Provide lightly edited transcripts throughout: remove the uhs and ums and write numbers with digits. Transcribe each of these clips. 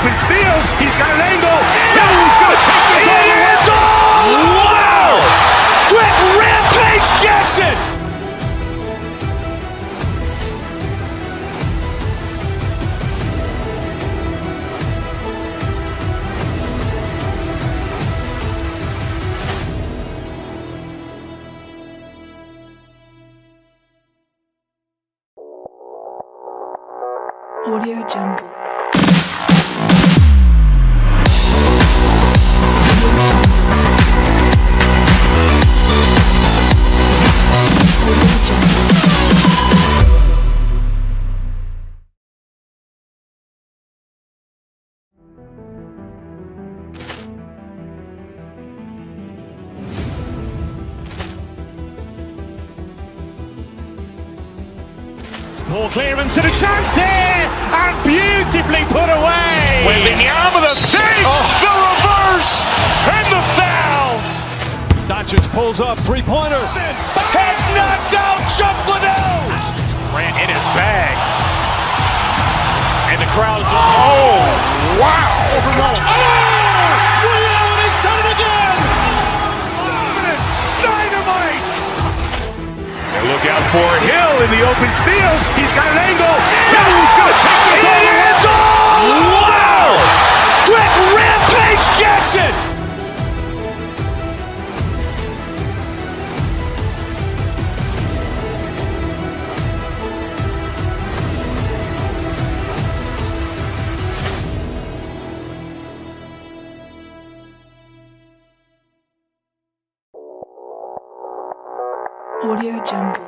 open field. He's got an angle. He's going to take this all the way. Wow! Quick Rampage Jackson! Audio Jungle. Ball clearance and a chance here, and beautifully put away. Waving the arm of the thing, the reverse, and the foul. Doncic pulls up, three-pointer. Has knocked out Chuck Liddell. Grant in his bag. And the crowd is, oh, wow. Liddell has done it again. Dynamite. And look out for Hill in the open field. He's got an angle. He's going to take this all the way. Wow! Quick Rampage Jackson. Audio Jungle.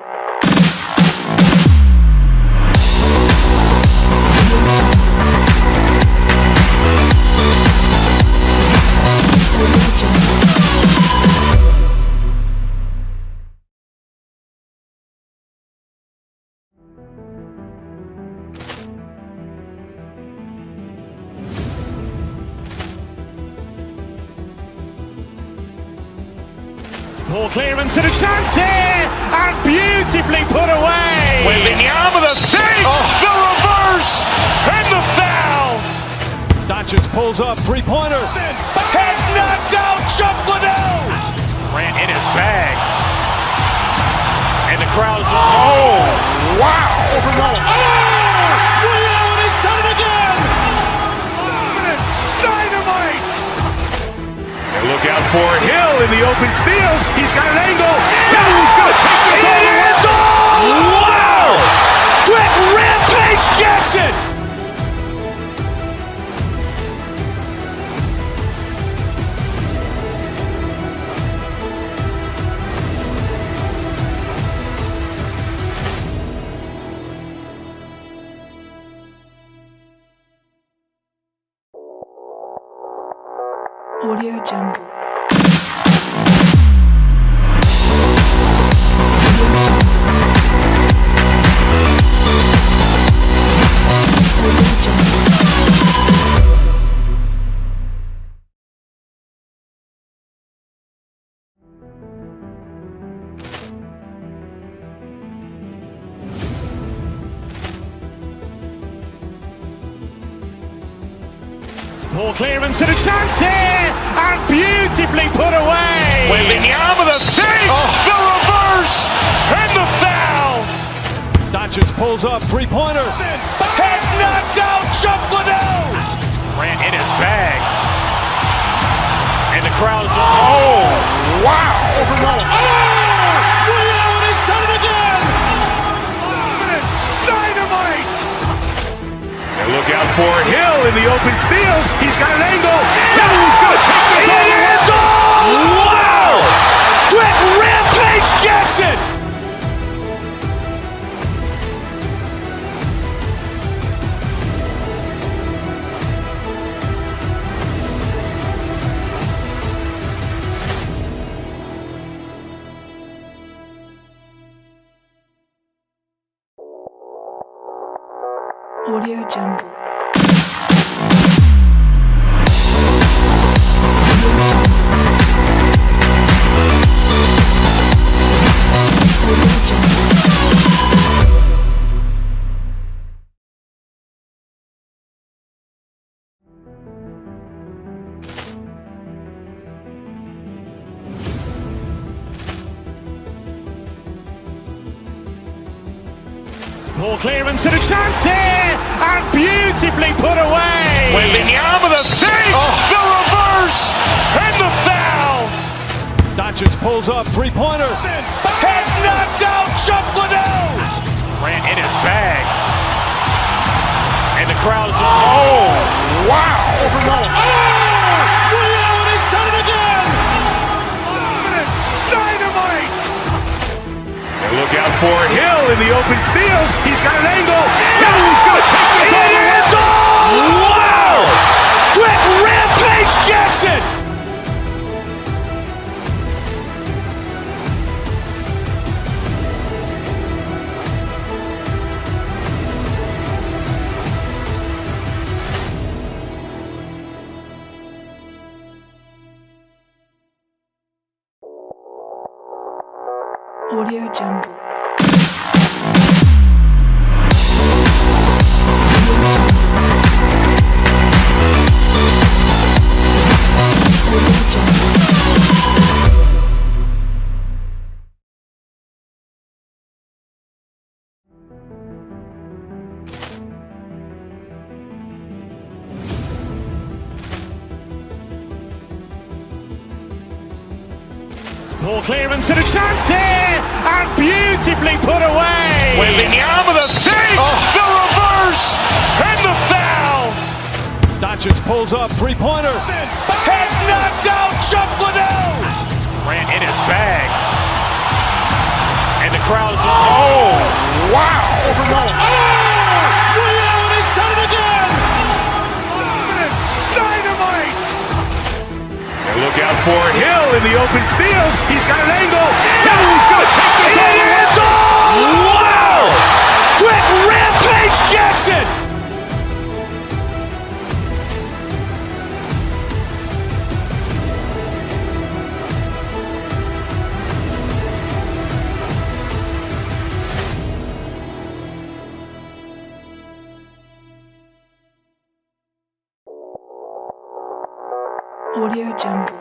Ball clearance and a chance here, and beautifully put away. Waving the arm of the thing, the reverse, and the foul. Doncic pulls up, three-pointer. Has knocked out Chuck Liddell. Grant in his bag. And the crowd is, oh, wow. Liddell has done it again. Dynamite. And look out for Hill in the open field. He's got an angle. He's going to take this all the way. Wow! Quick Rampage Jackson. Audio Jungle. Ball clearance and a chance here, and beautifully put away. Waving the arm of the thing, the reverse, and the foul. Doncic pulls up, three-pointer. Has knocked out Chuck Liddell. Grant in his bag. And the crowd is, oh, wow. Liddell has done it again. Dynamite. And look out for Hill in the open field. He's got an angle. He's going to take this all the way. Wow! Quick Rampage Jackson. Audio Jungle. Ball clearance and a chance here, and beautifully put away. Wembanyama with a fake, the reverse, and the foul. Doncic pulls up, three-pointer. Has knocked out Chuck Liddell. Grant in his bag. And the crowd is, oh, wow. Liddell has done it again. Dynamite. And look out for Hill in the open field. He's got an angle. He's going to take this all the way. Wow. Quick Rampage Jackson. Audio Jungle. Ball clearance and a chance here, and beautifully put away. Wembanyama with a fake, the reverse, and the foul. Doncic pulls up, three-pointer. Has knocked out Chuck Liddell. Grant in his bag. And the crowd is, oh, wow. Liddell has done it again. Dynamite. And look out for Hill in the open field. He's got an angle. He's going to take this all the way. Wow. Quick Rampage Jackson. Audio Jungle.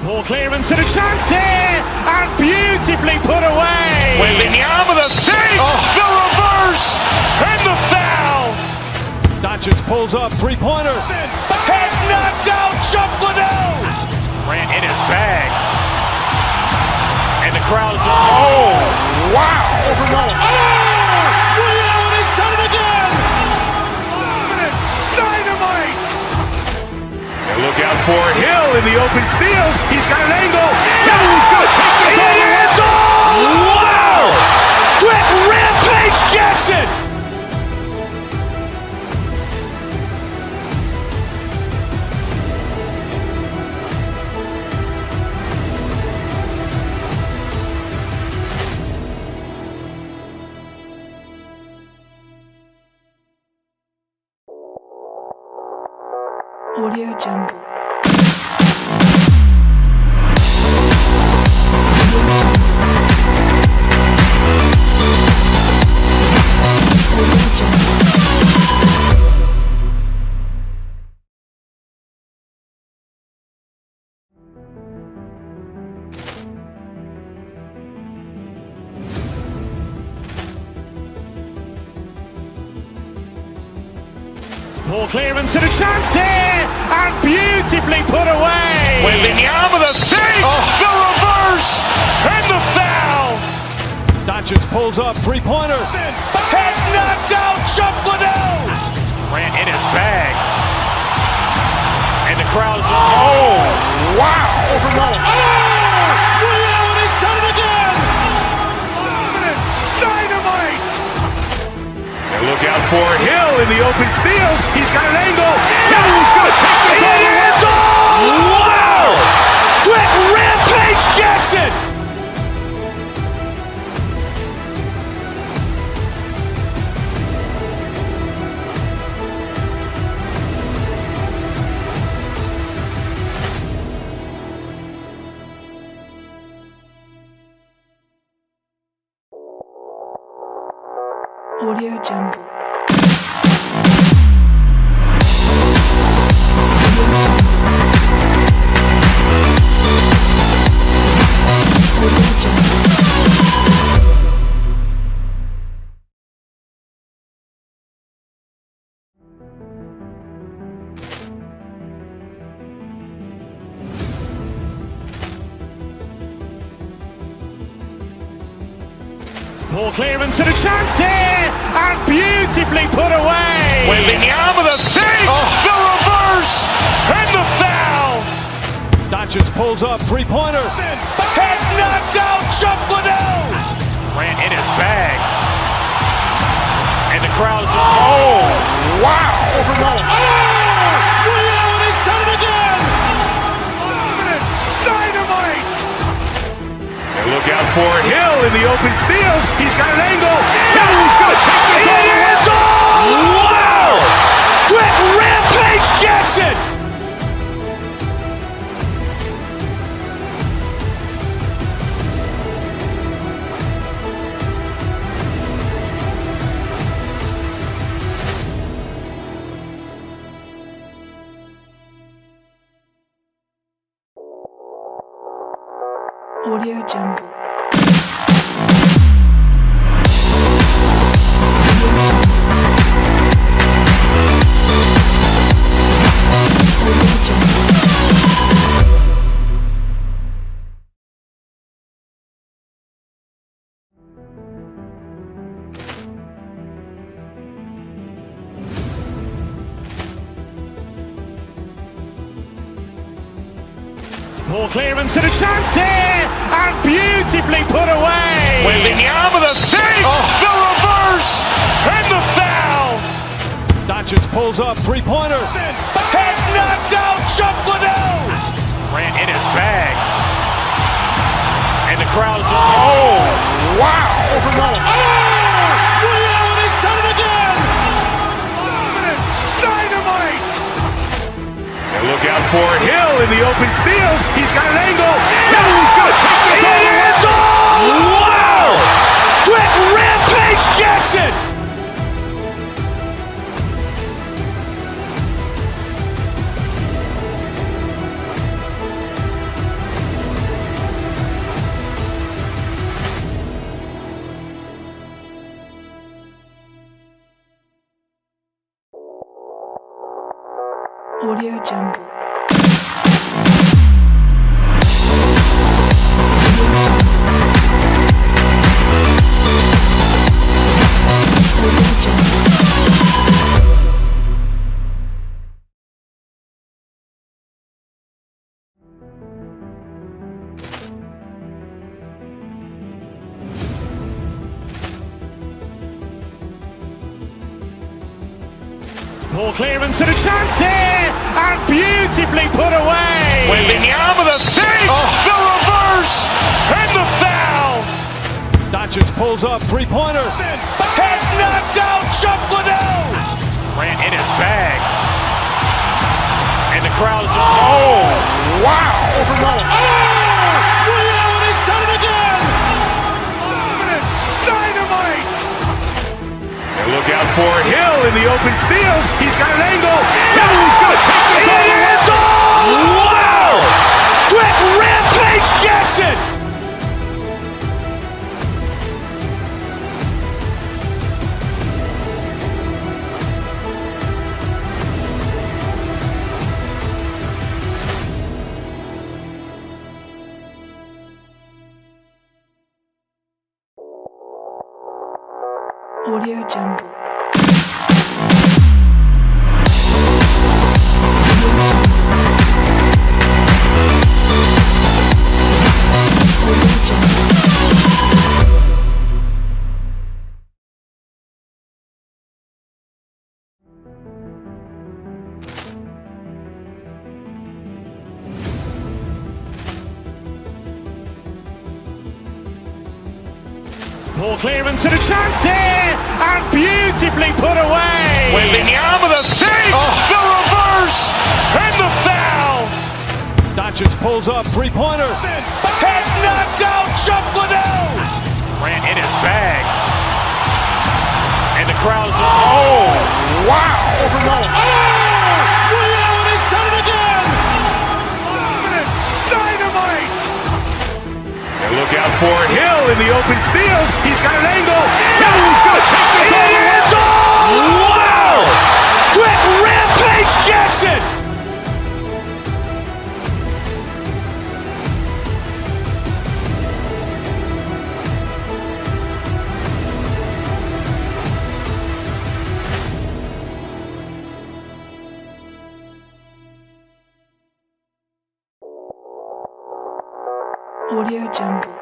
Ball clearance and a chance here, and beautifully put away. Wembanyama with a fake, the reverse, and the foul. Doncic pulls up, three-pointer. Has knocked out Chuck Liddell. Grant in his bag. And the crowd is, oh, wow. Liddell has done it again. Dynamite. And look out for Hill in the open field. He's got an angle. He's going to take this all the way. Wow. Quick Rampage Jackson. Audio Jungle. Ball clearance and a chance here, and beautifully put away. Wembanyama with a fake, the reverse, and the foul. Doncic pulls up, three-pointer. Has knocked out Chuck Liddell. Grant in his bag. And the crowd is, oh, wow. Liddell has done it again. Dynamite. And look out for Hill in the open field. He's got an angle. He's going to take this all the way. Wow. Quick Rampage Jackson. AudioJungle. Ball clearance and a chance here, and beautifully put away. Wembanyama the fake, the reverse, and the foul. Doncic pulls up, three-pointer. Has knocked out Chuck Liddell. Grant in his bag. And the crowd is, oh, wow. He's done it again. Dynamite. And look out for Hill in the open field. He's got an angle. He's going to take this all the way. Wow. Quick Rampage Jackson. AudioJungle. Ball clearance and a chance here, and beautifully put away. Wembanyama the fake, the reverse, and the foul. Doncic pulls up, three-pointer. Has knocked out Chuck Liddell. Grant in his bag. And the crowd is, oh, wow. He's done it again. Dynamite. And look out for Hill in the open field. He's got an angle. He's going to take this all the way. Wow. Quick Rampage Jackson. AudioJungle. Ball clearance and a chance here, and beautifully put away. Wembanyama the fake, the reverse, and the foul. Doncic pulls up, three-pointer. Has knocked out Chuck Liddell. Grant in his bag. And the crowd is, oh, wow. He's done it again. Dynamite. And look out for Hill in the open field. He's got an angle. He's going to take this all the way. Wow. Quick Rampage Jackson. AudioJungle. Ball clearance and a chance here, and beautifully put away. Wembanyama the fake, the reverse, and the foul. Doncic pulls up, three-pointer. Has knocked out Chuck Liddell. Grant in his bag. And the crowd is, oh, wow! Overruled. Rio has done it again! Dynamite! And look out for Hill in the open field. He's got an angle. He's going to take this all the way. Wow! Quick rampage Jackson! Audio Jungle.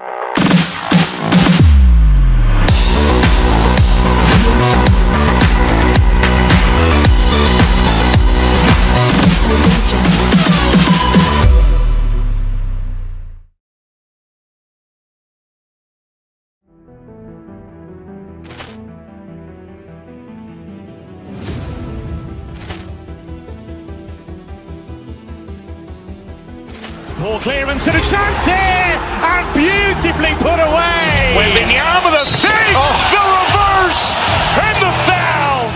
Ball clearance and a chance here, and beautifully put away. Wembanyama the fake, the reverse, and the foul.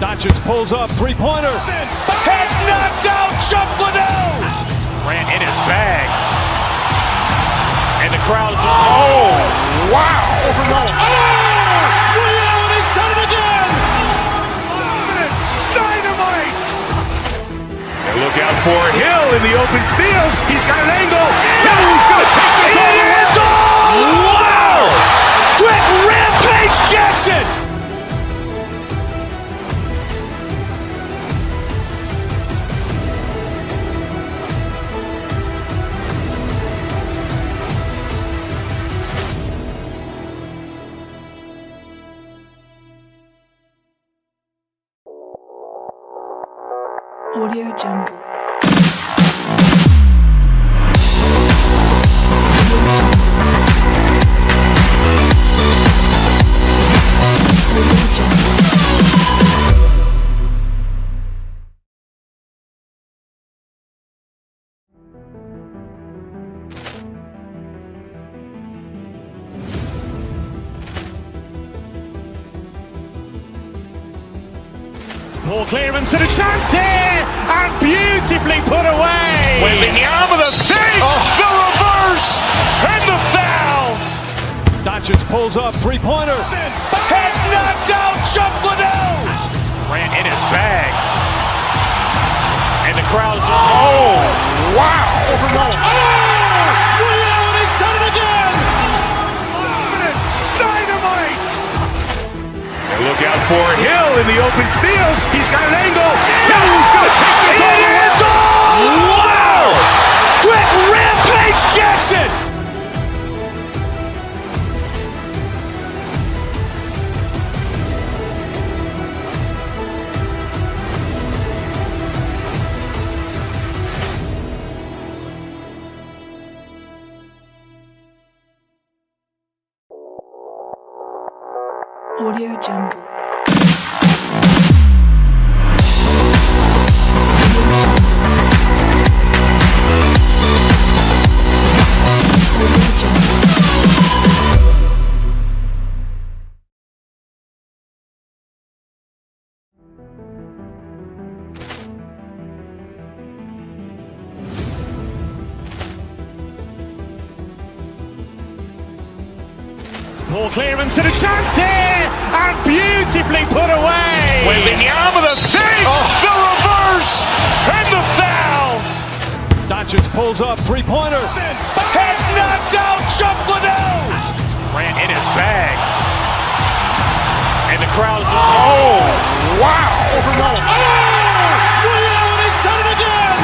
Doncic pulls up, three-pointer. Has knocked out Chuck Liddell. Grant in his bag. And the crowd is, oh, wow. Overruled. Rio has done it again! Dynamite. And look out for Hill in the open field. He's got an angle. He's going to take this all the way. Wow. Quick rampage Jackson. Audio Jungle. Ball clearance and a chance here, and beautifully put away. Wembanyama the fake, the reverse, and the foul. Doncic pulls up, three-pointer. Has knocked out Chuck Liddell. Grant in his bag. And the crowd is, oh, wow. Overruled. Rio has done it again! Dynamite. And look out for Hill in the open field. He's got an angle. He's going to take this all the way. Wow. Quick rampage Jackson. Audio Jungle. Ball clearance and a chance here, and beautifully put away. Wembanyama the fake, the reverse, and the foul. Doncic pulls up, three-pointer. Has knocked out Chuck Liddell. Grant in his bag. And the crowd is, oh, wow. Overruled. Rio has done it again!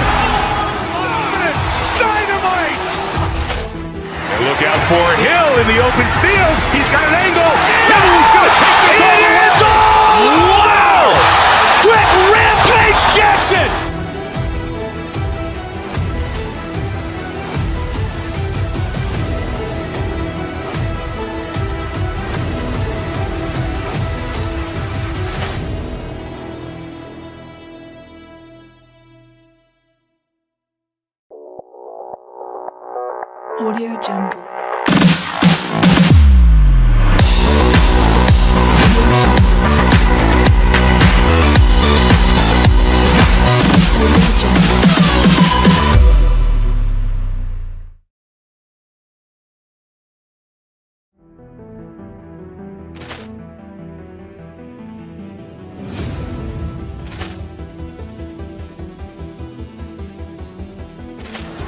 Dynamite. And look out for Hill in the open field. He's got an angle. He's going to take this all the way. Wow. Quick rampage Jackson. Audio Jungle.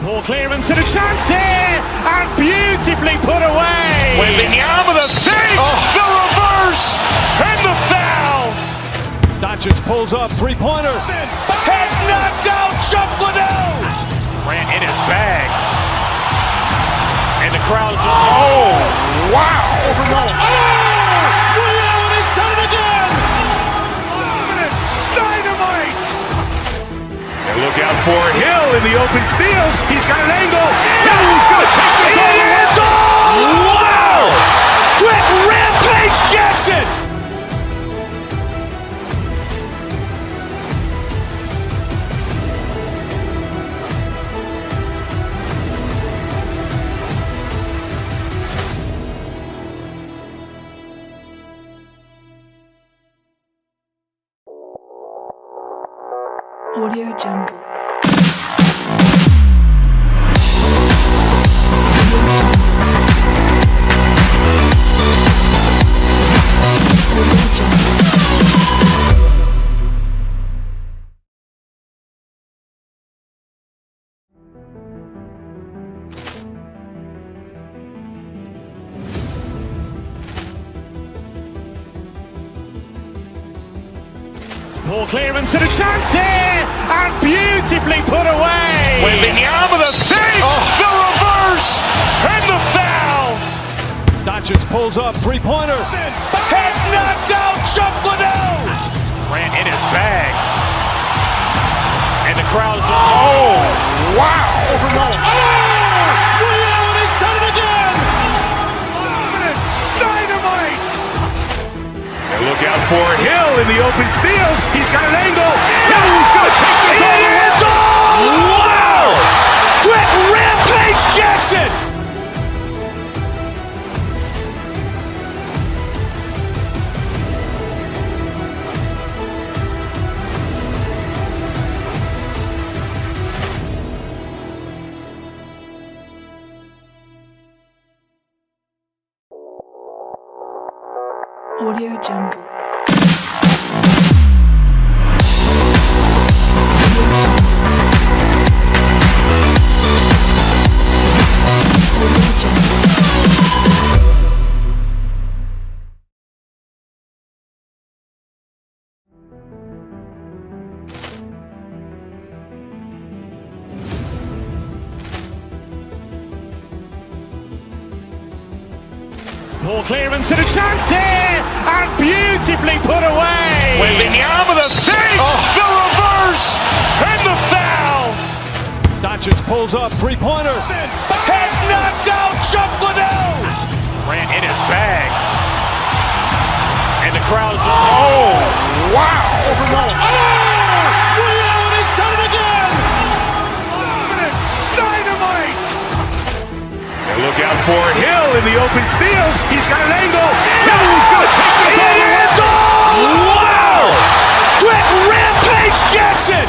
Ball clearance and a chance here, and beautifully put away. Wembanyama with a save, the reverse, and the foul. Doncic pulls up, three-pointer. Has knocked out Chuck Liddell. Grant in his bag. And the crowd is, oh, wow. Liddell has done it again. Dynamite. And look out for Hill in the open field. He's got an angle. Hill's going to take this all the way. Wow. Quick Rampage Jackson. Audio Jungle. Ball clearance and a chance here, and beautifully put away. Wembanyama with a save, the reverse, and the foul. Doncic pulls up, three-pointer. Has knocked out Chuck Liddell. Grant in his bag. And the crowd is, oh, wow. Liddell has done it again. Dynamite. And look out for Hill in the open field. He's got an angle. Hill's going to take this all the way. Wow. Quick Rampage Jackson. Audio Jungle. Ball clearance and a chance here, and beautifully put away. Wembanyama with a save, the reverse, and the foul. Doncic pulls up, three-pointer. Has knocked out Chuck Liddell. Grant in his bag. And the crowd is, oh, wow. Liddell has done it again. Dynamite. And look out for Hill in the open field. He's got an angle. Hill's going to take this all the way. Wow. Quick Rampage Jackson.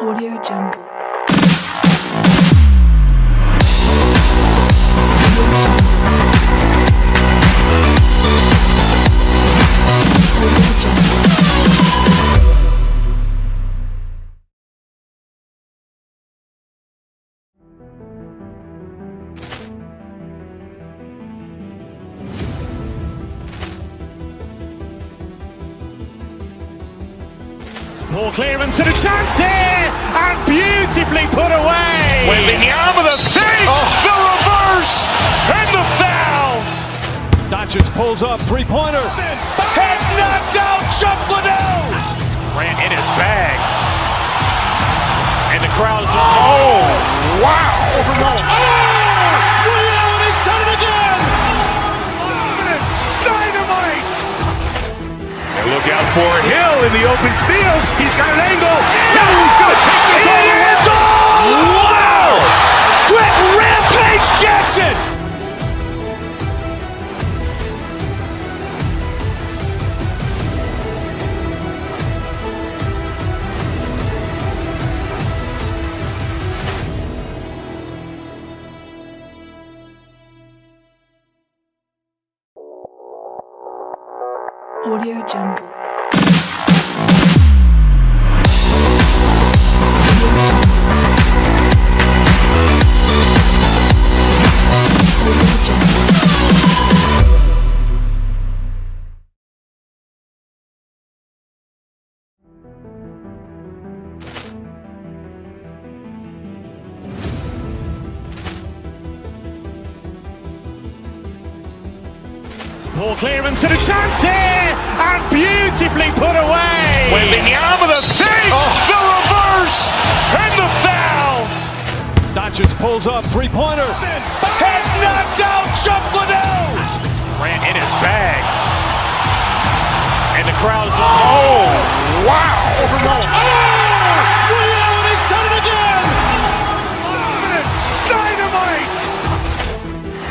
Audio Jungle. Ball clearance and a chance here, and beautifully put away. Wembanyama with a save, the reverse, and the foul. Doncic pulls up, three-pointer. Has knocked out Chuck Liddell. Grant in his bag. And the crowd is, oh, wow. Liddell has done it again. Dynamite. And look out for Hill in the open field. He's got an angle. Hill's going to take this all the way. Wow. Quick Rampage Jackson. Audio Jungle. Ball clearance and a chance here, and beautifully put away. Wembanyama the fake, the reverse, and the foul. Doncic pulls up, three-pointer. Has knocked out Chuck Liddell. Grant in his bag. And the crowd is wow. He's done it again. Dynamite.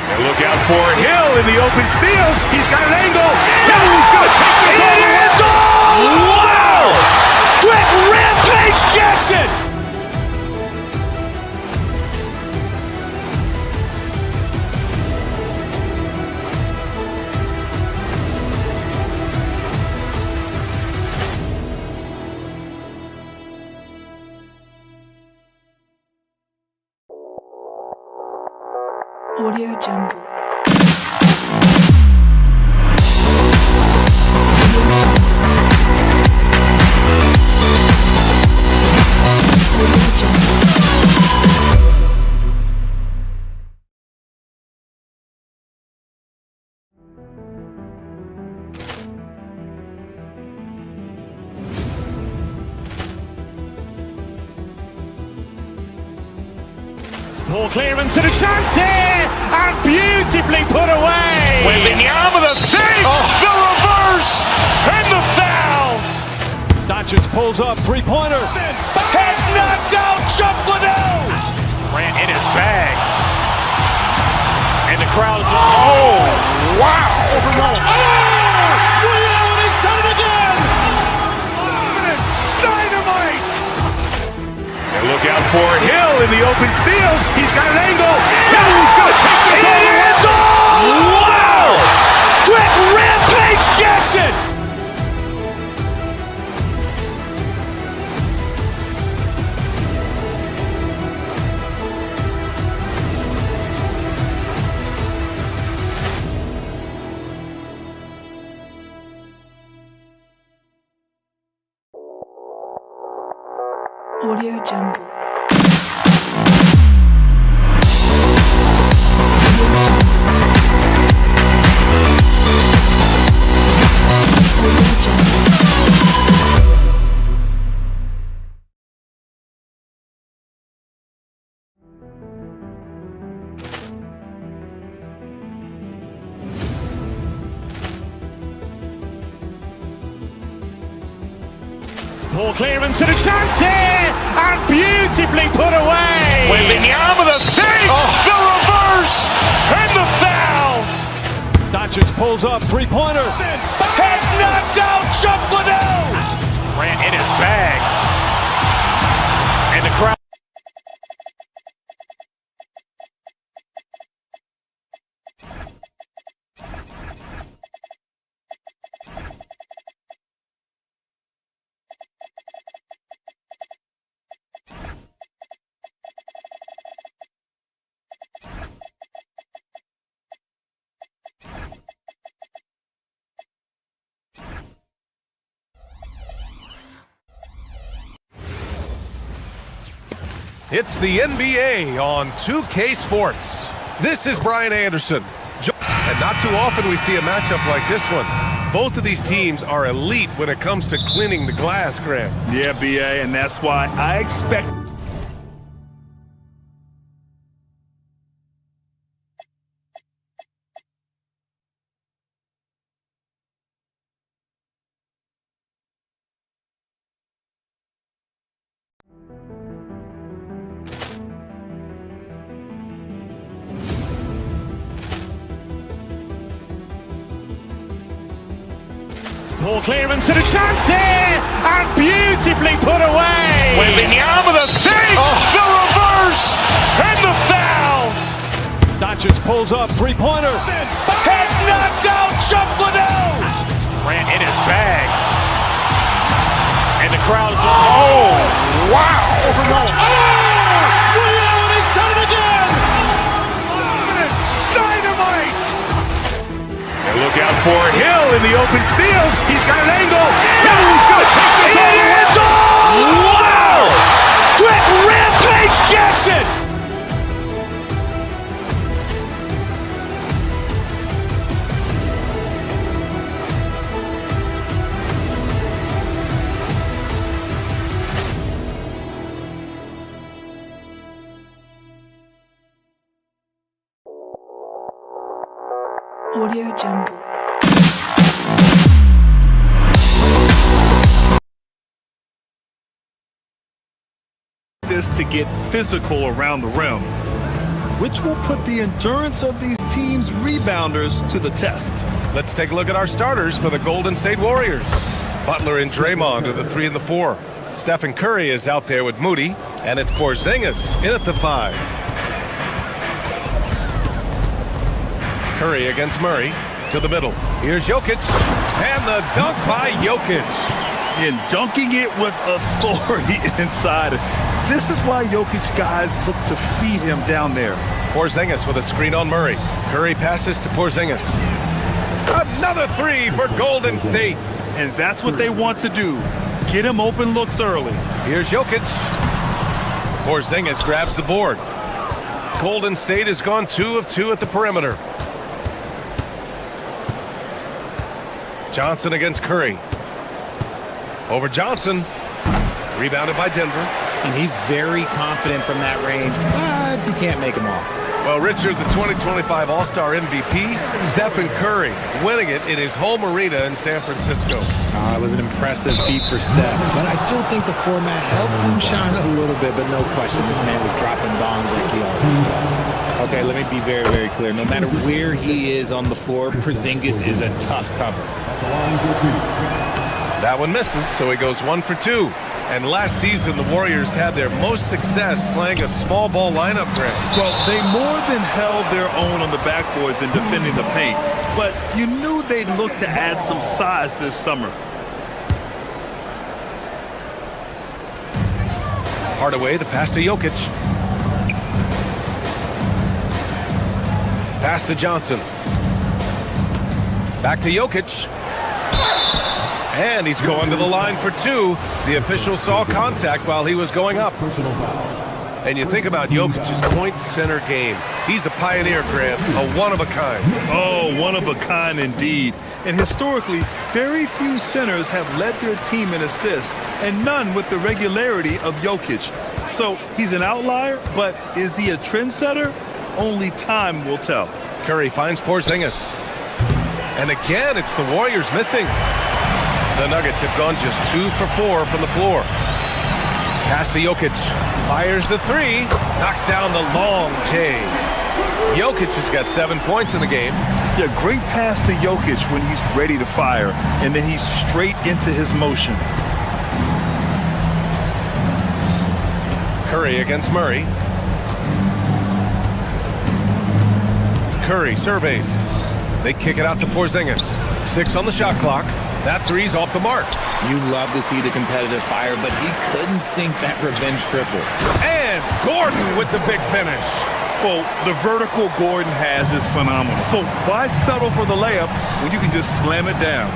And look out for Hill in the open field. He's got an angle. He's going to take this all the way. Wow. Quick Rampage Jackson. Audio Jungle. Ball clearance and a chance here, and beautifully put away. Wembanyama the fake, the reverse, and the foul. Doncic pulls up, three-pointer. Has knocked out Chuck Liddell. Grant in his bag. And the crowd is wow. He's done it again. Dynamite. And look out for Hill in the open field. He's got an angle. He's going to take this all the way. Wow. Quick Rampage Jackson. Audio Jungle. Ball clearance and a chance here, and beautifully put away. Wembanyama the fake, the reverse, and the foul. Doncic pulls up, three-pointer. Has knocked out Chuck Liddell. Grant in his bag. And the crowd. It's the NBA on 2K Sports. This is Brian Anderson. And not too often we see a matchup like this one. Both of these teams are elite when it comes to cleaning the glass, Grant. Yeah, BA, and that's why I expect... Ball clearance and a chance here, and beautifully put away. Wembanyama the fake, the reverse, and the foul. Doncic pulls up, three-pointer. Has knocked out Chuck Liddell. Grant in Wow! Reality's done it again! Dynamite! And look out for Hill in the open field. He's got an angle. Hill's going to take this all the way. Wow! Quick Rampage Jackson! Audio Jungle. This to get physical around the rim, which will put the endurance of these teams' rebounders to the test. Let's take a look at our starters for the Golden State Warriors. Butler and Draymond are the 3 and the 4. Stephen Curry is out there with Moody, and it's Porzingis in at the 5. Curry against Murray to the middle. Here's Jokic, and the dunk by Jokic. And dunking it with authority inside. This is why Jokic guys look to feed him down there. Porzingis with a screen on Murray. Curry passes to Porzingis. Another 3 for Golden State. And that's what they want to do. Get him open looks early. Here's Jokic. Porzingis grabs the board. Golden State has gone 2 of 2 at the perimeter. Johnson against Curry. Over Johnson. Rebounded by Denver. And he's very confident from that range, but you can't make him all. Well, Richard, the 2025 All-Star MVP, Stephen Curry, winning it in his home arena in San Francisco. It was an impressive feat for Steph, but I still think the format helped him shine a little bit, but no question, this man was dropping bombs like he always does. Okay, let me be very, very clear. No matter where he is on the floor, Porzingis is a tough cover. That one misses, so he goes 1 for 2. And last season, the Warriors had their most success playing a small ball lineup, Grant. Well, they more than held their own on the backboards in defending the paint. But you knew they'd look to add some size this summer. Hardaway, the pass to Jokic. Pass to Johnson. Back to Jokic. And he's going to the line for 2. The official saw contact while he was going up. And you think about Jokic's point center game. He's a pioneer, Grant, a one-of-a-kind. Oh, one of a kind indeed. And historically, very few centers have led their team in assists, and none with the regularity of Jokic. So he's an outlier, but is he a trendsetter? Only time will tell. Curry finds Porzingis. And again, it's the Warriors missing. The Nuggets have gone just 2 for 4 from the floor. Pass to Jokic. Fires the 3. Knocks down the long J. Jokic has got 7 points in the game. Yeah, great pass to Jokic when he's ready to fire, and then he's straight into his motion. Curry against Murray. Curry surveys. They kick it out to Porzingis. 6 on the shot clock. That 3's off the mark. You love to see the competitive fire, but he couldn't sink that revenge triple. And Gordon with the big finish. Well, the vertical Gordon has is phenomenal. So why settle for the layup when you can just slam it down?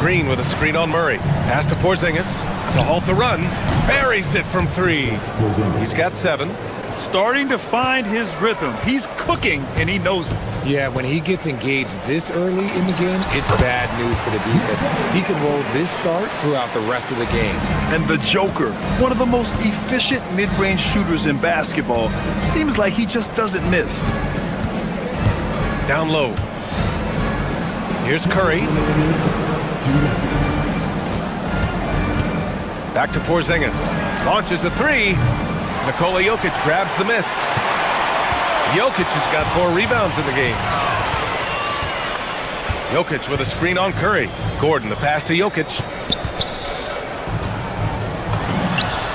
Green with a screen on Murray. Pass to Porzingis to halt the run. Buries it from 3. He's got 7. Starting to find his rhythm. He's cooking, and he knows it. Yeah, when he gets engaged this early in the game, it's bad news for the defense. He can roll this start throughout the rest of the game. And the Joker, one of the most efficient mid-range shooters in basketball, seems like he just doesn't miss. Down low. Here's Curry. Back to Porzingis. Launches a 3. Nikola Jokic grabs the miss. Jokic has got 4 rebounds in the game. Jokic with a screen on Curry. Gordon, the pass to Jokic.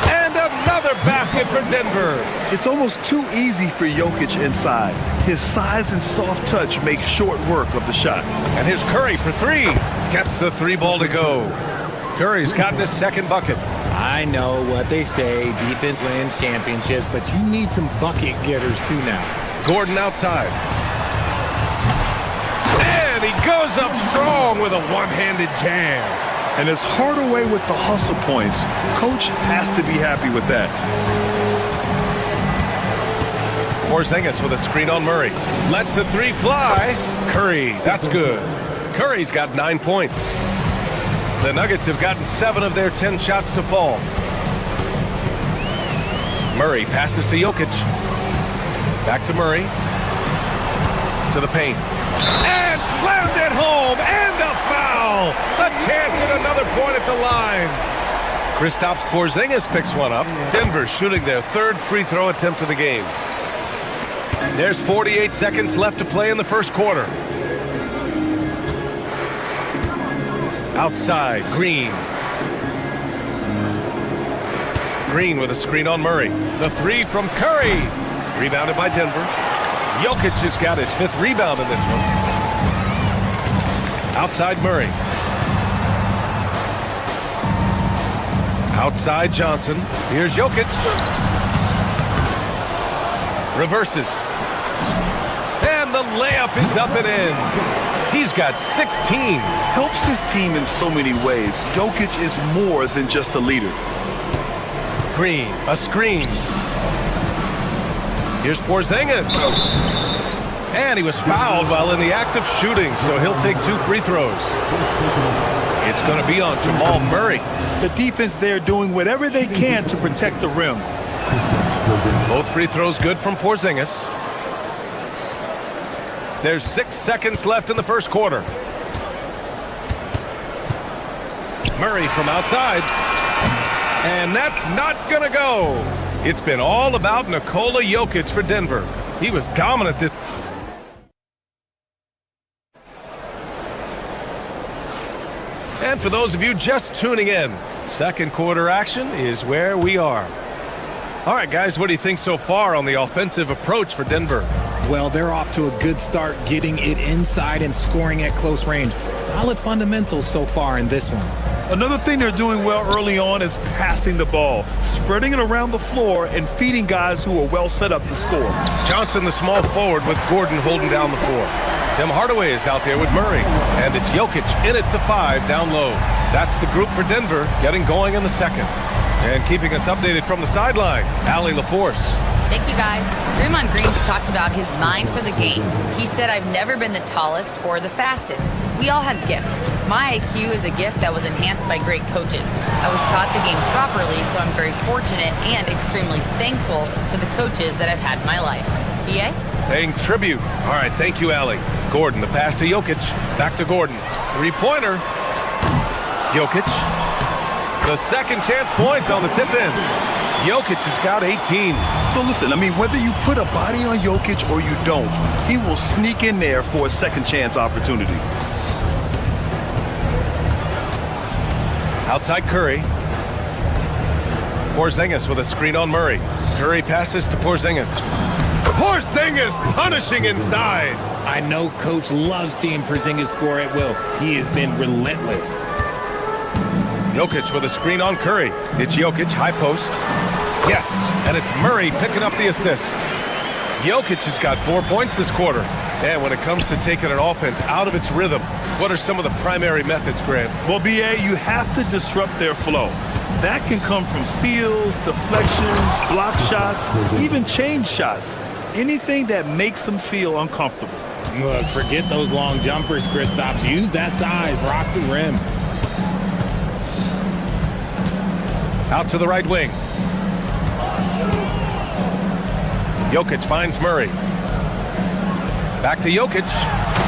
And another basket for Denver. It's almost too easy for Jokic inside. His size and soft touch make short work of the shot. And here's Curry for 3. Gets the 3 ball to go. Curry's gotten his second bucket. I know what they say, defense wins championships, but you need some bucket getters too now. Gordon outside. And he goes up strong with a one-handed jam. And it's Hardaway with the hustle points. Coach has to be happy with that. Porzingis with a screen on Murray. Lets the three fly. Curry, that's good. Curry's got 9 points. The Nuggets have gotten 7 of their 10 shots to fall. Murray passes to Jokic. Back to Murray. To the paint. And slammed it home. And a foul. A chance at another point at the line. Kristaps Porzingis picks one up. Denver shooting their third free throw attempt of the game. There's 48 seconds left to play in the first quarter. Outside, Green. Green with a screen on Murray. The three from Curry. Rebounded by Denver. Jokic has got his 5th rebound in this one. Outside Murray. Outside Johnson. Here's Jokic. Reverses. And the layup is up and in. He's got 16. Helps his team in so many ways. Jokic is more than just a leader. Green, a screen. Here's Porzingis. And he was fouled while in the act of shooting, so he'll take 2 free throws. It's going to be on Jamal Murray. The defense there doing whatever they can to protect the rim. Both free throws good from Porzingis. There's 6 seconds left in the first quarter. Murray from outside. And that's not going to go. It's been all about Nikola Jokic for Denver. He was dominant this. And for those of you just tuning in, second quarter action is where we are. All right, guys, what do you think so far on the offensive approach for Denver? Well, they're off to a good start getting it inside and scoring at close range. Solid fundamentals so far in this one. Another thing they're doing well early on is passing the ball, spreading it around the floor and feeding guys who are well set up to score. Johnson, the small forward, with Gordon holding down the 4. Tim Hardaway is out there with Murray. And it's Jokic in at the 5 down low. That's the group for Denver getting going in the second. And keeping us updated from the sideline, Allie LaForce. Thank you, guys. Draymond Green's talked about his mind for the game. He said, "I've never been the tallest or the fastest. We all have gifts. My IQ is a gift that was enhanced by great coaches. I was taught the game properly, so I'm very fortunate and extremely thankful for the coaches that I've had in my life." BA? Paying tribute. All right, thank you, Allie. Gordon, the pass to Jokic. Back to Gordon. Three-pointer. Jokic. The second chance points on the tip-in. Jokic has got 18. So listen, I mean, whether you put a body on Jokic or you don't, he will sneak in there for a second chance opportunity. Outside Curry. Porzingis with a screen on Murray. Curry passes to Porzingis. Porzingis punishing inside. I know Coach loves seeing Porzingis score at will. He has been relentless. Jokic with a screen on Curry. It's Jokic, high post. Yes, and it's Murray picking up the assist. Jokic has got 4 points this quarter. And when it comes to taking an offense out of its rhythm, what are some of the primary methods, Grant? Well, BA, you have to disrupt their flow. That can come from steals, deflections, block shots, even change shots. Anything that makes them feel uncomfortable. Look, forget those long jumpers, Kristaps. Use that size, rock the rim. Out to the right wing. Jokic finds Murray. Back to Jokic.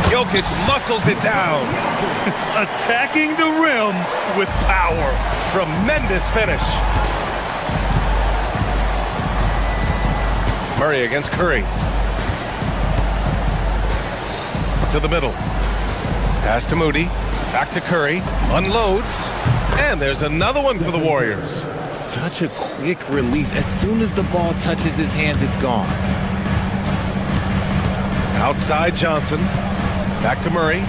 Jokic muscles it down. Attacking the rim with power. Tremendous finish. Murray against Curry. To the middle. Pass to Moody. Back to Curry. Unloads. And there's another one for the Warriors. Such a quick release. As soon as the ball touches his hands, it's gone. Outside Johnson. Back to Murray.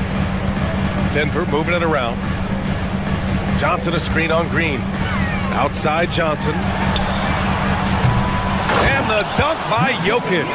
Denver moving it around. Johnson a screen on Green. Outside Johnson. And the dunk by Jokic.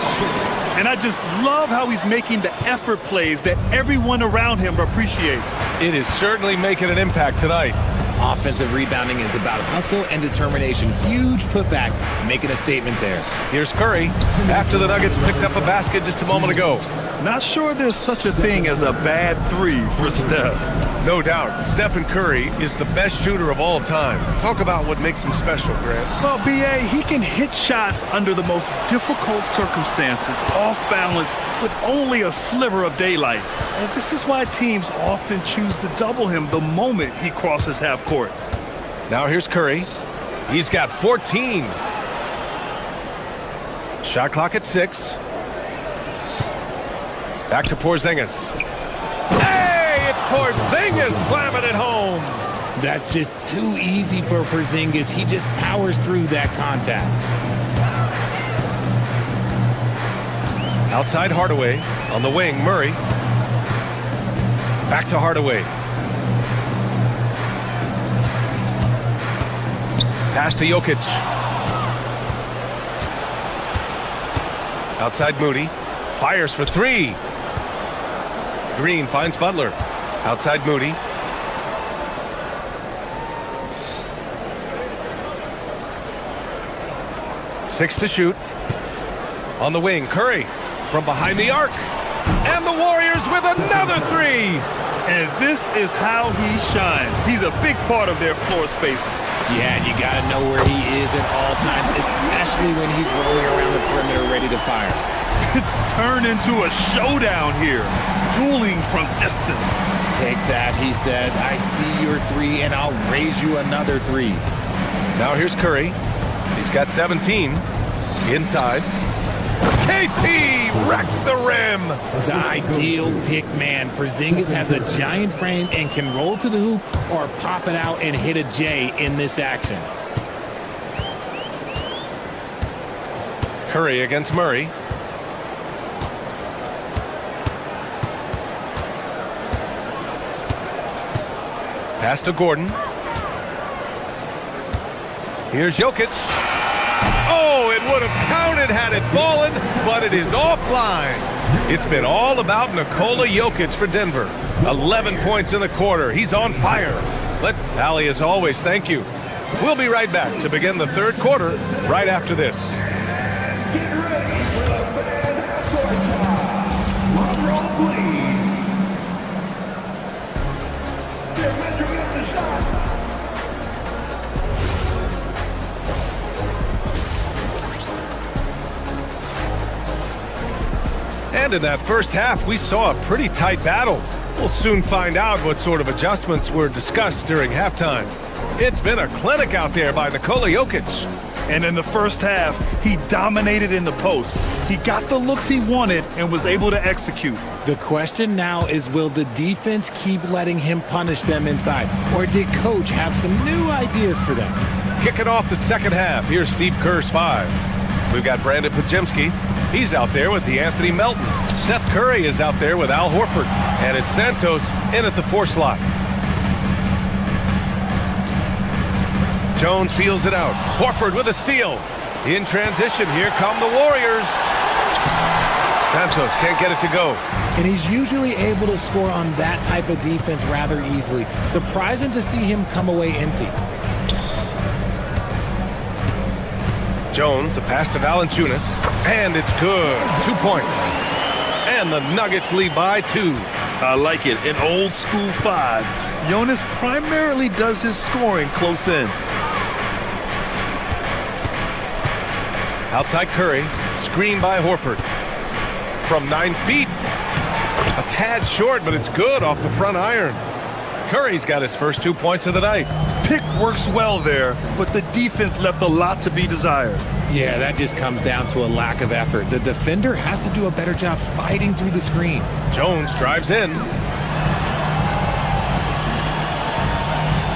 And I just love how he's making the effort plays that everyone around him appreciates. It is certainly making an impact tonight. Offensive rebounding is about hustle and determination. Huge putback, making a statement there. Here's Curry after the Nuggets picked up a basket just a moment ago. Not sure there's such a thing as a bad three for Steph. No doubt, Stephen Curry is the best shooter of all time. Talk about what makes him special, Grant. Well, B.A., he can hit shots under the most difficult circumstances, off balance, with only a sliver of daylight. And this is why teams often choose to double him the moment he crosses half court. Now here's Curry. He's got 14. Shot clock at 6. Back to Porzingis. Hey, it's Porzingis slamming it home. That's just too easy for Porzingis. He just powers through that contact. Outside Hardaway. On the wing, Murray. Back to Hardaway. Pass to Jokic. Outside Moody. Fires for 3. Green finds Butler. Outside Moody. Six to shoot. On the wing, Curry from behind the arc. And the Warriors with another 3. And this is how he shines. He's a big part of their floor spacing. Yeah, and you got to know where he is at all times, especially when he's rolling around the perimeter ready to fire. It's turned into a showdown here, dueling from distance. Take that, he says. I see your 3, and I'll raise you another 3. Now here's Curry. He's got 17. Inside. KP wrecks the rim. The ideal pick man. Porzingis has a giant frame and can roll to the hoop or pop it out and hit a J in this action. Curry against Murray. Pass to Gordon. Here's Jokic. Oh, it would have counted had it fallen, but it is offline. It's been all about Nikola Jokic for Denver. 11 points in the quarter. He's on fire. Let Allie, as always, thank you. We'll be right back to begin the third quarter right after this. And in that first half, we saw a pretty tight battle. We'll soon find out what sort of adjustments were discussed during halftime. It's been a clinic out there by Nikola Jokic. And in the first half, he dominated in the post. He got the looks he wanted and was able to execute. The question now is, will the defense keep letting him punish them inside? Or did Coach have some new ideas for them? Kicking off the second half, here's Steve Kerr's 5. We've got Brandon Podziemski. He's out there with Anthony Melton. Seth Curry is out there with Al Horford. And it's Santos in at the 4 slot. Jones feels it out. Horford with a steal. In transition, here come the Warriors. Santos can't get it to go. And he's usually able to score on that type of defense rather easily. Surprising to see him come away empty. Jones, the pass to Valanciunas, and it's good. 2 points. And the Nuggets lead by 2. I like it. An old school 5. Jonas primarily does his scoring close in. Outside Curry, screen by Horford. From 9 feet. A tad short, but it's good off the front iron. Curry's got his first 2 points of the night. Pick works well there, but the defense left a lot to be desired. Yeah, that just comes down to a lack of effort. The defender has to do a better job fighting through the screen. Jones drives in.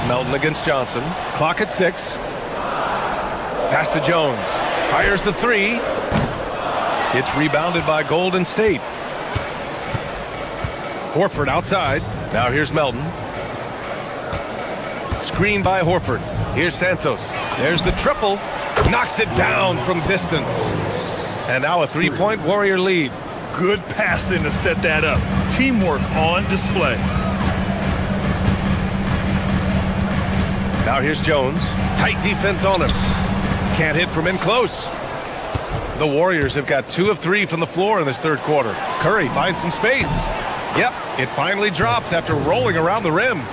Melton against Johnson. Clock at 6. Pass to Jones. Fires the 3. It's rebounded by Golden State. Horford outside. Now here's Melton. Screen by Horford. Here's Santos. There's the triple. Knocks it down from distance. And now a three-point Warrior lead. Good passing to set that up. Teamwork on display. Now here's Jones. Tight defense on him. Can't hit from in close. The Warriors have got 2 of 3 from the floor in this third quarter. Curry finds some space. Yep, it finally drops after rolling around the rim.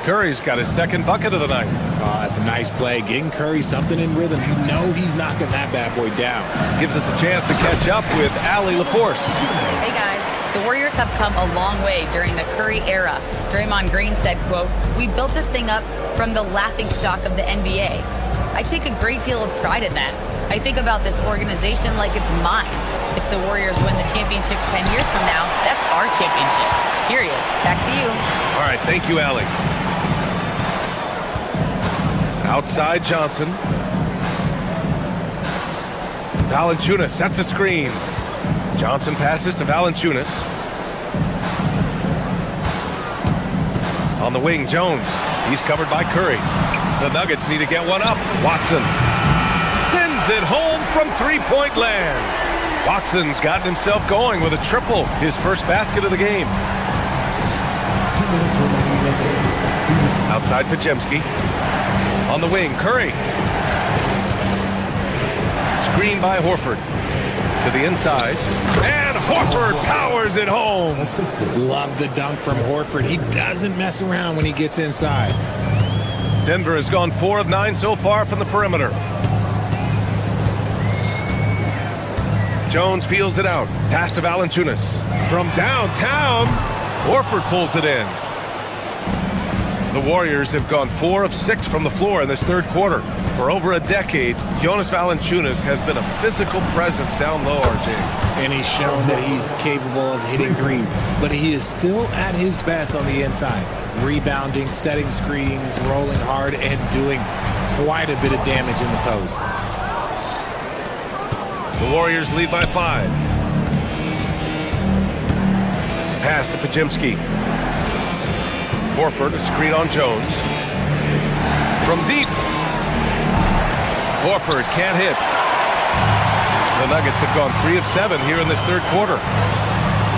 Curry's got his second bucket of the night. Oh, that's a nice play. Getting Curry something in rhythm. You know he's knocking that bad boy down. Gives us a chance to catch up with Allie LaForce. Hey guys, the Warriors have come a long way during the Curry era. Draymond Green said, quote, "We built this thing up from the laughingstock of the NBA. I take a great deal of pride in that. I think about this organization like it's mine. If the Warriors win the championship 10 years from now, that's our championship. Period. Back to you." All right, thank you, Allie. Outside Johnson. Valanciunas sets a screen. Johnson passes to Valanciunas. On the wing, Jones. He's covered by Curry. The Nuggets need to get one up. Watson sends it home from three-point land. Watson's gotten himself going with a triple, his first basket of the game. Outside Pajemski. On the wing, Curry. Screen by Horford. To the inside. And Horford powers it home. Love the dunk from Horford. He doesn't mess around when he gets inside. Denver has gone 4 of 9 so far from the perimeter. Jones feels it out. Pass to Valanciunas. From downtown, Horford pulls it in. The Warriors have gone 4 of 6 from the floor in this third quarter. For over a decade, Jonas Valanciunas has been a physical presence down low, RJ. And he's shown that he's capable of hitting threes. But he is still at his best on the inside. Rebounding, setting screens, rolling hard, and doing quite a bit of damage in the post. The Warriors lead by 5. Pass to Pajemski. Horford, a screen on Jones. From deep. Horford can't hit. The Nuggets have gone 3 of 7 here in this third quarter.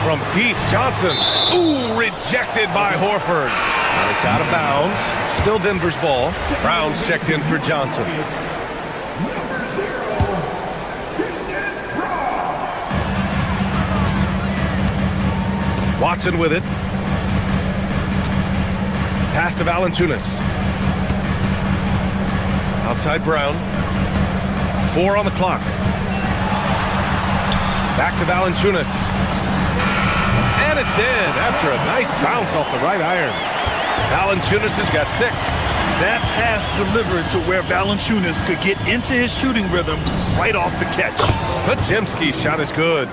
From deep, Johnson. Ooh, rejected by Horford. And it's out of bounds. Still Denver's ball. Brown's checked in for Johnson. Watson with it. Pass to Valanciunas. Outside Brown. 4 on the clock. Back to Valanciunas. And it's in after a nice bounce off the right iron. Valanciunas has got 6. That pass delivered to where Valanciunas could get into his shooting rhythm right off the catch. Pajemski's shot is good.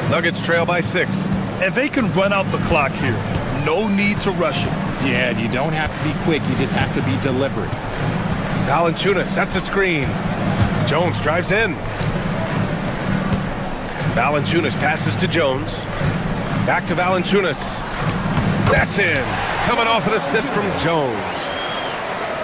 Nuggets trail by 6. And they can run out the clock here. No need to rush it. Yeah, you don't have to be quick. You just have to be deliberate. Valanciunas sets a screen. Jones drives in. Valanciunas passes to Jones. Back to Valanciunas. That's in. Coming off an assist from Jones.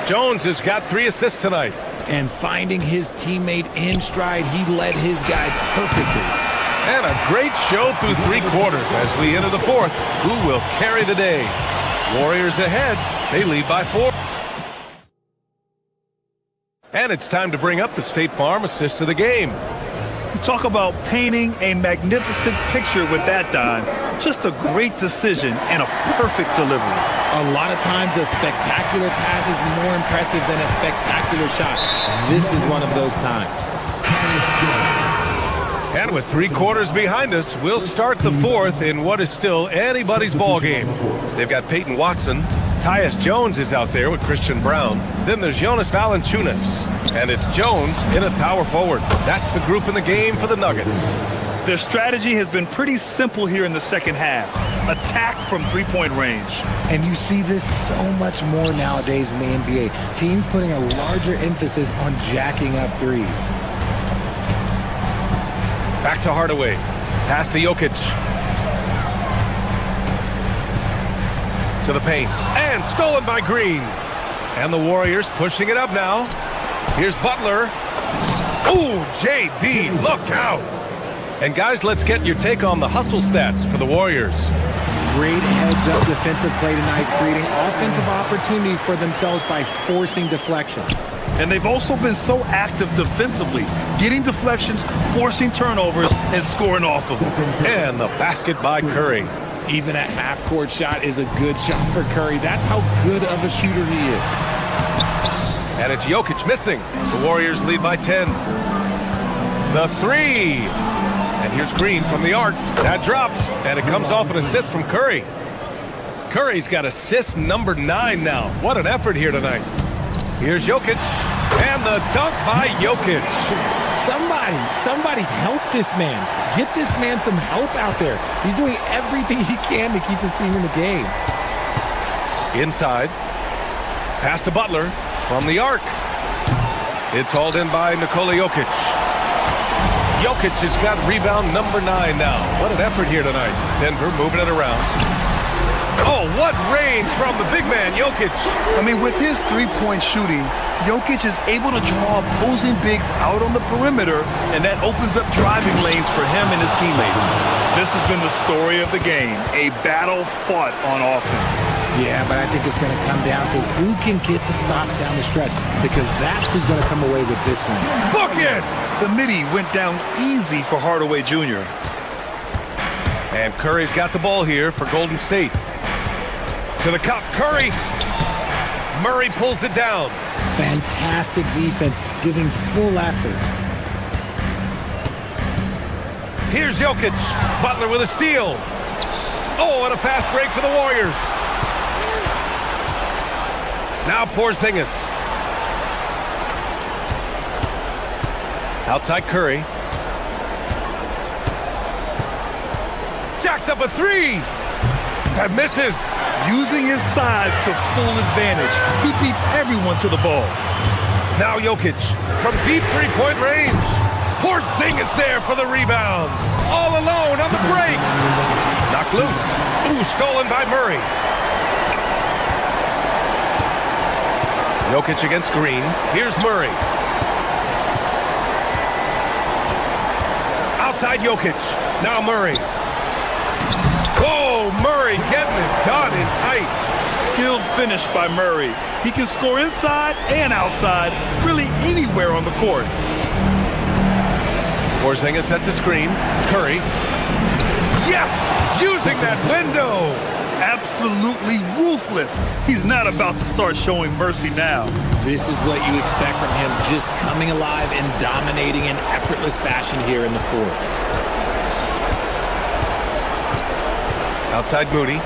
Jones has got 3 assists tonight. And finding his teammate in stride, he led his guy perfectly. And a great show through 3 quarters as we enter the 4th. Who will carry the day? Warriors ahead. They lead by 4. And it's time to bring up the State Farm assist of the game. You talk about painting a magnificent picture with that, Don. Just a great decision and a perfect delivery. A lot of times a spectacular pass is more impressive than a spectacular shot. This is one of those times. And with 3 quarters behind us, we'll start the 4th in what is still anybody's ball game. They've got Peyton Watson. Tyus Jones is out there with Christian Brown. Then there's Jonas Valanciunas. And it's Jones in at power forward. That's the group in the game for the Nuggets. Their strategy has been pretty simple here in the second half. Attack from three-point range. And you see this so much more nowadays in the NBA. Teams putting a larger emphasis on jacking up threes. Back to Hardaway. Pass to Jokic. To the paint. And stolen by Green. And the Warriors pushing it up now. Here's Butler. Ooh, JB, look out. And guys, let's get your take on the hustle stats for the Warriors. Great heads-up defensive play tonight, creating offensive opportunities for themselves by forcing deflections. And they've also been so active defensively, getting deflections, forcing turnovers, and scoring off of them. And the basket by Curry. Even a half-court shot is a good shot for Curry. That's how good of a shooter he is. And it's Jokic missing. The Warriors lead by 10. The three. And here's Green from the arc. That drops, and it comes off an assist from Curry. Curry's got assist number 9 now. What an effort here tonight. Here's Jokic, and the dunk by Jokic. Somebody help this man. Get this man some help out there. He's doing everything he can to keep his team in the game. Inside. Pass to Butler from the arc. It's hauled in by Nikola Jokic. Jokic has got rebound number 9 now. What an effort here tonight. Denver moving it around. Oh, what range from the big man, Jokic. I mean, with his three-point shooting, Jokic is able to draw opposing bigs out on the perimeter, and that opens up driving lanes for him and his teammates. This has been the story of the game, a battle fought on offense. Yeah, but I think it's going to come down to who can get the stops down the stretch, because that's who's going to come away with this one. Book it! The midi went down easy for Hardaway Jr. And Curry's got the ball here for Golden State. To the cup, Curry. Murray pulls it down. Fantastic defense, giving full effort. Here's Jokic. Butler with a steal. Oh, and a fast break for the Warriors. Now Porzingis. Outside Curry. Jacks up a three. That misses. Using his size to full advantage. He beats everyone to the ball. Now Jokic from deep three-point range. Porzingis there for the rebound. All alone on the break. Knocked loose. Ooh, stolen by Murray. Jokic against Green. Here's Murray. Outside Jokic. Now Murray. Oh, Murray getting it done in tight. Skilled finish by Murray. He can score inside and outside, really anywhere on the court. Porzingis sets a screen. Curry. Yes! Using that window! Absolutely ruthless. He's not about to start showing mercy now. This is what you expect from him, just coming alive and dominating in effortless fashion here in the fourth. Outside Moody.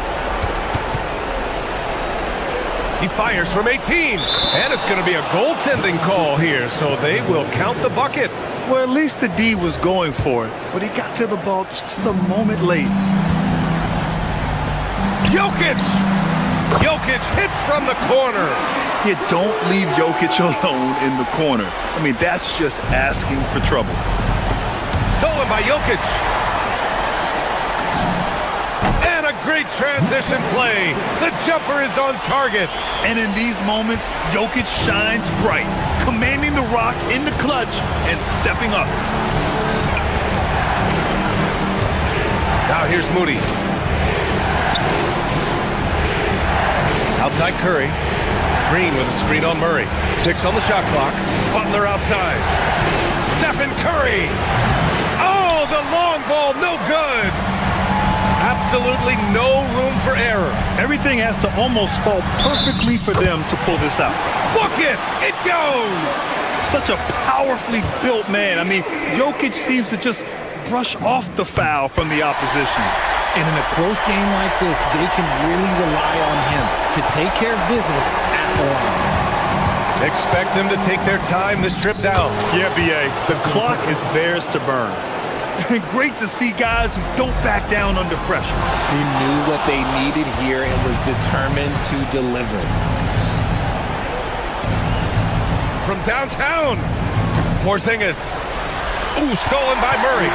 He fires from 18. And it's going to be a goaltending call here, so they will count the bucket. Well, at least the D was going for it, but he got to the ball just a moment late. Jokic! Jokic hits from the corner. You don't leave Jokic alone in the corner. I mean, that's just asking for trouble. Stolen by Jokic. And a great transition play. The jumper is on target. And in these moments, Jokic shines bright, commanding the rock in the clutch and stepping up. Now here's Moody. Outside Curry. Green with a screen on Murray. 6 on the shot clock. Butler outside. Stephen Curry. Oh, the long ball, no good. Absolutely no room for error. Everything has to almost fall perfectly for them to pull this out. Book it! It goes! Such a powerfully built man. I mean, Jokic seems to just brush off the foul from the opposition. And in a close game like this, they can really rely on him to take care of business at the line. Expect them to take their time this trip down. Yeah, B.A., the clock is theirs to burn. Great to see guys who don't back down under pressure. He knew what they needed here and was determined to deliver. From downtown, Porzingis. Ooh, stolen by Murray.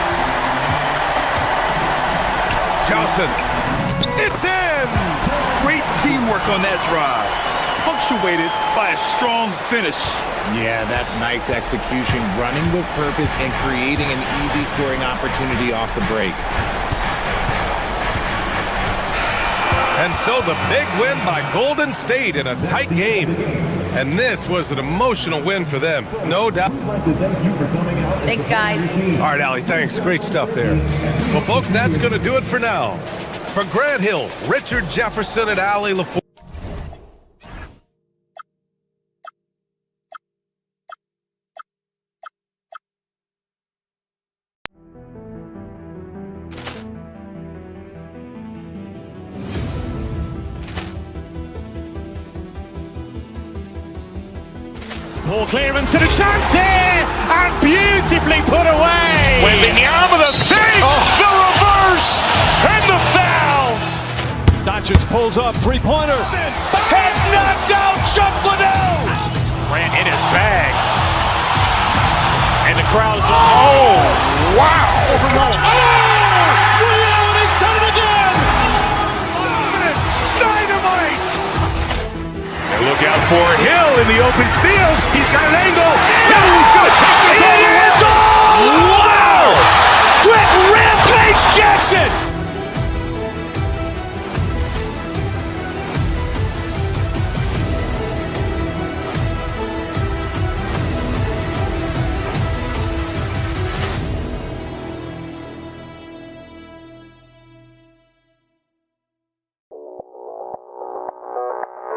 Johnson. It's in! Great teamwork on that drive, punctuated by a strong finish. Yeah, that's nice execution, running with purpose and creating an easy scoring opportunity off the break. And so the big win by Golden State in a tight game. And this was an emotional win for them, no doubt. Thanks, guys. All right, Allie, thanks. Great stuff there. Well, folks, that's going to do it for now. For Grant Hill, Richard Jefferson, and Allie LaFour. Ball clearance and a chance here, and beautifully put away. Wembanyama the fake, the reverse, and the foul. Doncic pulls up, three-pointer. Has knocked out Chuck Liddell. Grant in his bag. And the crowd is, oh, wow. He's done it again. Dynamite. And look out for Hill in the open field. He's got an angle. He's going to take this all the way. Wow. Quick rampage Jackson.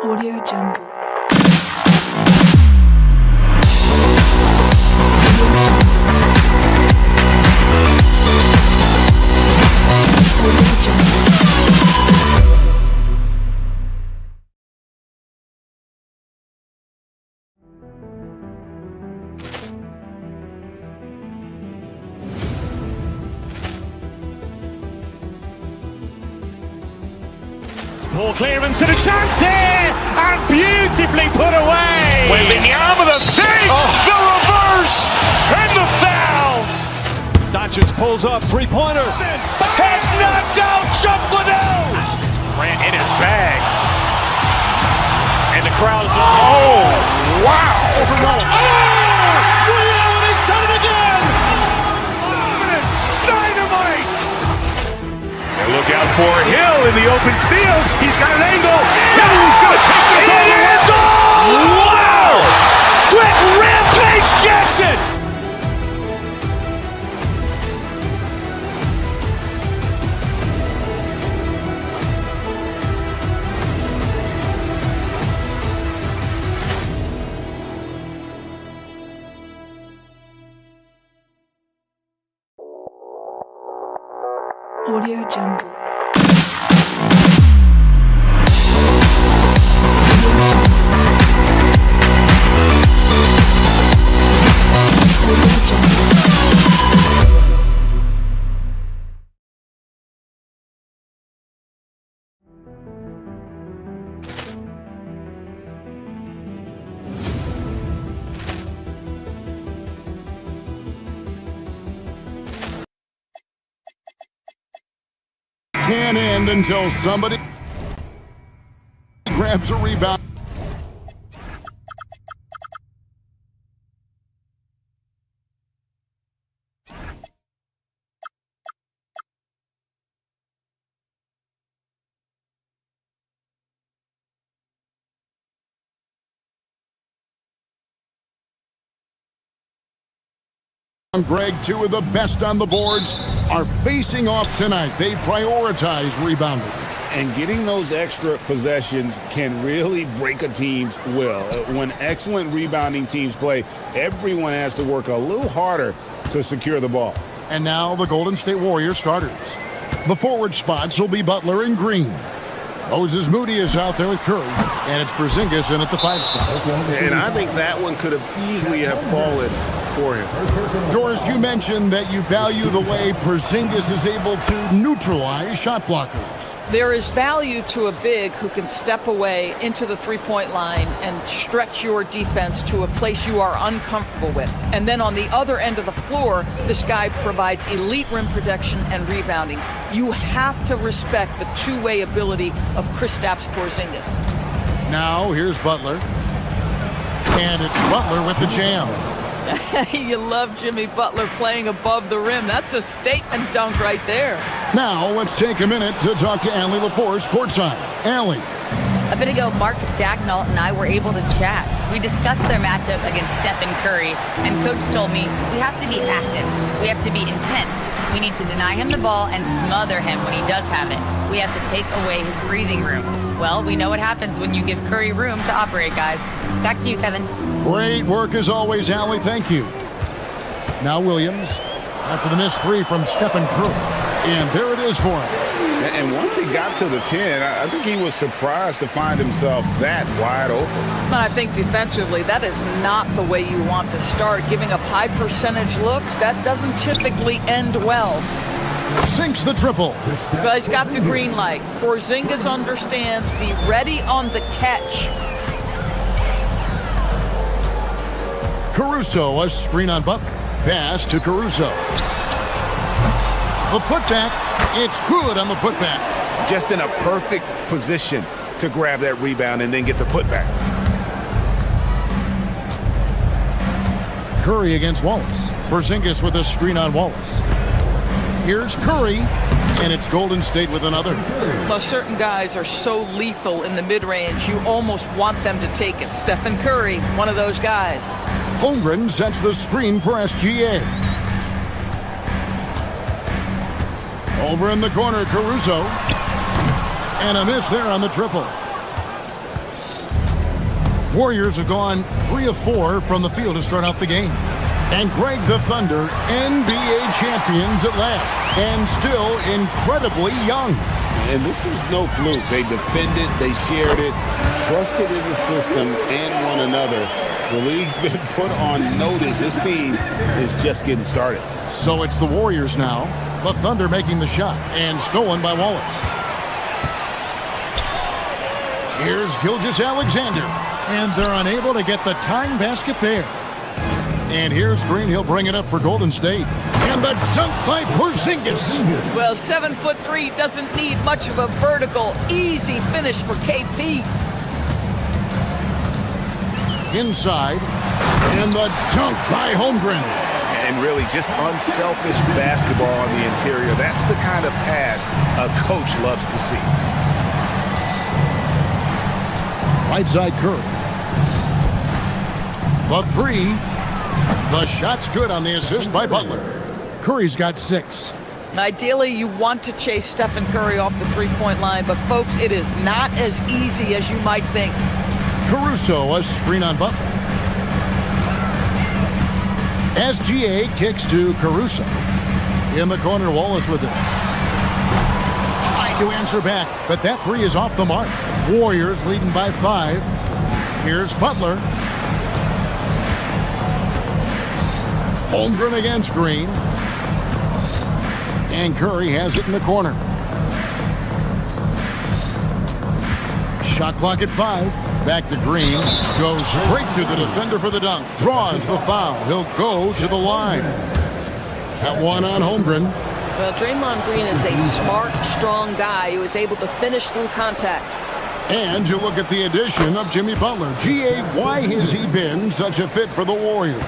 Audio Jungle. Ball clearance and a chance here, and beautifully put away. Wembanyama the fake, the reverse, and the foul. Doncic pulls up, three-pointer. Has knocked out Chuck Liddell. Grant in his bag. And the crowd is, oh, wow. He's done it again. Dynamite. And look out for Hill in the open field. He's got an angle. He's going to take this all the way. Wow. Quick rampage Jackson. Audio Jungle. Can't end until somebody grabs a rebound. Greg, two of the best on the boards are facing off tonight. They prioritize rebounding. And getting those extra possessions can really break a team's will. When excellent rebounding teams play, everyone has to work a little harder to secure the ball. And now the Golden State Warriors starters. The forward spots will be Butler and Green. Moses Moody is out there with Curry, and it's Porzingis in at the 5 spot. And I think that one could have easily have fallen for him. Doris, you mentioned that you value the way Porzingis is able to neutralize shot blockers. There is value to a big who can step away into the three-point line and stretch your defense to a place you are uncomfortable with. And then on the other end of the floor, this guy provides elite rim protection and rebounding. You have to respect the two-way ability of Kristaps Porzingis. Now here's Butler. And it's Butler with the jam. You love Jimmy Butler playing above the rim. That's a statement dunk right there. Now let's take a minute to talk to Allie LaForce courtside. Allie. A bit ago, Mark Dagnall and I were able to chat. We discussed their matchup against Stephen Curry, and Coach told me we have to be active. We have to be intense. We need to deny him the ball and smother him when he does have it. We have to take away his breathing room. Well, we know what happens when you give Curry room to operate, guys. Back to you, Kevin. Great work as always, Allie. Thank you. Now Williams, after the missed three from Stephen Curry. And there it is for him. And once he got to the 10, I think he was surprised to find himself that wide open. I think defensively, that is not the way you want to start. Giving up high percentage looks, that doesn't typically end well. Sinks the triple. But he's got the green light. Porzingis understands. Be ready on the catch. Caruso, a screen on Butler. Pass to Caruso. The putback. It's good on the putback. Just in a perfect position to grab that rebound and then get the putback. Curry against Wallace. Porzingis with a screen on Wallace. Here's Curry, and it's Golden State with another. Well, certain guys are so lethal in the mid-range, you almost want them to take it. Stephen Curry, one of those guys. Holmgren sets the screen for SGA. Over in the corner, Caruso. And a miss there on the triple. Warriors have gone 3 of 4 from the field to start out the game. And Greg, the Thunder, NBA champions at last. And still incredibly young. And this is no fluke. They defended, they shared it, trusted in the system and one another. The league's been put on notice. This team is just getting started. So it's the Warriors now. The Thunder making the shot, and stolen by Wallace. Here's Gilgeous-Alexander, and they're unable to get the tying basket there. And here's Green. He'll bring it up for Golden State. And the dunk by Porzingis. Well, 7'3" doesn't need much of a vertical. Easy finish for KP. Inside, and the dunk by Holmgren. And really just unselfish basketball on the interior. That's the kind of pass a coach loves to see. Right side Curry. The three. The shot's good on the assist by Butler. Curry's got 6. Ideally, you want to chase Stephen Curry off the three-point line, but folks, it is not as easy as you might think. Caruso, a screen on Butler. SGA kicks to Caruso. In the corner, Wallace with it. Trying to answer back, but that three is off the mark. Warriors leading by 5. Here's Butler. Holmgren against Green. And Curry has it in the corner. Shot clock at 5. Back to Green. Goes straight to the defender for the dunk. Draws the foul. He'll go to the line. That one on Holmgren. Well, Draymond Green is a smart, strong guy who is able to finish through contact. And you look at the addition of Jimmy Butler. G.A., why has he been such a fit for the Warriors?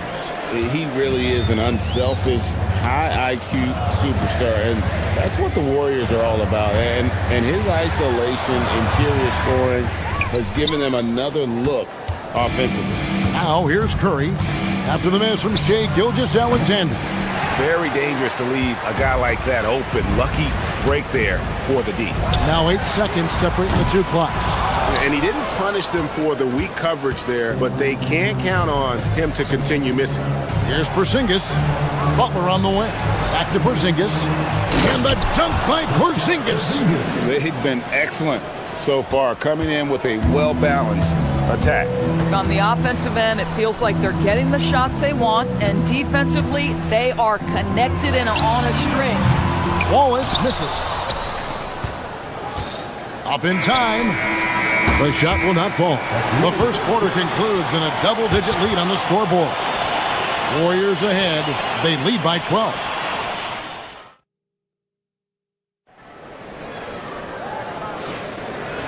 He really is an unselfish, high IQ superstar, and that's what the Warriors are all about. And his isolation, interior scoring has given them another look offensively. Now here's Curry after the miss from Shai Gilgeous-Alexander. Very dangerous to leave a guy like that open. Lucky break there for the D. Now 8 seconds separating the two clocks. And he didn't punish them for the weak coverage there, but they can't count on him to continue missing. Here's Porzingis. Butler on the way. Back to Porzingis. And the dunk by Porzingis. They've been excellent so far, coming in with a well-balanced attack. On the offensive end, it feels like they're getting the shots they want, and defensively, they are connected and on a string. Wallace misses. Up in time. The shot will not fall. The first quarter concludes in a double-digit lead on the scoreboard. Warriors ahead. They lead by 12.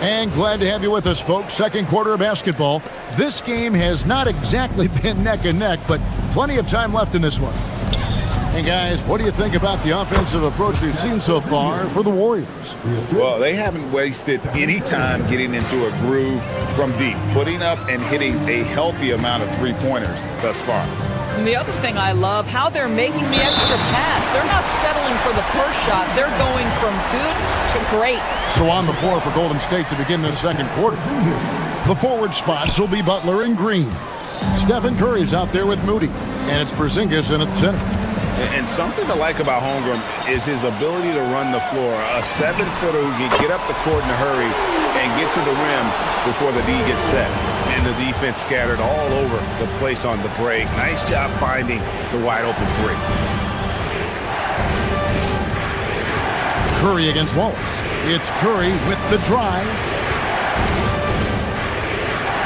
And glad to have you with us, folks. Second quarter of basketball. This game has not exactly been neck and neck, but plenty of time left in this one. Hey, guys, what do you think about the offensive approach we've seen so far for the Warriors? Well, they haven't wasted any time getting into a groove from deep, putting up and hitting a healthy amount of three-pointers thus far. And the other thing I love, how they're making the extra pass. They're not settling for the first shot. They're going from good to great. So on the floor for Golden State to begin this second quarter. The forward spots will be Butler and Green. Stephen Curry's out there with Moody. And it's Porzingis in at center. And something to like about Holmgren is his ability to run the floor. A 7-footer who can get up the court in a hurry and get to the rim before the D gets set. And the defense scattered all over the place on the break. Nice job finding the wide open three. Curry against Wallace. It's Curry with the drive.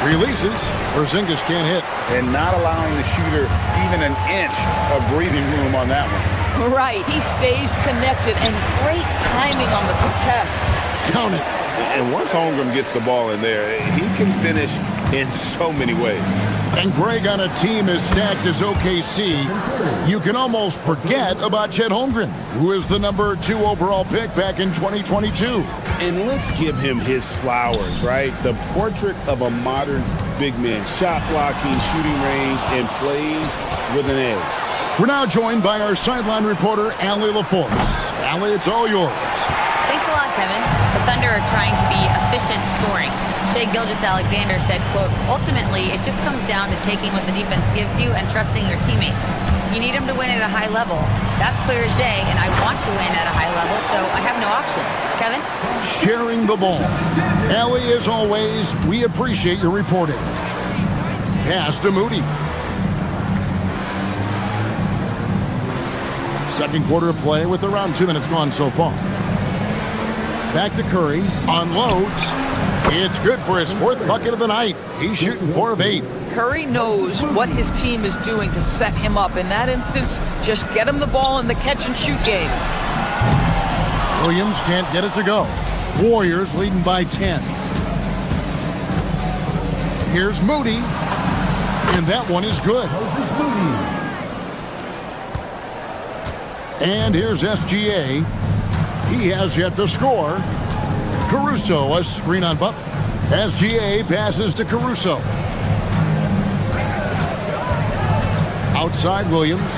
Releases. Porzingis can't hit. And not allowing the shooter even an inch of breathing room on that one. Right. He stays connected and great timing on the contest. Count it. And once Holmgren gets the ball in there, he can finish in so many ways. And Greg, on a team as stacked as OKC, you can almost forget about Chet Holmgren, who is the number 2 overall pick back in 2022. And let's give him his flowers, right? The portrait of a modern big man. Shot blocking, shooting range, and plays with an edge. We're now joined by our sideline reporter, Allie LaForce. Allie, it's all yours. Thanks a lot, Kevin. The Thunder are trying to be efficient scoring. Shai Gilgeous-Alexander said, quote, ultimately, it just comes down to taking what the defense gives you and trusting your teammates. You need them to win at a high level. That's clear as day, and I want to win at a high level, so I have no option. Kevin? Sharing the ball. Allie, as always, we appreciate your reporting. Pass to Moody. Second quarter of play with around 2 minutes gone so far. Back to Curry. Unloads. It's good for his 4th bucket of the night. He's shooting 4 of 8. Curry knows what his team is doing to set him up. In that instance, just get him the ball in the catch-and-shoot game. Williams can't get it to go. Warriors leading by 10. Here's Moody. And that one is good. And here's SGA. He has yet to score. Caruso, a screen on Butler. SGA passes to Caruso. Outside Williams.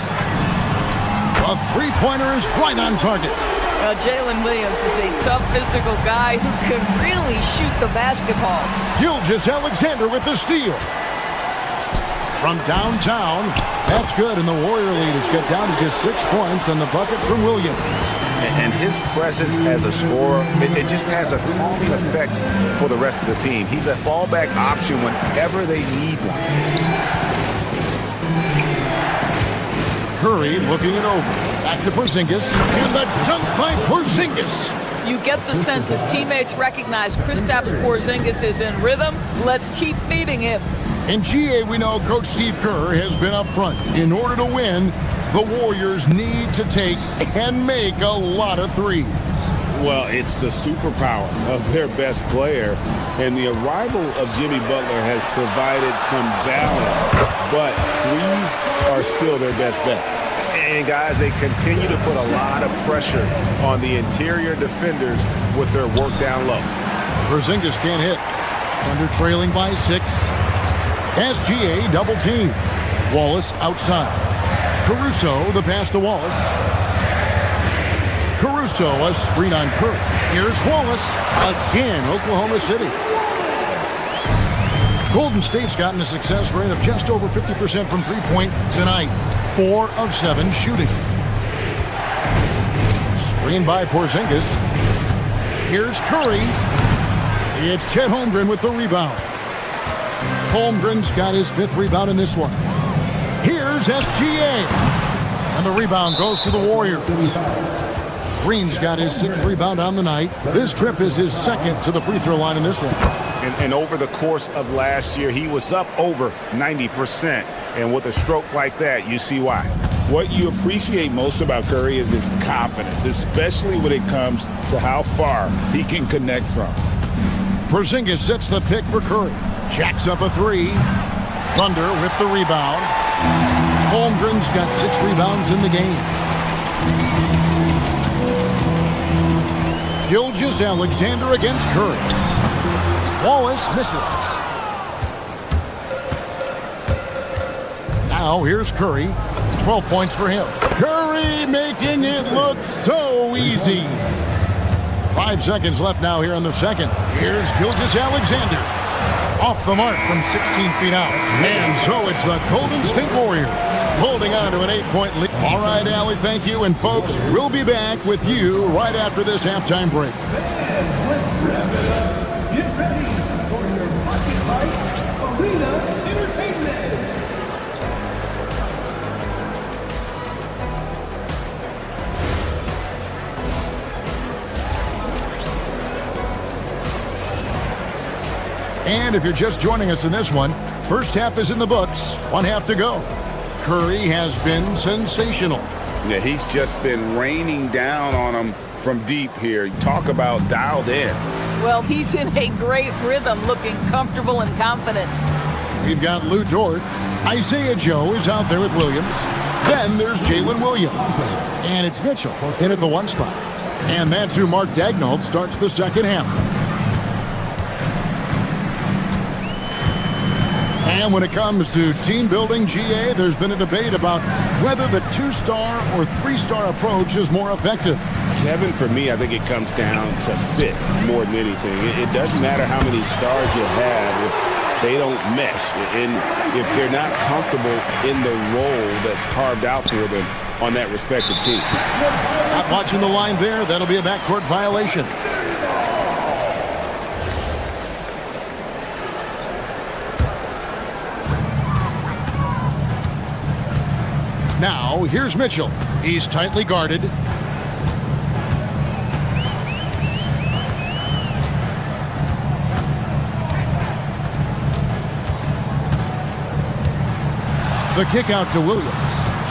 A three-pointer is right on target. Well, Jalen Williams is a tough physical guy who can really shoot the basketball. Gilgeous-Alexander with the steal. From downtown, that's good, and the Warrior lead is cut down to just 6 points on the bucket from Williams. And his presence as a scorer, it just has a calming effect for the rest of the team. He's a fallback option whenever they need one. Curry looking it over. Back to Porzingis. And the dunk by Porzingis. You get the sense his teammates recognize Kristaps Porzingis is in rhythm. Let's keep feeding him. In GA, we know Coach Steve Kerr has been up front. In order to win, the Warriors need to take and make a lot of threes. Well, it's the superpower of their best player, and the arrival of Jimmy Butler has provided some balance, but threes are still their best bet. And guys, they continue to put a lot of pressure on the interior defenders with their work down low. Porzingis can't hit. Thunder trailing by 6. SGA double team. Wallace outside. Caruso, the pass to Wallace. Caruso, a screen on Curry. Here's Wallace. Again, Oklahoma City. Golden State's gotten a success rate of just over 50% from three-point tonight. 4 of 7 shooting. Screen by Porzingis. Here's Curry. It's Chet Holmgren with the rebound. Holmgren's got his 5th rebound in this one. Here's SGA. And the rebound goes to the Warriors. Green's got his 6th rebound on the night. This trip is his 2nd to the free throw line in this one. And over the course of last year, he was up over 90%. And with a stroke like that, you see why. What you appreciate most about Curry is his confidence, especially when it comes to how far he can connect from. Porzingis sets the pick for Curry. Jacks up a 3. Thunder with the rebound. Holmgren's got 6 rebounds in the game. Gilgeous-Alexander against Curry. Wallace misses. Now here's Curry. 12 points for him. Curry making it look so easy. 5 seconds left now here in the second. Here's Gilgeous-Alexander. Off the mark from 16 feet out. And so it's the Golden State Warriors holding on to an 8-point lead. All right, Allie, thank you. And folks, we'll be back with you right after this halftime break. Get ready for your Market Life Arena Entertainment. And if you're just joining us in this one, first half is in the books. 1 half to go. Curry has been sensational. Yeah, he's just been raining down on him from deep here. Talk about dialed in. Well, he's in a great rhythm, looking comfortable and confident. We've got Lou Dort. Isaiah Joe is out there with Williams. Then there's Jalen Williams. And it's Mitchell in at the 1 spot. And that's who Mark Daigneault starts the second half. And when it comes to team building, GA, there's been a debate about whether the 2-star or 3-star approach is more effective. Kevin, for me, I think it comes down to fit more than anything. It doesn't matter how many stars you have if they don't mesh. And if they're not comfortable in the role that's carved out for them on that respective team. Not watching the line there. That'll be a backcourt violation. Now, here's Mitchell. He's tightly guarded. The kick out to Williams.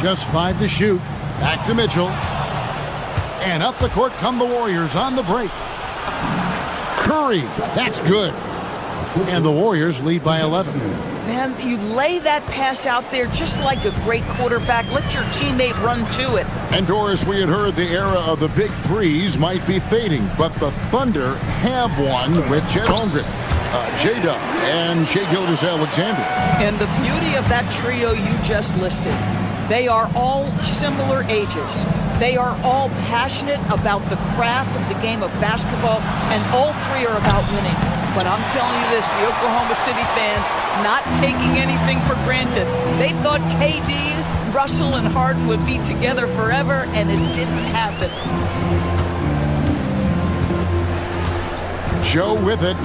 Just 5 to shoot. Back to Mitchell. And up the court come the Warriors on the break. Curry, that's good. And the Warriors lead by 11. Man, you lay that pass out there just like a great quarterback. Let your teammate run to it. And Doris, we had heard the era of the big threes might be fading, but the Thunder have one with Chet Holmgren, J-Dub, and Shai Gilgeous-Alexander. And the beauty of that trio you just listed, they are all similar ages. They are all passionate about the craft of the game of basketball, and all 3 are about winning. But I'm telling you this, the Oklahoma City fans not taking anything for granted. They thought KD, Russell, and Harden would be together forever, and it didn't happen. Joe with it,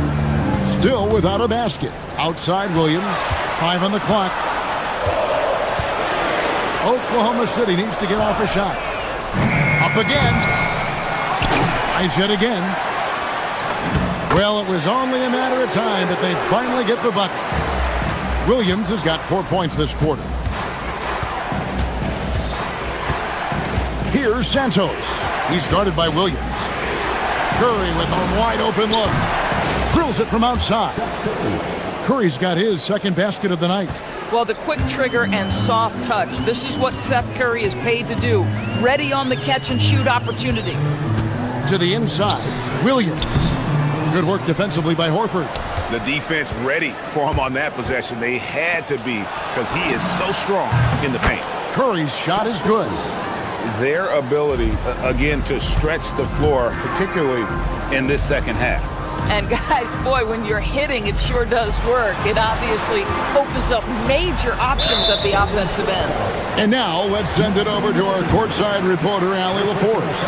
still without a basket. Outside Williams, 5 on the clock. Oklahoma City needs to get off a shot. Up again. Tries yet again. Well, it was only a matter of time, but they finally get the bucket. Williams has got 4 points this quarter. Here's Santos. He's guarded by Williams. Curry with a wide open look. Drills it from outside. Curry's got his second basket of the night. Well, the quick trigger and soft touch. This is what Seth Curry is paid to do. Ready on the catch and shoot opportunity. To the inside, Williams. Good work defensively by Horford. The defense ready for him on that possession. They had to be because he is so strong in the paint. Curry's shot is good. Their ability, again, to stretch the floor, particularly in this second half. And guys, boy, when you're hitting, it sure does work. It obviously opens up major options at the offensive end. And now, let's send it over to our courtside reporter, Allie LaForce.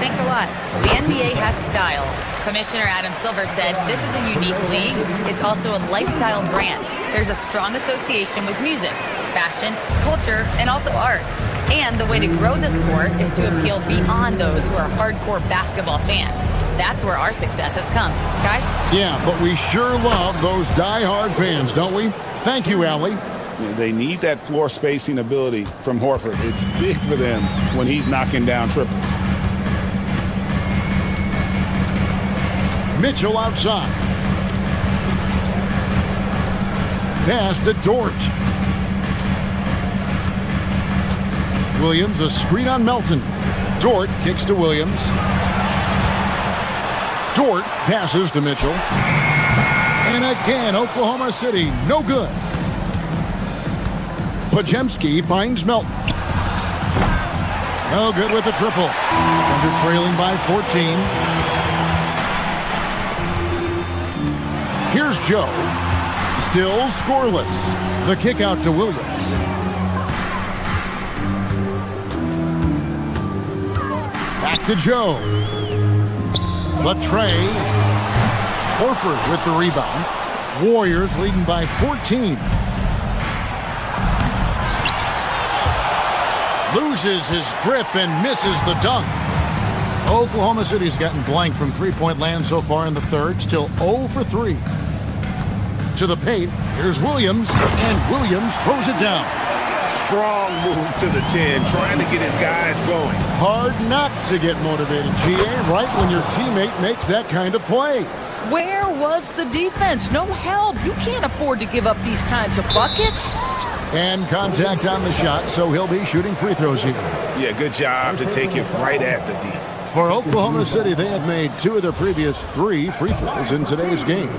Thanks a lot. The NBA has style. Commissioner Adam Silver said, this is a unique league. It's also a lifestyle brand. There's a strong association with music, fashion, culture, and also art. And the way to grow the sport is to appeal beyond those who are hardcore basketball fans. That's where our success has come. Guys? Yeah, but we sure love those die-hard fans, don't we? Thank you, Allie. They need that floor spacing ability from Horford. It's big for them when he's knocking down triples. Mitchell outside. Pass to Dort. Williams, a screen on Melton. Dort kicks to Williams. Dort passes to Mitchell. And again, Oklahoma City, no good. Pajemski finds Melton. No good with the triple. Thunder trailing by 14. Here's Joe. Still scoreless. The kick out to Williams. Back to Joe. Latre. Horford with the rebound. Warriors leading by 14. Loses his grip and misses the dunk. Oklahoma City's gotten blank from three-point land so far in the third. Still 0 for 3. To the paint. Here's Williams. And Williams throws it down. Strong move to the 10, trying to get his guys going. Hard not to get motivated, GA, right when your teammate makes that kind of play. Where was the defense? No help. You can't afford to give up these kinds of buckets. And contact on the shot, so he'll be shooting free throws here. Yeah, good job to take it right at the D. For Oklahoma City, they have made 2 of their previous 3 free throws in today's game.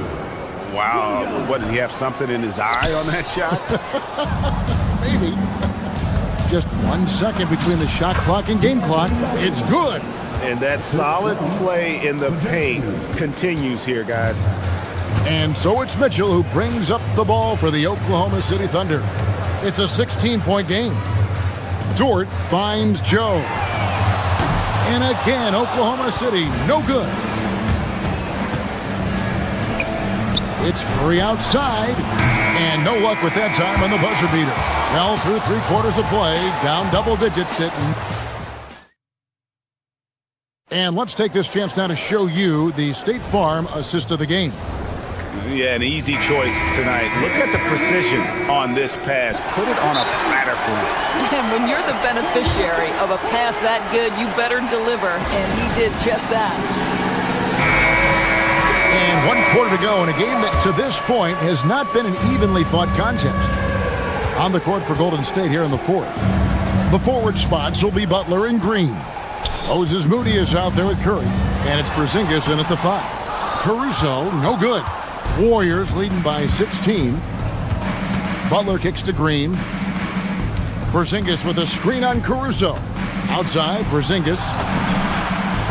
Wow, what, did he have something in his eye on that shot? Maybe. Just 1 second between the shot clock and game clock. It's good. And that solid play in the paint continues here, guys. And so it's Mitchell who brings up the ball for the Oklahoma City Thunder. It's a 16-point game. Dort finds Joe. And again, Oklahoma City, no good. It's Curry outside. And no luck with that time on the buzzer beater. Well, through 3 quarters of play, down double digits sitting. And let's take this chance now to show you the State Farm assist of the game. Yeah, an easy choice tonight. Look at the precision on this pass. Put it on a platter for him. And when you're the beneficiary of a pass that good, you better deliver. And he did just that. And 1 quarter to go in a game that to this point has not been an evenly fought contest. On the court for Golden State here in the 4th. The forward spots will be Butler and Green. Moses Moody is out there with Curry. And it's Porzingis in at the 5. Caruso, no good. Warriors leading by 16. Butler kicks to Green. Porzingis with a screen on Caruso. Outside, Porzingis.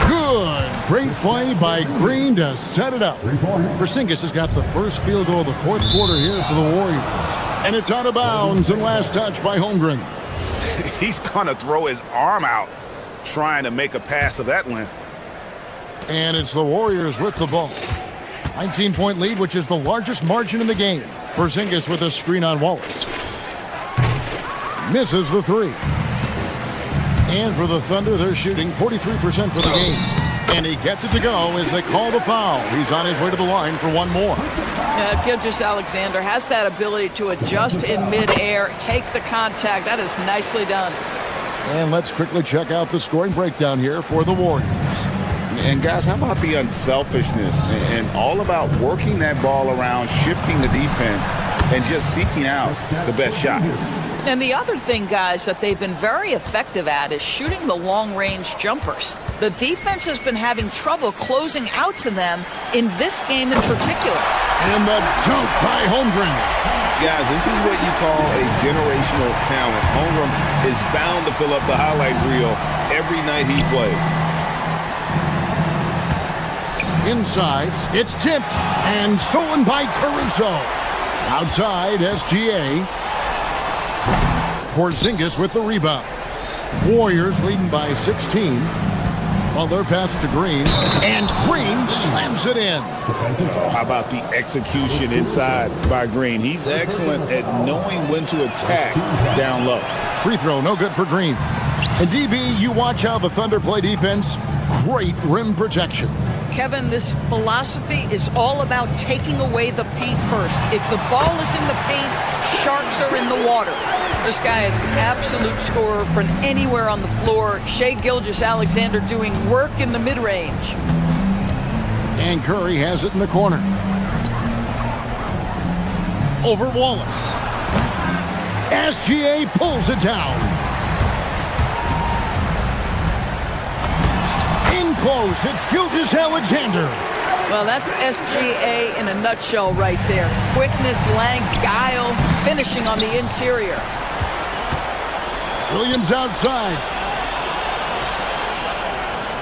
Good. Great play by Green to set it up. Porzingis has got the first field goal of the 4th quarter here for the Warriors. And it's out of bounds and last touch by Holmgren. He's going to throw his arm out trying to make a pass of that length. And it's the Warriors with the ball. 19-point lead, which is the largest margin in the game. Porzingis with a screen on Wallace. Misses the 3. And for the Thunder, they're shooting 43% for the game. And he gets it to go as they call the foul. He's on his way to the line for 1 more. Gilgeous-Alexander has that ability to adjust in midair, take the contact. That is nicely done. And let's quickly check out the scoring breakdown here for the Warriors. And guys, how about the unselfishness and all about working that ball around, shifting the defense, and just seeking out the best shot. And the other thing, guys, that they've been very effective at is shooting the long-range jumpers. The defense has been having trouble closing out to them in this game in particular. And the dunk by Holmgren. Guys, this is what you call a generational talent. Holmgren is bound to fill up the highlight reel every night he plays. Inside, it's tipped and stolen by Caruso. Outside, SGA. Porzingis with the rebound. Warriors leading by 16. Butler passes to Green, and Green slams it in. How about the execution inside by Green? He's excellent at knowing when to attack down low. Free throw, no good for Green. And DB, you watch how the Thunder play defense. Great rim protection. Kevin, this philosophy is all about taking away the paint first. If the ball is in the paint, sharks are in the water. This guy is an absolute scorer from anywhere on the floor. Shai Gilgeous-Alexander doing work in the mid-range. And Curry has it in the corner. Over Wallace. SGA pulls it down. In close, it's Gilgeous-Alexander. Well, that's SGA in a nutshell right there. Quickness, length, guile, finishing on the interior. Williams outside.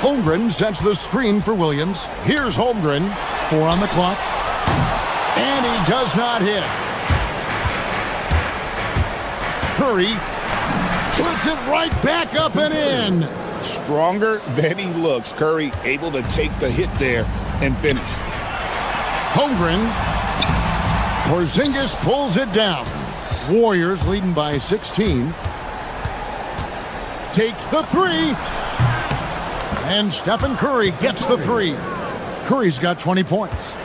Holmgren sets the screen for Williams. Here's Holmgren. 4 on the clock. And he does not hit. Curry puts it right back up and in. Stronger than he looks. Curry able to take the hit there and finish. Holmgren. Porzingis pulls it down. Warriors leading by 16. Takes the 3. And Stephen Curry gets the 3. Curry's got 20 points.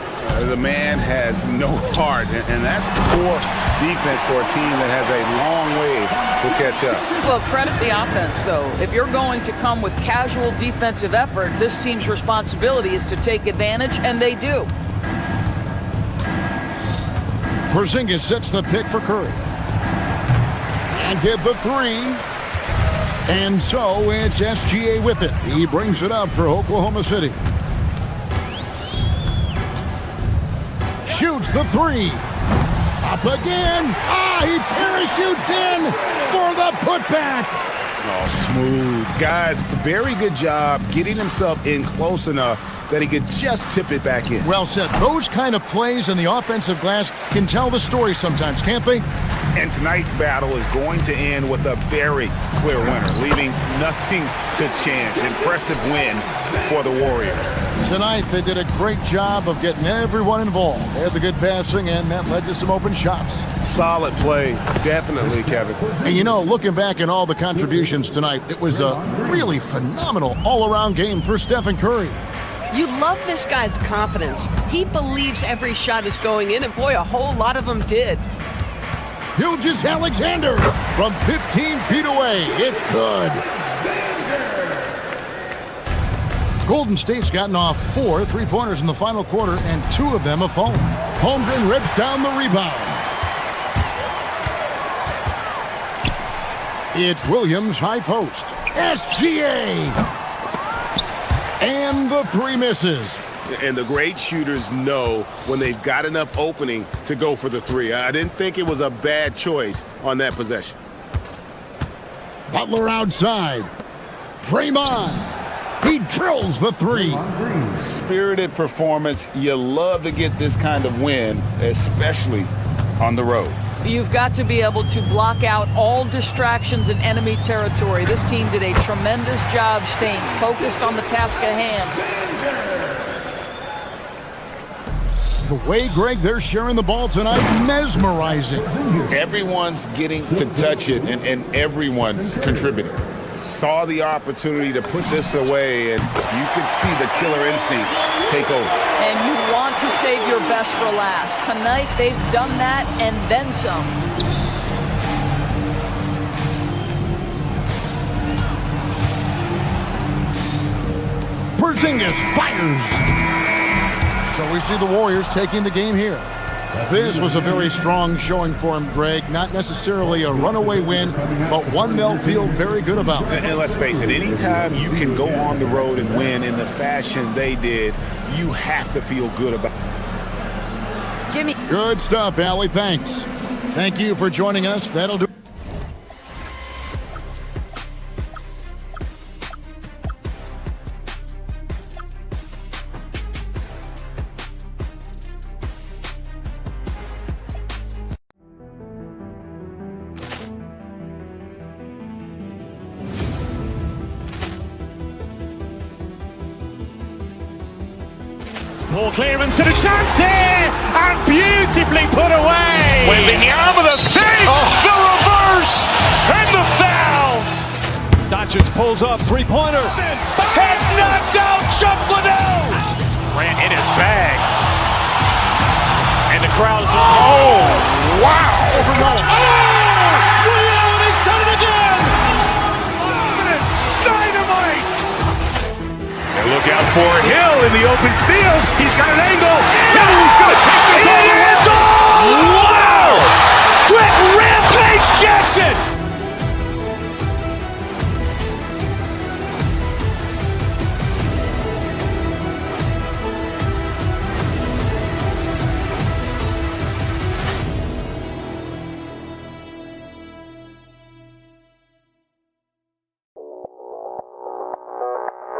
The man has no heart, and that's poor defense for a team that has a long way to catch up. Well, credit the offense, though. If you're going to come with casual defensive effort, this team's responsibility is to take advantage, and they do. Porzingis sets the pick for Curry. And get the 3. And so it's SGA with it. He brings it up for Oklahoma City. Shoots the 3. Up again. He parachutes in for the putback. Oh, smooth. Guys, very good job getting himself in close enough that he could just tip it back in. Well said. Those kind of plays in the offensive glass can tell the story sometimes, can't they? And tonight's battle is going to end with a very clear winner, leaving nothing to chance. Impressive win for the Warriors. Tonight, they did a great job of getting everyone involved. They had the good passing, and that led to some open shots. Solid play, definitely, Kevin. And you know, looking back at all the contributions tonight, it was a really phenomenal all-around game for Stephen Curry. You love this guy's confidence. He believes every shot is going in, and boy, a whole lot of them did. Gilgeous-Alexander from 15 feet away. It's good. Golden State's gotten off 4 3-pointers in the final quarter, and 2 of them have fallen. Holmgren rips down the rebound. It's Williams, high post. SGA! And the 3 misses. And the great shooters know when they've got enough opening to go for the 3. I didn't think it was a bad choice on that possession. Butler outside. Draymond. He drills the 3. Spirited performance. You love to get this kind of win, especially on the road. You've got to be able to block out all distractions in enemy territory. This team did a tremendous job staying focused on the task at hand. The way, Greg, they're sharing the ball tonight, mesmerizing. Everyone's getting to touch it, and everyone's contributing. Saw the opportunity to put this away, and you could see the killer instinct take over. And you want to save your best for last. Tonight, they've done that and then some. Porzingis fires. So we see the Warriors taking the game here. This was a very strong showing for him, Greg. Not necessarily a runaway win, but one they'll feel very good about. And let's face it, anytime you can go on the road and win in the fashion they did, you have to feel good about it. Jimmy. Good stuff, Allie. Thanks. Thank you for joining us. That'll do. Ball clearance and a chance here, and beautifully put away. Wembanyama the fake, the reverse, and the foul. Doncic pulls up, three-pointer. Has knocked out Chuck Liddell. Grant in his bag. And the crowd is... Oh, wow. Liddell, and he's done it again. Dynamite. And look out for Hill in the open field. He's got an angle. Hill is going to take this all the way. Wow! Quick rampage Jackson.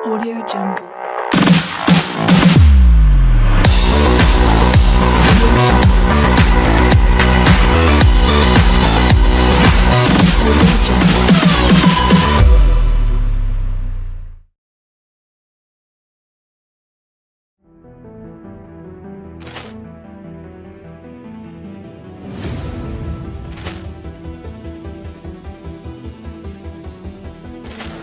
Audio Jungle.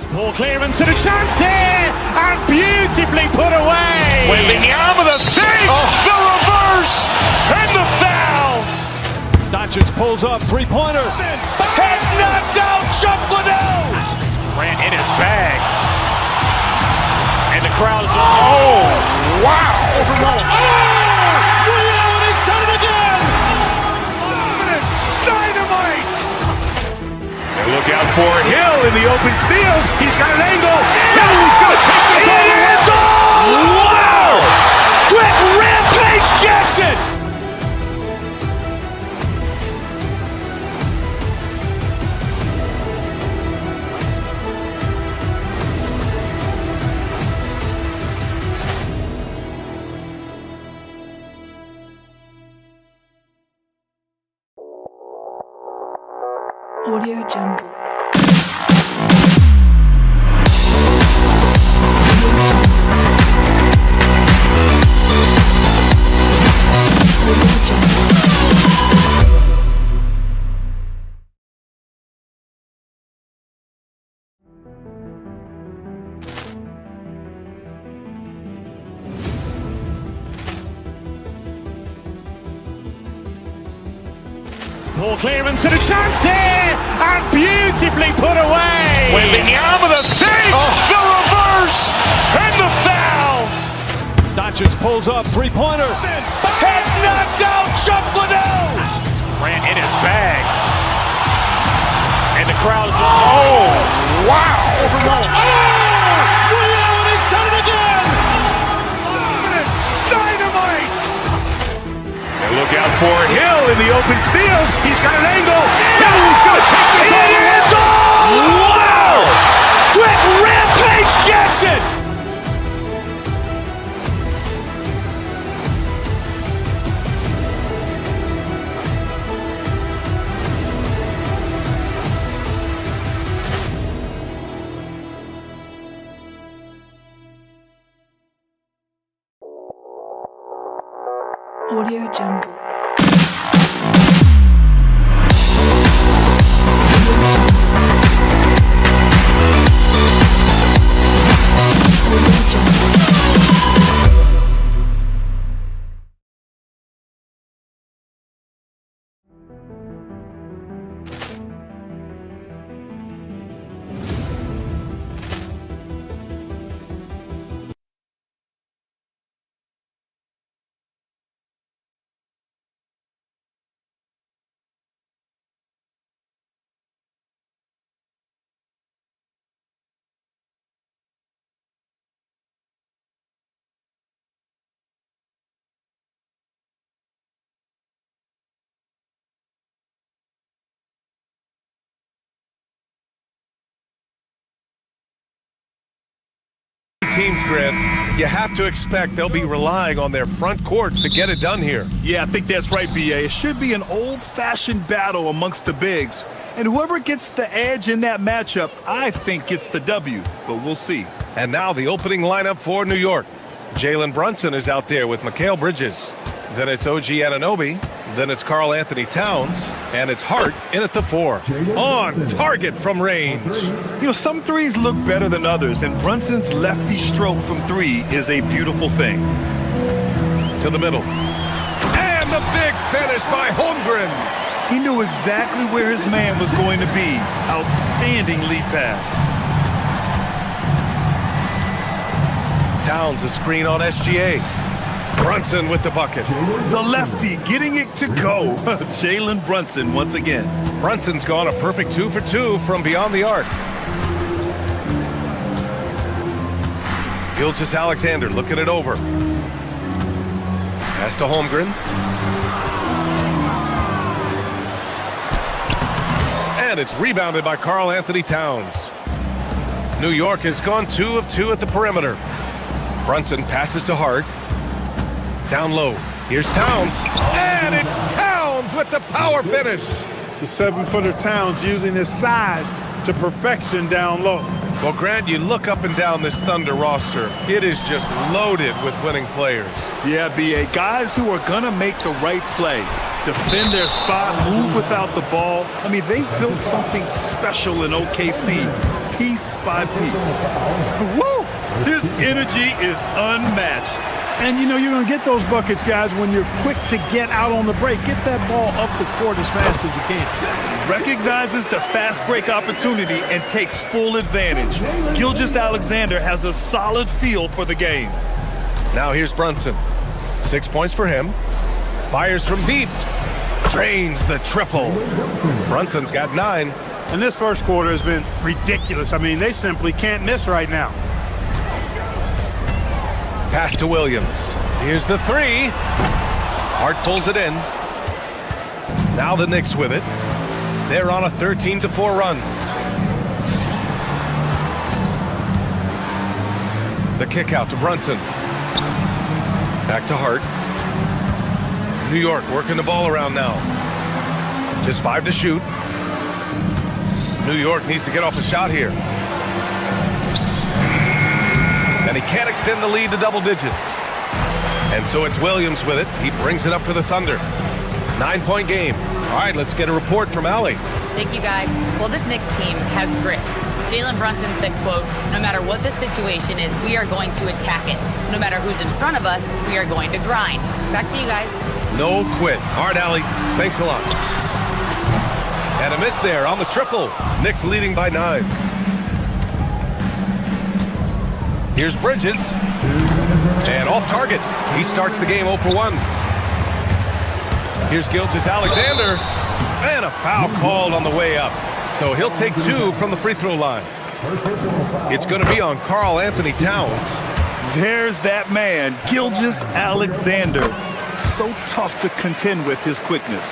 Ball clearance and a chance here, and beautifully put away. Wembanyama the fake, the reverse, and the foul. Doncic pulls up, three-pointer. Has knocked out Chuck Liddell. Grant in his bag. And the crowd is... Oh, wow. Liddell, and he's done it again. Dynamite. And look out for Hill in the open field. He's got an angle. Hill is going to take this all the way. Wow! Quick rampage Jackson. Audio Jungle. Ball clearance and a chance here, and beautifully put away. Wembanyama the fake, the reverse, and the foul. Doncic pulls up, three-pointer. Has knocked out Chuck Liddell. Grant in his bag. And the crowd is... Oh, wow. Liddell, and he's done it again. Dynamite. And look out for Hill in the open field. He's got an angle. Hill is going to take this all the way. Wow! Quick rampage Jackson. Audio Jungle. Teams, Grant, you have to expect they'll be relying on their front courts to get it done here. Yeah, I think that's right, B.A. It should be an old-fashioned battle amongst the bigs. And whoever gets the edge in that matchup, I think gets the W. But we'll see. And now the opening lineup for New York. Jalen Brunson is out there with Mikal Bridges. Then it's OG Anunoby. Then it's Karl Anthony Towns. And it's Hart in at the 4. On target from range. You know, some threes look better than others, and Brunson's lefty stroke from 3 is a beautiful thing. To the middle. And the big finish by Holmgren. He knew exactly where his man was going to be. Outstanding lead pass. Towns a screen on SGA. Brunson with the bucket. The lefty getting it to go. Jalen Brunson once again. Brunson's gone a perfect 2 for 2 from beyond the arc. Gilgeous-Alexander looking it over. Pass to Holmgren. And it's rebounded by Karl Anthony Towns. New York has gone 2 of 2 at the perimeter. Brunson passes to Hart. Down low. Here's Towns. And it's Towns with the power finish. The 7-footer Towns using his size to perfection down low. Well, Grant, you look up and down this Thunder roster. It is just loaded with winning players. Yeah, B.A. Guys who are going to make the right play. Defend their spot, move without the ball. I mean, they've built something special in OKC, piece by piece. Woo! His energy is unmatched. And, you know, you're going to get those buckets, guys, when you're quick to get out on the break. Get that ball up the court as fast as you can. Recognizes the fast break opportunity and takes full advantage. Gilgeous-Alexander has a solid feel for the game. Now here's Brunson. 6 points for him. Fires from deep. Drains the triple. Brunson's got 9. And this first quarter has been ridiculous. I mean, they simply can't miss right now. Pass to Williams. Here's the 3. Hart pulls it in. Now the Knicks with it. They're on a 13-4 run. The kick out to Brunson. Back to Hart. New York working the ball around now. Just 5 to shoot. New York needs to get off the shot here. And he can't extend the lead to double digits. And so it's Williams with it. He brings it up for the Thunder. 9-point game. All right, let's get a report from Allie. Thank you, guys. Well, this Knicks team has grit. Jalen Brunson said, quote, "No matter what the situation is, we are going to attack it. No matter who's in front of us, we are going to grind." Back to you guys. No quit. All right, Allie. Thanks a lot. And a miss there on the triple. Knicks leading by 9. Here's Bridges. And off target. He starts the game 0 for 1. Here's Gilgeous-Alexander. And a foul called on the way up. So he'll take 2 from the free throw line. It's going to be on Karl Anthony Towns. There's that man, Gilgeous-Alexander. So tough to contend with his quickness.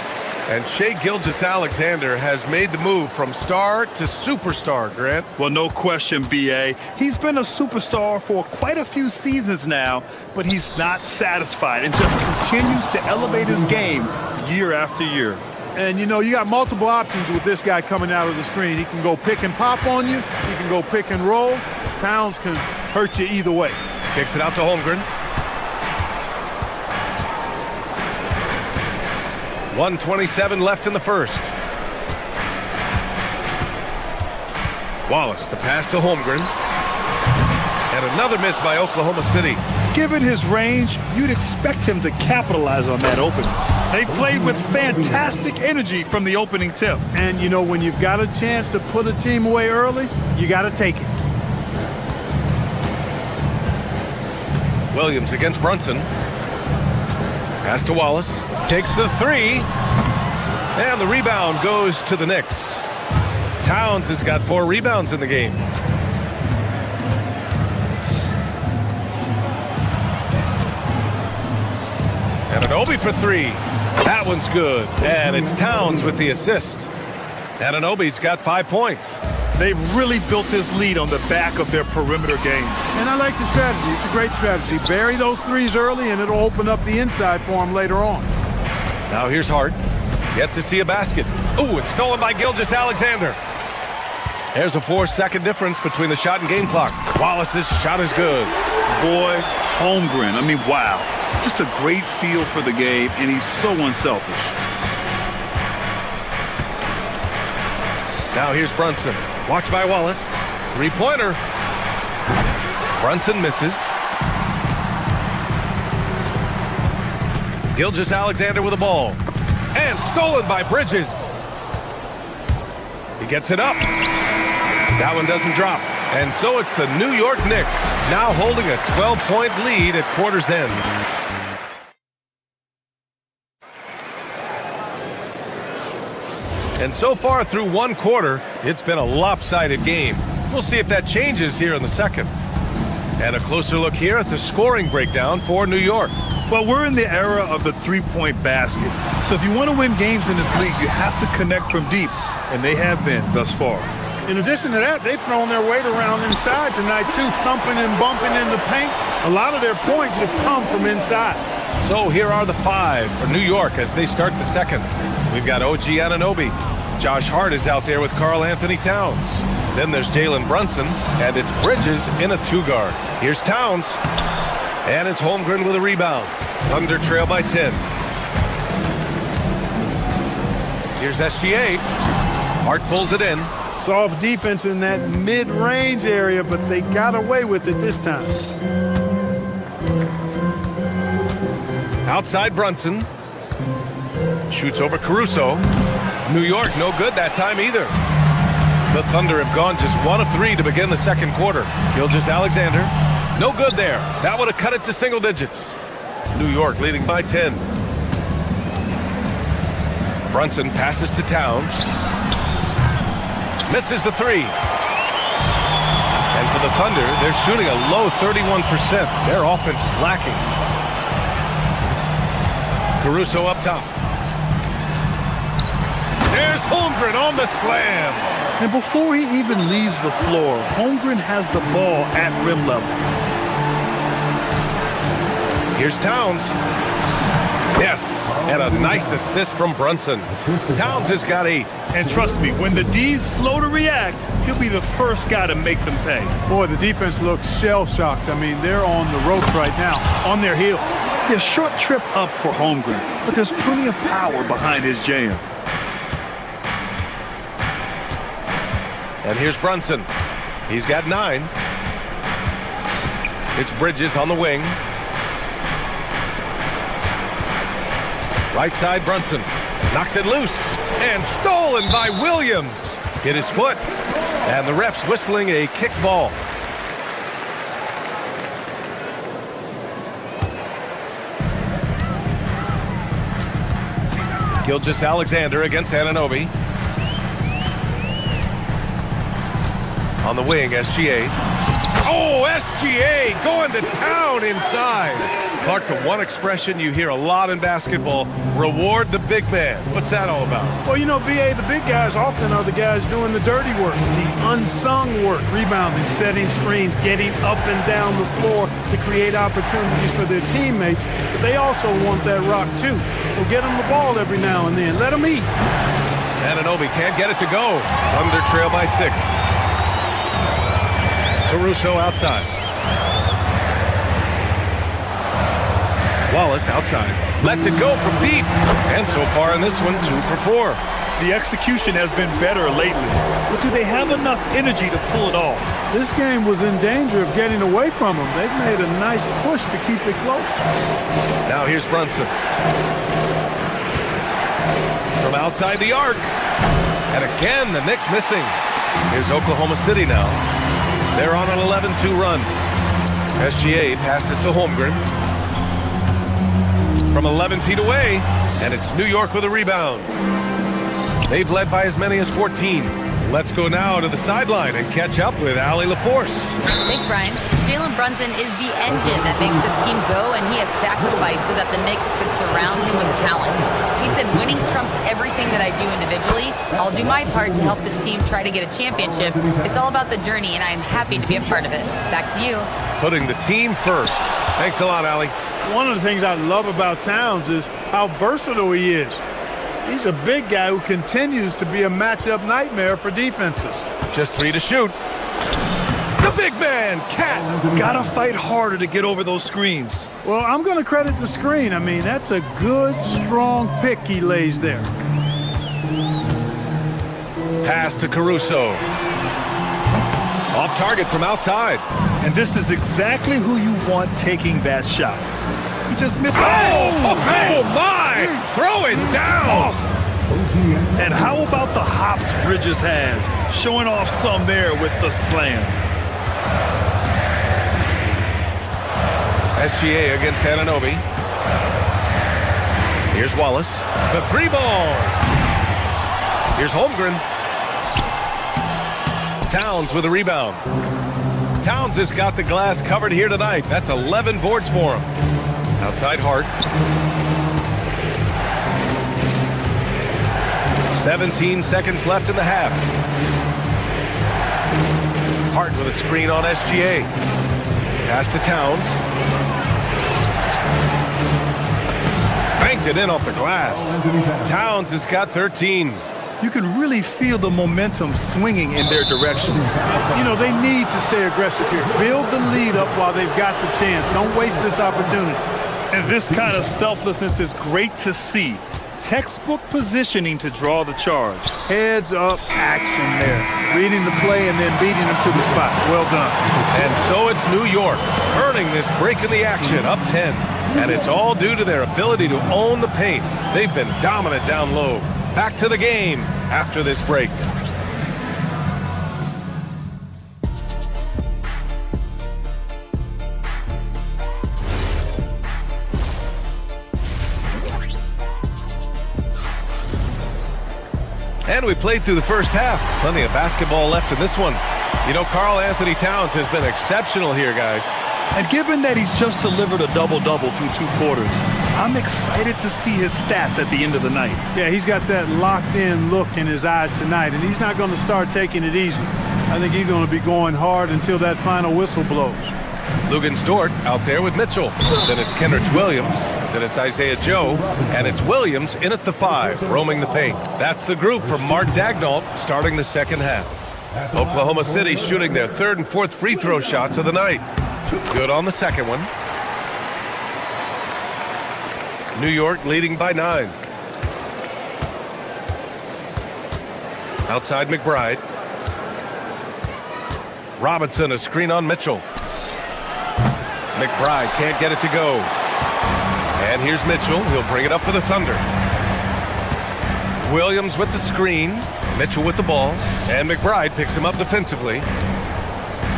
And Shai Gilgeous-Alexander has made the move from star to superstar, Grant. Well, no question, B.A. He's been a superstar for quite a few seasons now, but he's not satisfied and just continues to elevate his game year after year. And, you know, you got multiple options with this guy coming out of the screen. He can go pick and pop on you. He can go pick and roll. Towns can hurt you either way. Kicks it out to Holmgren. 1:27 left in the first. Wallace, the pass to Holmgren. And another miss by Oklahoma City. Given his range, you'd expect him to capitalize on that opening. They played with fantastic energy from the opening tip. And, you know, when you've got a chance to put a team away early, you got to take it. Williams against Brunson. Pass to Wallace. Takes the 3. And the rebound goes to the Knicks. Towns has got 4 rebounds in the game. And Anunoby for 3. That one's good. And it's Towns with the assist. And Anunoby's got 5 points. They've really built this lead on the back of their perimeter game. And I like the strategy. It's a great strategy. Bury those threes early, and it'll open up the inside for them later on. Now here's Hart. Yet to see a basket. Oh, it's stolen by Gilgeous-Alexander. There's a 4-second difference between the shot and game clock. Wallace's shot is good. Boy, Holmgren, I mean, wow. Just a great feel for the game, and he's so unselfish. Now here's Brunson. Watch by Wallace. Three-pointer. Brunson misses. Gilgeous-Alexander with the ball. And stolen by Bridges. He gets it up. That one doesn't drop. And so it's the New York Knicks now holding a 12-point lead at quarter's end. And so far through one quarter, it's been a lopsided game. We'll see if that changes here in the second. And a closer look here at the scoring breakdown for New York. Well, we're in the era of the three-point basket. So if you want to win games in this league, you have to connect from deep. And they have been thus far. In addition to that, they've thrown their weight around inside tonight, too, thumping and bumping in the paint. A lot of their points have come from inside. So here are the five for New York as they start the second. We've got OG Anunoby. Josh Hart is out there with Karl Anthony Towns. Then there's Jalen Brunson, and it's Bridges in a two-guard. Here's Towns, and it's Holmgren with a rebound. Thunder trail by 10. Here's SGA. Hart pulls it in. Soft defense in that mid-range area, but they got away with it this time. Outside Brunson. Shoots over Caruso. New York no good that time either. The Thunder have gone just 1 of 3 to begin the second quarter. Gilgeous-Alexander. No good there. That would have cut it to single digits. New York leading by 10. Brunson passes to Towns. Misses the three. And for the Thunder, they're shooting a low 31%. Their offense is lacking. Caruso up top. There's Holmgren on the slam. And before he even leaves the floor, Holmgren has the ball at rim level. Here's Towns. Yes, and a nice assist from Brunson. Towns has got 8. And trust me, when the D's slow to react, he'll be the first guy to make them pay. Boy, the defense looks shell-shocked. I mean, they're on the ropes right now, on their heels. Yeah, short trip up for Holmgren, but there's plenty of power behind his jam. And here's Brunson. He's got 9. It's Bridges on the wing. Right side Brunson. Knocks it loose. And stolen by Williams. Hit his foot. And the ref's whistling a kick ball. Gilgeous-Alexander against Anunoby. On the wing, SGA. Oh, SGA going to town inside. Clark, the one expression you hear a lot in basketball, reward the big man. What's that all about? Well, you know, B.A., the big guys often are the guys doing the dirty work, the unsung work, rebounding, setting screens, getting up and down the floor to create opportunities for their teammates. But they also want that rock, too. So get them the ball every now and then. Let them eat. Anunoby can't get it to go. Thunder trail by 6. Caruso outside. Wallace outside. Lets it go from deep. And so far in this one, 2 for 4. The execution has been better lately. But do they have enough energy to pull it off? This game was in danger of getting away from them. They've made a nice push to keep it close. Now here's Brunson. From outside the arc. And again, the Knicks missing. Here's Oklahoma City now. They're on an 11-2 run. SGA passes to Holmgren. From 11 feet away, and it's New York with a rebound. They've led by as many as 14. Let's go now to the sideline and catch up with Allie LaForce. Thanks, Brian. Jalen Brunson is the engine that makes this team go, and he has sacrificed so that the Knicks could surround him with talent. He said, winning trumps everything that I do individually. I'll do my part to help this team try to get a championship. It's all about the journey, and I am happy to be a part of it. Back to you. Putting the team first. Thanks a lot, Allie. One of the things I love about Towns is how versatile he is. He's a big guy who continues to be a matchup nightmare for defenses. Just 3 to shoot. The Big man, Cat. Gotta fight harder to get over those screens. Well, I'm going to credit the screen. I mean, that's a good, strong pick he lays there. Pass to Caruso. Off target from outside. And this is exactly who you want taking that shot. He just missed. Oh my! Throw it down! And how about the hops Bridges has? Showing off some there with the slam. SGA against Anunoby. Here's Wallace. The 3 ball. Here's Holmgren. Towns with a rebound. Towns has got the glass covered here tonight. That's 11 boards for him. Outside Hart. 17 seconds left in the half. Hart with a screen on SGA. Pass to Towns. Banked it in off the glass. Towns has got 13. You can really feel the momentum swinging in their direction. You know, they need to stay aggressive here. Build the lead up while they've got the chance. Don't waste this opportunity. And this kind of selflessness is great to see. Textbook positioning to draw the charge. Heads up action there. Reading the play and then beating them to the spot. Well done. And so it's New York earning this break in the action, up 10. And it's all due to their ability to own the paint. They've been dominant down low. Back to the game after this break. And we played through the first half. Plenty of basketball left in this one. You know, Karl Anthony Towns has been exceptional here, guys. And given that he's just delivered a double-double through 2 quarters, I'm excited to see his stats at the end of the night. Yeah, he's got that locked-in look in his eyes tonight, and he's not going to start taking it easy. I think he's going to be going hard until that final whistle blows. Lugens Dort out there with Mitchell. Then it's Kenrich Williams. Then it's Isaiah Joe. And it's Williams in at the 5, roaming the paint. That's the group from Mark Daigneault starting the second half. Oklahoma City shooting their 3rd and 4th free throw shots of the night. Good on the second one. New York leading by 9. Outside McBride. Robinson, a screen on Mitchell. McBride can't get it to go. And here's Mitchell. He'll bring it up for the Thunder. Williams with the screen. Mitchell with the ball. And McBride picks him up defensively.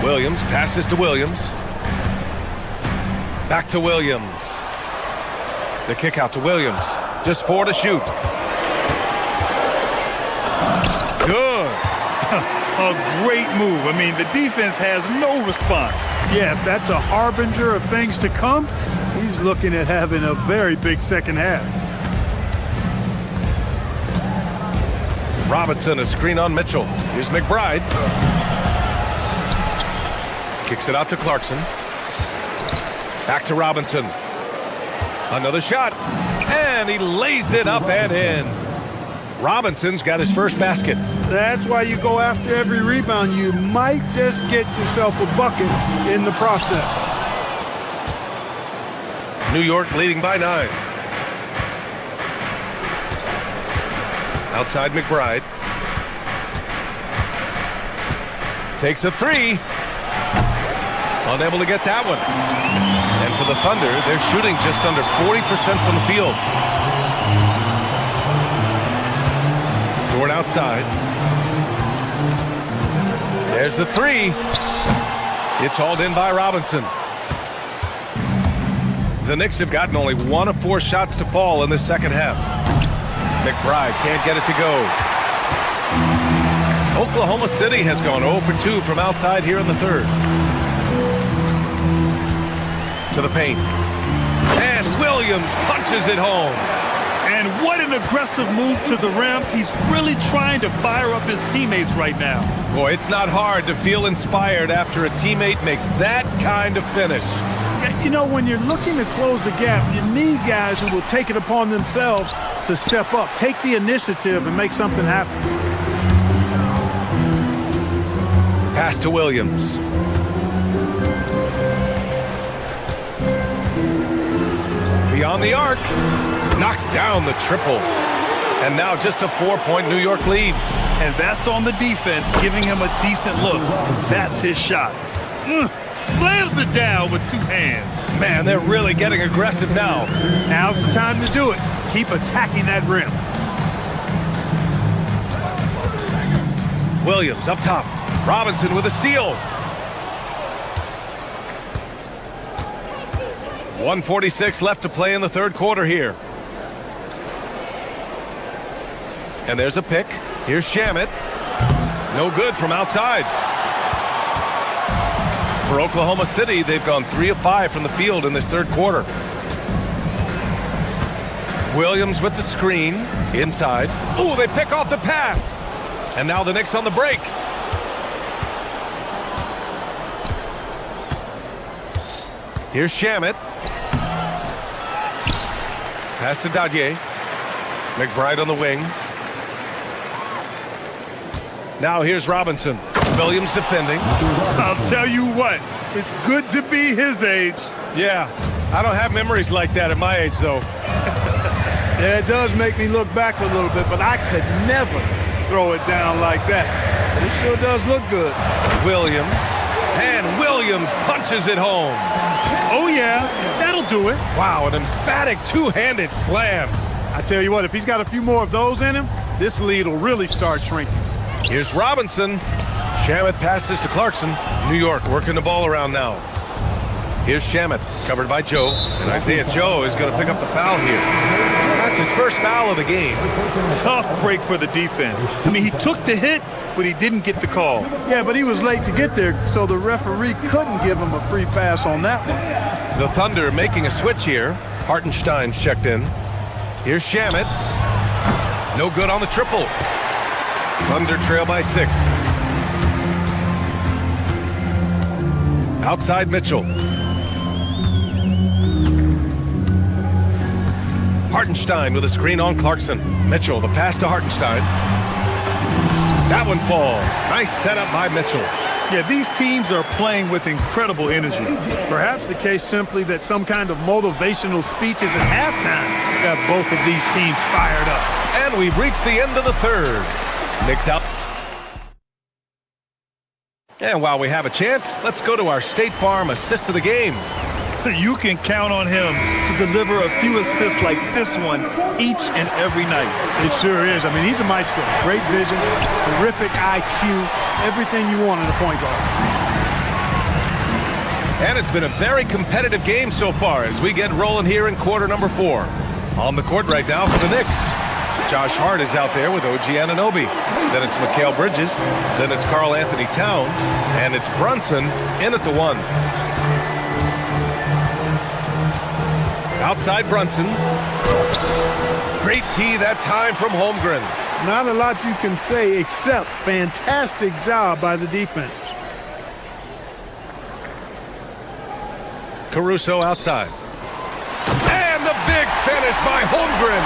Williams passes to Williams. Back to Williams. The kick out to Williams. Just 4 to shoot. Good. A great move. I mean, the defense has no response. Yeah, if that's a harbinger of things to come, he's looking at having a very big second half. Robinson, a screen on Mitchell. Here's McBride. Kicks it out to Clarkson. Back to Robinson. Another shot. And he lays it up and in. Robinson's got his first basket. That's why you go after every rebound. You might just get yourself a bucket in the process. New York leading by 9. Outside McBride. Takes a 3. Unable to get that one. And for the Thunder, they're shooting just under 40% from the field. Dort outside. There's the 3. It's hauled in by Robinson. The Knicks have gotten only 1 of 4 shots to fall in the second half. McBride can't get it to go. Oklahoma City has gone 0 for 2 from outside here in the third. To the paint. And Williams punches it home. And what an aggressive move to the rim. He's really trying to fire up his teammates right now. Boy, it's not hard to feel inspired after a teammate makes that kind of finish. You know, when you're looking to close the gap, you need guys who will take it upon themselves to step up, take the initiative, and make something happen. Pass to Williams. Around the arc. Knocks down the triple. And now just a 4-point New York lead. And that's on the defense, giving him a decent look. That's his shot. Slams it down with 2 hands. Man, they're really getting aggressive now. Now's the time to do it. Keep attacking that rim. Williams up top. Robinson with a steal. 1:46 left to play in the third quarter here. And there's a pick. Here's Shamet. No good from outside. For Oklahoma City, they've gone 3 of 5 from the field in this third quarter. Williams with the screen. Inside. Oh, they pick off the pass. And now the Knicks on the break. Here's Shamet. Pass to Dadye. McBride on the wing. Now here's Robinson. Williams defending. I'll tell you what, it's good to be his age. Yeah, I don't have memories like that at my age, though. Yeah, it does make me look back a little bit, but I could never throw it down like that. But it sure does look good. Williams. And Williams punches it home. Oh, yeah, that'll do it. Wow, an emphatic two-handed slam. I tell you what, if he's got a few more of those in him, this lead will really start shrinking. Here's Robinson. Shamet passes to Clarkson. New York working the ball around now. Here's Shamet, covered by Joe. And Isaiah Joe is going to pick up the foul here. That's his first foul of the game. Tough break for the defense. I mean, he took the hit, but he didn't get the call. Yeah, but he was late to get there, so the referee couldn't give him a free pass on that one. The Thunder making a switch here. Hartenstein's checked in. Here's Shamet. No good on the triple. Thunder trail by 6. Outside Mitchell. Hartenstein with a screen on Clarkson. Mitchell, the pass to Hartenstein. That one falls. Nice setup by Mitchell. Yeah, these teams are playing with incredible energy. Perhaps the case simply that some kind of motivational speeches at halftime got both of these teams fired up. And we've reached the end of the third. Knicks out. And while we have a chance, let's go to our State Farm assist of the game. You can count on him to deliver a few assists like this one each and every night. It sure is. I mean, he's a maestro. Great vision, terrific IQ, everything you want in a point guard. And it's been a very competitive game so far as we get rolling here in quarter number 4. On the court right now for the Knicks. Josh Hart is out there with OG Anunoby. Then it's Mikal Bridges. Then it's Karl Anthony Towns. And it's Brunson in at the 1. Outside Brunson. Great D that time from Holmgren. Not a lot you can say except fantastic job by the defense. Caruso outside. And the big finish by Holmgren.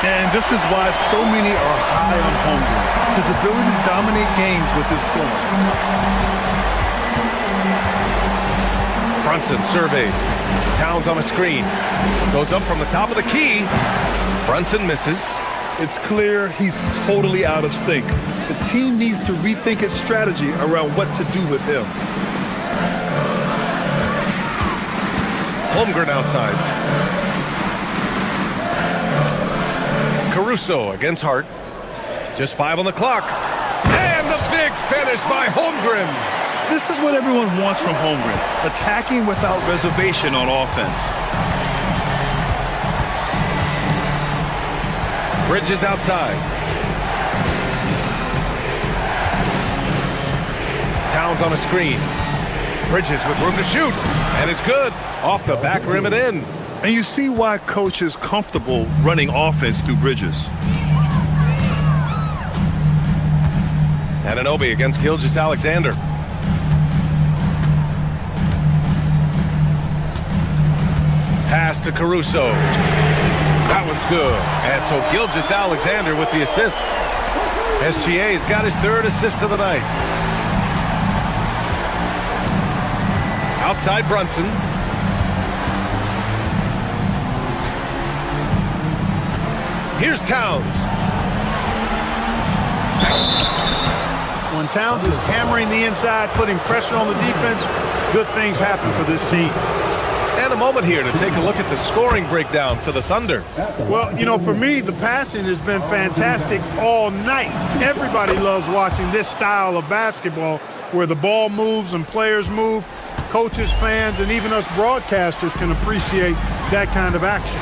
And this is why so many are high on Holmgren. His ability to dominate games with his scoring. Brunson surveys. Towns on a screen. Goes up from the top of the key. Brunson misses. It's clear he's totally out of sync. The team needs to rethink its strategy around what to do with him. Holmgren outside. Caruso against Hart. Just 5 on the clock. And the big finish by Holmgren. This is what everyone wants from Holmgren. Attacking without reservation on offense. Bridges outside. Towns on a screen. Bridges with room to shoot. And it's good. Off the back rim and in. And you see why coach is comfortable running offense through Bridges. Anunoby against Gilgeous-Alexander. Pass to Caruso. That one's good. And so Gilgeous-Alexander with the assist. SGA's got his 3rd assist of the night. Outside Brunson. Here's Towns. When Towns is hammering the inside, putting pressure on the defense, good things happen for this team. And a moment here to take a look at the scoring breakdown for the Thunder. Well, you know, for me, the passing has been fantastic all night. Everybody loves watching this style of basketball where the ball moves and players move. Coaches, fans, and even us broadcasters can appreciate that kind of action.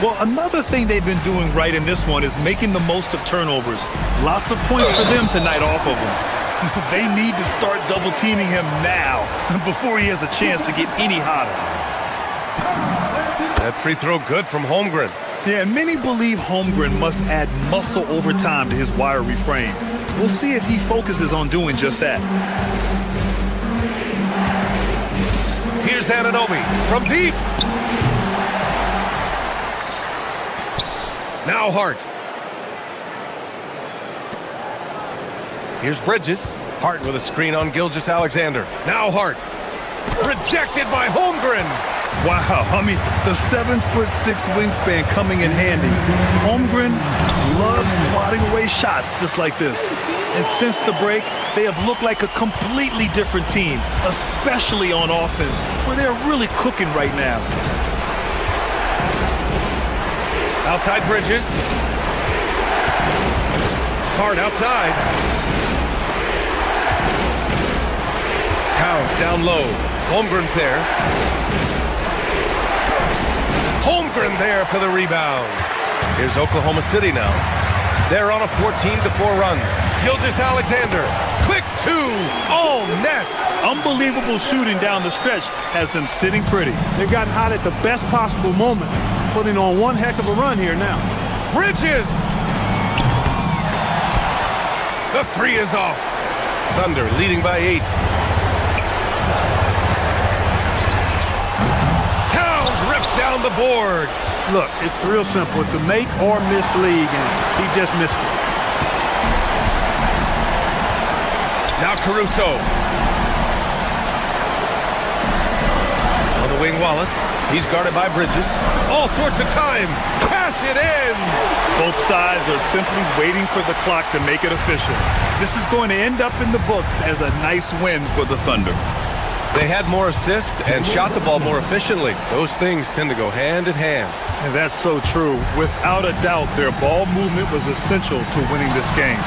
Well, another thing they've been doing right in this one is making the most of turnovers. Lots of points for them tonight off of him. They need to start double-teaming him now before he has a chance to get any hotter. That free throw good from Holmgren. Yeah, and many believe Holmgren must add muscle over time to his wiry frame. We'll see if he focuses on doing just that. Here's Anunoby from deep. Now Hart. Here's Bridges. Hart with a screen on Gilgeous-Alexander. Now Hart. Rejected by Holmgren. Wow, I mean, the 7'6" wingspan coming in handy. Holmgren loves swatting away shots just like this. And since the break, they have looked like a completely different team, especially on offense, where they're really cooking right now. Outside Bridges. Hart outside. Towns down low. Holmgren's there. Holmgren there for the rebound. Here's Oklahoma City now. They're on a 14-4 run. Gilgeous-Alexander. Quick two. All net. Unbelievable shooting down the stretch has them sitting pretty. They've gotten hot at the best possible moment, putting on one heck of a run here now. Bridges. The three is off. Thunder leading by 8. Towns rips down the board. Look, it's real simple. It's a make or miss league, and he just missed it. Now Caruso. On the wing, Wallace. He's guarded by Bridges. All sorts of time. Pass it in. Both sides are simply waiting for the clock to make it official. This is going to end up in the books as a nice win for the Thunder. They had more assists and shot the ball more efficiently. Those things tend to go hand in hand. And that's so true. Without a doubt, their ball movement was essential to winning this game.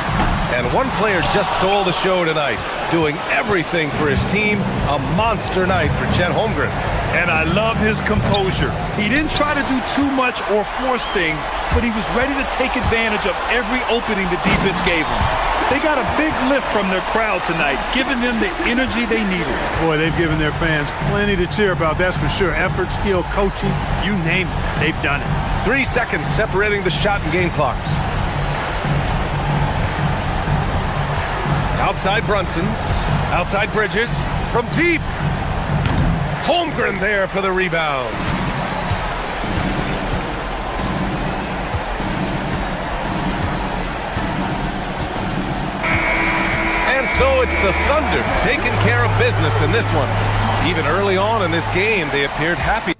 And one player just stole the show tonight, doing everything for his team. A monster night for Chet Holmgren. And I love his composure. He didn't try to do too much or force things, but he was ready to take advantage of every opening the defense gave him. They got a big lift from their crowd tonight, giving them the energy they needed. Boy, they've given their fans plenty to cheer about, that's for sure. Effort, skill, coaching, you name it, they've done it. 3 seconds separating the shot and game clocks. Outside Brunson. Outside Bridges. From deep. Holmgren there for the rebound. And so it's the Thunder taking care of business in this one. Even early on in this game, they appeared happy.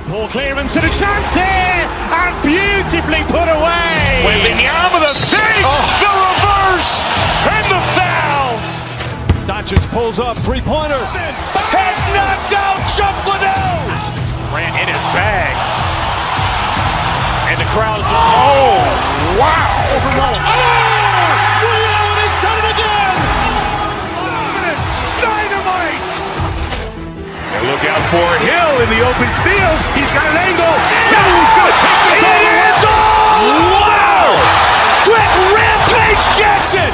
Ball clearance and a chance here, and beautifully put away. Wembanyama the fake, the reverse, and the foul. Doncic pulls up, three-pointer. Has knocked out Chuck Liddell. Grant in his bag. And the crowd is, oh, wow. Liddell has done it again. Dynamite. And look out for Hill in the open field. He's got an angle. Hill is going to take this all the way. Wow. Quick Rampage Jackson.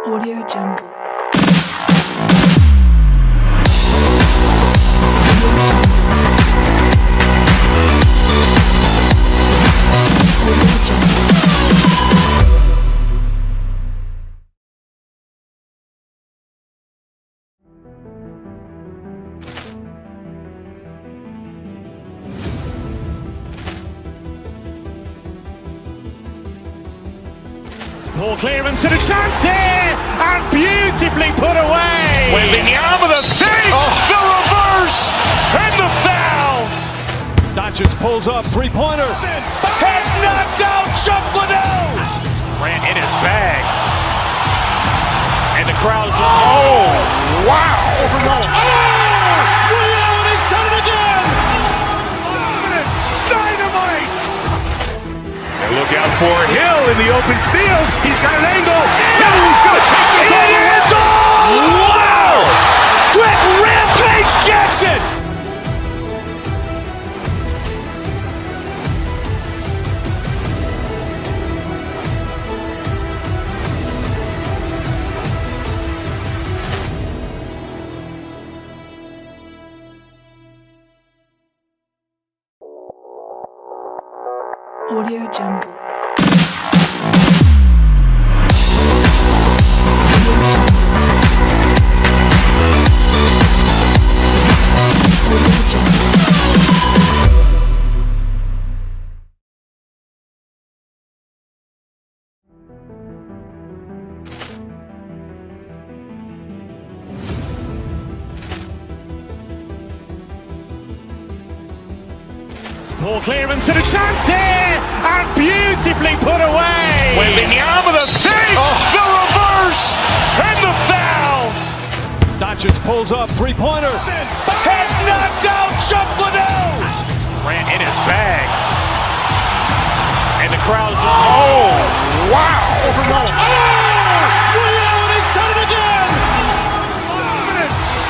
Audio Jungle. Ball clearance and a chance here, and beautifully put away. Wembanyama the fake, the reverse, and the foul. Doncic pulls up, three-pointer. Has knocked out Chuck Liddell. Ran in his bag. And the crowd is, oh, wow. Liddell, he's done it again. Dynamite. And look out for Hill in the open field. He's got an angle. Hill's going to take this all the way. Wow! Quick rampage Jackson. Audio Jungle. Ball clearance and a chance here, and beautifully put away. Wembanyama the fake, the reverse, and the foul. Doncic pulls up, three-pointer. Has knocked out Chuck Liddell. Ran in his bag. And the crowd is, oh, wow. Liddell, he's done it again.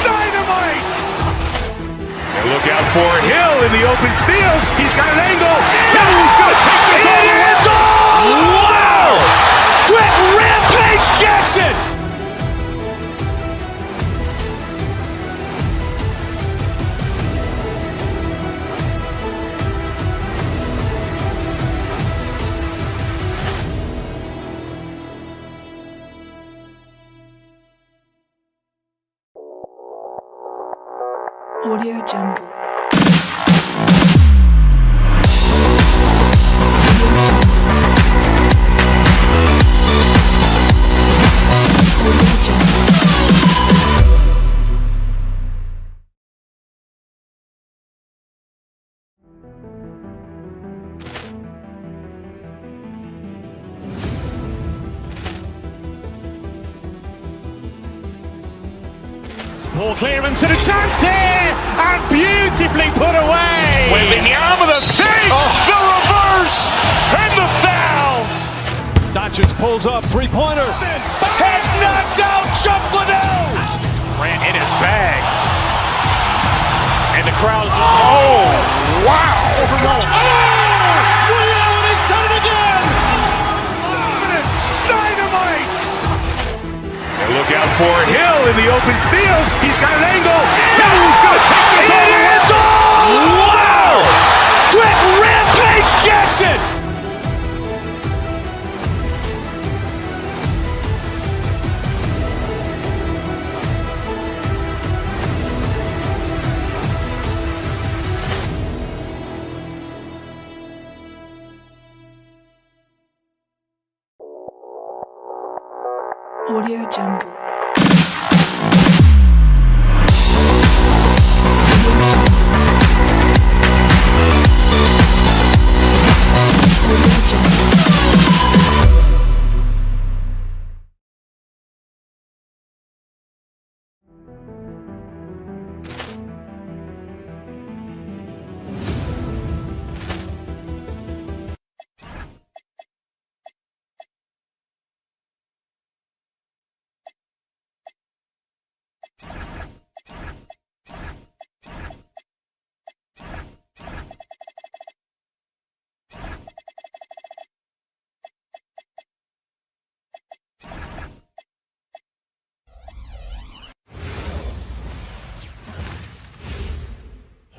Dynamite. And look out for Hill in the open field. He's got an angle. Hill's going to take this all the way. Wow! Quick rampage Jackson. Audio Jungle. Ball clearance and a chance here, and beautifully put away. Wembanyama the fake, the reverse, and the foul. Doncic pulls up, three-pointer. Has knocked out Chuck Liddell. Ran in his bag. And the crowd is, oh, wow. Liddell, he's done it again. Dynamite. And look out for Hill in the open field. He's got an angle. Hill's going to take this all the way. Wow! Quick rampage Jackson. Audio Jungle.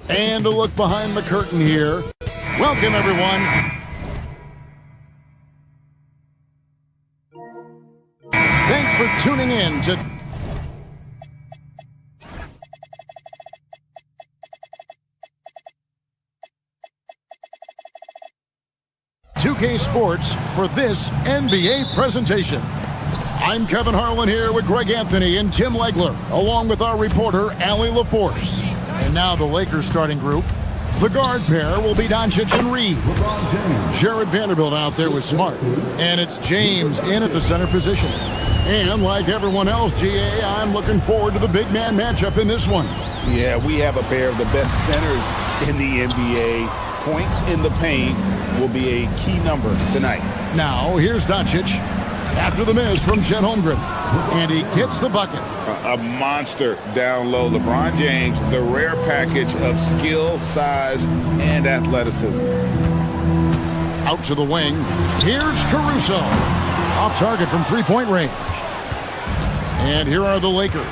And a look behind the curtain here. Welcome, everyone. Thanks for tuning in to $2K Sports for this NBA presentation. I'm Kevin Harlan here with Greg Anthony and Tim Legler, along with our reporter, Allie LaForce. And now the Lakers starting group. The guard pair will be Doncic and Reed. Jared Vanderbilt out there with Smart. And it's James in at the center position. And like everyone else, GA, I'm looking forward to the big man matchup in this one. Yeah, we have a pair of the best centers in the NBA. Points in the paint will be a key number tonight. Now, here's Doncic after the miss from Chet Holmgren. And he gets the bucket. A monster down low. LeBron James, the rare package of skill, size, and athleticism. Out to the wing. Here's Caruso. Off target from three-point range. And here are the Lakers.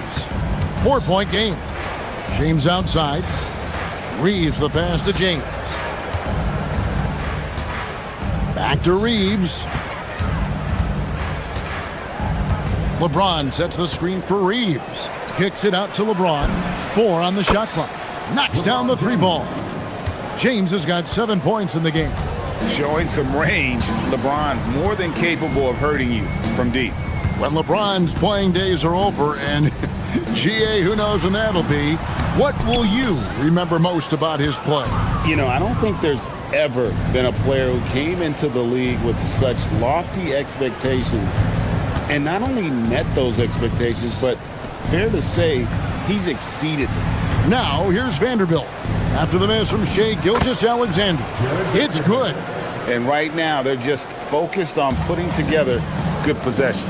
4-point game. James outside. Reeves the pass to James. Back to Reeves. LeBron sets the screen for Reeves. Kicks it out to LeBron. 4 on the shot clock. Knocks down the 3 ball. James has got 7 points in the game. Showing some range, LeBron more than capable of hurting you from deep. When LeBron's playing days are over, and GA, who knows when that'll be, what will you remember most about his play? You know, I don't think there's ever been a player who came into the league with such lofty expectations and not only met those expectations, but fair to say, he's exceeded them. Now, here's Vanderbilt. After the miss from Shai Gilgeous-Alexander. It's good. And right now, they're just focused on putting together good possessions.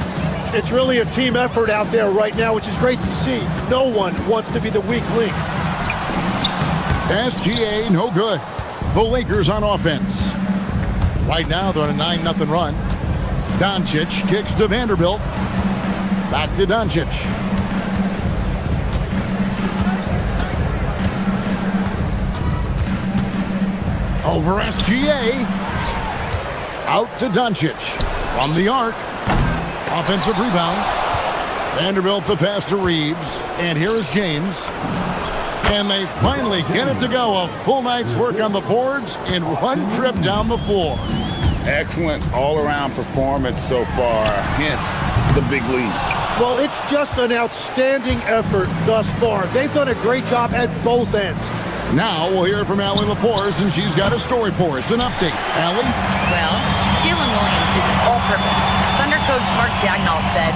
It's really a team effort out there right now, which is great to see. No one wants to be the weak link. SGA, no good. The Lakers on offense. Right now, they're on a 9-0 run. Doncic kicks to Vanderbilt. Back to Doncic. Over SGA. Out to Doncic. From the arc. Offensive rebound. Vanderbilt the pass to Reeves. And here is James. And they finally get it to go. A full night's work on the boards in one trip down the floor. Excellent all-around performance so far, hence the big lead. Well, it's just an outstanding effort thus far. They've done a great job at both ends. Now we'll hear from Allie LaForce, and she's got a story for us. An update. Allie? Well, Jalen Williams is all-purpose. Thunder coach Mark Daignault said,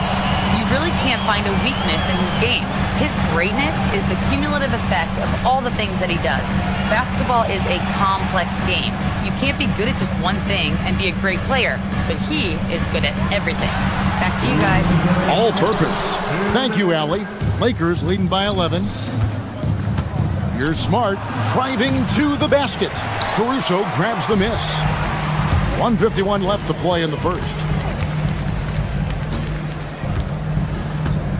"You really can't find a weakness in his game. His greatness is the cumulative effect of all the things that he does. Basketball is a complex game. You can't be good at just one thing and be a great player, but he is good at everything." Back to you guys. All purpose. Thank you, Allie. Lakers leading by 11. Here's Smart driving to the basket. Caruso grabs the miss. 1:51 left to play in the first.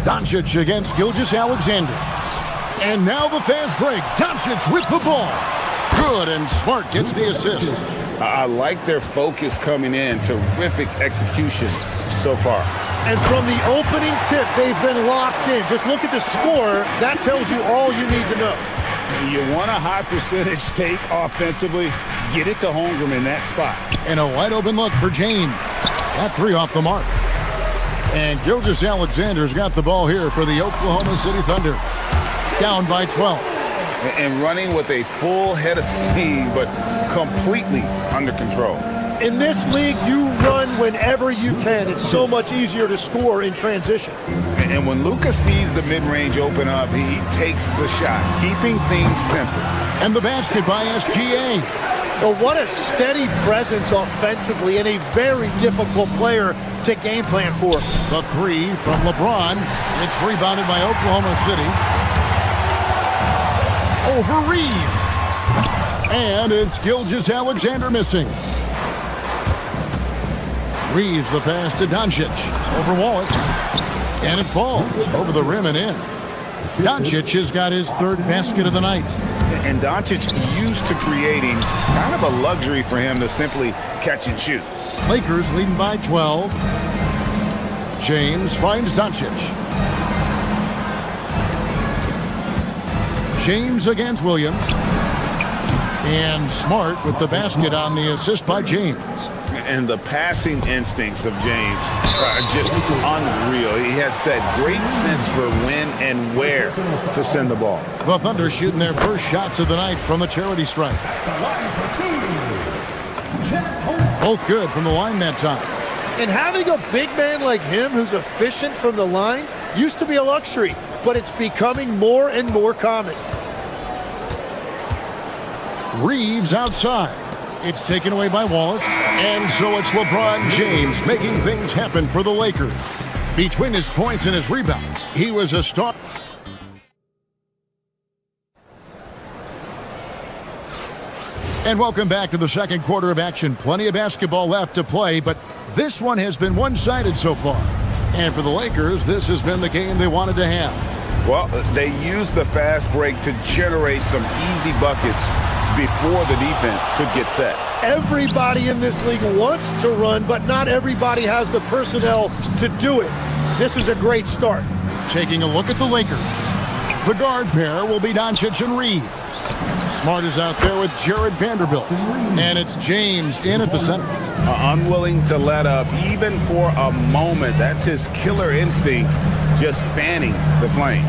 Doncic against Gilgeous-Alexander. And now the fast break. Doncic with the ball. Good, and Smart gets the assist. I like their focus coming in. Terrific execution so far. And from the opening tip, they've been locked in. Just look at the score. That tells you all you need to know. You want a high percentage take offensively, get it to Holmgren in that spot. And a wide open look for James. That 3 off the mark. And Gilgeous-Alexander's got the ball here for the Oklahoma City Thunder. Down by 12. And running with a full head of steam, but completely under control. In this league, you run whenever you can. It's so much easier to score in transition. And when Luka sees the mid-range open up, he takes the shot, keeping things simple. And the basket by SGA. Well, what a steady presence offensively and a very difficult player to game plan for. The 3 from LeBron. It's rebounded by Oklahoma City. Over Reeves. And it's Gilgeous-Alexander missing. Reeves the pass to Doncic. Over Wallace. And it falls over the rim and in. Doncic has got his 3rd basket of the night. And Doncic used to creating kind of a luxury for him to simply catch and shoot. Lakers leading by 12. James finds Doncic. James against Williams. And Smart with the basket on the assist by James. And the passing instincts of James are just unreal. He has that great sense for when and where to send the ball. The Thunder shooting their first shots of the night from the charity stripe. Both good from the line that time. And having a big man like him who's efficient from the line used to be a luxury, but it's becoming more and more common. Reeves outside. It's taken away by Wallace. And so it's LeBron James making things happen for the Lakers. Between his points and his rebounds, he was a star. And welcome back to the second quarter of action. Plenty of basketball left to play, but this one has been one-sided so far. And for the Lakers, this has been the game they wanted to have. Well, they used the fast break to generate some easy buckets before the defense could get set. Everybody in this league wants to run, but not everybody has the personnel to do it. This is a great start. Taking a look at the Lakers. The guard pair will be Doncic and Reeves. Smart is out there with Jared Vanderbilt. And it's James in at the center. Unwilling to let up even for a moment. That's his killer instinct, just fanning the flame.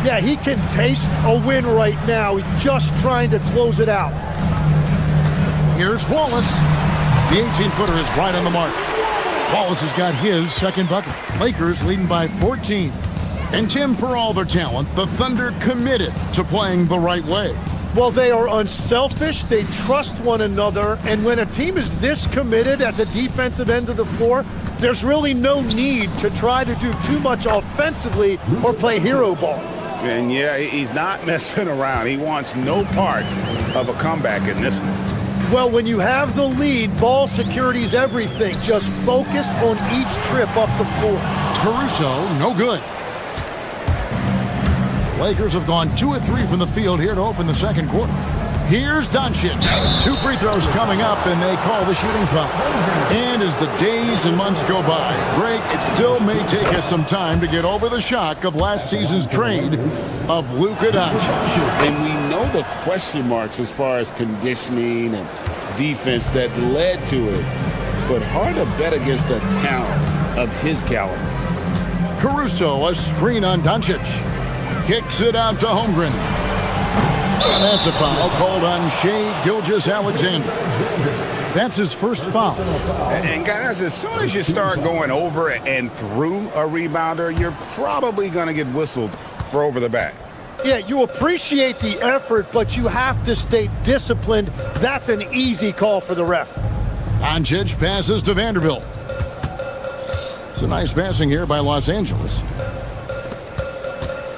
Yeah, he can taste a win right now. He's just trying to close it out. Here's Wallace. The 18-footer is right on the mark. Wallace has got his second bucket. Lakers leading by 14. And Tim, for all their talent, the Thunder committed to playing the right way. Well, they are unselfish. They trust one another. And when a team is this committed at the defensive end of the floor, there's really no need to try to do too much offensively or play hero ball. And yeah, he's not messing around. He wants no part of a comeback in this one. Well, when you have the lead, ball security is everything. Just focus on each trip up the floor. Caruso, no good. Lakers have gone 2 of 3 from the field here to open the second quarter. Here's Doncic. 2 free throws coming up, and they call the shooting foul. And as the days and months go by, Greg, it still may take us some time to get over the shock of last season's trade of Luka Doncic. And we know the question marks as far as conditioning and defense that led to it, but hard to bet against a talent of his caliber. Caruso, a screen on Doncic. Kicks it out to Holmgren. And that's a foul called on Shai Gilgeous-Alexander. That's his first foul. And guys, as soon as you start going over and through a rebounder, you're probably going to get whistled for over the back. Yeah, you appreciate the effort, but you have to stay disciplined. That's an easy call for the ref. Doncic passes to Vanderbilt. It's a nice passing here by Los Angeles.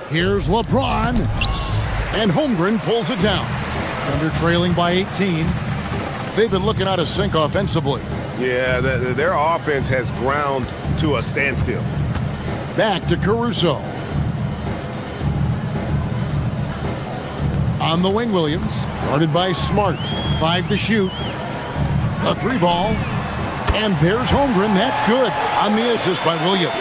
Here's LeBron. And Holmgren pulls it down. Thunder trailing by 18. They've been looking out of sync offensively. Yeah, their offense has ground to a standstill. Back to Caruso. On the wing, Williams. Guarded by Smart. 5 to shoot. A 3 ball. And there's Holmgren. That's good. On the assist by Williams.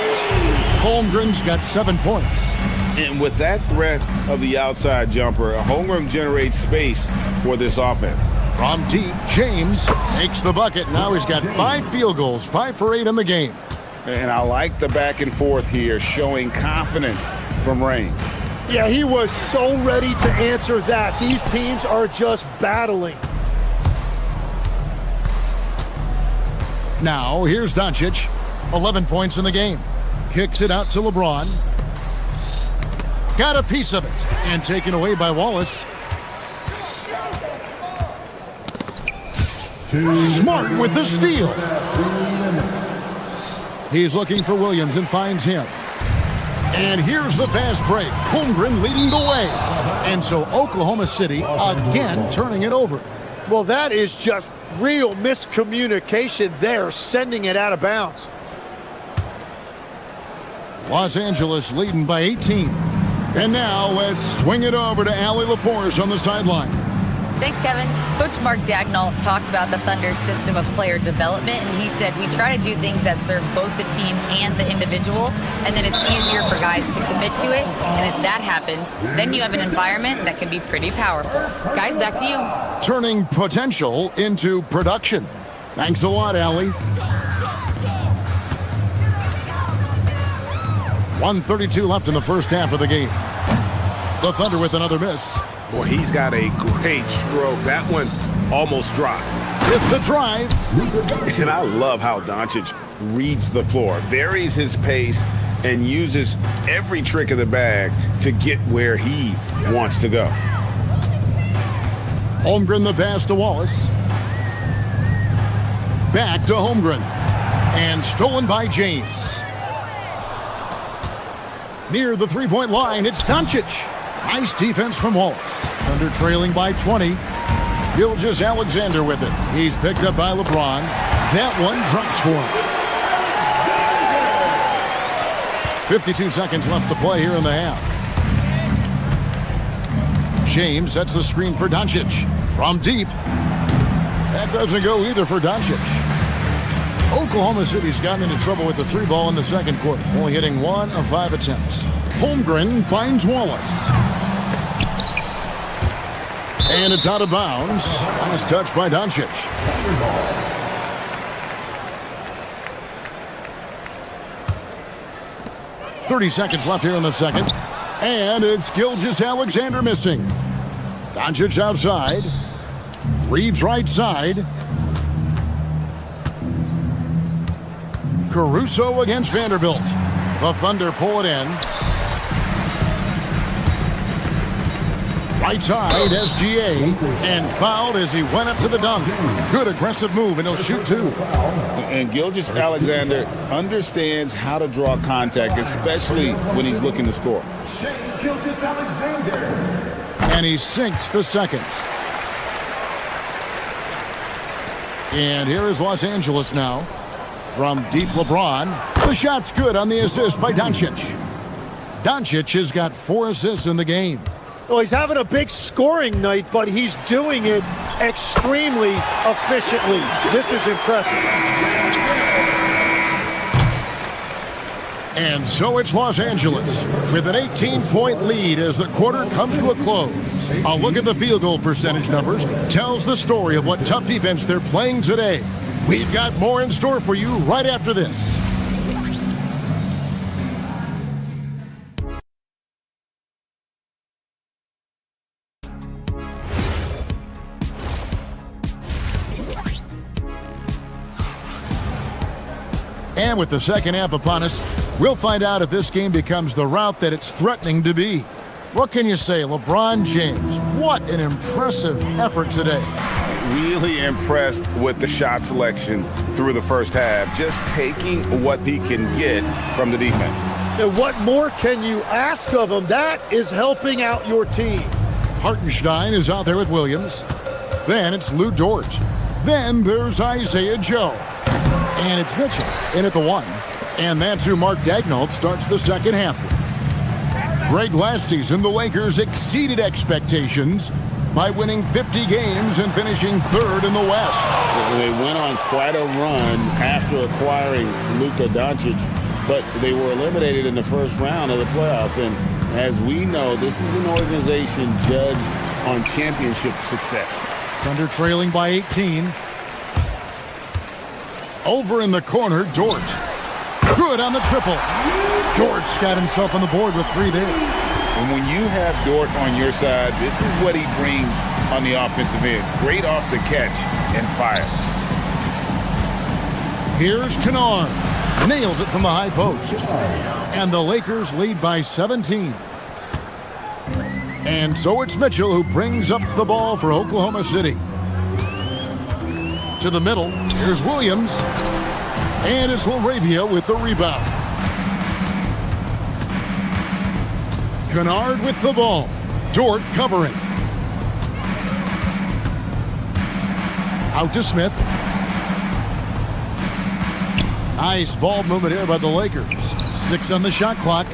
Holmgren's got 7 points. And with that threat of the outside jumper, Holmgren generates space for this offense. From deep, James makes the bucket. Now he's got 5 field goals, 5 for 8 in the game. And I like the back and forth here, showing confidence from range. Yeah, he was so ready to answer that. These teams are just battling. Now, here's Doncic. 11 points in the game. Kicks it out to LeBron. Got a piece of it. And taken away by Wallace. Smart with the steal. He's looking for Williams and finds him. And here's the fast break. Holmgren leading the way. And so Oklahoma City again turning it over. Well, that is just real miscommunication there, sending it out of bounds. Los Angeles leading by 18. And now let's swing it over to Allie LaForce on the sideline. Thanks, Kevin. Coach Mark Daigneault talked about the Thunder's system of player development, and he said, we try to do things that serve both the team and the individual, and then it's easier for guys to commit to it. And if that happens, then you have an environment that can be pretty powerful. Guys, back to you. Turning potential into production. Thanks a lot, Allie. 1:32 left in the first half of the game. The Thunder with another miss. Boy, he's got a great stroke. That one almost dropped. It's the drive. And I love how Doncic reads the floor, varies his pace, and uses every trick of the bag to get where he wants to go. Holmgren the pass to Wallace. Back to Holmgren. And stolen by James. Near the three-point line, it's Doncic. Nice defense from Wallace. Under trailing by 20. Gilgeous-Alexander with it. He's picked up by LeBron. That one drops for him. 52 seconds left to play here in the half. James sets the screen for Doncic. From deep. That doesn't go either for Doncic. Oklahoma City's gotten into trouble with the three ball in the second quarter, only hitting 1 of 5 attempts. Holmgren finds Wallace. And it's out of bounds. Nice touch by Doncic. 30 seconds left here in the second. And it's Gilgeous-Alexander missing. Doncic outside. Reeves right side. Caruso against Vanderbilt. The Thunder pull it in. Right side, SGA, and fouled as he went up to the dunk. Good aggressive move, and he'll shoot two. And Gilgeous-Alexander understands how to draw contact, especially when he's looking to score. And he sinks the second. And here is Los Angeles now. From deep LeBron. The shot's good on the assist by Doncic. Doncic has got 4 assists in the game. Well, he's having a big scoring night, but he's doing it extremely efficiently. This is impressive. And so it's Los Angeles with an 18-point lead as the quarter comes to a close. A look at the field goal percentage numbers tells the story of what tough defense they're playing today. We've got more in store for you right after this. And with the second half upon us, we'll find out if this game becomes the route that it's threatening to be. What can you say, LeBron James? What an impressive effort today. Really impressed with the shot selection through the first half, just taking what he can get from the defense. And what more can you ask of him? That is helping out your team. Hartenstein is out there with Williams. Then it's Lou Dort. Then there's Isaiah Joe. And it's Mitchell in at the 1. And that's who Mark Daigneault starts the second half with. Greg, last season, the Lakers exceeded expectations by winning 50 games and finishing 3rd in the West. They went on quite a run after acquiring Luka Doncic, but they were eliminated in the first round of the playoffs. And as we know, this is an organization judged on championship success. Thunder trailing by 18. Over in the corner, Dort. Good on the triple. Dort's got himself on the board with 3 there. And when you have Dort on your side, this is what he brings on the offensive end. Great off the catch and fire. Here's Kennard. Nails it from the high post. And the Lakers lead by 17. And so it's Mitchell who brings up the ball for Oklahoma City. To the middle, here's Williams. And it's LaRavia with the rebound. Kennard with the ball. Dort covering. Out to Smith. Nice ball movement here by the Lakers. 6 on the shot clock.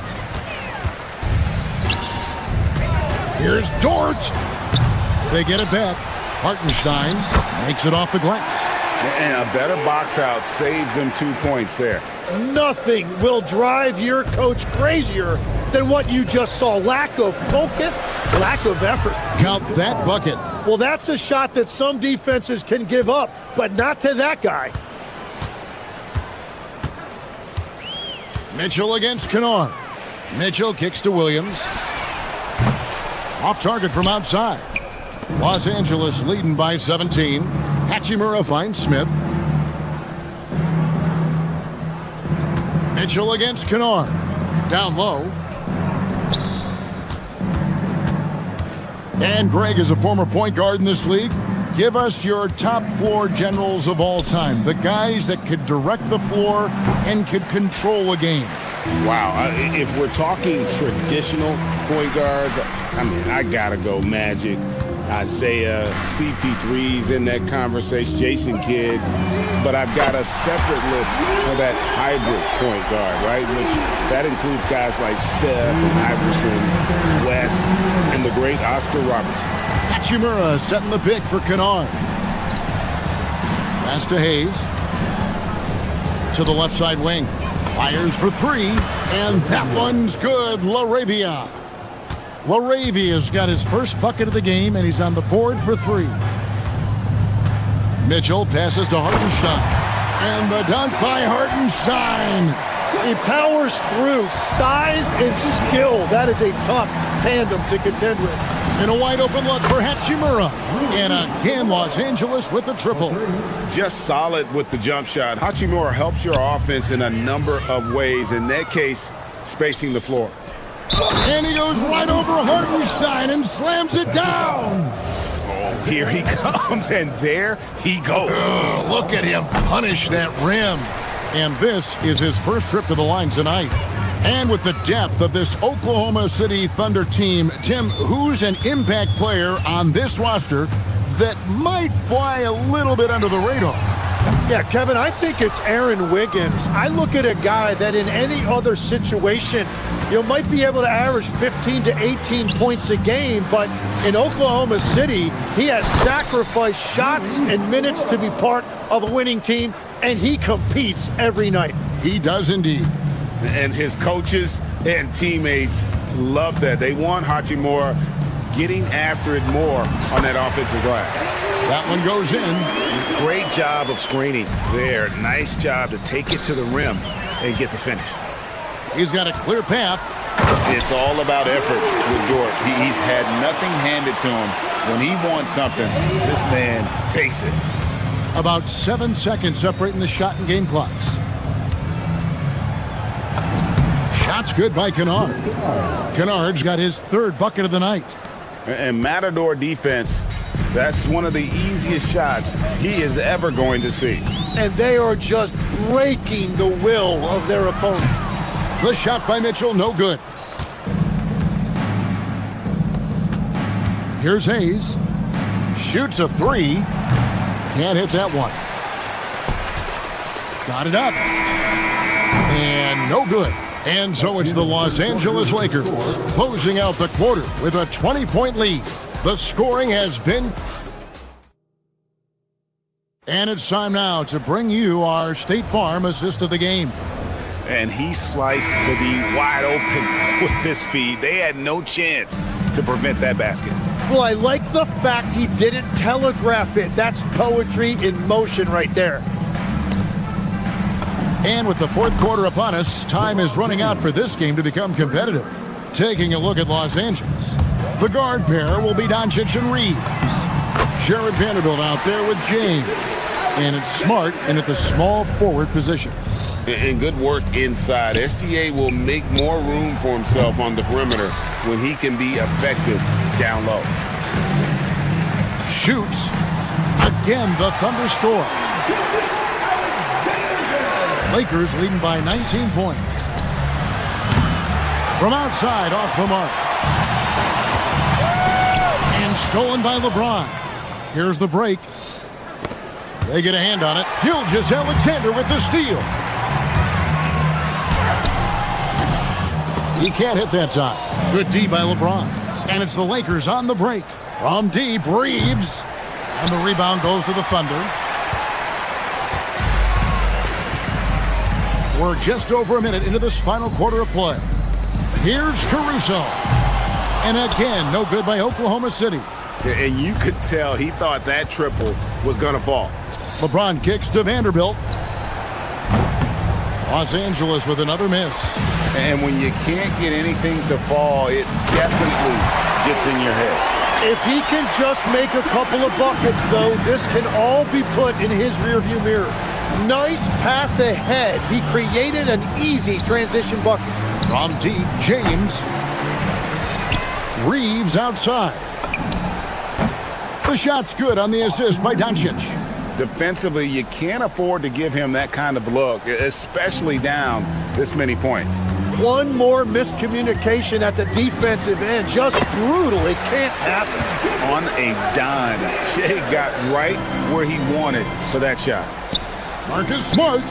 Here's Dort. They get it back. Hartenstein makes it off the glass. And a better box out saves them 2 points there. Nothing will drive your coach crazier than what you just saw. Lack of focus, lack of effort. Count that bucket. Well, that's a shot that some defenses can give up, but not to that guy. Mitchell against Kennard. Mitchell kicks to Williams. Off target from outside. Los Angeles leading by 17. Hachimura finds Smith. Mitchell against Kennard. Down low. And Greg is a former point guard in this league. Give us your top floor generals of all time. The guys that could direct the floor and could control a game. Wow. If we're talking traditional point guards, I mean, I got to go Magic, Isaiah, CP3's in that conversation, Jason Kidd. But I've got a separate list for that hybrid point guard, right? Which that includes guys like Steph and Iverson, West, and the great Oscar Robertson. Hachimura setting the pick for Kennard. Pass to Hayes. To the left side wing. Fires for three, and that one's good. LaRavia's got his first bucket of the game, and he's on the board for three. Mitchell passes to Hartenstein, and the dunk by Hartenstein. He powers through. Size and skill. That is a tough tandem to contend with. And a wide open look for Hachimura. And again, Los Angeles with the triple. Just solid with the jump shot. Hachimura helps your offense in a number of ways. In that case, spacing the floor. And he goes right over Hartenstein and slams it down. Oh, here he comes, and there he goes. Look at him punish that rim. And this is his first trip to the line tonight. And with the depth of this Oklahoma City Thunder team, Tim, who's an impact player on this roster that might fly a little bit under the radar? Yeah, Kevin, I think it's Aaron Wiggins. I look at a guy that in any other situation, might be able to average 15 to 18 points a game, but in Oklahoma City, he has sacrificed shots and minutes to be part of a winning team, and he competes every night. He does indeed. And his coaches and teammates love that. They want Hachimura getting after it more on that offensive glass. That one goes in. Great job of screening there. Nice job to take it to the rim and get the finish. He's got a clear path. It's all about effort with Dort. He's had nothing handed to him. When he wants something, this man takes it. About 7 seconds separating the shot and game clocks. Shot's good by Kennard. Kennard's got his third bucket of the night. And Matador defense, that's one of the easiest shots he is ever going to see. And they are just breaking the will of their opponent. The shot by Mitchell, no good. Here's Hayes. Shoots a three. Can't hit that one. Got it up. And no good. And so it's the Los Angeles Lakers closing out the quarter with a 20-point lead. The scoring has been... And it's time now to bring you our State Farm assist of the game. And he sliced the D wide open with his feet. They had no chance to prevent that basket. Well, I like the fact he didn't telegraph it. That's poetry in motion right there. And with the fourth quarter upon us, time is running out for this game to become competitive. Taking a look at Los Angeles. The guard pair will be Doncic and Reeves. Jared Vanderbilt out there with James. And it's Smart in at the small forward position. And good work inside. SGA will make more room for himself on the perimeter when he can be effective down low. Shoots. Again, the Thunder score. Lakers leading by 19 points. From outside, off the mark. And stolen by LeBron. Here's the break. They get a hand on it. Gilgeous-Alexander with the steal. He can't hit that time. Good D by LeBron. And it's the Lakers on the break. From deep, Reeves. And the rebound goes to the Thunder. We're just over a minute into this final quarter of play. Here's Caruso. And again, no good by Oklahoma City. And you could tell he thought that triple was going to fall. LeBron kicks to Vanderbilt. Los Angeles with another miss. And when you can't get anything to fall, it definitely gets in your head. If he can just make a couple of buckets, though, this can all be put in his rearview mirror. Nice pass ahead. He created an easy transition bucket. From deep, James. Reeves outside. The shot's good on the assist by Doncic. Defensively, you can't afford to give him that kind of look, especially down this many points. One more miscommunication at the defensive end. Just brutal. It can't happen. On a dime, Shea got right where he wanted for that shot. Marcus Smart.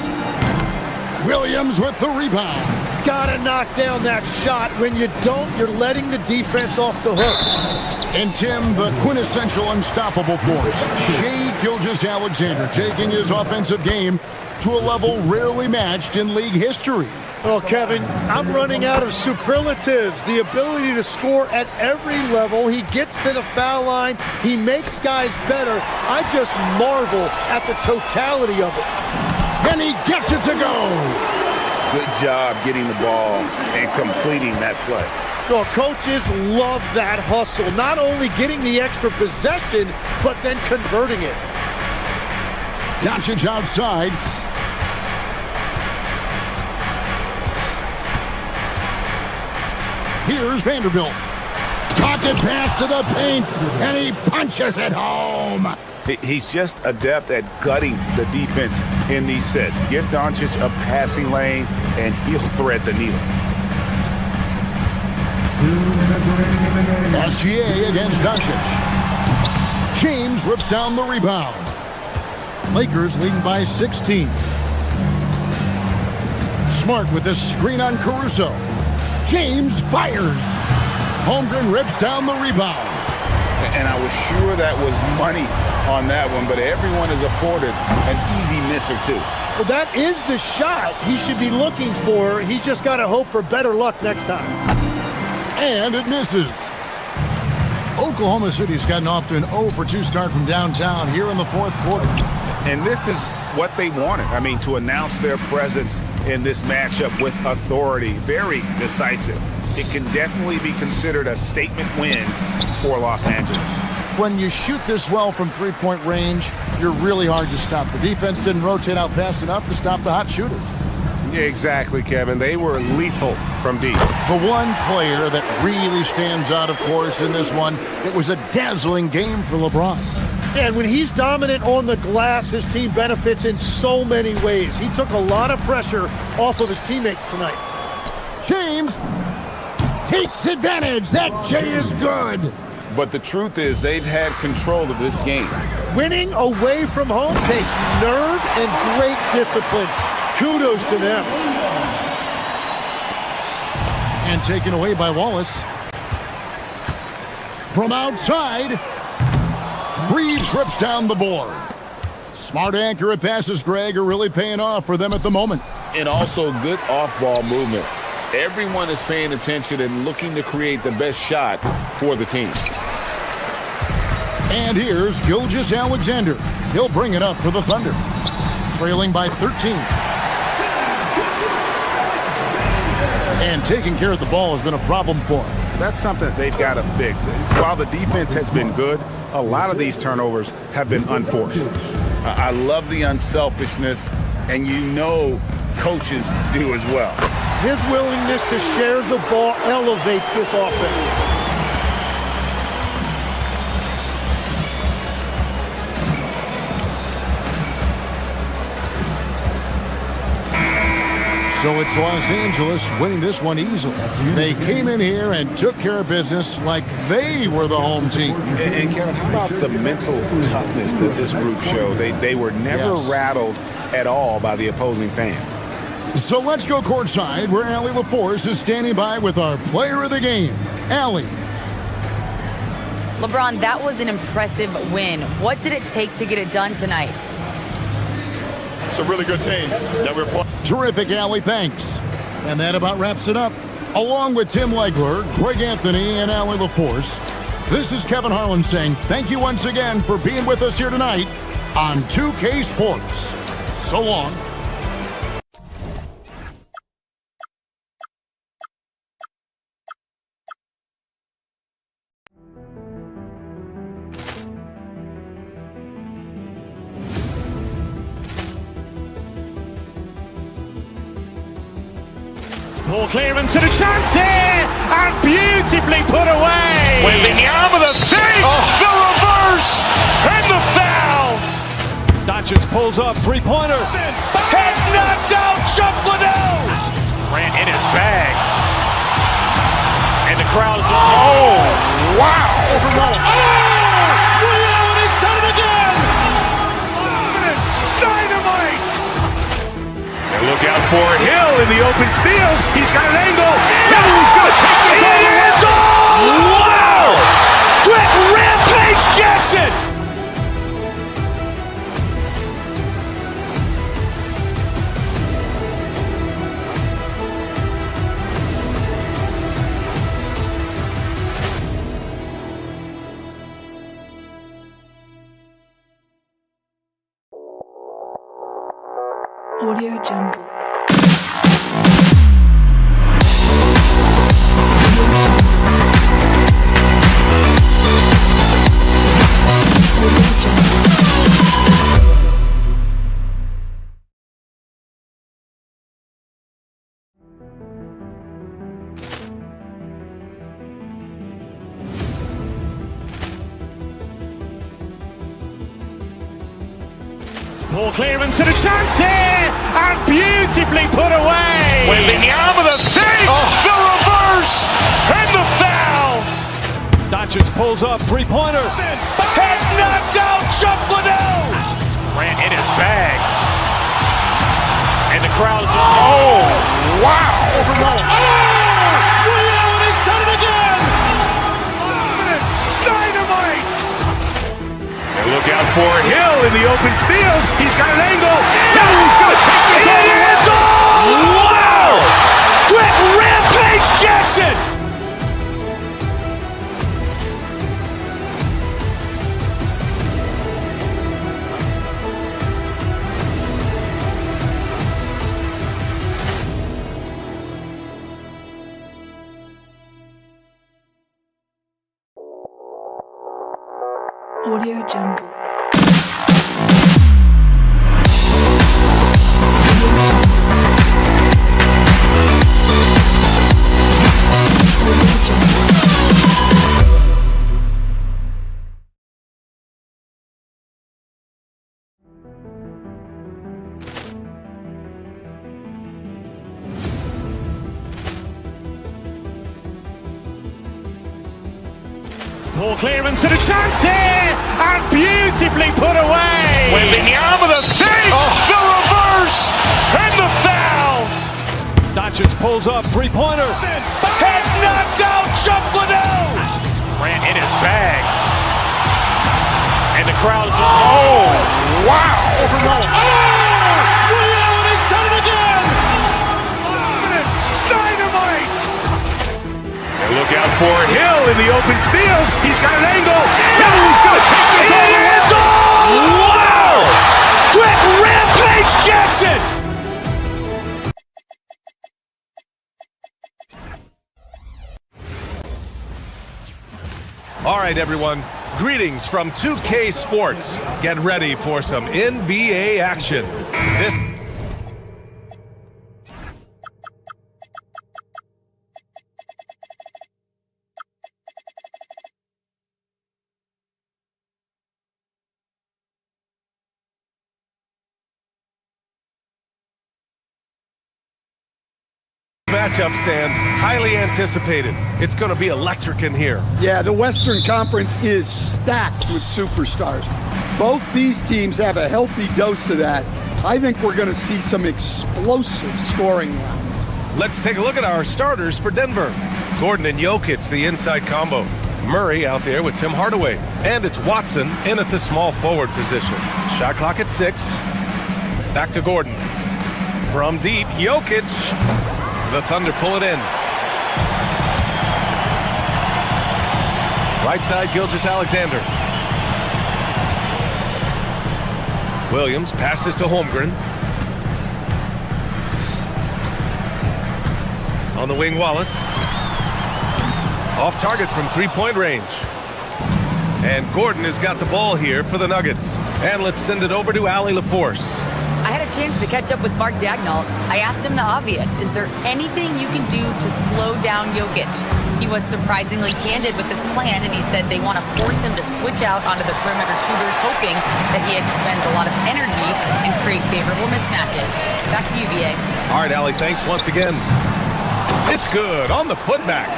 Williams with the rebound. Gotta knock down that shot. When you don't, you're letting the defense off the hook. And Tim, the quintessential unstoppable force. Shea Gilgeous-Alexander taking his offensive game to a level rarely matched in league history. Well, Kevin, I'm running out of superlatives. The ability to score at every level. He gets to the foul line. He makes guys better. I just marvel at the totality of it. And he gets it to go. Good job getting the ball and completing that play. Well, coaches love that hustle. Not only getting the extra possession, but then converting it. Doncic outside. Here's Vanderbilt. Pocket pass to the paint, and he punches it home. He's just adept at gutting the defense in these sets. Give Doncic a passing lane, and he'll thread the needle. SGA against Doncic. James rips down the rebound. Lakers leading by 16. Smart with this screen on Caruso. James fires. Holmgren rips down the rebound. And I was sure that was money on that one, but everyone is afforded an easy miss or two. Well, that is the shot he should be looking for. He's just got to hope for better luck next time. And it misses. Oklahoma City's gotten off to an 0-for-2 start from downtown here in the fourth quarter. And this is what they wanted. I mean, to announce their presence in this matchup with authority. Very decisive. It can definitely be considered a statement win for Los Angeles. When you shoot this well from three-point range, you're really hard to stop. The defense didn't rotate out fast enough to stop the hot shooters. Yeah, exactly, Kevin. They were lethal from deep. The one player that really stands out, of course, in this one, it was a dazzling game for LeBron. And when he's dominant on the glass, his team benefits in so many ways. He took a lot of pressure off of his teammates tonight. James takes advantage. That J is good. But the truth is they've had control of this game. Winning away from home takes nerve and great discipline. Kudos to them. And taken away by Wallace. From outside, Reeves rips down the board. Smart accurate passes, Greg, are really paying off for them at the moment. And also good off-ball movement. Everyone is paying attention and looking to create the best shot for the team. And here's Gilgeous-Alexander. He'll bring it up for the Thunder. Trailing by 13. And taking care of the ball has been a problem for him. That's something they've got to fix. While the defense has been good, a lot of these turnovers have been unforced. I love the unselfishness, and you know coaches do as well. His willingness to share the ball elevates this offense. So it's Los Angeles winning this one easily. They came in here and took care of business like they were the home team. And Kevin, how about the mental toughness that this group showed? They were never rattled at all by the opposing fans. So let's go courtside where Allie LaForce is standing by with our player of the game. Allie. LeBron, that was an impressive win. What did it take to get it done tonight? It's a really good team that we're playing. Terrific, Allie. Thanks. And that about wraps it up. Along with Tim Legler, Greg Anthony, and Allie LaForce, this is Kevin Harlan saying thank you once again for being with us here tonight on 2K Sports. So long. Ball clearance and a chance here, and beautifully put away. Wembanyama the fake, the reverse, and the foul. Doncic pulls up, three-pointer. Has knocked out Chuck Liddell. Grant in his bag. And the crowd is, oh, wow. He's done it again. Dynamite. And look out for Hill in the open field. He's got an angle. Now he's going to take this all the way. Wow. Quick Rampage Jackson. Audio Jungle. Ball clearance and a chance here, and beautifully put away. Wembanyama the fake, the reverse, and the foul. Doncic pulls up, three-pointer. Has knocked out Chuck Liddell. Grant in his bag. And the crowd is, oh, wow. He's done it again. Dynamite. And look out for Hill in the open field. He's got an angle. Now he's going to take this all the way. Wow. Quick Rampage Jackson. Audio Jungle. Ball clearance and a chance here, and beautifully put away. Wembanyama the fake, the reverse, and the foul. Doncic pulls up, three-pointer. Has knocked out Chuck Liddell. Grant in his bag. And the crowd is, oh, wow. He's done it again. Dynamite. And look out for Hill in the open field. He's got an angle. Now he's going to take this all the way. Wow. Quick Rampage Jackson. All right, everyone. Greetings from 2K Sports. Get ready for some NBA action. This matchup, Stan, highly anticipated. It's going to be electric in here. Yeah, the Western Conference is stacked with superstars. Both these teams have a healthy dose of that. I think we're going to see some explosive scoring rounds. Let's take a look at our starters for Denver. Gordon and Jokic, the inside combo. Murray out there with Tim Hardaway. And it's Watson in at the small forward position. Shot clock at 6. Back to Gordon. From deep, Jokic. The Thunder pull it in. Right side, Gilgeous-Alexander. Williams passes to Holmgren. On the wing, Wallace. Off target from three-point range. And Gordon has got the ball here for the Nuggets. And let's send it over to Allie LaForce. I had a chance to catch up with Mark Daigneault. I asked him the obvious. Is there anything you can do to slow down Jokic? He was surprisingly candid with this plan, and he said they want to force him to switch out onto the perimeter shooters, hoping that he expends a lot of energy and create favorable mismatches. Back to you, BA. All right, Allie, thanks once again. It's good on the putback.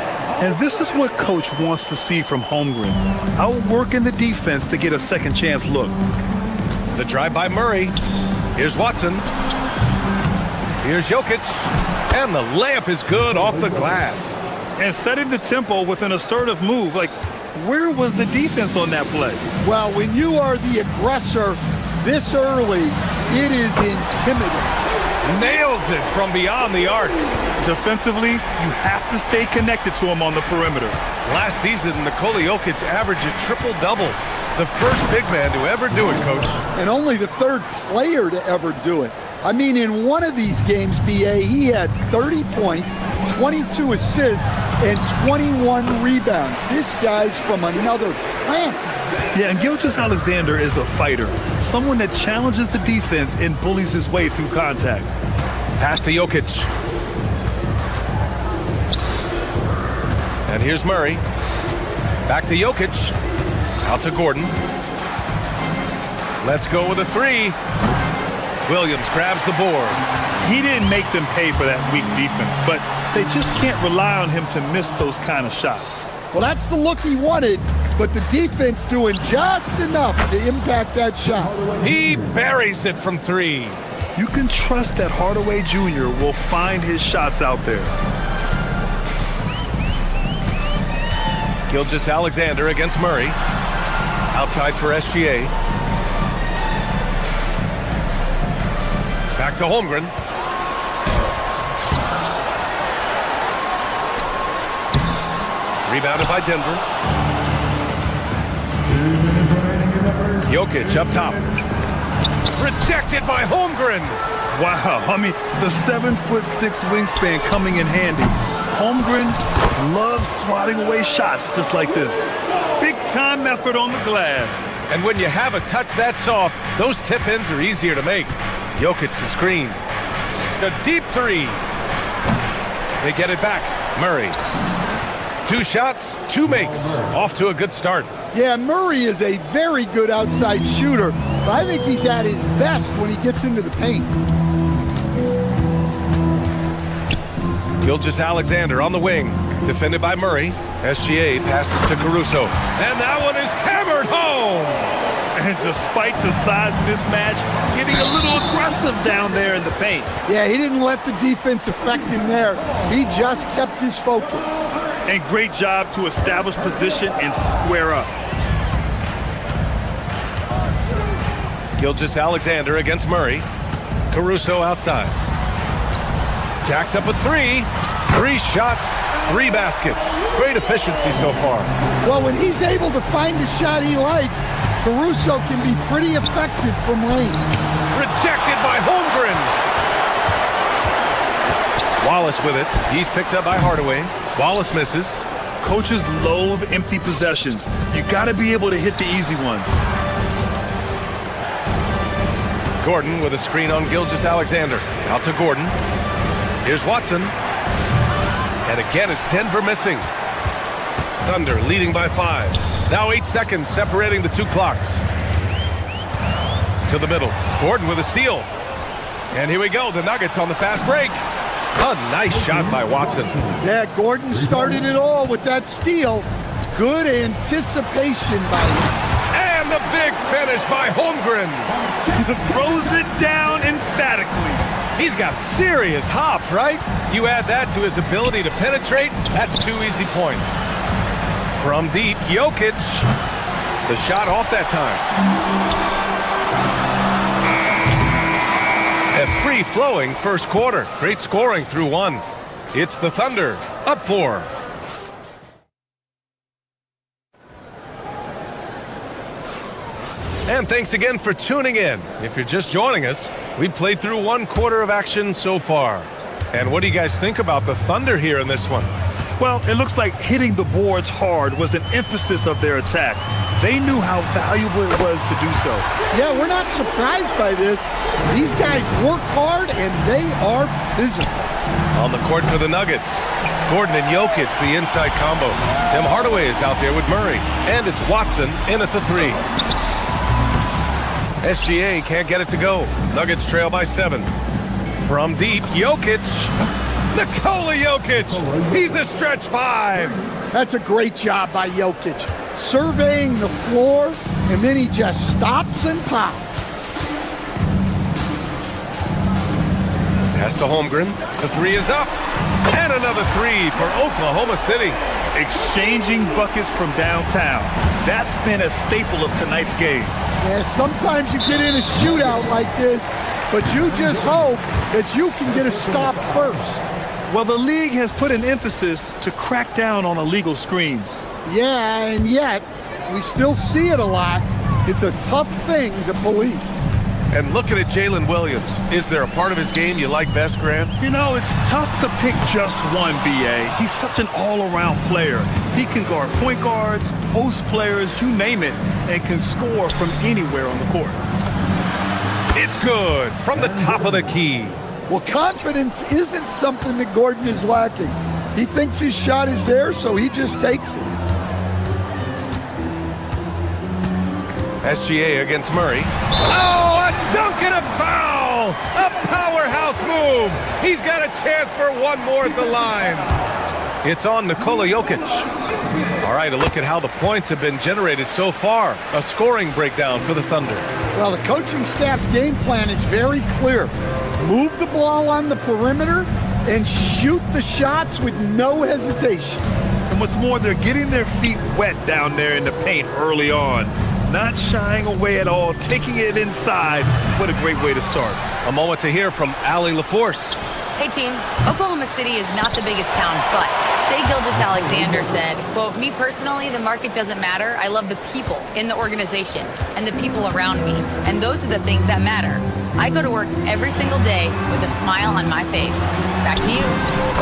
And this is what Coach wants to see from Holmgren. Outworking the defense to get a second chance look. The drive by Murray. Here's Watson. Here's Jokic. And the layup is good off the glass. And setting the tempo with an assertive move. Like, where was the defense on that play? Well, when you are the aggressor this early, it is intimidating. Nails it from beyond the arc. Defensively, you have to stay connected to him on the perimeter. Last season, Nikola Jokic averaged a triple-double. The first big man to ever do it, Coach. And only the third player to ever do it. I mean, in one of these games, BA, he had 30 points, 22 assists, and 21 rebounds. This guy's from another planet. Yeah, and Gilgeous-Alexander is a fighter. Someone that challenges the defense and bullies his way through contact. Pass to Jokic. And here's Murray. Back to Jokic. Out to Gordon. Let's go with a three. Williams grabs the board. He didn't make them pay for that weak defense, but they just can't rely on him to miss those kind of shots. Well, that's the look he wanted, but the defense doing just enough to impact that shot. He buries it from 3. You can trust that Hardaway Jr. will find his shots out there. Gilgeous-Alexander against Murray. Outside for SGA. Back to Holmgren. Rebounded by Denver. Jokic up top. Rejected by Holmgren. Wow, I mean, the 7'6" wingspan coming in handy. Holmgren loves swatting away shots just like this. Big time effort on the glass. And when you have a touch that soft, those tip-ins are easier to make. Jokic the screen. The deep 3. They get it back. Murray. 2 shots, 2 makes. Off to a good start. Yeah, Murray is a very good outside shooter, but I think he's at his best when he gets into the paint. Gilgeous-Alexander on the wing. Defended by Murray. SGA passes to Caruso. And that one is hammered home! And despite the size mismatch, getting a little aggressive down there in the paint. Yeah, he didn't let the defense affect him there. He just kept his focus. And great job to establish position and square up. Gilgeous-Alexander against Murray. Caruso outside. Jacks up a 3. 3 shots, 3 baskets. Great efficiency so far. Well, when he's able to find a shot he likes, Caruso can be pretty effective from range. Rejected by Holmgren. Wallace with it. He's picked up by Hardaway. Wallace misses. Coaches loathe empty possessions. You got to be able to hit the easy ones. Gordon with a screen on Gilgeous-Alexander. Out to Gordon. Here's Watson. And again, it's Denver missing. Thunder leading by 5. Now 8 seconds separating the 2 clocks. To the middle. Gordon with a steal. And here we go. The Nuggets on the fast break. A nice shot by Watson. Yeah, Gordon started it all with that steal. Good anticipation by him. And the big finish by Holmgren. Throws it down emphatically. He's got serious hops, right? You add that to his ability to penetrate, that's 2 easy points. From deep, Jokic. The shot off that time. A free-flowing first quarter. Great scoring through one. It's the Thunder, up 4. And thanks again for tuning in. If you're just joining us, we've played through one quarter of action so far. And what do you guys think about the Thunder here in this one? Well, it looks like hitting the boards hard was an emphasis of their attack. They knew how valuable it was to do so. Yeah, we're not surprised by this. These guys work hard, and they are physical. On the court for the Nuggets, Gordon and Jokic, the inside combo. Tim Hardaway is out there with Murray, and it's Watson in at the 3. SGA can't get it to go. Nuggets trail by 7. From deep, Jokic. Nikola Jokic. He's the stretch 5. That's a great job by Jokic. Surveying the floor, and then he just stops and pops. Pass to Holmgren. The 3 is up. And another 3 for Oklahoma City. Exchanging buckets from downtown. That's been a staple of tonight's game. Yeah, sometimes you get in a shootout like this, but you just hope that you can get a stop first. Well, the league has put an emphasis to crack down on illegal screens. Yeah, and yet, we still see it a lot. It's a tough thing to police. And looking at Jalen Williams, is there a part of his game you like best, Grant? You know, it's tough to pick just one, B.A. He's such an all-around player. He can guard point guards, post players, you name it, and can score from anywhere on the court. It's good from the top of the key. Well, confidence isn't something that Gordon is lacking. He thinks his shot is there, so he just takes it. SGA against Murray. Oh, a dunk and a foul! A powerhouse move! He's got a chance for one more at the line. It's on Nikola Jokic. All right, a look at how the points have been generated so far. A scoring breakdown for the Thunder. Well, the coaching staff's game plan is very clear. Move the ball on the perimeter and shoot the shots with no hesitation. And what's more, they're getting their feet wet down there in the paint early on. Not shying away at all, taking it inside. What a great way to start. A moment to hear from Allie LaForce. Hey team, Oklahoma City is not the biggest town, but Shai Gilgeous-Alexander said, quote, "Me personally, the market doesn't matter. I love the people in the organization and the people around me, and those are the things that matter. I go to work every single day with a smile on my face." Back to you.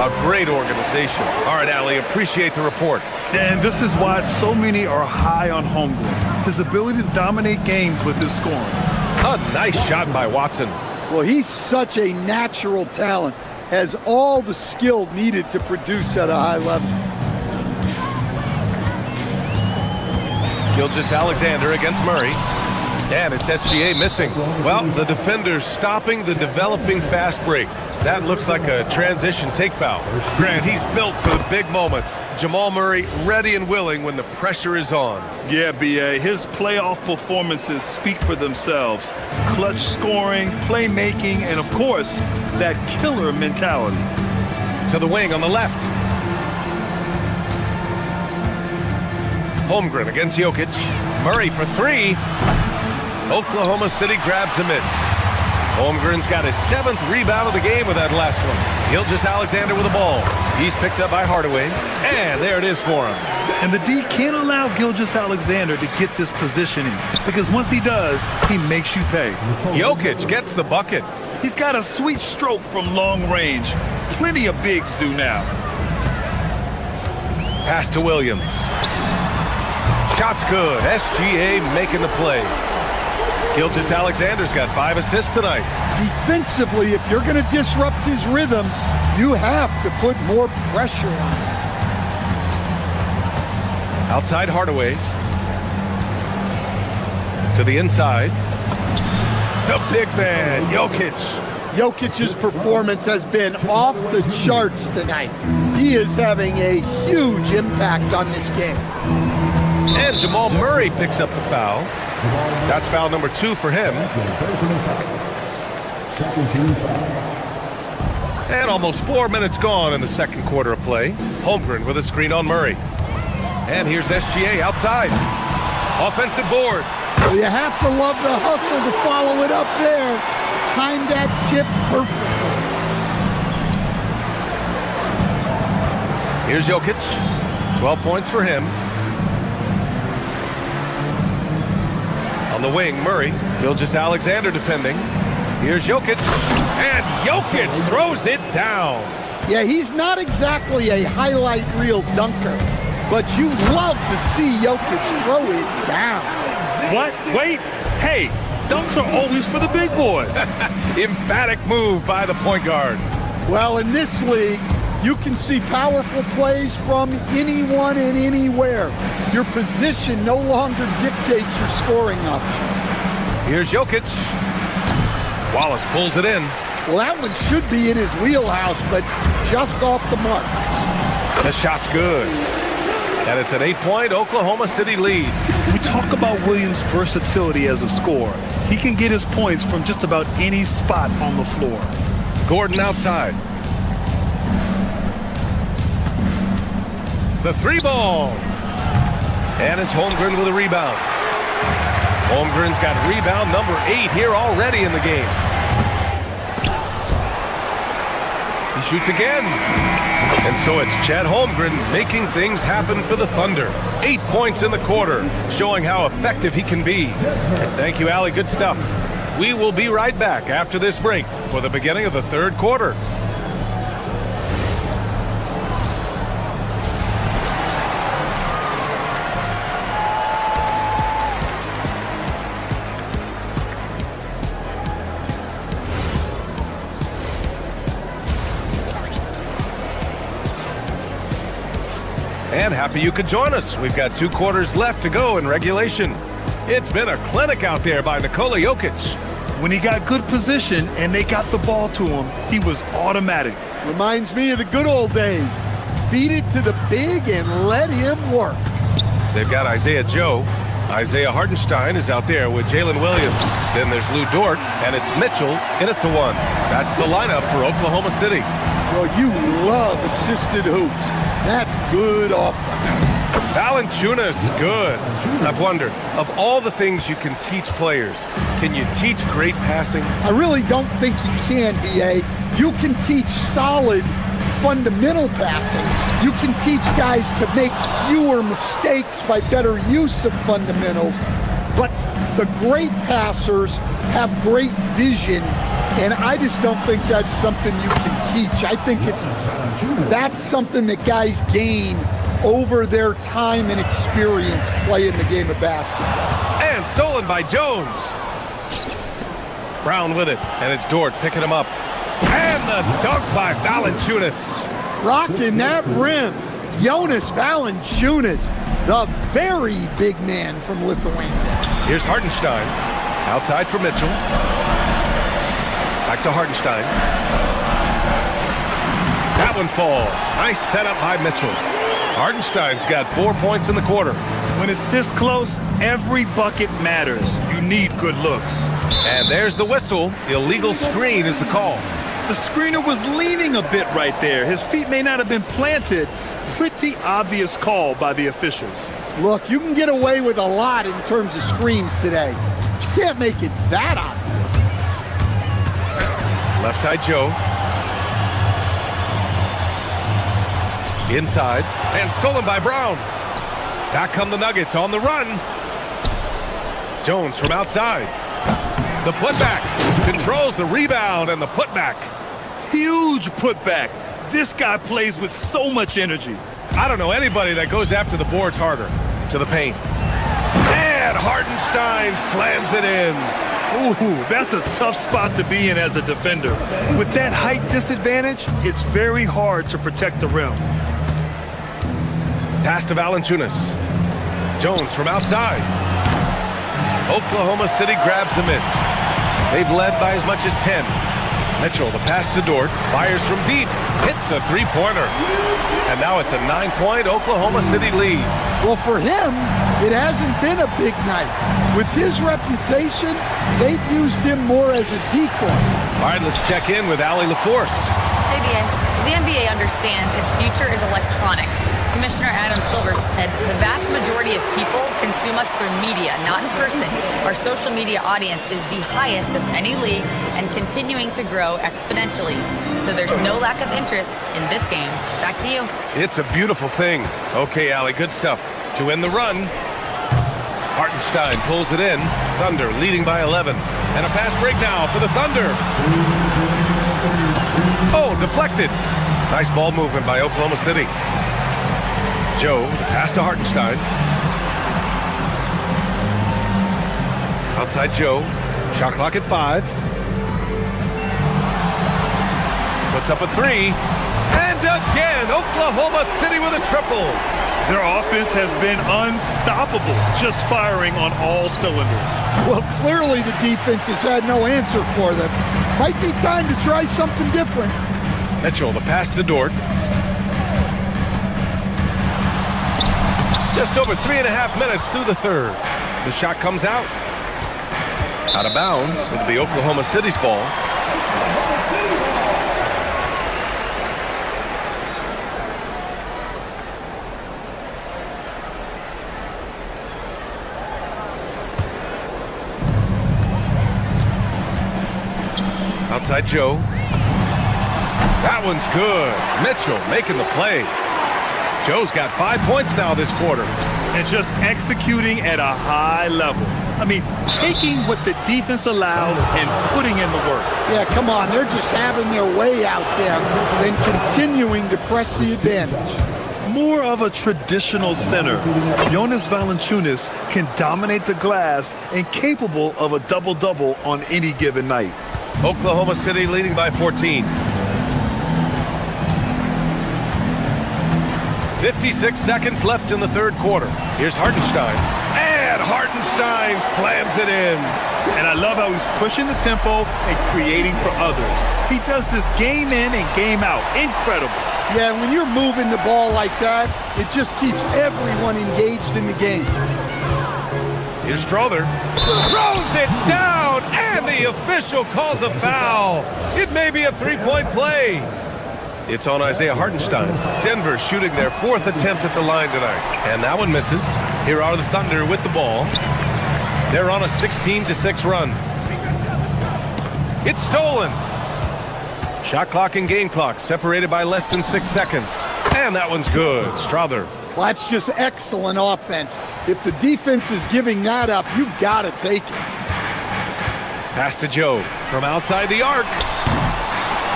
A great organization. All right, Allie, appreciate the report. And this is why so many are high on Holmgren. His ability to dominate games with his scoring. A nice shot by Watson. Well, he's such a natural talent. Has all the skill needed to produce at a high level. Gilgeous-Alexander against Murray. And it's SGA missing. Well, the defender's stopping the developing fast break. That looks like a transition take foul. Grant, he's built for the big moments. Jamal Murray ready and willing when the pressure is on. Yeah, B.A., his playoff performances speak for themselves. Clutch scoring, playmaking, and of course, that killer mentality. To the wing on the left. Holmgren against Jokic. Murray for 3. Oklahoma City grabs a miss. Holmgren's got his 7th rebound of the game with that last one. Gilgeous-Alexander with the ball. He's picked up by Hardaway, and there it is for him. And the D can't allow Gilgeous-Alexander to get this positioning, because once he does, he makes you pay. Jokic gets the bucket. He's got a sweet stroke from long range. Plenty of bigs do now. Pass to Williams. Shot's good. SGA making the play. Gilgeous-Alexander's got 5 assists tonight. Defensively, if you're going to disrupt his rhythm, you have to put more pressure on him. Outside Hardaway. To the inside. The big man, Jokic. Jokic's performance has been off the charts tonight. He is having a huge impact on this game. And Jamal Murray picks up the foul. That's foul number 2 for him. And almost 4 minutes gone in the second quarter of play. Holmgren with a screen on Murray. And here's SGA outside. Offensive board. Well, you have to love the hustle to follow it up there. Timed that tip perfectly. Here's Jokic. 12 points for him. On the wing, Murray. Gilgeous-Alexander defending. Here's Jokic. And Jokic throws it down. Yeah, he's not exactly a highlight reel dunker, but you love to see Jokic throw it down. What? Wait. Hey, dunks are always for the big boys. Emphatic move by the point guard. Well, in this league, you can see powerful plays from anyone and anywhere. Your position no longer dictates your scoring options. Here's Jokic. Wallace pulls it in. Well, that one should be in his wheelhouse, but just off the mark. The shot's good. And it's an 8-point Oklahoma City lead. We talk about Williams' versatility as a scorer. He can get his points from just about any spot on the floor. Gordon outside. The three ball. And it's Holmgren with a rebound. Holmgren's got rebound number 8 here already in the game. He shoots again. And so it's Chet Holmgren making things happen for the Thunder. 8 points in the quarter, showing how effective he can be. Thank you, Allie. Good stuff. We will be right back after this break for the beginning of the third quarter. And happy you could join us. We've got 2 quarters left to go in regulation. It's been a clinic out there by Nikola Jokic. When he got good position and they got the ball to him, he was automatic. Reminds me of the good old days. Feed it to the big and let him work. They've got Isaiah Joe. Isaiah Hartenstein is out there with Jalen Williams. Then there's Lou Dort, and it's Mitchell in at the 1. That's the lineup for Oklahoma City. Well, you love assisted hoops. That's good offense. Valanciunas, good. I've wondered, of all the things you can teach players, can you teach great passing? I really don't think you can, B.A. You can teach solid fundamental passing. You can teach guys to make fewer mistakes by better use of fundamentals. But the great passers have great vision, and I just don't think that's something you can teach. I think that's something that guys gain over their time and experience playing the game of basketball. And stolen by Jones. Brown with it, and it's Dort picking him up. And the dunk by Valanciunas. Rocking that rim. Jonas Valanciunas, the very big man from Lithuania. Here's Hartenstein. Outside for Mitchell. Back to Hartenstein. That one falls. Nice setup by Mitchell. Hartenstein's got 4 points in the quarter. When it's this close, every bucket matters. You need good looks. And there's the whistle. Illegal screen is the call. The screener was leaning a bit right there. His feet may not have been planted. Pretty obvious call by the officials. Look, you can get away with a lot in terms of screens today. But you can't make it that obvious. Left side Joe. Inside, and stolen by Brown. Back come the Nuggets on the run. Jones from outside. The putback. Controls the rebound and the putback. Huge putback. This guy plays with so much energy. I don't know anybody that goes after the boards harder. To the paint. And Hartenstein slams it in. Ooh, that's a tough spot to be in as a defender. With that height disadvantage, it's very hard to protect the rim. Pass to Valanciunas. Jones from outside. Oklahoma City grabs the miss. They've led by as much as 10. Mitchell, the pass to Dort, fires from deep, hits a three-pointer. And now it's a 9-point Oklahoma City lead. Well, for him, it hasn't been a big night. With his reputation, they've used him more as a decoy. All right, let's check in with Allie LaForce. Hey, BA. The NBA understands its future is electronic. Commissioner Adam Silver said the vast majority of people consume us through media, not in person. Our social media audience is the highest of any league and continuing to grow exponentially. So there's no lack of interest in this game. Back to you. It's a beautiful thing. Okay, Allie, good stuff. To end the run, Hartenstein pulls it in. Thunder leading by 11. And a fast break now for the Thunder. Oh, deflected. Nice ball movement by Oklahoma City. Joe, the pass to Hartenstein. Outside Joe. Shot clock at 5. Puts up a 3. And again, Oklahoma City with a triple. Their offense has been unstoppable, just firing on all cylinders. Well, clearly the defense has had no answer for them. Might be time to try something different. Mitchell, the pass to Dort. Just over 3.5 minutes through the third. The shot comes out. Out of bounds. It'll be Oklahoma City's ball. Outside Joe. That one's good. Mitchell making the play. Joe's got 5 points now this quarter. And just executing at a high level. I mean, taking what the defense allows and putting in the work. Yeah, come on. They're just having their way out there and continuing to press the advantage. More of a traditional center. Jonas Valanciunas can dominate the glass and capable of a double-double on any given night. Oklahoma City leading by 14. 56 seconds left in the third quarter. Here's Hartenstein. And Hartenstein slams it in. And I love how he's pushing the tempo and creating for others. He does this game in and game out. Incredible. Yeah, when you're moving the ball like that, it just keeps everyone engaged in the game. Here's Strother. Throws it down, and the official calls a foul. It may be a three-point play. It's on Isaiah Hartenstein. Denver shooting their 4th attempt at the line tonight. And that one misses. Here are the Thunder with the ball. They're on a 16-6 run. It's stolen. Shot clock and game clock separated by less than 6 seconds. And that one's good. Strother. Well, that's just excellent offense. If the defense is giving that up, you've got to take it. Pass to Joe from outside the arc.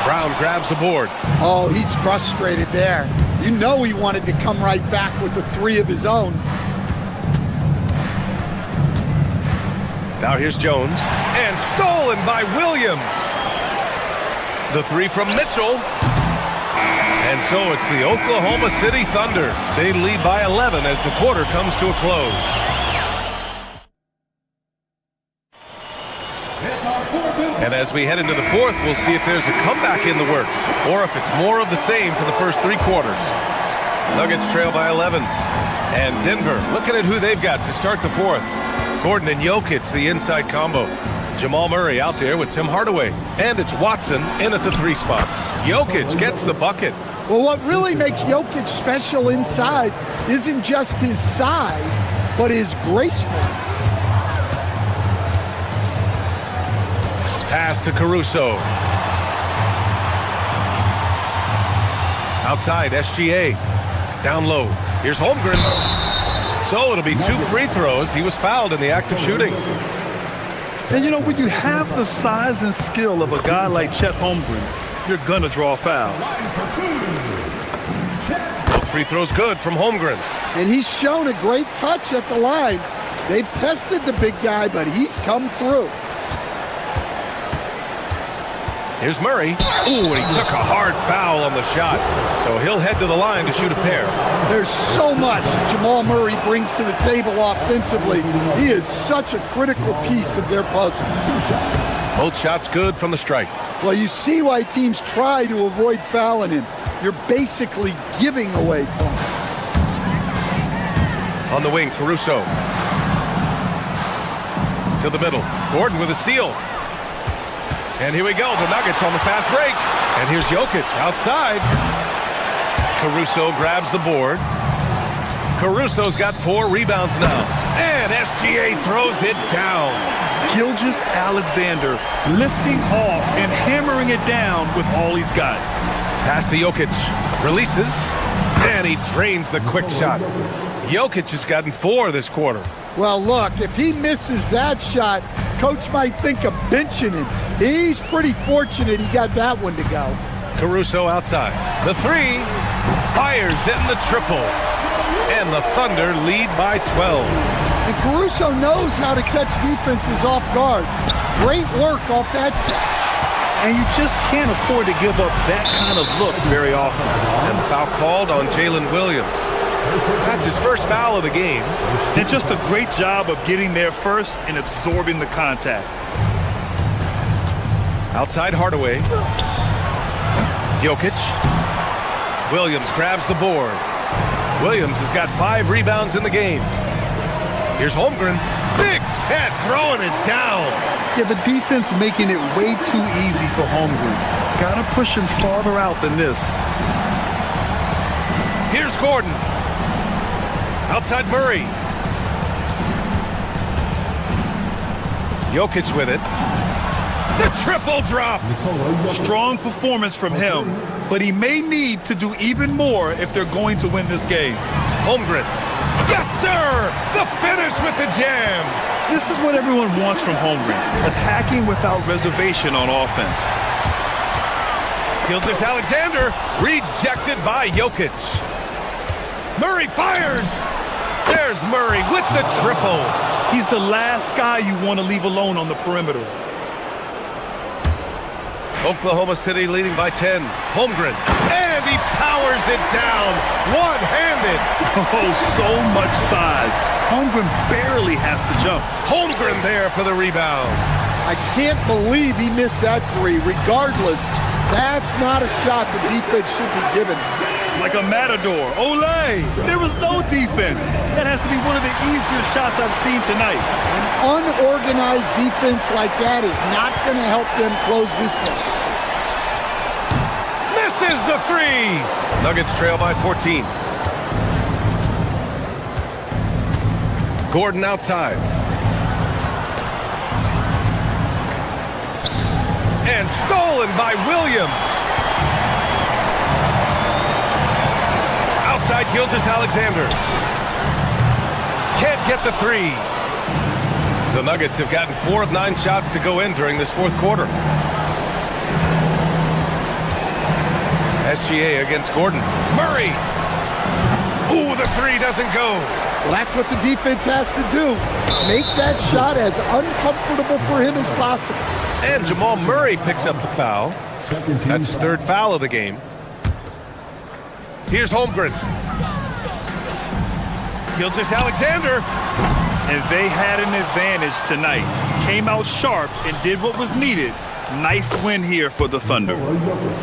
Brown grabs the board. Oh, he's frustrated there. You know he wanted to come right back with the 3 of his own. Now here's Jones. And stolen by Williams. The 3 from Mitchell. And so it's the Oklahoma City Thunder. They lead by 11 as the quarter comes to a close. And as we head into the fourth, we'll see if there's a comeback in the works or if it's more of the same for the first 3 quarters. Nuggets trail by 11. And Denver looking at who they've got to start the fourth. Gordon and Jokic, the inside combo. Jamal Murray out there with Tim Hardaway. And it's Watson in at the 3 spot. Jokic gets the bucket. Well, what really makes Jokic special inside isn't just his size, but his gracefulness. Pass to Caruso. Outside, SGA. Down low. Here's Holmgren. So it'll be 2 free throws. He was fouled in the act of shooting. And you know, when you have the size and skill of a guy like Chet Holmgren, you're going to draw fouls. Both free throws good from Holmgren. And he's shown a great touch at the line. They've tested the big guy, but he's come through. Here's Murray. Ooh, and he took a hard foul on the shot. So he'll head to the line to shoot a pair. There's so much Jamal Murray brings to the table offensively. He is such a critical piece of their puzzle. Both shots good from the strike. Well, you see why teams try to avoid fouling him. You're basically giving away points. On the wing, Caruso. To the middle. Gordon with a steal. And here we go, the Nuggets on the fast break. And here's Jokic outside. Caruso grabs the board. Caruso's got 4 rebounds now. And SGA throws it down. Gilgeous-Alexander lifting off and hammering it down with all he's got. Pass to Jokic. Releases. And he drains the quick shot. Jokic has gotten 4 this quarter. Well, look, if he misses that shot, coach might think of benching him. He's pretty fortunate he got that one to go. Caruso outside. The 3. Fires in the triple. And the Thunder lead by 12. And Caruso knows how to catch defenses off guard. Great work off that catch. And you just can't afford to give up that kind of look very often. And the foul called on Jalen Williams. That's his first foul of the game. And just a great job of getting there first and absorbing the contact. Outside Hardaway. Jokic. Williams grabs the board. Williams has got 5 rebounds in the game. Here's Holmgren. Big Ted throwing it down. Yeah, the defense making it way too easy for Holmgren. Gotta push him farther out than this. Here's Gordon. Outside Murray. Jokic with it. The triple drops. Strong performance from him, but he may need to do even more if they're going to win this game. Holmgren. Yes, sir! The finish with the jam. This is what everyone wants from Holmgren. Attacking without reservation on offense. Gilgeous-Alexander rejected by Jokic. Murray fires. There's Murray with the triple. He's the last guy you want to leave alone on the perimeter. Oklahoma City leading by 10. Holmgren. And he powers it down. One-handed. Oh, so much size. Holmgren barely has to jump. Holmgren there for the rebound. I can't believe he missed that 3. Regardless, that's not a shot the defense should be given. Like a matador. Olay! There was no defense. That has to be one of the easier shots I've seen tonight. An unorganized defense like that is not going to help them close this deficit. Misses the 3. Nuggets trail by 14. Gordon outside. And stolen by Williams. Outside Gilgeous-Alexander. Can't get the 3. The Nuggets have gotten 4 of 9 shots to go in during this 4th quarter. SGA against Gordon. Murray. Ooh, the 3 doesn't go. Well, that's what the defense has to do. Make that shot as uncomfortable for him as possible. And Jamal Murray picks up the foul. That's his 3rd foul of the game. Here's Holmgren. Gilgeous-Alexander. And they had an advantage tonight. Came out sharp and did what was needed. Nice win here for the Thunder.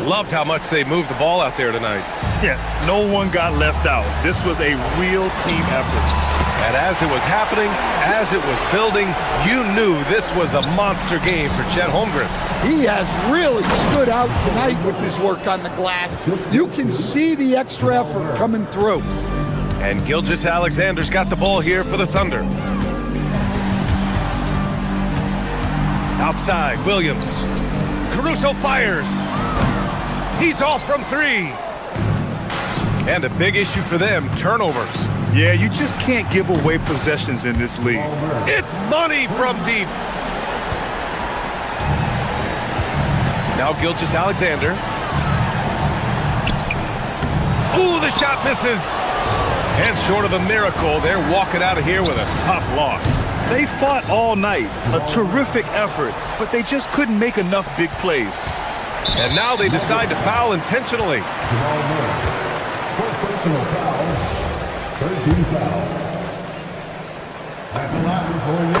Loved how much they moved the ball out there tonight. Yeah, no one got left out. This was a real team effort. And as it was happening, as it was building, you knew this was a monster game for Chet Holmgren. He has really stood out tonight with his work on the glass. You can see the extra effort coming through. And Gilgeous-Alexander's got the ball here for the Thunder. Outside, Williams. Caruso fires. He's off from 3. And a big issue for them, turnovers. Yeah, you just can't give away possessions in this league. It's money from deep. Now Gilgeous-Alexander. Ooh, the shot misses. And short of a miracle, they're walking out of here with a tough loss. They fought all night, a terrific effort, but they just couldn't make enough big plays. And now they decide to foul intentionally.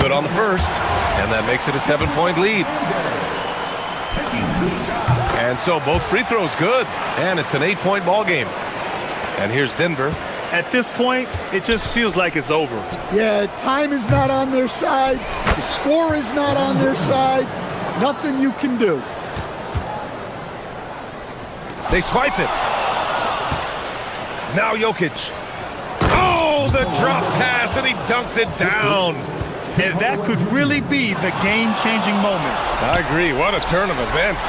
Good on the first, and that makes it a 7-point lead. And so both free throws good, and it's an 8-point ball game. And here's Denver. At this point, it just feels like it's over. Yeah, time is not on their side. The score is not on their side. Nothing you can do. They swipe it. Now Jokic. Oh, the drop pass, and he dunks it down. And that could really be the game-changing moment. I agree. What a turn of events.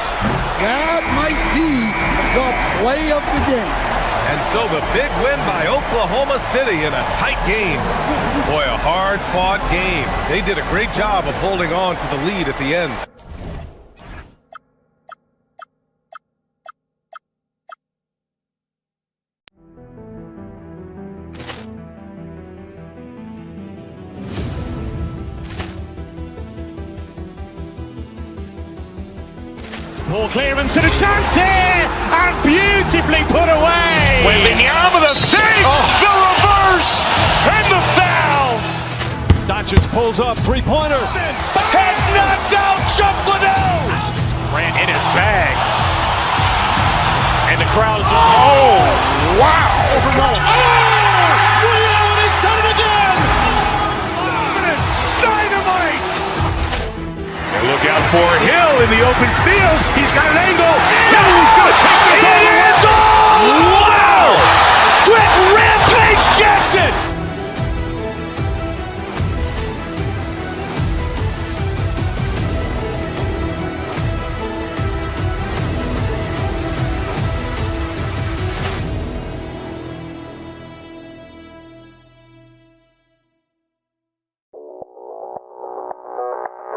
That might be the play of the game. And so the big win by Oklahoma City in a tight game. Boy, a hard-fought game. They did a great job of holding on to the lead at the end. Ball clearance and a chance here, and beautifully put away. Wembanyama with a save, the reverse, and the foul. Doncic pulls up, three-pointer. Has knocked out Chuck Liddell. Ran in his bag. And the crowd is, oh, wow. Liddell has done it again. Dynamite. And look out for Hill in the open field. He's got an angle. Hill is going to take this all the way. Wow! Quick Rampage Jackson.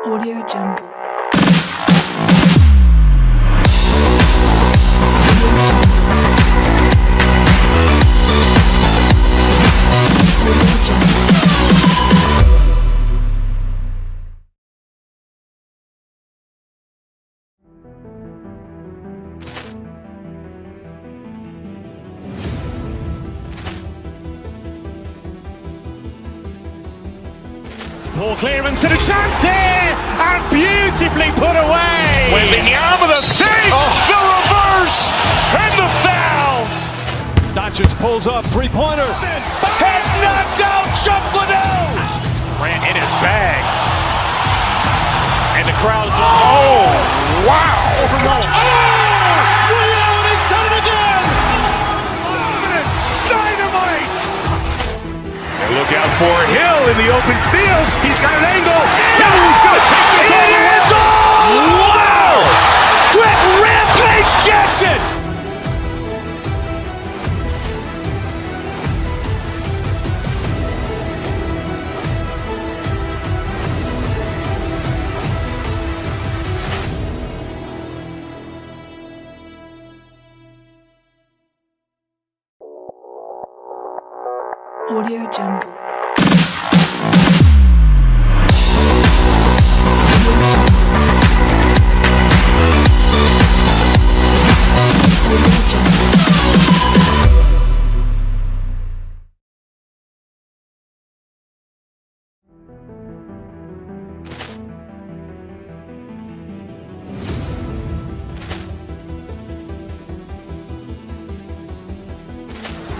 Audio Jungle. Ball clearance and a chance here, and beautifully put away. Wembanyama with a save, the reverse, and the foul. Doncic pulls up, three-pointer. Has knocked out Chuck Liddell. Ran in his bag. And the crowd is, oh, wow. Liddell has done it again. Dynamite. And look out for Hill in the open field. He's got an angle. Hill is going to take this all the way. Wow! Quick Rampage Jackson. Audio Jungle.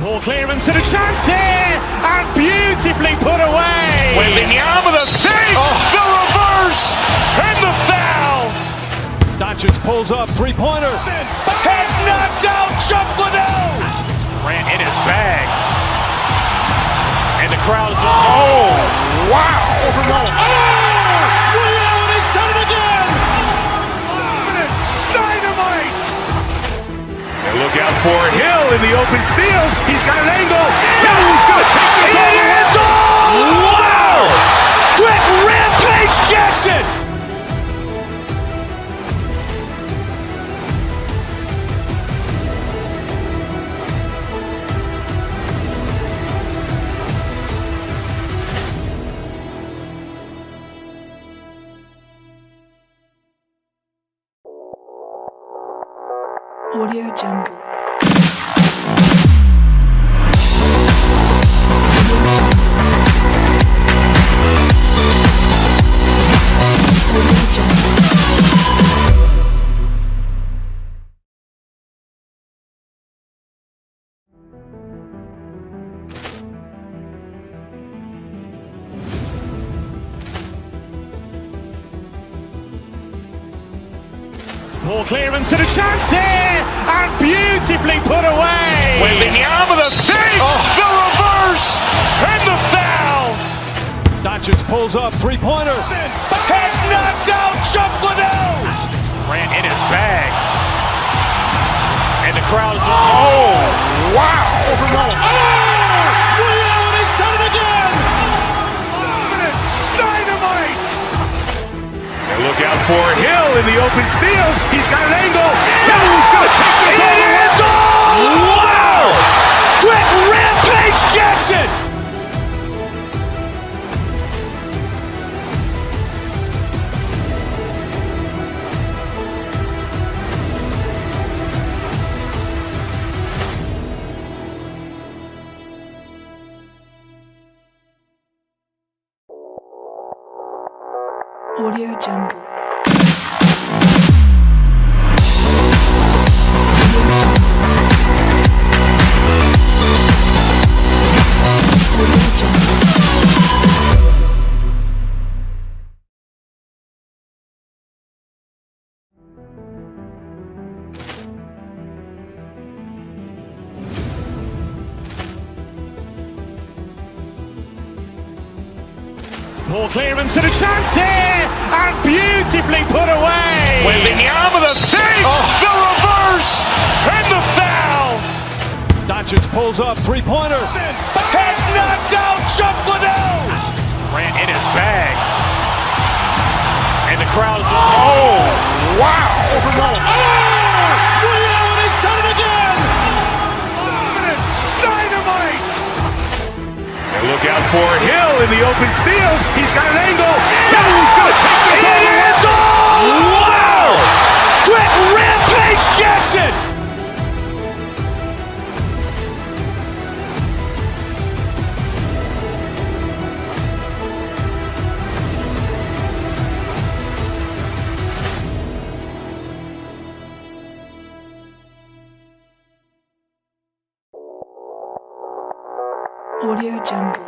Ball clearance and a chance here, and beautifully put away. Wembanyama with a save, the reverse, and the foul. Doncic pulls up, three-pointer. Has knocked out Chuck Liddell. Ran in his bag. And the crowd is, oh, wow. Liddell has done it again. Dynamite. And look out for Hill in the open field. He's got an angle. Hill is going to take this all the way. Wow! Quick Rampage Jackson. Audio Jungle. Ball clearance and a chance here, and beautifully put away. Wembanyama the fake, the reverse, and the foul. Doncic pulls up, three-pointer. Has knocked out Chuck Liddell. Grant in his bag. And the crowd is, oh, wow. He's done it again. Dynamite. And look out for Hill in the open field. He's got an angle. He's going to take this all the way. Wow. Quick rampage Jackson. Audio Jungle. Ball clearance and a chance here, and beautifully put away. Wembanyama the fake, the reverse, and the foul. Doncic pulls up, three-pointer. Has knocked out Chuck Liddell. Grant in his bag. And the crowd is, oh, wow. He's done it again. Dynamite. And look out for Hill in the open field. He's got an angle. He's going to take this all the way. Wow. Quick rampage Jackson. Audio Jungle.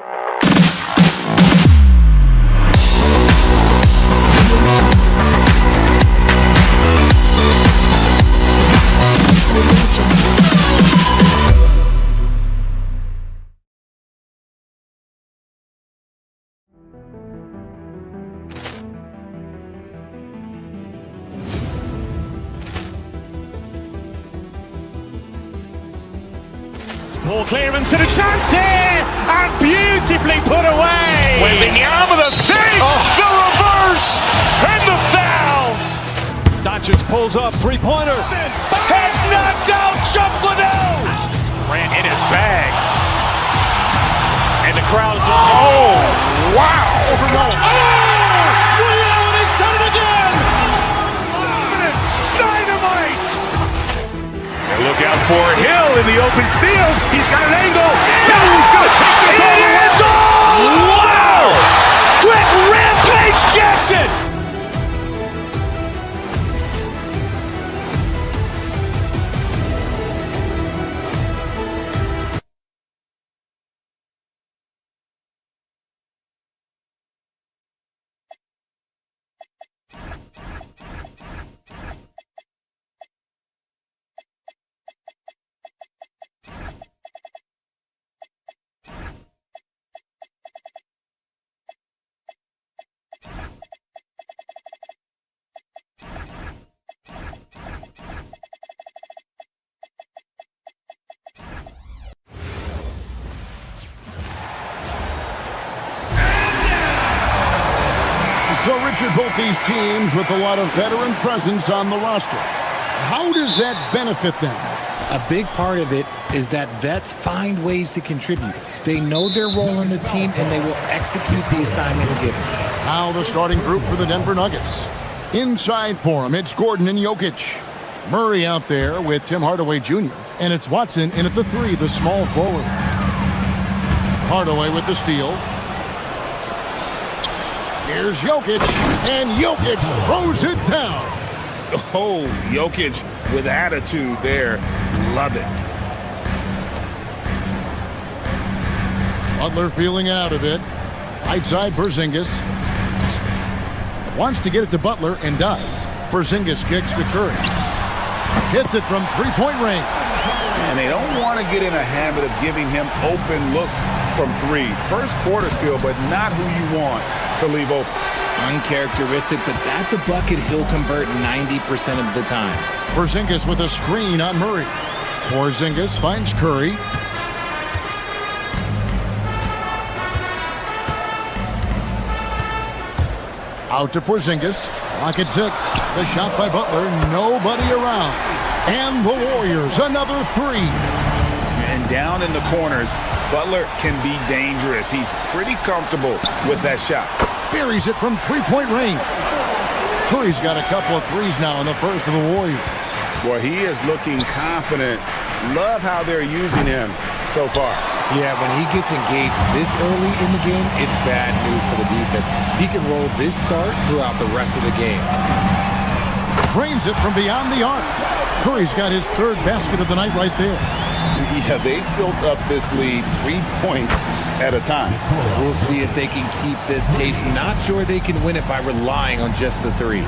Ball clearance and a chance here, and beautifully put away. Wembanyama the fake, the reverse, and the foul. Doncic pulls up, three-pointer. Has knocked out Chuck Liddell. Grant in his bag. And the crowd is, oh, wow. He's done it again. Dynamite. And look out for Hill in the open field. He's got an angle. He's going to take this all the way. Wow. Quick rampage Jackson. So, Richard, both these teams with a lot of veteran presence on the roster. How does that benefit them? A big part of it is that vets find ways to contribute. They know their role in the team, and they will execute the assignment given. Now the starting group for the Denver Nuggets. Inside for them, it's Gordon and Jokic. Murray out there with Tim Hardaway Jr. And it's Watson in at the three, the small forward. Hardaway with the steal. Here's Jokic, and Jokic throws it down. Oh, Jokic with attitude there. Love it. Butler feeling out of it. Right side, Porzingis. Wants to get it to Butler and does. Porzingis kicks to Curry. Hits it from three-point range. And they don't want to get in a habit of giving him open looks from three. First quarter still, but not who you want to leave open. Uncharacteristic, but that's a bucket he'll convert 90% of the time. Porzingis with a screen on Murray. Porzingis finds Curry. Out to Porzingis. Clock at 6. The shot by Butler. Nobody around. And the Warriors, another three. And down in the corners, Butler can be dangerous. He's pretty comfortable with that shot. Buries it from three-point range. Curry's got a couple of threes now in the first of the Warriors. Well, he is looking confident. Love how they're using him so far. Yeah, when he gets engaged this early in the game, it's bad news for the defense. He can roll this start throughout the rest of the game. Drains it from beyond the arc. Curry's got his third basket of the night right there. Yeah, they've built up this lead 3 points at a time. We'll see if they can keep this pace. Not sure they can win it by relying on just the three.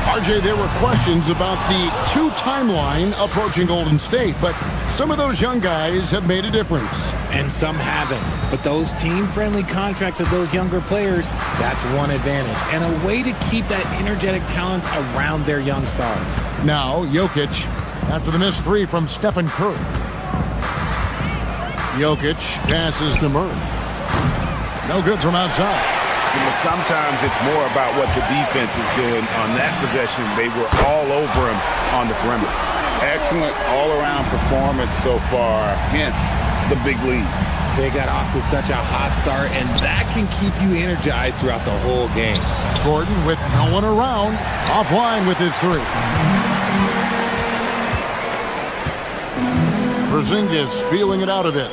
RJ, there were questions about the 2 timeline approaching Golden State, but some of those young guys have made a difference. And some haven't. But those team-friendly contracts of those younger players, that's one advantage. And a way to keep that energetic talent around their young stars. Now, Jokic, after the missed 3 from Stephen Curry. Jokic passes to Murray. No good from outside. Sometimes it's more about what the defense is doing. On that possession, they were all over him on the perimeter. Excellent all-around performance so far, hence the big lead. They got off to such a hot start, and that can keep you energized throughout the whole game. Gordon with no one around, offline with his 3. Porzingis feeling it out a bit.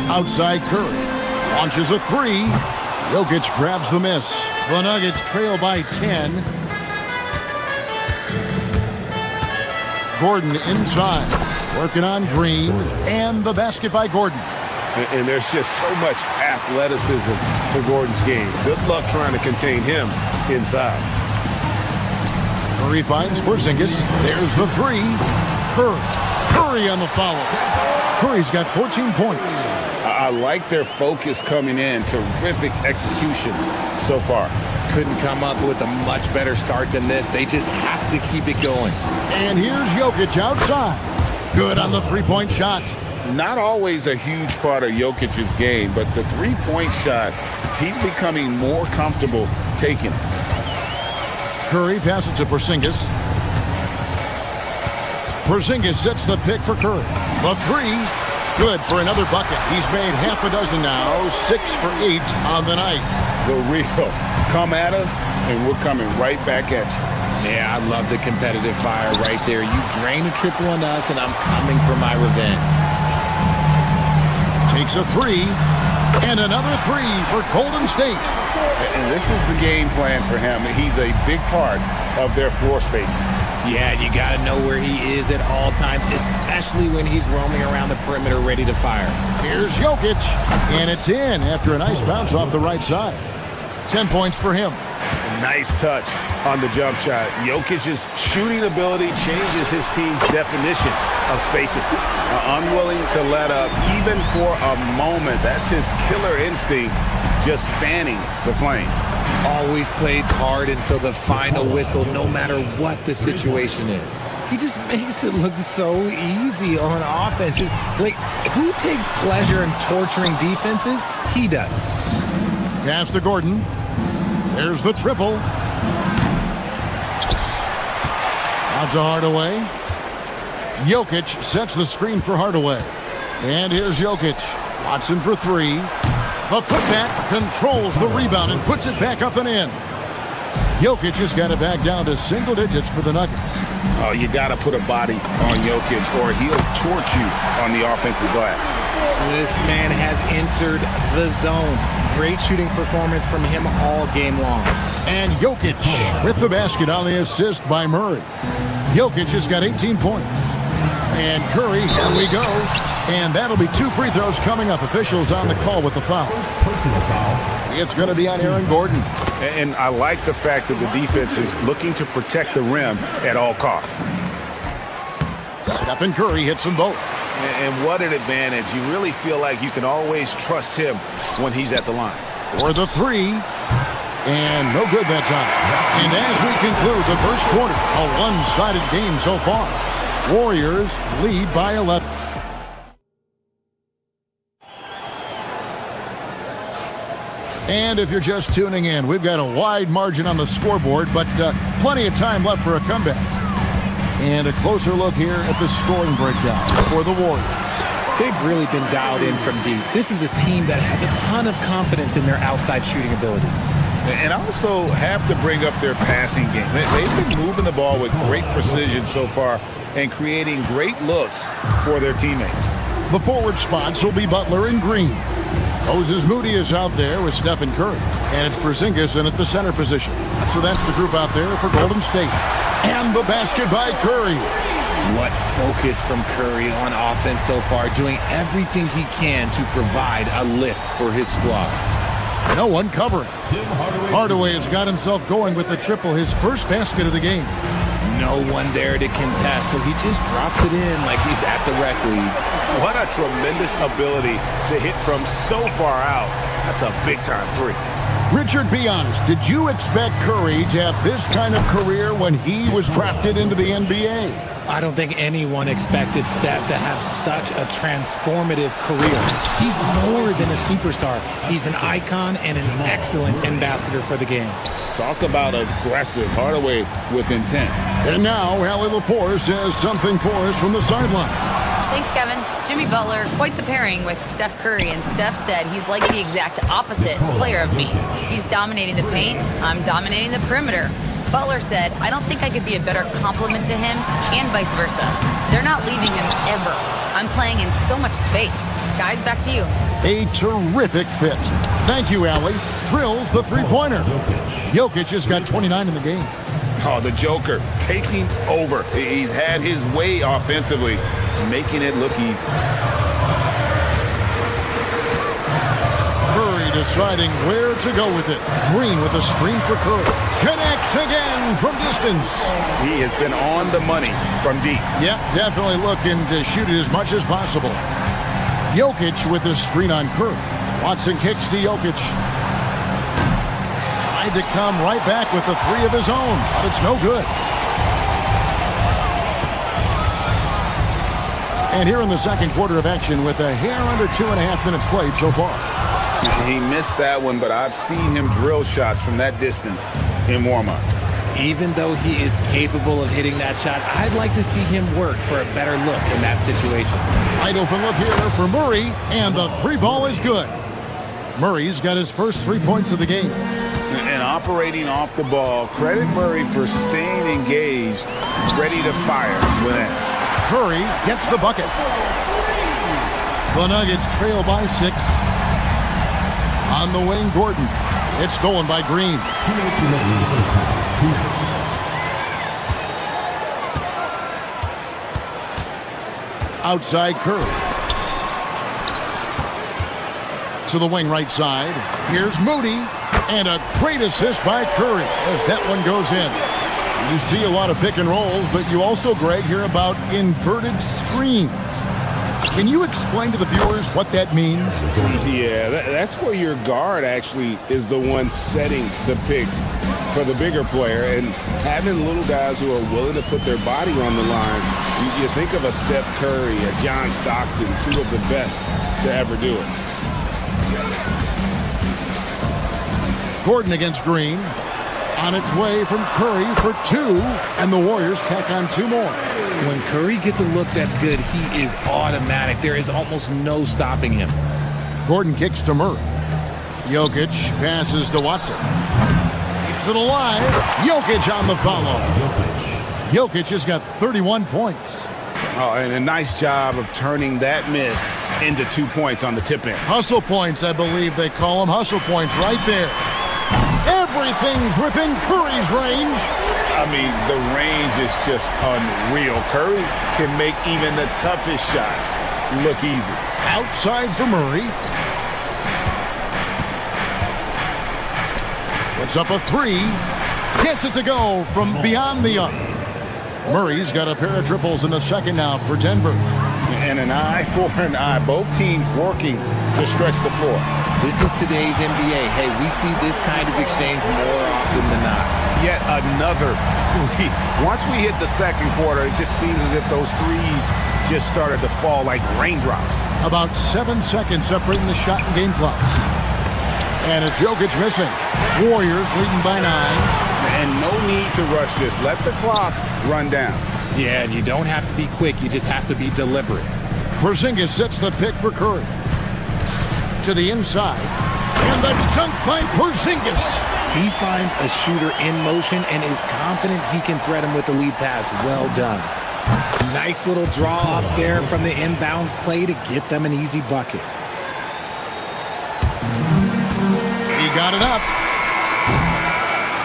Outside Curry. Launches a 3. Jokic grabs the miss. The Nuggets trail by 10. Gordon inside. Working on Green. And the basket by Gordon. And there's just so much athleticism to Gordon's game. Good luck trying to contain him inside. Curry finds Porzingis. There's the 3. Curry on the foul. Curry's got 14 points. I like their focus coming in. Terrific execution so far. Couldn't come up with a much better start than this. They just have to keep it going. And here's Jokic outside. Good on the three-point shot. Not always a huge part of Jokic's game, but the three-point shot, he's becoming more comfortable taking it. Curry passes to Porzingis. Porzingis sets the pick for Curry. The 3. Good for another bucket. He's made half a dozen now. 6 for 8 on the night. The real come at us, and we're coming right back at you. Yeah, I love the competitive fire right there. You drain a triple on us, and I'm coming for my revenge. Takes a 3. And another 3 for Golden State. And this is the game plan for him. He's a big part of their floor spacing. Yeah, you got to know where he is at all times, especially when he's roaming around the perimeter ready to fire. Here's Jokic, and it's in after a nice bounce off the right side. 10 points for him. Nice touch on the jump shot. Jokic's shooting ability changes his team's definition of spacing. Unwilling to let up even for a moment. That's his killer instinct, just fanning the flame. Always plays hard until the final whistle, no matter what the situation is. He just makes it look so easy on offense. Like, who takes pleasure in torturing defenses? He does. Pass to Gordon. There's the triple. Out to Hardaway. Jokic sets the screen for Hardaway. And here's Jokic. Watson for 3. The putback controls the rebound and puts it back up and in. Jokic has got it back down to single digits for the Nuggets. Oh, you got to put a body on Jokic or he'll torch you on the offensive glass. This man has entered the zone. Great shooting performance from him all game long. And Jokic with the basket on the assist by Murray. Jokic has got 18 points. And Curry, here we go. And that'll be 2 free throws coming up. Officials on the call with the foul. It's going to be on Aaron Gordon. And I like the fact that the defense is looking to protect the rim at all costs. Stephen Curry hits them both. And what an advantage. You really feel like you can always trust him when he's at the line. For the 3. And no good that time. And as we conclude the first quarter, a one-sided game so far. Warriors lead by 11. And if you're just tuning in, we've got a wide margin on the scoreboard, but plenty of time left for a comeback. And a closer look here at the scoring breakdown for the Warriors. They've really been dialed in from deep. This is a team that has a ton of confidence in their outside shooting ability. And also have to bring up their passing game. They've been moving the ball with great precision so far and creating great looks for their teammates. The forward spots will be Butler and Green. Moses Moody is out there with Stephen Curry. And it's Porzingis in at the center position. So that's the group out there for Golden State. And the basket by Curry. What focus from Curry on offense so far, doing everything he can to provide a lift for his squad. No one covering. Hardaway has got himself going with the triple, his first basket of the game. No one there to contest, so he just drops it in like he's at the rec league. What a tremendous ability to hit from so far out. That's a big-time 3. Richard, be honest, did you expect Curry to have this kind of career when he was drafted into the NBA? I don't think anyone expected Steph to have such a transformative career. He's more than a superstar. He's an icon and an excellent ambassador for the game. Talk about aggressive. Hardaway with intent. And now, Allie LaForce has something for us from the sideline. Thanks, Kevin. Jimmy Butler, quite the pairing with Steph Curry, and Steph said he's like the exact opposite player of me. He's dominating the paint, I'm dominating the perimeter. Butler said, I don't think I could be a better complement to him, and vice versa. They're not leaving him ever. I'm playing in so much space. Guys, back to you. A terrific fit. Thank you, Allie. Drills the three-pointer. Jokic has got 29 in the game. Oh, the Joker taking over. He's had his way offensively, making it look easy. Curry deciding where to go with it. Green with a screen for Curry. Connects again from distance. He has been on the money from deep. Yep, definitely looking to shoot it as much as possible. Jokic with the screen on Curry. Watson kicks to Jokic. Tried to come right back with the 3 of his own, but it's no good. And here in the second quarter of action with a hair under 2.5 minutes played so far. He missed that one, but I've seen him drill shots from that distance in warm-up. Even though he is capable of hitting that shot, I'd like to see him work for a better look in that situation. Wide open look here for Murray, and the 3 ball is good. Murray's got his first 3 points of the game. And operating off the ball, credit Murray for staying engaged, ready to fire when asked. Curry gets the bucket. The Nuggets trail by 6. On the wing, Gordon. It's stolen by Green. 2 minutes remaining in the first half. 2 minutes. Outside Curry. To the wing right side. Here's Moody. And a great assist by Curry as that one goes in. You see a lot of pick and rolls, but you also, Greg, hear about inverted screens. Can you explain to the viewers what that means? Yeah, that's where your guard actually is the one setting the pick for the bigger player, and having little guys who are willing to put their body on the line. You think of a Steph Curry, a John Stockton, 2 of the best to ever do it. Gordon against Green. On its way from Curry for 2, and the Warriors tack on 2 more. When Curry gets a look that's good, he is automatic. There is almost no stopping him. Gordon kicks to Murray. Jokic passes to Watson. Keeps it alive. Jokic on the follow. Jokic has got 31 points. Oh, and a nice job of turning that miss into 2 points on the tip-in. Hustle points, I believe they call them. Hustle points right there. Everything's within Curry's range. I mean, the range is just unreal. Curry can make even the toughest shots look easy. Outside for Murray. Puts up a three. Gets it to go from beyond the arc. Murray's got a pair of triples in the second now for Denver. And an eye for an eye. Both teams working to stretch the floor. This is today's NBA. Hey, we see this kind of exchange more often than not. Yet another three. Once we hit the second quarter, it just seems as if those threes just started to fall like raindrops. About 7 seconds separating the shot and game clocks. And it's Jokic missing. Warriors leading by 9. And no need to rush this. Let the clock run down. Yeah, and you don't have to be quick. You just have to be deliberate. Porzingis sets the pick for Curry. To the inside. And the dunk by Porzingis. He finds a shooter in motion and is confident he can thread him with the lead pass. Well done. Nice little draw up there from the inbounds play to get them an easy bucket. He got it up.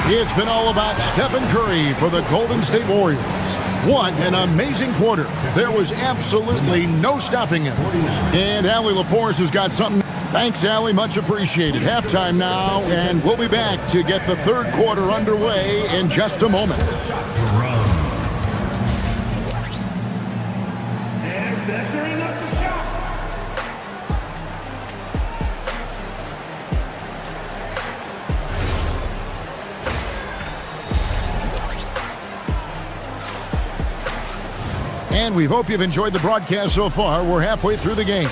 It's been all about Stephen Curry for the Golden State Warriors. What an amazing quarter. There was absolutely no stopping him. And Allie LaForce has got something. Thanks, Allie. Much appreciated. Halftime now, and we'll be back to get the third quarter underway in just a moment. And we hope you've enjoyed the broadcast so far. We're halfway through the game.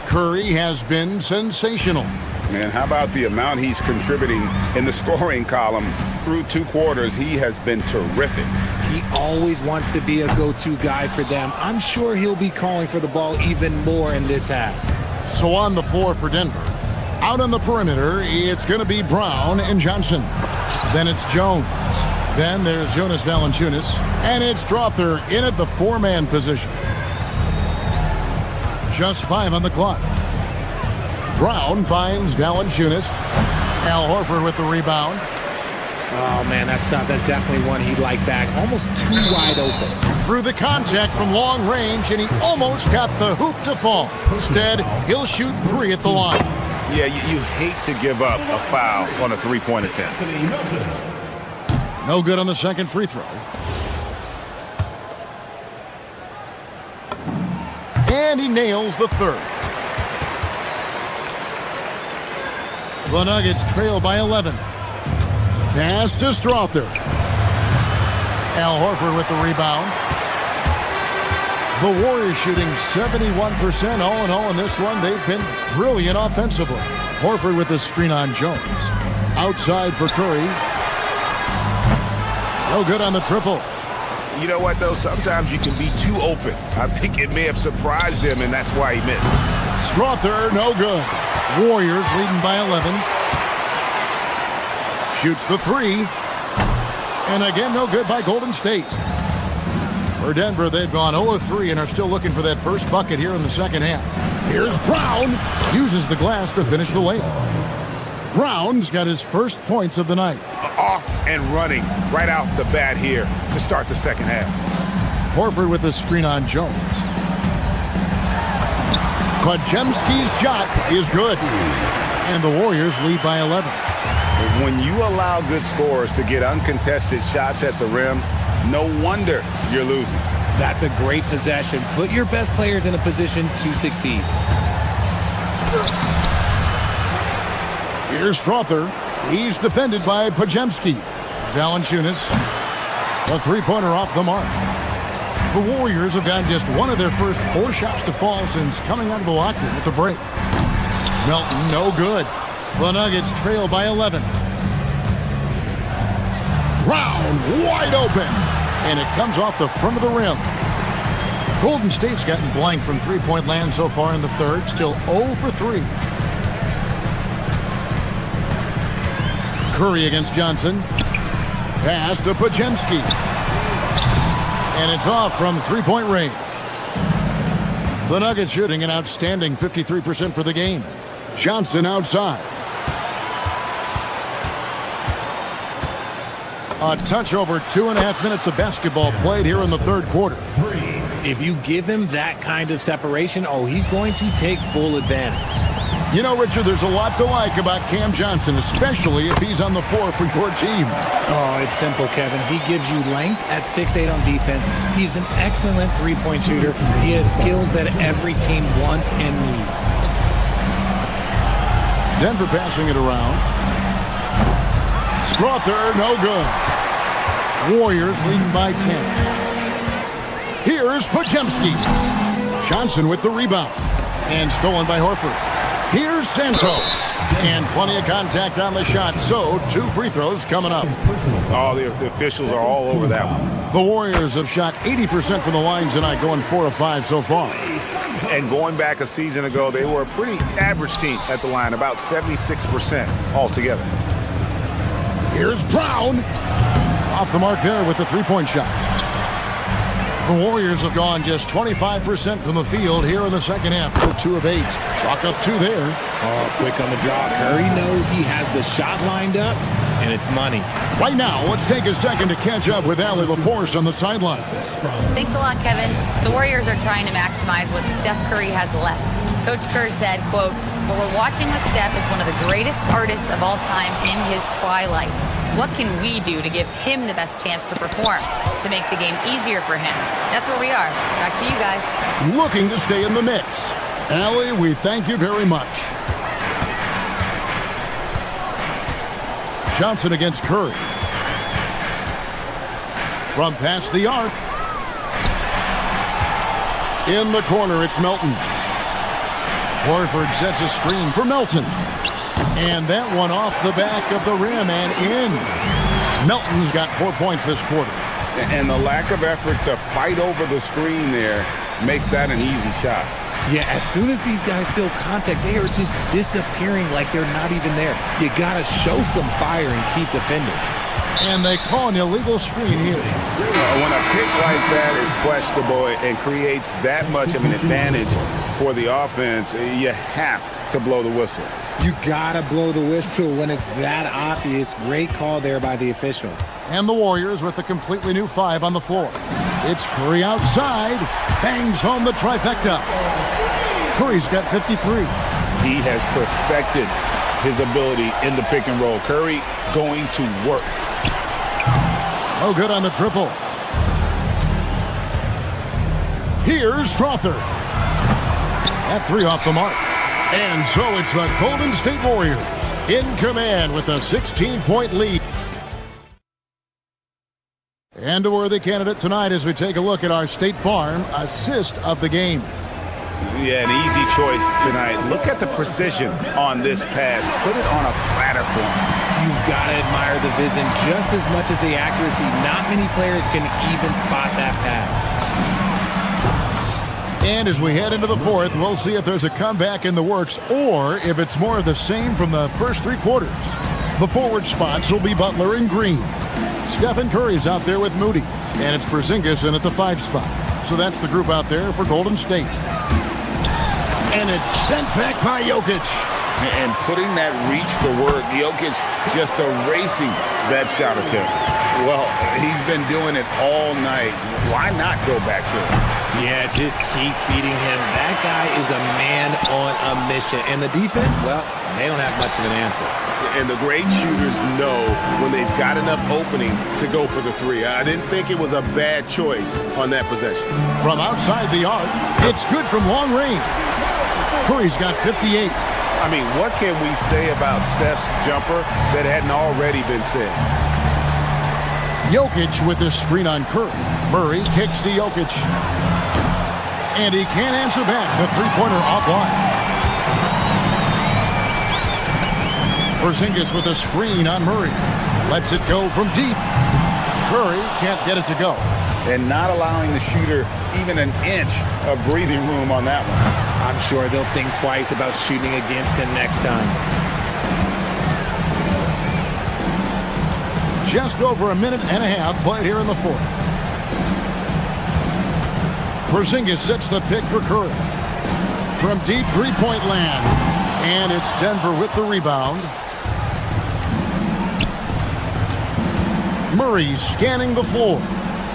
Curry has been sensational. Man, how about the amount he's contributing in the scoring column through 2 quarters? He has been terrific. He always wants to be a go-to guy for them. I'm sure he'll be calling for the ball even more in this half. So on the floor for Denver. Out on the perimeter, it's going to be Brown and Johnson. Then it's Jones. Then there's Jonas Valanciunas. And it's Strother in at the 4-man position. Just 5 on the clock. Brown finds Valanciunas. Al Horford with the rebound. Oh, man, that's tough. That's definitely one he'd like back. Almost too wide open. Through the contact from long range, and he almost got the hoop to fall. Instead, he'll shoot 3 at the line. Yeah, you hate to give up a foul on a three-point attempt. No good on the second free throw. And he nails the third. The Nuggets trail by 11. Pass to Strother. Al Horford with the rebound. The Warriors shooting 71% all in all in this one. They've been brilliant offensively. Horford with the screen on Jones. Outside for Curry. No good on the triple. You know what, though? Sometimes you can be too open. I think it may have surprised him, and that's why he missed. Strother, no good. Warriors leading by 11. Shoots the 3. And again, no good by Golden State. For Denver, they've gone 0-3 and are still looking for that first bucket here in the second half. Here's Brown. Uses the glass to finish the layup. Brown's got his first points of the night. Off and running right out the bat here to start the second half. Horford with the screen on Jones. Podziemski's shot is good. And the Warriors lead by 11. When you allow good scorers to get uncontested shots at the rim, no wonder you're losing. That's a great possession. Put your best players in a position to succeed. Here's Strother. He's defended by Podziemski. Valanciunas. A three-pointer off the mark. The Warriors have gotten just one of their first 4 shots to fall since coming out of the locker room at the break. Melton, no good. The Nuggets trail by 11. Brown wide open. And it comes off the front of the rim. Golden State's gotten blank from three-point land so far in the third. Still 0 for 3. Curry against Johnson. Pass to Podziemski. And it's off from three-point range. The Nuggets shooting an outstanding 53% for the game. Johnson outside. A touch over 2.5 minutes of basketball played here in the third quarter. If you give him that kind of separation, he's going to take full advantage. You know, Richard, there's a lot to like about Cam Johnson, especially if he's on the floor for your team. It's simple, Kevin. He gives you length at 6'8" on defense. He's an excellent three-point shooter. He has skills that every team wants and needs. Denver passing it around. Strother, no good. Warriors leading by 10. Here's Podziemski. Johnson with the rebound. And stolen by Horford. Here's Santos. And plenty of contact on the shot. So, 2 free throws coming up. The officials are all over that one. The Warriors have shot 80% from the line tonight, going 4 of 5 so far. And going back a season ago, they were a pretty average team at the line, about 76% altogether. Here's Brown. Off the mark there with the three-point shot. The Warriors have gone just 25% from the field here in the second half. 2 of 8. Chalk up 2 there. Quick on the draw. Curry knows he has the shot lined up, and it's money. Right now, let's take a second to catch up with Allie LaForce on the sideline. Thanks a lot, Kevin. The Warriors are trying to maximize what Steph Curry has left. Coach Kerr said, quote, "What we're watching with Steph is one of the greatest artists of all time in his twilight. What can we do to give him the best chance to perform, to make the game easier for him?" That's where we are. Back to you guys. Looking to stay in the mix. Allie, we thank you very much. Johnson against Curry. From past the arc. In the corner, it's Melton. Horford sets a screen for Melton. And that one off the back of the rim and in. Melton's got 4 points this quarter. And the lack of effort to fight over the screen there makes that an easy shot. Yeah, as soon as these guys feel contact, they are just disappearing like they're not even there. You got to show some fire and keep defending. And they call an illegal screen here. When a pick like that is questionable and creates that much of an advantage for the offense, you have to blow the whistle. You got to blow the whistle when it's that obvious. Great call there by the official. And the Warriors with a completely new 5 on the floor. It's Curry outside. Bangs home the trifecta. Curry's got 53. He has perfected his ability in the pick and roll. Curry going to work. Oh, good on the triple. Here's Strother. That 3 off the mark. And so it's the Golden State Warriors in command with a 16-point lead. And a worthy candidate tonight as we take a look at our State Farm assist of the game. Yeah, an easy choice tonight. Look at the precision on this pass. Put it on a platter for him. You've got to admire the vision just as much as the accuracy. Not many players can even spot that pass. And as we head into the fourth, we'll see if there's a comeback in the works or if it's more of the same from the first 3 quarters. The forward spots will be Butler and Green. Stephen Curry's out there with Moody. And it's Porzingis in at the 5 spot. So that's the group out there for Golden State. And it's sent back by Jokic. And putting that reach to work, Jokic just erasing that shot attempt. Well, he's been doing it all night. Why not go back to it? Yeah, just keep feeding him. That guy is a man on a mission. And the defense, well, they don't have much of an answer. And the great shooters know when they've got enough opening to go for the 3. I didn't think it was a bad choice on that possession. From outside the arc, it's good from long range. Curry's got 58. I mean, what can we say about Steph's jumper that hadn't already been said? Jokic with this screen on Curry. Murray kicks to Jokic. And he can't answer back. The 3-pointer offline. Porzingis with a screen on Murray. Lets it go from deep. Curry can't get it to go. And not allowing the shooter even an inch of breathing room on that one. I'm sure they'll think twice about shooting against him next time. Just over a minute and a half played here in the fourth. Porzingis sets the pick for Curry. From deep 3-point land. And it's Denver with the rebound. Murray scanning the floor.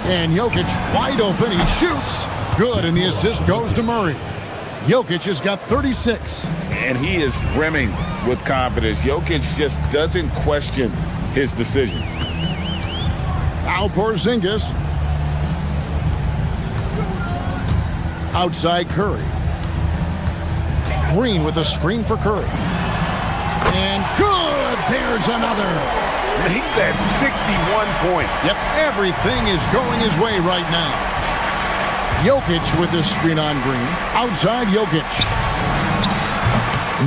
And Jokic wide open. He shoots. Good, and the assist goes to Murray. Jokic has got 36. And he is brimming with confidence. Jokic just doesn't question his decisions. Now Porzingis. Outside Curry. Green with a screen for Curry. And good! There's another. Make that 61 points. Yep, everything is going his way right now. Jokic with the screen on Green. Outside Jokic.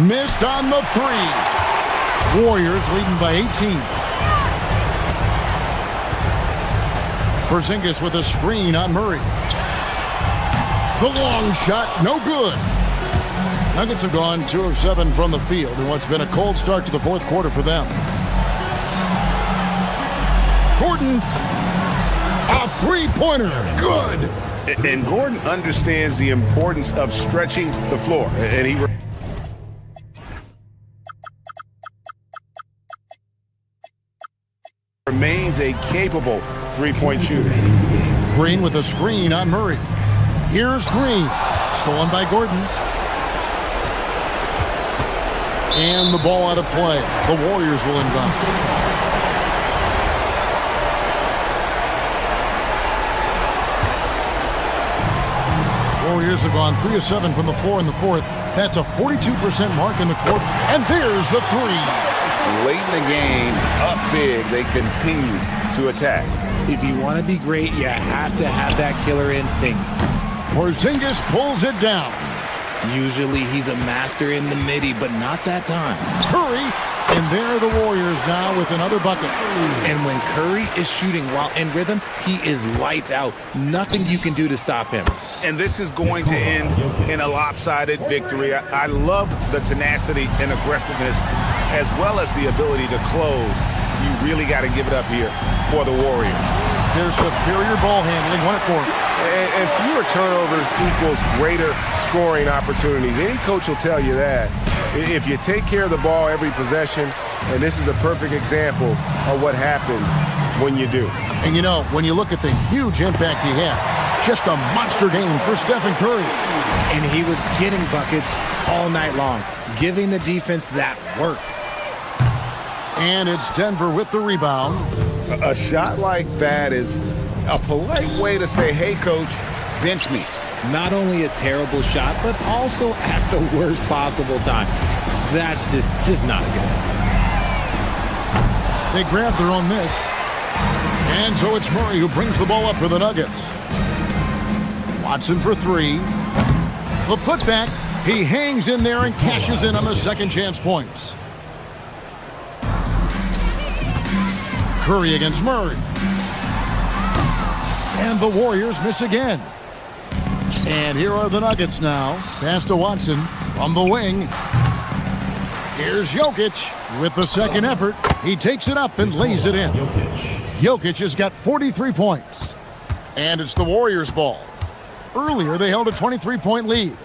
Missed on the three. Warriors leading by 18. Porzingis with a screen on Murray. The long shot, no good. Nuggets have gone 2 of 7 from the field in what's been a cold start to the fourth quarter for them. Gordon, a three-pointer, good. And Gordon understands the importance of stretching the floor, and he remains a capable three-point shooter. Green with a screen on Murray. Here's Green, stolen by Gordon. And the ball out of play. The Warriors will inbound. Warriors have gone 3 of 7 from the floor in the fourth. That's a 42% mark in the court. And there's the three. Late in the game, up big, they continue to attack. If you want to be great, you have to have that killer instinct. Porzingis pulls it down. Usually he's a master in the midi, but not that time. Curry, and there are the Warriors now with another bucket. And when Curry is shooting while in rhythm, he is lights out. Nothing you can do to stop him. And this is going to end in a lopsided victory. I love the tenacity and aggressiveness, as well as the ability to close. You really got to give it up here for the Warriors. Their superior ball handling, 1 of 4. And fewer turnovers equals greater scoring opportunities. Any coach will tell you that. If you take care of the ball every possession, and this is a perfect example of what happens when you do. And you know, when you look at the huge impact he had, just a monster game for Stephen Curry. And he was getting buckets all night long, giving the defense that work. And it's Denver with the rebound. A shot like that is a polite way to say, hey, coach, bench me. Not only a terrible shot, but also at the worst possible time. That's just not a good idea. They grab their own miss. And so it's Murray who brings the ball up for the Nuggets. Watson for 3. The putback. He hangs in there and cashes in on the second chance points. Curry against Murray. And the Warriors miss again. And here are the Nuggets now. Pass to Watson from the wing. Here's Jokic with the second effort. He takes it up and lays it in. Jokic has got 43 points. And it's the Warriors' ball. Earlier, they held a 23-point lead.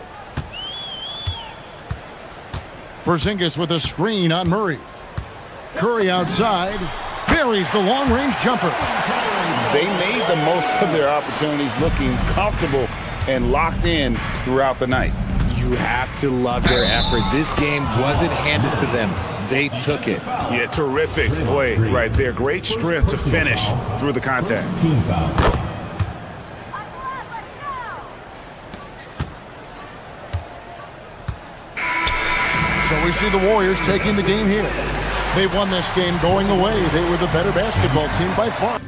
Porzingis with a screen on Murray. Curry outside. Buries the long-range jumper. They made the most of their opportunities, looking comfortable and locked in throughout the night. You have to love their effort. This game wasn't handed to them. They took it. Yeah, terrific play right there. Great strength to finish through the contact. So we see the Warriors taking the game here. They won this game going away. They were the better basketball team by far.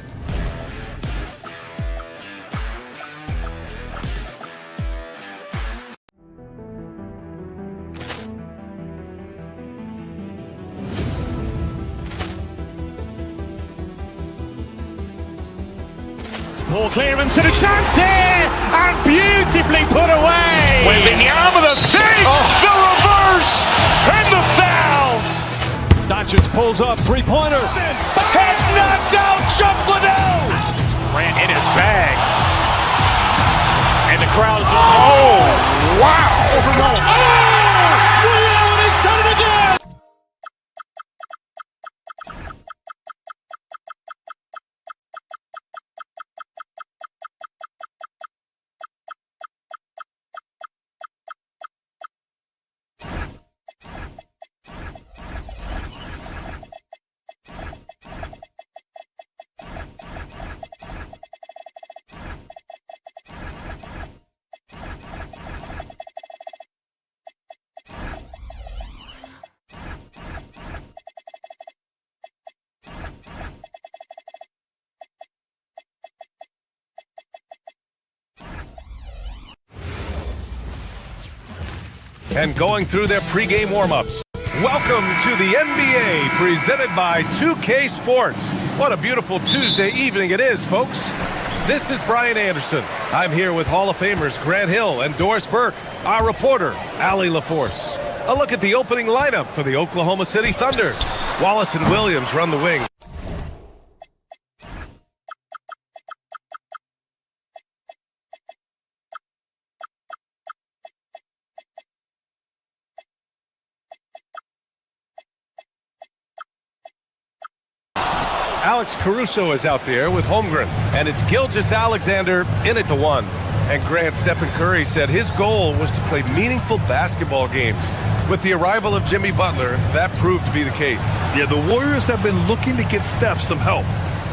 Ball clearance and a chance here, and beautifully put away. Waving the arm of the fake, the reverse, and the foul. Doncic pulls up, three-pointer. Has knocked out Chuck Liddell. Ran in his bag. And the crowd is, oh, wow. and going through their pregame warm-ups. Welcome to the NBA, presented by 2K Sports. What a beautiful Tuesday evening it is, folks. This is Brian Anderson. I'm here with Hall of Famers Grant Hill and Doris Burke, our reporter, Allie LaForce. A look at the opening lineup for the Oklahoma City Thunder. Wallace and Williams run the wing. Alex Caruso is out there with Holmgren, and it's Gilgeous-Alexander in at the 1. And Grant, Stephen Curry said his goal was to play meaningful basketball games. With the arrival of Jimmy Butler, that proved to be the case. Yeah, the Warriors have been looking to get Steph some help.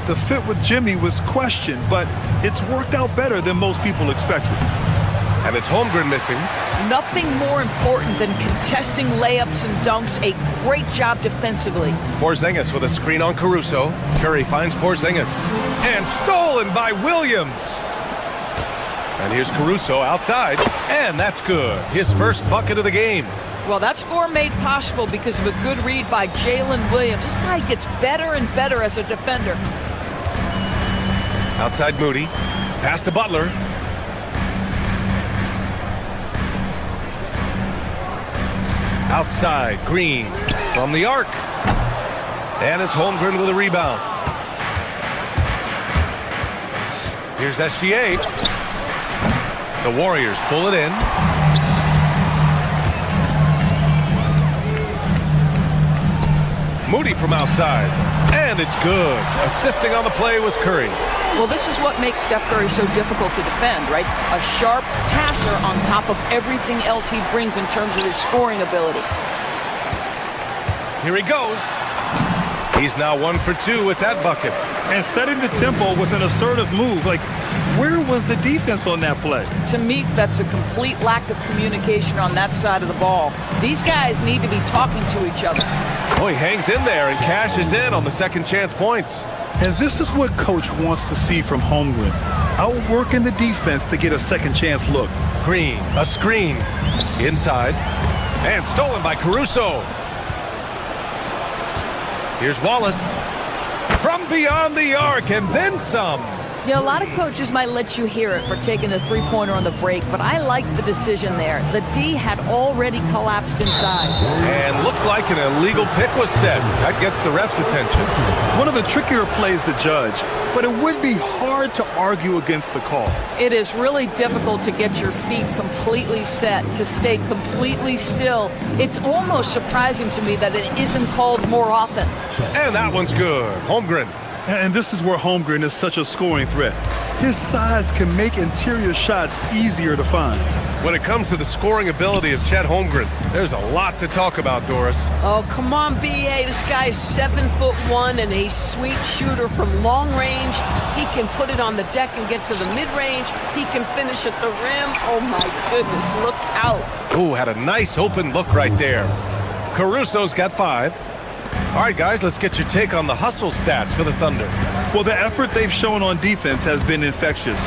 The fit with Jimmy was questioned, but it's worked out better than most people expected. And it's Holmgren missing. Nothing more important than contesting layups and dunks. A great job defensively. Porzingis with a screen on Caruso. Curry finds Porzingis. And stolen by Williams. And here's Caruso outside. And that's good. His first bucket of the game. Well, that score made possible because of a good read by Jalen Williams. This guy gets better and better as a defender. Outside Moody. Pass to Butler. Outside, Green from the arc. And it's Holmgren with a rebound. Here's SGA. The Warriors pull it in. Moody from outside. And it's good. Assisting on the play was Curry. Well, this is what makes Steph Curry so difficult to defend, right? A sharp passer on top of everything else he brings in terms of his scoring ability. Here he goes. He's now 1 for 2 with that bucket. And setting the tempo with an assertive move. Like, where was the defense on that play? To me, that's a complete lack of communication on that side of the ball. These guys need to be talking to each other. Oh, he hangs in there and cashes in on the second chance points. And this is what Coach wants to see from Holmgren. Outworking the defense to get a second chance look. Green, a screen. Inside. And stolen by Caruso. Here's Wallace. From beyond the arc and then some. Yeah, a lot of coaches might let you hear it for taking the three-pointer on the break, but I like the decision there. The D had already collapsed inside. And looks like an illegal pick was set. That gets the ref's attention. One of the trickier plays to judge, but it would be hard to argue against the call. It is really difficult to get your feet completely set, to stay completely still. It's almost surprising to me that it isn't called more often. And that one's good. Holmgren. And this is where Holmgren is such a scoring threat. His size can make interior shots easier to find. When it comes to the scoring ability of Chet Holmgren, there's a lot to talk about, Doris. Oh, come on, B.A. This guy's 7'1" and a sweet shooter from long range. He can put it on the deck and get to the mid-range. He can finish at the rim. Oh, my goodness, look out. Ooh, had a nice open look right there. Caruso's got 5. All right, guys, let's get your take on the hustle stats for the Thunder. Well, the effort they've shown on defense has been infectious.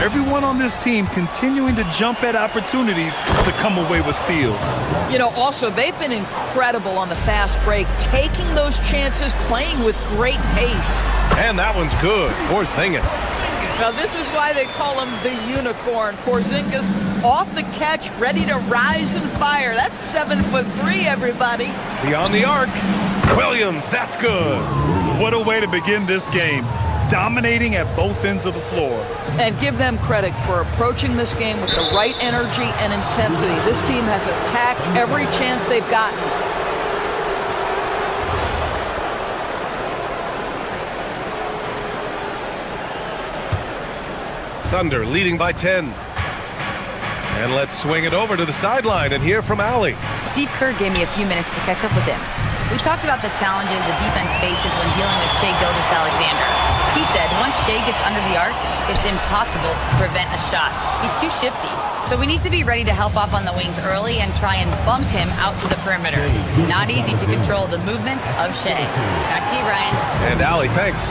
Everyone on this team continuing to jump at opportunities to come away with steals. You know, also, they've been incredible on the fast break, taking those chances, playing with great pace. And that one's good. Porzingis. Now, this is why they call him the unicorn. Porzingis off the catch, ready to rise and fire. That's 7'3", everybody. Beyond the arc. Williams, that's good. What a way to begin this game. Dominating at both ends of the floor. And give them credit for approaching this game with the right energy and intensity. This team has attacked every chance they've gotten. Thunder leading by 10. And let's swing it over to the sideline and hear from Allie. Steve Kerr gave me a few minutes to catch up with him. We talked about the challenges a defense faces when dealing with Shai Gilgeous-Alexander. He said once Shai gets under the arc, it's impossible to prevent a shot. He's too shifty. So we need to be ready to help off on the wings early and try and bump him out to the perimeter. Not easy to control the movements of Shai. Back to you, Ryan. And Allie, thanks.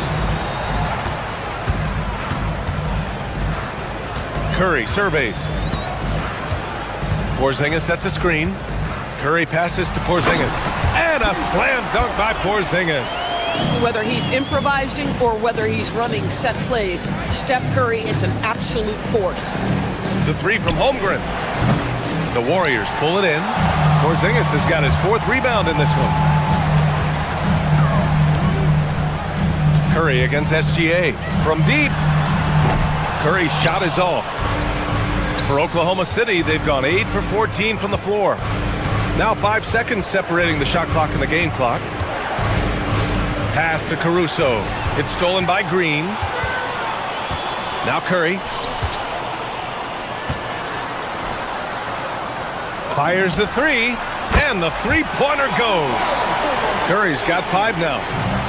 Curry surveys. Porzingis sets a screen. Curry passes to Porzingis. And a slam dunk by Porzingis. Whether he's improvising or whether he's running set plays, Steph Curry is an absolute force. The three from Holmgren. The Warriors pull it in. Porzingis has got his 4th rebound in this one. Curry against SGA. From deep. Curry's shot is off. For Oklahoma City, they've gone 8 for 14 from the floor. Now 5 seconds separating the shot clock and the game clock. Pass to Caruso. It's stolen by Green. Now Curry. Fires the three, and the three-pointer goes. Curry's got 5 now.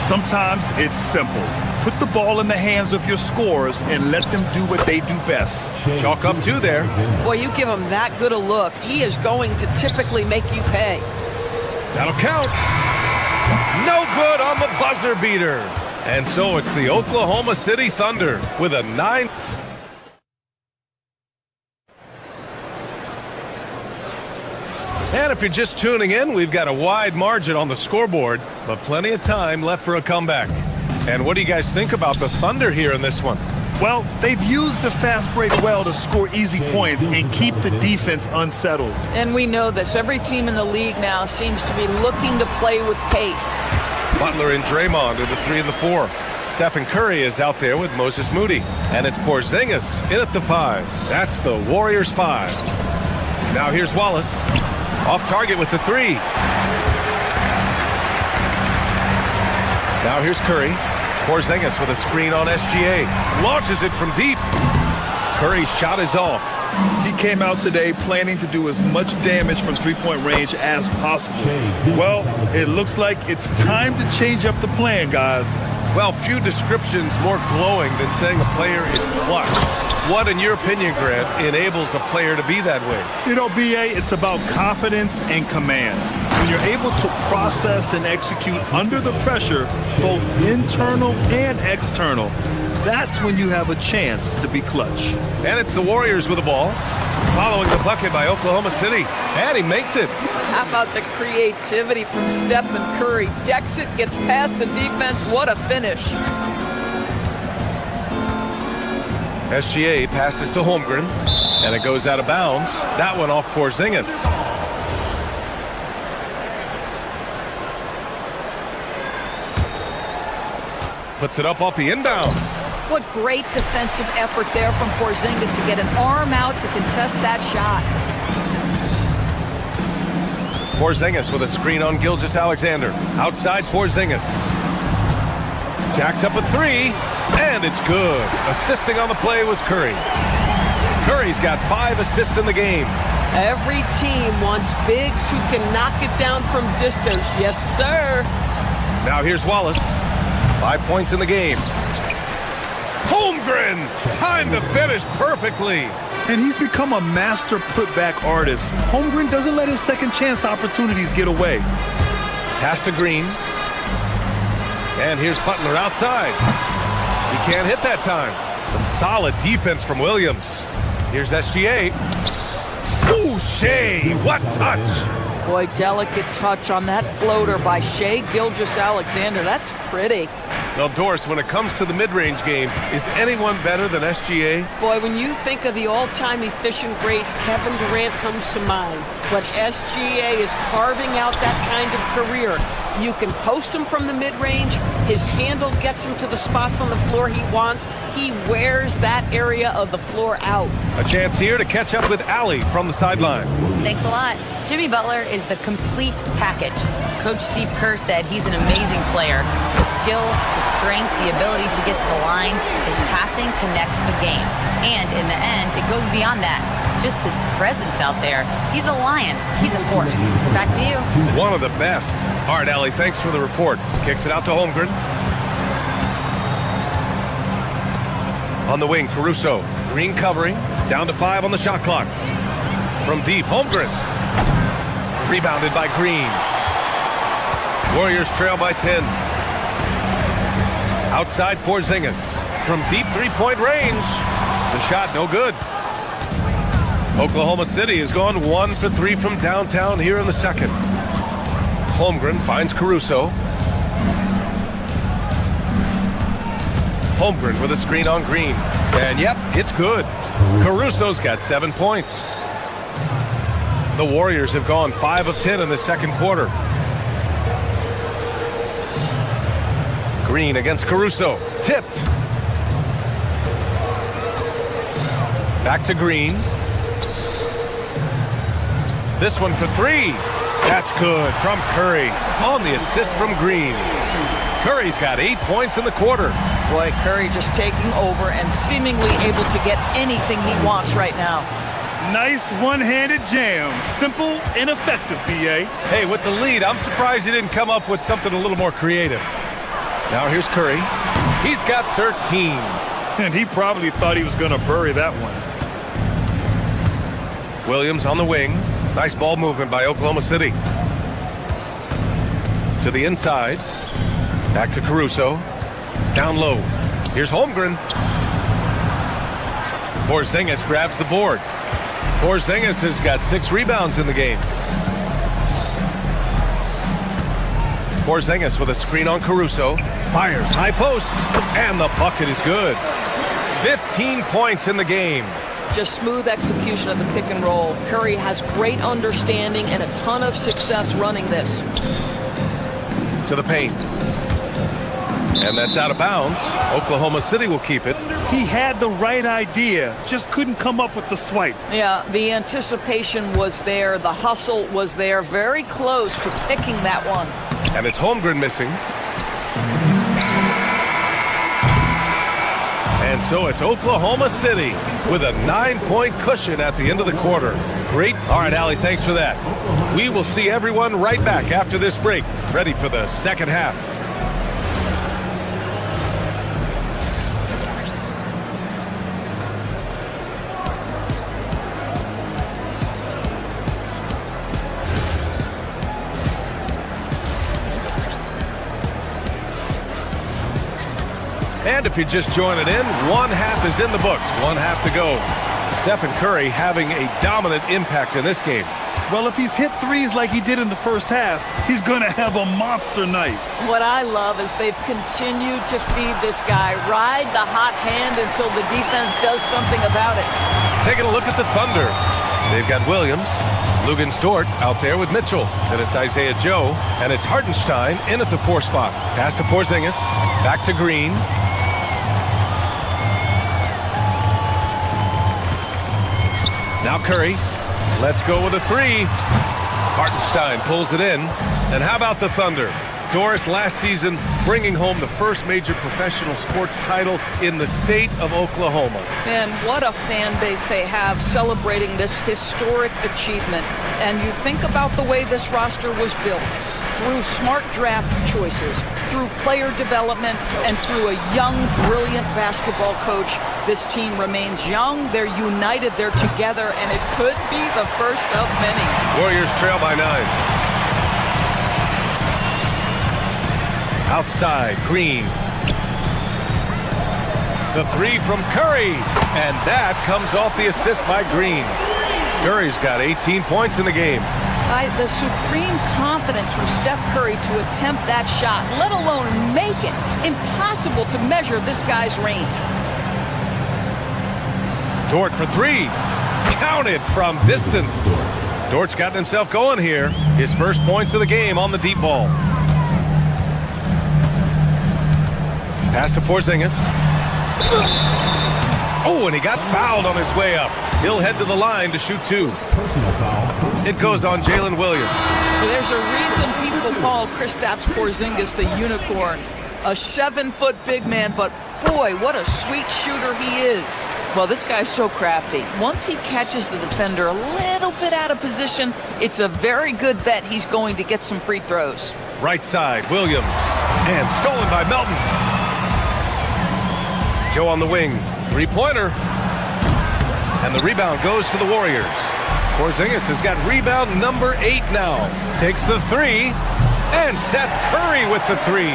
Sometimes it's simple. Put the ball in the hands of your scorers and let them do what they do best. Chalk up 2 there. Boy, you give him that good a look, he is going to typically make you pay. That'll count. No good on the buzzer beater. And so it's the Oklahoma City Thunder with a 9. And if you're just tuning in, we've got a wide margin on the scoreboard, but plenty of time left for a comeback. And what do you guys think about the Thunder here in this one? Well, they've used the fast break well to score easy points and keep the defense unsettled. And we know this. Every team in the league now seems to be looking to play with pace. Butler and Draymond are the 3 and the 4. Stephen Curry is out there with Moses Moody. And it's Porzingis in at the 5. That's the Warriors 5. Now here's Wallace. Off target with the 3. Now here's Curry. Porzingis with a screen on SGA. Launches it from deep. Curry's shot is off. He came out today planning to do as much damage from three-point range as possible. Well, it looks like it's time to change up the plan, guys. Well, few descriptions more glowing than saying a player is clutch. What, in your opinion, Grant, enables a player to be that way? You know, BA, it's about confidence and command. When you're able to process and execute under the pressure, both internal and external, that's when you have a chance to be clutch. And it's the Warriors with the ball, following the bucket by Oklahoma City. And he makes it. How about the creativity from Stephen Curry? Decks it, gets past the defense. What a finish. SGA passes to Holmgren, and it goes out of bounds. That one off Porzingis. Puts it up off the inbound. What great defensive effort there from Porzingis to get an arm out to contest that shot. Porzingis with a screen on Gilgeous-Alexander. Outside Porzingis. Jacks up a 3, and it's good. Assisting on the play was Curry. Curry's got 5 assists in the game. Every team wants bigs who can knock it down from distance. Yes, sir. Now here's Wallace. 5 points in the game. Holmgren! Timed the finish perfectly. And he's become a master putback artist. Holmgren doesn't let his second chance opportunities get away. Pass to Green. And here's Butler outside. He can't hit that time. Some solid defense from Williams. Here's SGA. Ooh, Shea, what touch! Boy, delicate touch on that floater by Shea Gilgeous-Alexander. That's pretty. Well, Doris, when it comes to the mid-range game, is anyone better than SGA? Boy, when you think of the all-time efficient greats, Kevin Durant comes to mind. But SGA is carving out that kind of career. You can post him from the mid-range. His handle gets him to the spots on the floor he wants. He wears that area of the floor out. A chance here to catch up with Allie from the sideline. Thanks a lot. Jimmy Butler is the complete package. Coach Steve Kerr said he's an amazing player. The skill, the strength, the ability to get to the line, his passing connects the game. And in the end, it goes beyond that. Just his presence out there. He's a lion. He's a force. Back to you. One of the best. All right, Allie, thanks for the report. Kicks it out to Holmgren. On the wing, Caruso. Green covering. Down to 5 on the shot clock. From deep, Holmgren. Rebounded by Green. Warriors trail by 10. Outside Porzingis. From deep three-point range. The shot no good. Oklahoma City has gone 1 for 3 from downtown here in the second. Holmgren finds Caruso. Holmgren with a screen on Green. And yep, it's good. Caruso's got 7 points. The Warriors have gone 5 of 10 in the second quarter. Green against Caruso. Tipped. Back to Green. This one for 3. That's good from Curry on the assist from Green. Curry's got 8 points in the quarter. Boy, Curry just taking over and seemingly able to get anything he wants right now. Nice one-handed jam. Simple and effective, B.A. Hey, with the lead, I'm surprised he didn't come up with something a little more creative. Now here's Curry. He's got 13. And he probably thought he was going to bury that one. Williams on the wing. Nice ball movement by Oklahoma City. To the inside. Back to Caruso. Down low. Here's Holmgren. Porzingis grabs the board. Porzingis has got 6 rebounds in the game. Porzingis with a screen on Caruso. Fires high post. And the bucket is good. 15 points in the game. Just smooth execution of the pick and roll. Curry has great understanding and a ton of success running this. To the paint. And that's out of bounds. Oklahoma City will keep it. He had the right idea, just couldn't come up with the swipe. Yeah, the anticipation was there. The hustle was there. Very close to picking that one. And it's Holmgren missing. And so it's Oklahoma City with a 9-point cushion at the end of the quarter. Great. All right, Allie, thanks for that. We will see everyone right back after this break, ready for the second half. And if you're just joining in, one half is in the books, one half to go. Stephen Curry having a dominant impact in this game. Well, if he's hit threes like he did in the first half, he's going to have a monster night. What I love is they've continued to feed this guy, ride the hot hand until the defense does something about it. Taking a look at the Thunder. They've got Williams, Lugens Dort out there with Mitchell. Then it's Isaiah Joe, and it's Hartenstein in at the 4 spot. Pass to Porzingis, back to Green. Now Curry, let's go with a 3. Hartenstein pulls it in. And how about the Thunder? Doris last season bringing home the first major professional sports title in the state of Oklahoma. And what a fan base they have celebrating this historic achievement. And you think about the way this roster was built. Through smart draft choices, through player development, and through a young, brilliant basketball coach, this team remains young, they're united, they're together, and it could be the first of many. Warriors trail by 9. Outside, Green. The 3 from Curry, and that comes off the assist by Green. Curry's got 18 points in the game. The supreme confidence from Steph Curry to attempt that shot, let alone make it. Impossible to measure this guy's range. Dort for 3. Counted from distance. Dort's gotten himself going here. His first points of the game on the deep ball. Pass to Porzingis. Oh, and he got fouled on his way up. He'll head to the line to shoot 2. It goes on Jalen Williams. Well, there's a reason people call Kristaps Porzingis the unicorn. A 7-foot big man, but boy, what a sweet shooter he is. Well, this guy's so crafty. Once he catches the defender a little bit out of position, it's a very good bet he's going to get some free throws. Right side, Williams. And stolen by Melton. Joe on the wing. 3-pointer. And the rebound goes to the Warriors. Porzingis has got rebound number 8 now. Takes the 3. And Seth Curry with the 3.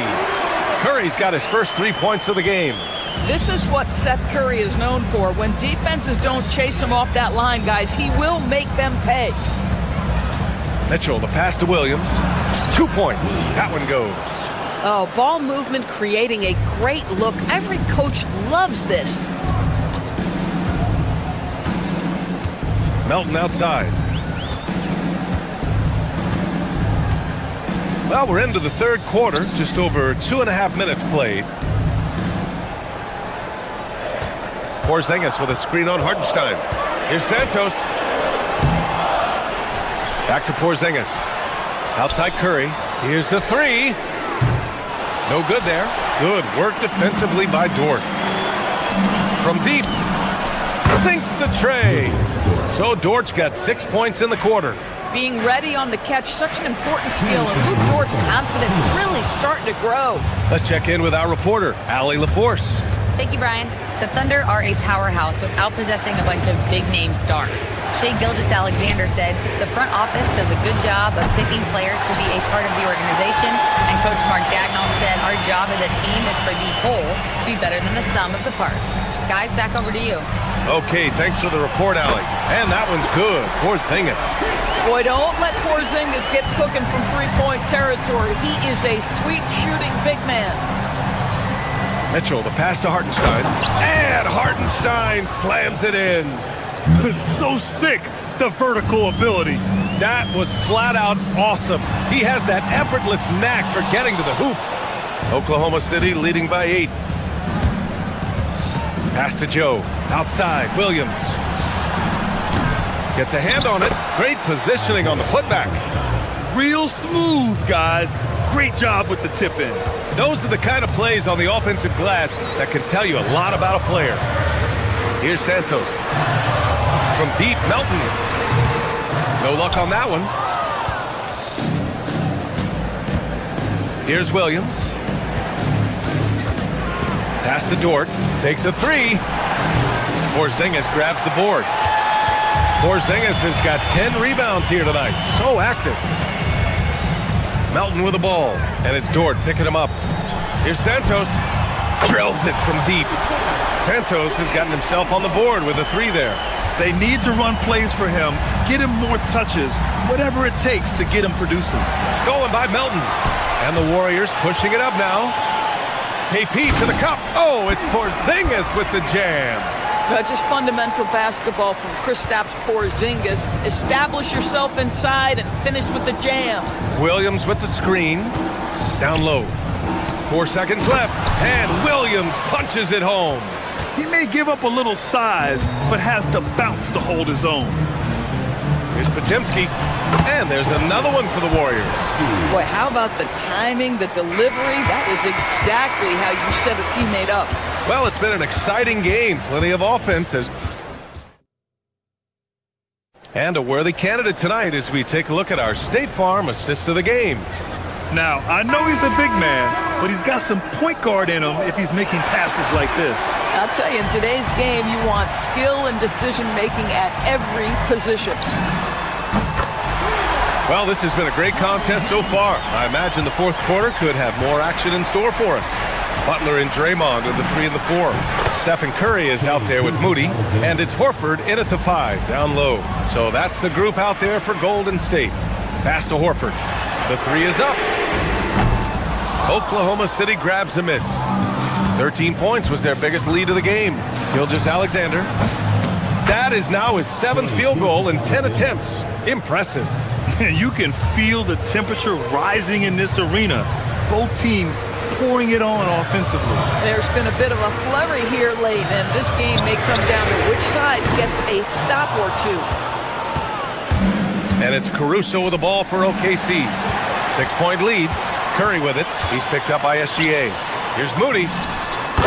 Curry's got his first 3 points of the game. This is what Seth Curry is known for. When defenses don't chase him off that line, guys, he will make them pay. Mitchell, the pass to Williams. 2 points. That one goes. Oh, ball movement creating a great look. Every coach loves this. Melton outside. Well, we're into the third quarter. Just over 2.5 minutes played. Porzingis with a screen on Hartenstein. Here's Santos. Back to Porzingis. Outside Curry. Here's the three. No good there. Good work defensively by Dort. From deep. Sinks the tray. So Dort's got 6 points in the quarter. Being ready on the catch, such an important skill, and Luke Dort's confidence really starting to grow. Let's check in with our reporter, Allie LaForce. Thank you, Brian. The Thunder are a powerhouse without possessing a bunch of big-name stars. Shai Gilgeous-Alexander said the front office does a good job of picking players to be a part of the organization, and Coach Mark Daigneault said our job as a team is for the whole to be better than the sum of the parts. Guys, back over to you. Okay, thanks for the report, Allie. And that one's good. Porzingis. Boy, don't let Porzingis get cooking from three-point territory. He is a sweet shooting big man. Mitchell, the pass to Hartenstein. And Hartenstein slams it in. So sick, the vertical ability. That was flat out awesome. He has that effortless knack for getting to the hoop. Oklahoma City leading by 8. Pass to Joe. Outside, Williams. Gets a hand on it. Great positioning on the putback. Real smooth, guys. Great job with the tip in. Those are the kind of plays on the offensive glass that can tell you a lot about a player. Here's Santos. From deep, Melton. No luck on that one. Here's Williams. Pass to Dort. Takes a three. Porzingis grabs the board. Porzingis has got 10 rebounds here tonight. So active. Melton with the ball. And it's Dort picking him up. Here's Santos. Drills it from deep. Santos has gotten himself on the board with a three there. They need to run plays for him, get him more touches, whatever it takes to get him producing. Stolen by Melton. And the Warriors pushing it up now. KP to the cup. Oh, it's Porzingis with the jam. Just fundamental basketball from Kristaps Porzingis. Establish yourself inside and finish with the jam. Williams with the screen. Down low. 4 seconds left. And Williams punches it home. He may give up a little size, but has the bounce to hold his own. Here's Podziemski. And there's another one for the Warriors. Boy, how about the timing, the delivery? That is exactly how you set a teammate up. Well, it's been an exciting game. Plenty of offenses. And a worthy candidate tonight as we take a look at our State Farm assists of the game. Now, I know he's a big man, but he's got some point guard in him if he's making passes like this. I'll tell you, in today's game, you want skill and decision-making at every position. Well, this has been a great contest so far. I imagine the fourth quarter could have more action in store for us. Butler and Draymond are the 3 and the 4. Stephen Curry is out there with Moody, and it's Horford in at the 5, down low. So that's the group out there for Golden State. Pass to Horford. The 3 is up. Oklahoma City grabs a miss. 13 points was their biggest lead of the game. Gilgeous-Alexander. That is now his 7th field goal in 10 attempts. Impressive. You can feel the temperature rising in this arena. Both teams pouring it on offensively. There's been a bit of a flurry here late, and this game may come down to which side gets a stop or two. And it's Caruso with the ball for OKC. 6-point lead. Curry with it. He's picked up by SGA. Here's Moody.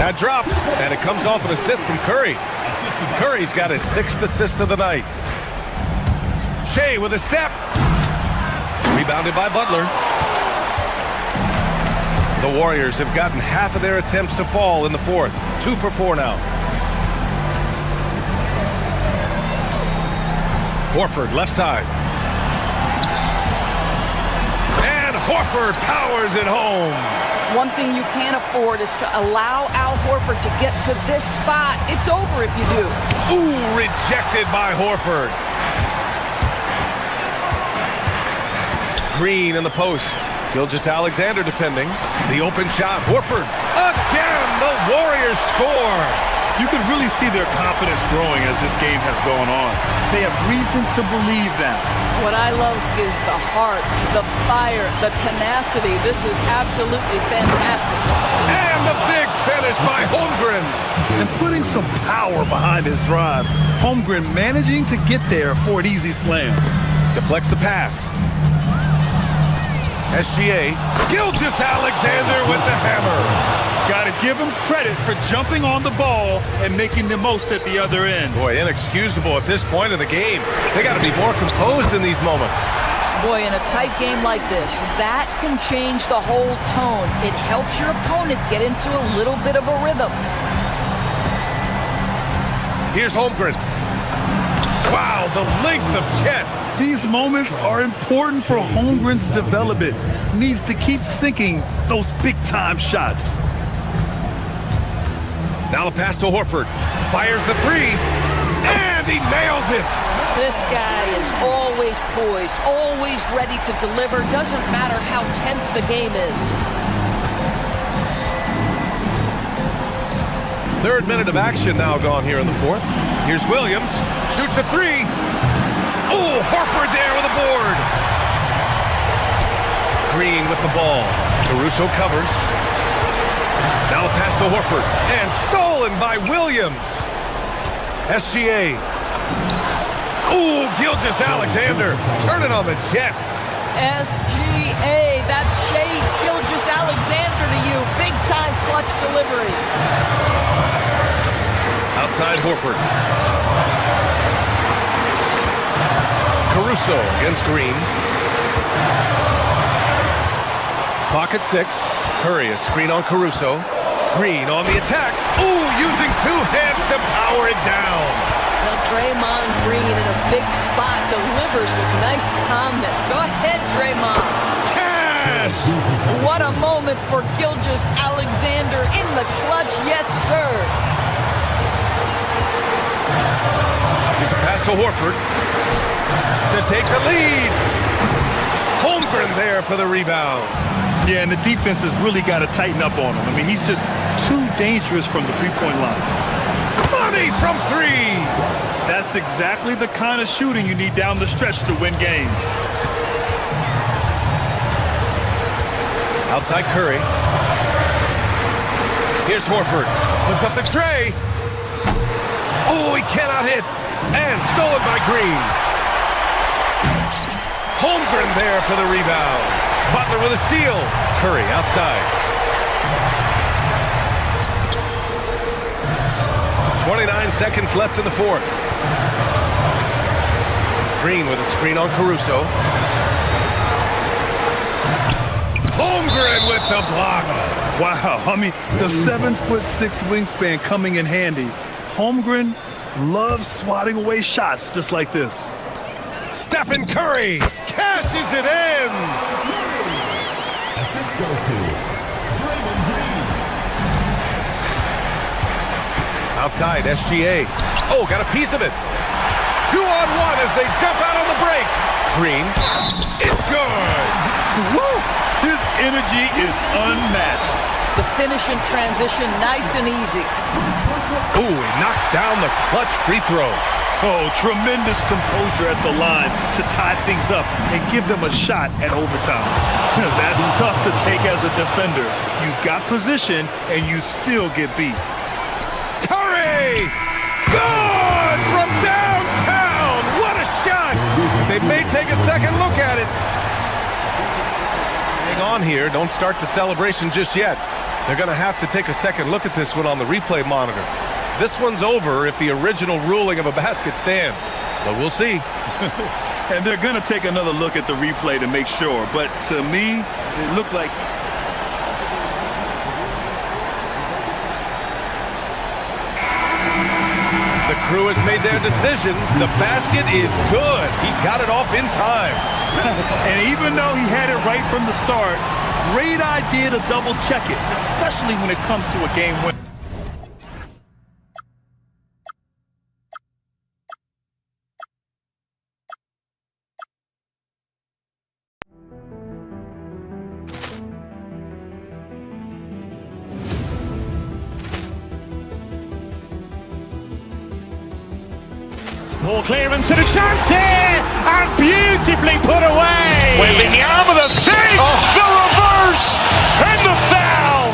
That drops, and it comes off an assist from Curry. Curry's got his 6th assist of the night. Shai with a step. Rebounded by Butler. The Warriors have gotten half of their attempts to fall in the fourth. 2 for 4 now. Horford left side. And Horford powers it home. One thing you can't afford is to allow Al Horford to get to this spot. It's over if you do. Ooh, rejected by Horford. Green in the post. Gilgeous-Alexander defending. The open shot. Horford. Again, the Warriors score. You can really see their confidence growing as this game has gone on. They have reason to believe that. What I love is the heart, the fire, the tenacity. This is absolutely fantastic. And the big finish by Holmgren. And putting some power behind his drive. Holmgren managing to get there for an easy slam. Deflects the pass. SGA. Gilgeous-Alexander with the hammer. Got to give him credit for jumping on the ball and making the most at the other end. Boy, inexcusable at this point in the game. They got to be more composed in these moments. Boy, in a tight game like this, that can change the whole tone. It helps your opponent get into a little bit of a rhythm. Here's Holmgren. Wow, the length of Chet. These moments are important for Holmgren's development. Needs to keep sinking those big-time shots. Now the pass to Horford. Fires the three, and he nails it. This guy is always poised, always ready to deliver. Doesn't matter how tense the game is. Third minute of action now gone here in the fourth. Here's Williams. Shoots a three. Oh, Horford there with a board. Green with the ball. Caruso covers. Now a pass to Horford. And stolen by Williams. SGA. Ooh, Gilgeous-Alexander. Turning on the Jets. SGA, that's Shai Gilgeous-Alexander to you. Big-time clutch delivery. Outside Horford. Caruso against Green. Clock at 6. Curry, a screen on Caruso. Green on the attack. Ooh, using two hands to power it down. Now Draymond Green in a big spot delivers with nice calmness. Go ahead, Draymond. Cash! What a moment for Gilgeous-Alexander in the clutch. Yes, sir. Here's a pass to Horford to take the lead. Holmgren there for the rebound. Yeah, and the defense has really got to tighten up on him. I mean, he's just too dangerous from the three-point line. Money from three. That's exactly the kind of shooting you need down the stretch to win games. Outside Curry. Here's Horford. Puts up the tray. Oh, he cannot hit. And stolen by Green. Holmgren there for the rebound. Butler with a steal. Curry outside. 29 seconds left in the fourth. Green with a screen on Caruso. Holmgren with the block. Wow, I mean, the 7'6" wingspan coming in handy. Holmgren loves swatting away shots just like this. Stephen Curry cashes it in. Assist goes to Draymond Green. Outside, SGA. Oh, got a piece of it. 2-on-1 as they jump out on the break. Green. It's good. Woo! His energy is unmatched. The finish in transition, nice and easy. Ooh, he knocks down the clutch free throw. Oh, tremendous composure at the line to tie things up and give them a shot at overtime. That's tough to take as a defender. You've got position and you still get beat. Curry! Good from downtown! What a shot! They may take a second look at it. Hang on here. Don't start the celebration just yet. They're going to have to take a second look at this one on the replay monitor. This one's over if the original ruling of a basket stands. But we'll see. And they're going to take another look at the replay to make sure. But to me, it looked like... The crew has made their decision. The basket is good. He got it off in time. And even though he had it right from the start, great idea to double check it, especially when it comes to a game win. Ball clearance and a chance here, and beautifully put away. Wembanyama the fake, the reverse, and the foul.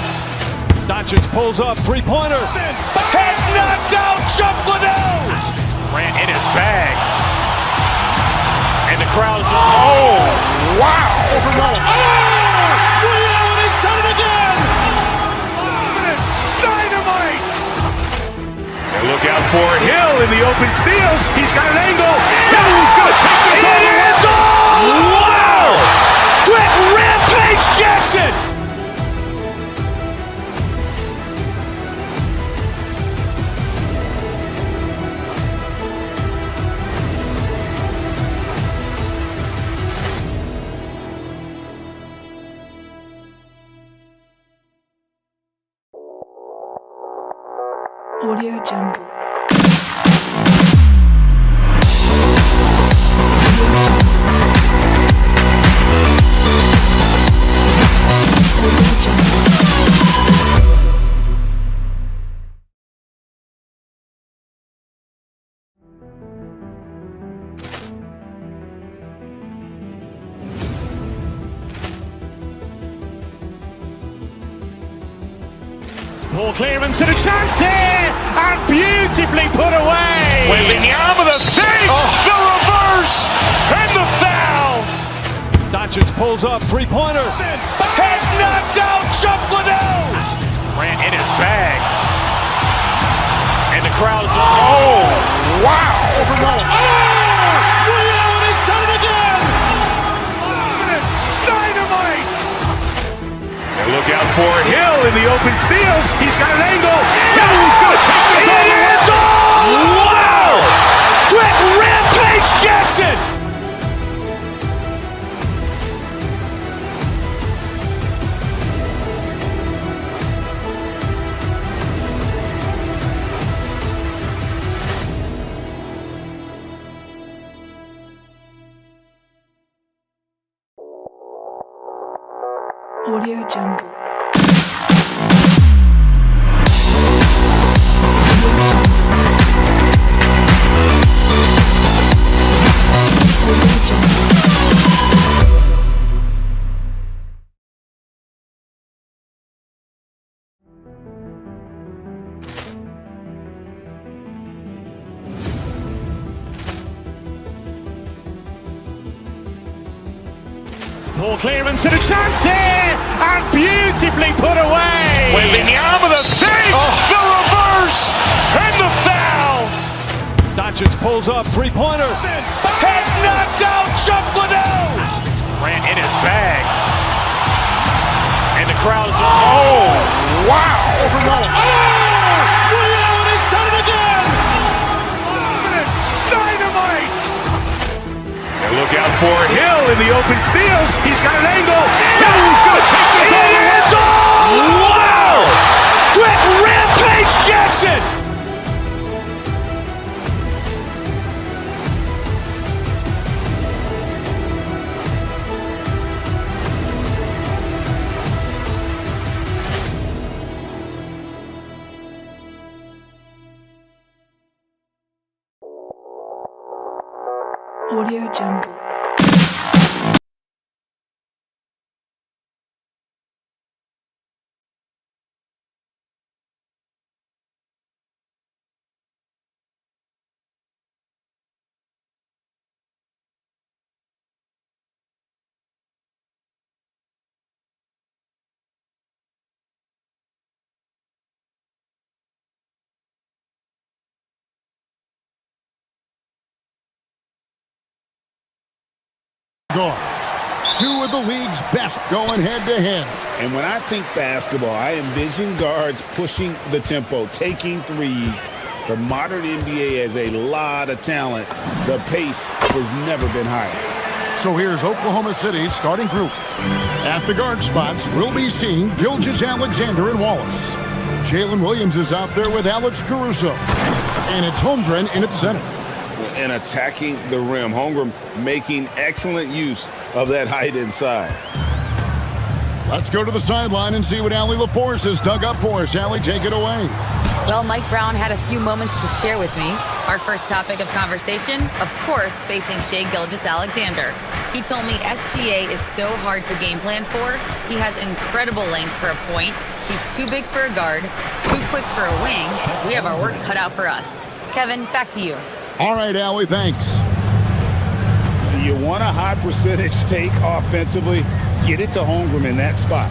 Doncic pulls up, three-pointer. Has knocked out Chuck Liddell. Grant in his bag, and the crowd's oh wow! He's done it again. Dynamite! And look out for Hill in the open field. He's got an angle. He's going to take this all the way. Wow! Quick Rampage Jackson! Audio Jungle. Ball clearance and a chance here, and beautifully put away. Wembanyama the fake, the reverse, and the foul. Doncic pulls up, three-pointer. Has knocked out Chuck Liddell. Grant in his bag, and the crowd's oh wow! He's done it again. Dynamite! And look out for Hill in the open field. He's got an angle. He's going to take this all the way. Wow! Quick Rampage Jackson! Audio Jungle. Ball clearance and a chance here, and beautifully put away. Wembanyama the fake, the reverse, and the foul. Doncic pulls up, three-pointer. Has knocked out Chuck Liddell. Grant in his bag, and the crowd's oh wow! He's done it again. Dynamite! And look out for Hill in the open field. He's got an angle. He's going to take this all the way. Wow! Quick Rampage Jackson! Audio Jungle. Guards. Two of the league's best going head-to-head. And when I think basketball, I envision guards pushing the tempo, taking threes. The modern NBA has a lot of talent. The pace has never been higher. So here's Oklahoma City's starting group. At the guard spots, we'll be seeing Gilgeous-Alexander and Wallace. Jalen Williams is out there with Alex Caruso. And it's Holmgren in at center. And attacking the rim. Holmgren making excellent use of that height inside. Let's go to the sideline and see what Allie LaForce has dug up for us. Allie, take it away. Well, Mike Brown had a few moments to share with me. Our first topic of conversation, of course, facing Shai Gilgeous-Alexander. He told me SGA is so hard to game plan for. He has incredible length for a point. He's too big for a guard, too quick for a wing. We have our work cut out for us. Kevin, back to you. All right, Allie, thanks. You want a high percentage take offensively, get it to Holmgren in that spot.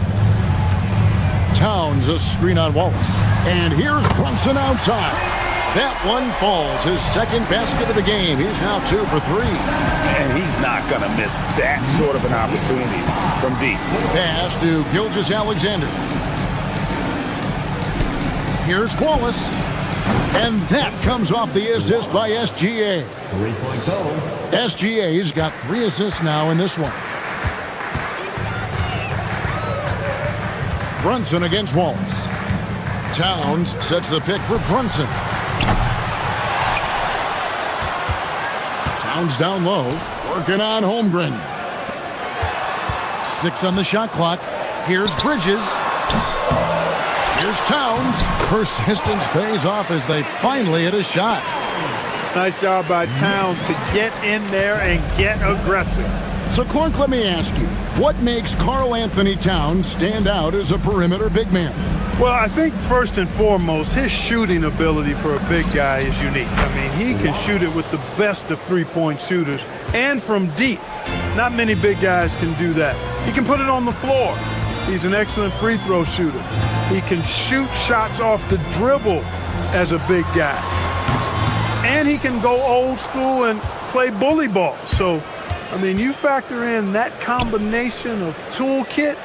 Towns a screen on Wallace. And here's Brunson outside. That one falls, his second basket of the game. He's now 2 for 3. And he's not going to miss that sort of an opportunity from deep. Pass to Gilgeous-Alexander. Here's Wallace. And that comes off the assist by SGA. 3-point goal. SGA's got 3 assists now in this one. Brunson against Wallace. Towns sets the pick for Brunson. Towns down low, working on Holmgren. 6 on the shot clock. Here's Bridges. Here's Towns. Persistence pays off as they finally hit a shot. Nice job by Towns to get in there and get aggressive. So, Clark, let me ask you, what makes Karl Anthony Towns stand out as a perimeter big man? Well, I think first and foremost, his shooting ability for a big guy is unique. I mean, he can shoot it with the best of three-point shooters and from deep. Not many big guys can do that. He can put it on the floor. He's an excellent free throw shooter. He can shoot shots off the dribble as a big guy. And he can go old school and play bully ball. So, I mean, you factor in that combination of toolkit,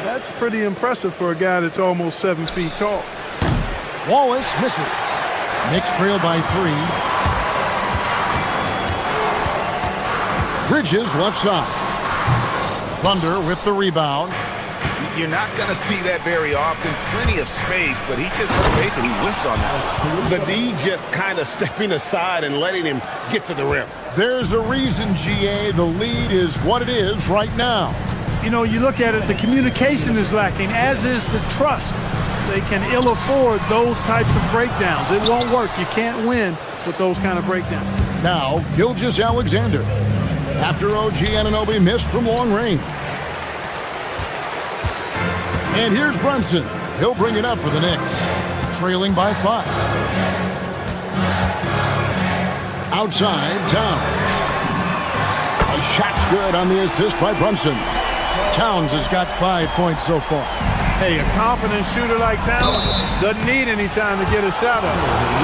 that's pretty impressive for a guy that's almost 7 feet tall. Wallace misses. Knicks trail by 3. Bridges left side. Thunder with the rebound. You're not going to see that very often. Plenty of space, but he just, face it, he whiffs on that. The D just kind of stepping aside and letting him get to the rim. There's a reason, GA, the lead is what it is right now. You know, you look at it, the communication is lacking, as is the trust. They can ill afford those types of breakdowns. It won't work. You can't win with those kind of breakdowns. Now, Gilgeous-Alexander. After OG Anunoby missed from long range. And here's Brunson. He'll bring it up for the Knicks. Trailing by 5. Outside, Towns. A shot's good on the assist by Brunson. Towns has got 5 points so far. Hey, a confident shooter like Towns doesn't need any time to get a shot up.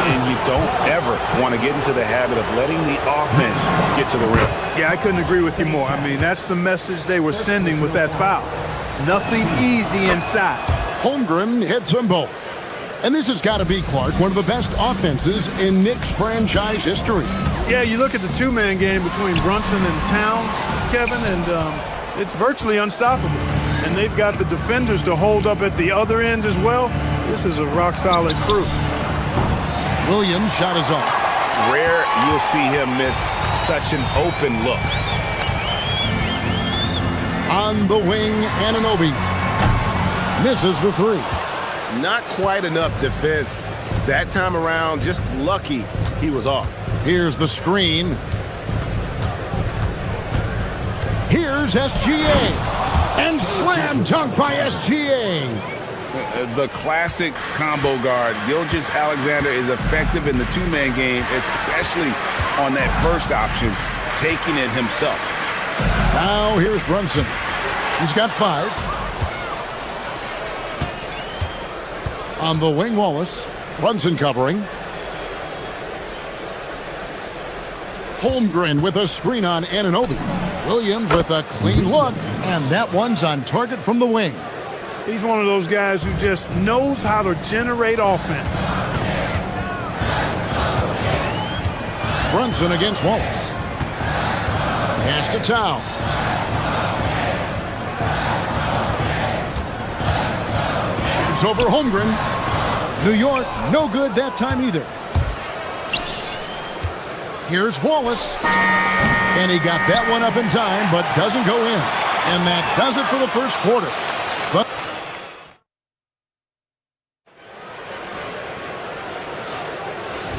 And you don't ever want to get into the habit of letting the offense get to the rim. Yeah, I couldn't agree with you more. I mean, that's the message they were sending with that foul. Nothing easy inside. Holmgren hits them both. And this has got to be, Clark, one of the best offenses in Knicks franchise history. Yeah, you look at the two-man game between Brunson and Towns, Kevin, and it's virtually unstoppable. And they've got the defenders to hold up at the other end as well. This is a rock-solid crew. Williams' shot is off. Rare you'll see him miss such an open look. On the wing, Anunoby misses the 3. Not quite enough defense. That time around, just lucky he was off. Here's the screen. Here's SGA. And slam dunk by SGA. The classic combo guard. Gilgeous-Alexander is effective in the two-man game, especially on that first option, taking it himself. Now here's Brunson. He's got 5. On the wing, Wallace. Brunson covering. Holmgren with a screen on Anunoby. Williams with a clean look, and that one's on target from the wing. He's one of those guys who just knows how to generate offense. Brunson against Wallace. Pass to Towns. Shoots over Holmgren. New York, no good that time either. Here's Wallace. And he got that one up in time, but doesn't go in. And that does it for the first quarter.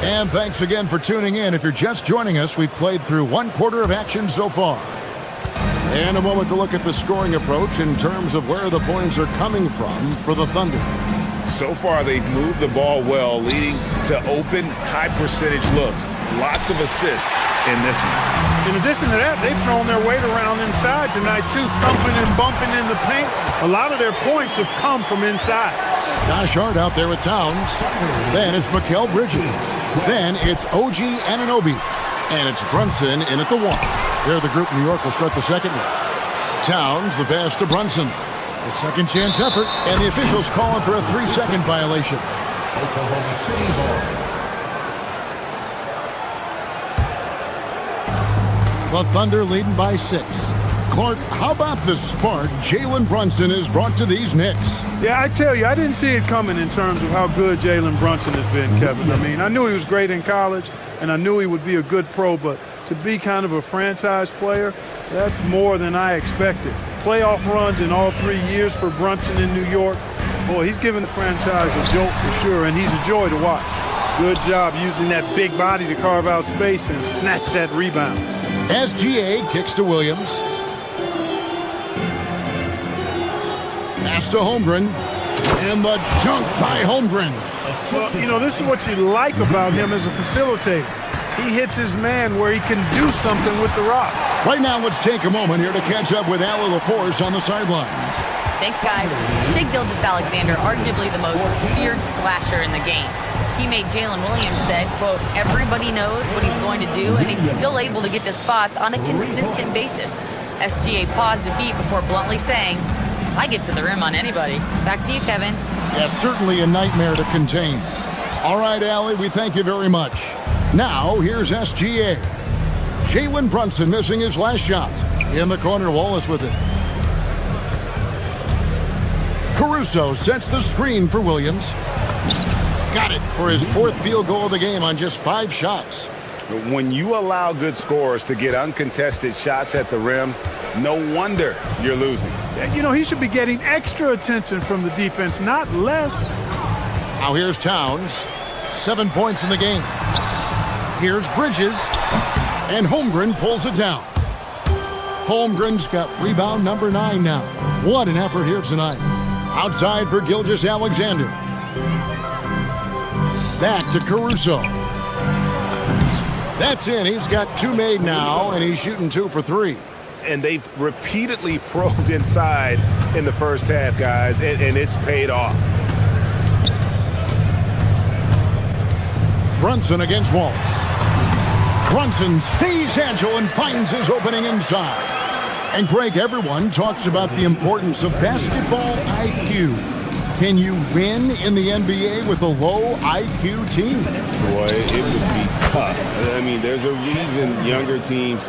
And thanks again for tuning in. If you're just joining us, we've played through one quarter of action so far. And a moment to look at the scoring approach in terms of where the points are coming from for the Thunder. So far, they've moved the ball well, leading to open, high-percentage looks. Lots of assists in this one. In addition to that, they've thrown their weight around inside tonight, too, thumping and bumping in the paint. A lot of their points have come from inside. Josh Hart out there with Towns. Then it's Mikal Bridges. Then it's OG Anunoby. And it's Brunson in at the 1. There the group New York will start the second with. Towns, the pass to Brunson. The second chance effort, and the officials calling for a 3-second violation. Oklahoma City ball. The Thunder leading by 6. Clark, how about the spark Jalen Brunson has brought to these Knicks? Yeah, I tell you, I didn't see it coming in terms of how good Jalen Brunson has been, Kevin. I mean, I knew he was great in college, and I knew he would be a good pro, but to be kind of a franchise player, that's more than I expected. Playoff runs in all 3 years for Brunson in New York. Boy, he's given the franchise a jolt for sure, and he's a joy to watch. Good job using that big body to carve out space and snatch that rebound. SGA kicks to Williams. Pass to Holmgren. And the dunk by Holmgren. Well, you know, this is what you like about him as a facilitator. He hits his man where he can do something with the rock. Right now, let's take a moment here to catch up with Allie LaForce on the sidelines. Thanks, guys. Shai Gilgeous-Alexander, arguably the most feared slasher in the game. Teammate Jalen Williams said, quote, everybody knows what he's going to do, and he's still able to get to spots on a consistent basis. SGA paused a beat before bluntly saying, I get to the rim on anybody. Back to you, Kevin. Yeah, certainly a nightmare to contain. All right, Allie, we thank you very much. Now, here's SGA. Jalen Brunson missing his last shot. In the corner, Wallace with it. Caruso sets the screen for Williams. Got it for his 4th field goal of the game on just 5 shots. When you allow good scorers to get uncontested shots at the rim, no wonder you're losing. You know, he should be getting extra attention from the defense, not less. Now here's Towns. 7 points in the game. Here's Bridges. And Holmgren pulls it down. Holmgren's got rebound number 9 now. What an effort here tonight. Outside for Gilgeous-Alexander. Back to Caruso. That's in. He's got 2 made now, and he's shooting 2 for 3. And they've repeatedly probed inside in the first half, guys, and it's paid off. Brunson against Wallace. Brunson stays agile and finds his opening inside. And Greg, everyone talks about the importance of basketball IQ. Can you win in the NBA with a low IQ team? Boy, it would be tough. I mean, there's a reason younger teams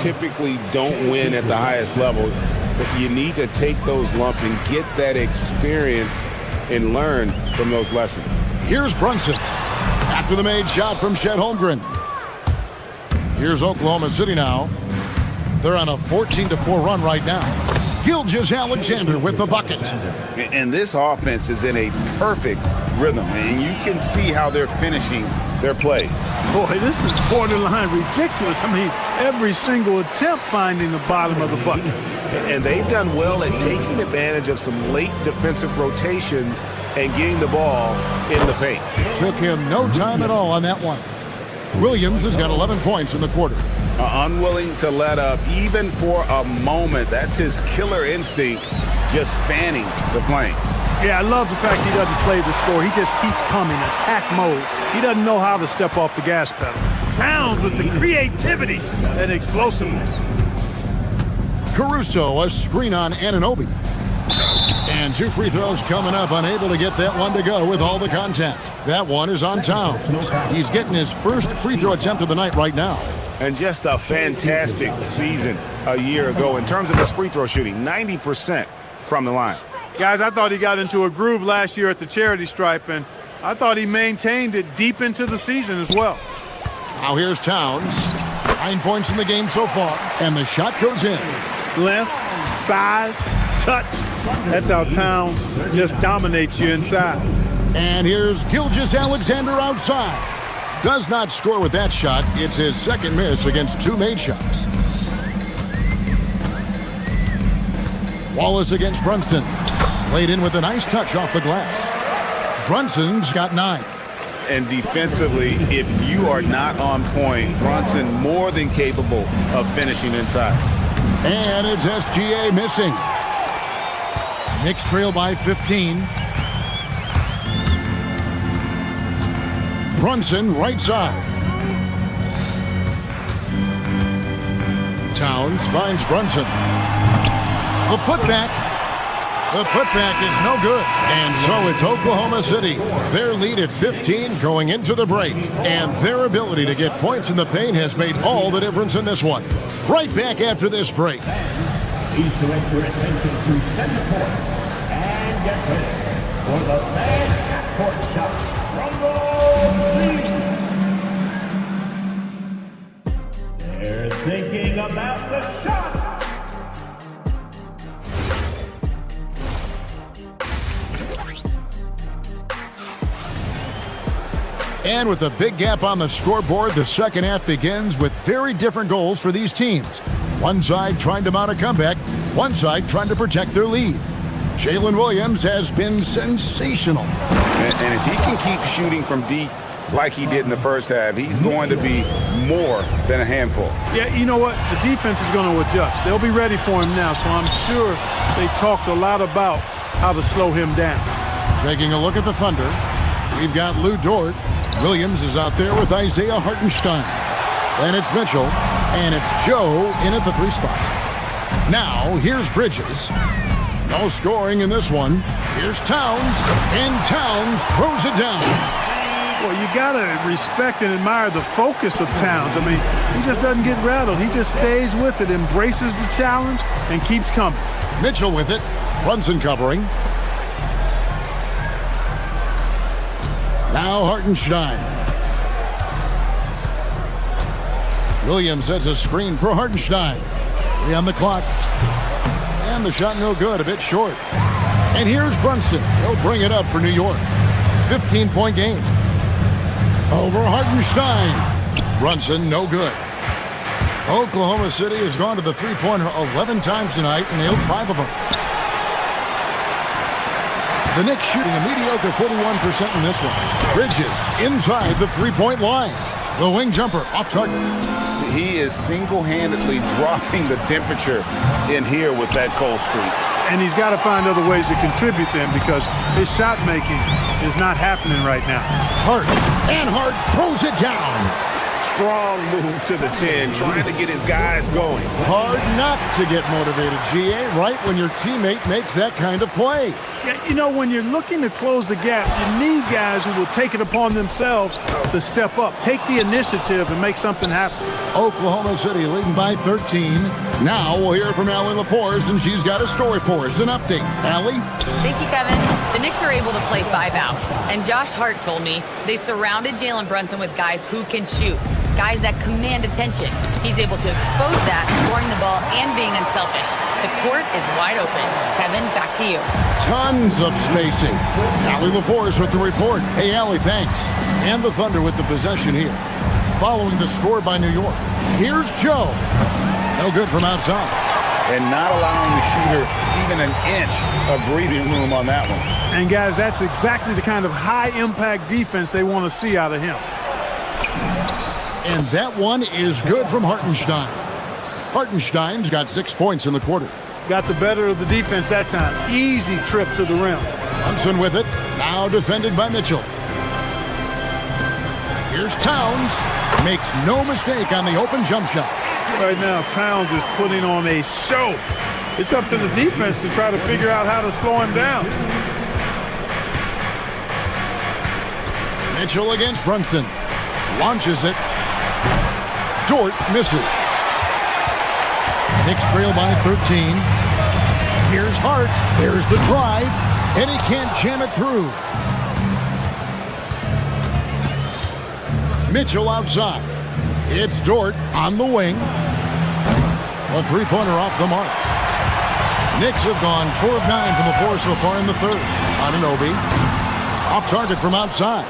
typically don't win at the highest level. But you need to take those lumps and get that experience and learn from those lessons. Here's Brunson. After the made shot from Chet Holmgren. Here's Oklahoma City now. They're on a 14-4 run right now. Gilgeous-Alexander with the bucket. And this offense is in a perfect rhythm, and you can see how they're finishing their plays. Boy, this is borderline ridiculous. I mean, every single attempt finding the bottom of the bucket. And they've done well at taking advantage of some late defensive rotations and getting the ball in the paint. Took him no time at all on that one. Williams has got 11 points in the quarter. Unwilling to let up even for a moment. That's his killer instinct, just fanning the flame. Yeah, I love the fact he doesn't play the score. He just keeps coming, attack mode. He doesn't know how to step off the gas pedal. Pounds with the creativity and explosiveness. Caruso, a screen on Anunoby. And 2 free throws coming up, unable to get that one to go with all the contact. That one is on Towns. He's getting his first free throw attempt of the night right now. and just a fantastic season a year ago in terms of his free throw shooting, 90% from the line. Guys, I thought he got into a groove last year at the charity stripe, and I thought he maintained it deep into the season as well. Now here's Towns. 9 points in the game so far, and the shot goes in. Length, size, touch. That's how Towns just dominates you inside. And here's Gilgeous-Alexander outside. Does not score with that shot. It's his second miss against 2 made shots. Wallace against Brunson. Laid in with a nice touch off the glass. Brunson's got 9. And defensively, if you are not on point, Brunson more than capable of finishing inside. And it's SGA missing. Knicks trail by 15. Brunson right side. Towns finds Brunson. The putback. The putback is no good. And so it's Oklahoma City. Their lead at 15 going into the break. And their ability to get points in the paint has made all the difference in this one. Right back after this break. Please direct your attention to center court and get ready for the fast half-court shot from the lead. They're thinking about the shot. And with a big gap on the scoreboard, the second half begins with very different goals for these teams. One side trying to mount a comeback, one side trying to protect their lead. Jalen Williams has been sensational. And if he can keep shooting from deep like he did in the first half, he's going to be more than a handful. Yeah, you know what? The defense is going to adjust. They'll be ready for him now, so I'm sure they talked a lot about how to slow him down. Taking a look at the Thunder, we've got Lou Dort. Williams is out there with Isaiah Hartenstein. Then it's Mitchell, and it's Joe in at the 3 spot. Now, here's Bridges. No scoring in this one. Here's Towns, and Towns throws it down. Well, you got to respect and admire the focus of Towns. I mean, he just doesn't get rattled. He just stays with it, embraces the challenge, and keeps coming. Mitchell with it. Brunson covering. Now Hartenstein. Williams sets a screen for Hartenstein. 3 on the clock. And the shot no good, a bit short. And here's Brunson. He'll bring it up for New York. 15-point game. Over Hartenstein. Brunson no good. Oklahoma City has gone to the three-pointer 11 times tonight and nailed 5 of them. The Knicks shooting a mediocre 41% in this one. Bridges inside the three-point line. The wing jumper off target. He is single-handedly dropping the temperature in here with that cold streak. And he's got to find other ways to contribute then because his shot making is not happening right now. Hart. And Hart throws it down. Strong move to the 10, trying to get his guys going. Hard not to get motivated, GA, right when your teammate makes that kind of play. Yeah, you know, when you're looking to close the gap, you need guys who will take it upon themselves to step up, take the initiative, and make something happen. Oklahoma City leading by 13. Now we'll hear from Allie LaForce, and she's got a story for us. An update. Allie? Thank you, Kevin. The Knicks are able to play 5 out, and Josh Hart told me they surrounded Jalen Brunson with guys who can shoot, guys that command attention. He's able to expose that, scoring the ball and being unselfish. The court is wide open. Kevin, back to you. Tons of spacing. Allie LaForce with the report. Hey, Allie, thanks. And the Thunder with the possession here. Following the score by New York. Here's Joe. No good from outside. And not allowing the shooter even an inch of breathing room on that one. And, guys, that's exactly the kind of high-impact defense they want to see out of him. And that one is good from Hartenstein. Hartenstein's got 6 points in the quarter. Got the better of the defense that time. Easy trip to the rim. Brunson with it. Now defended by Mitchell. Here's Towns. Makes no mistake on the open jump shot. Right now, Towns is putting on a show. It's up to the defense to try to figure out how to slow him down. Mitchell against Brunson. Launches it. Dort misses. Knicks trail by 13. Here's Hart. There's the drive. And he can't jam it through. Mitchell outside. It's Dort on the wing. A three-pointer off the mark. Knicks have gone 4 of 9 from the floor so far in the third. Anunoby off target from outside.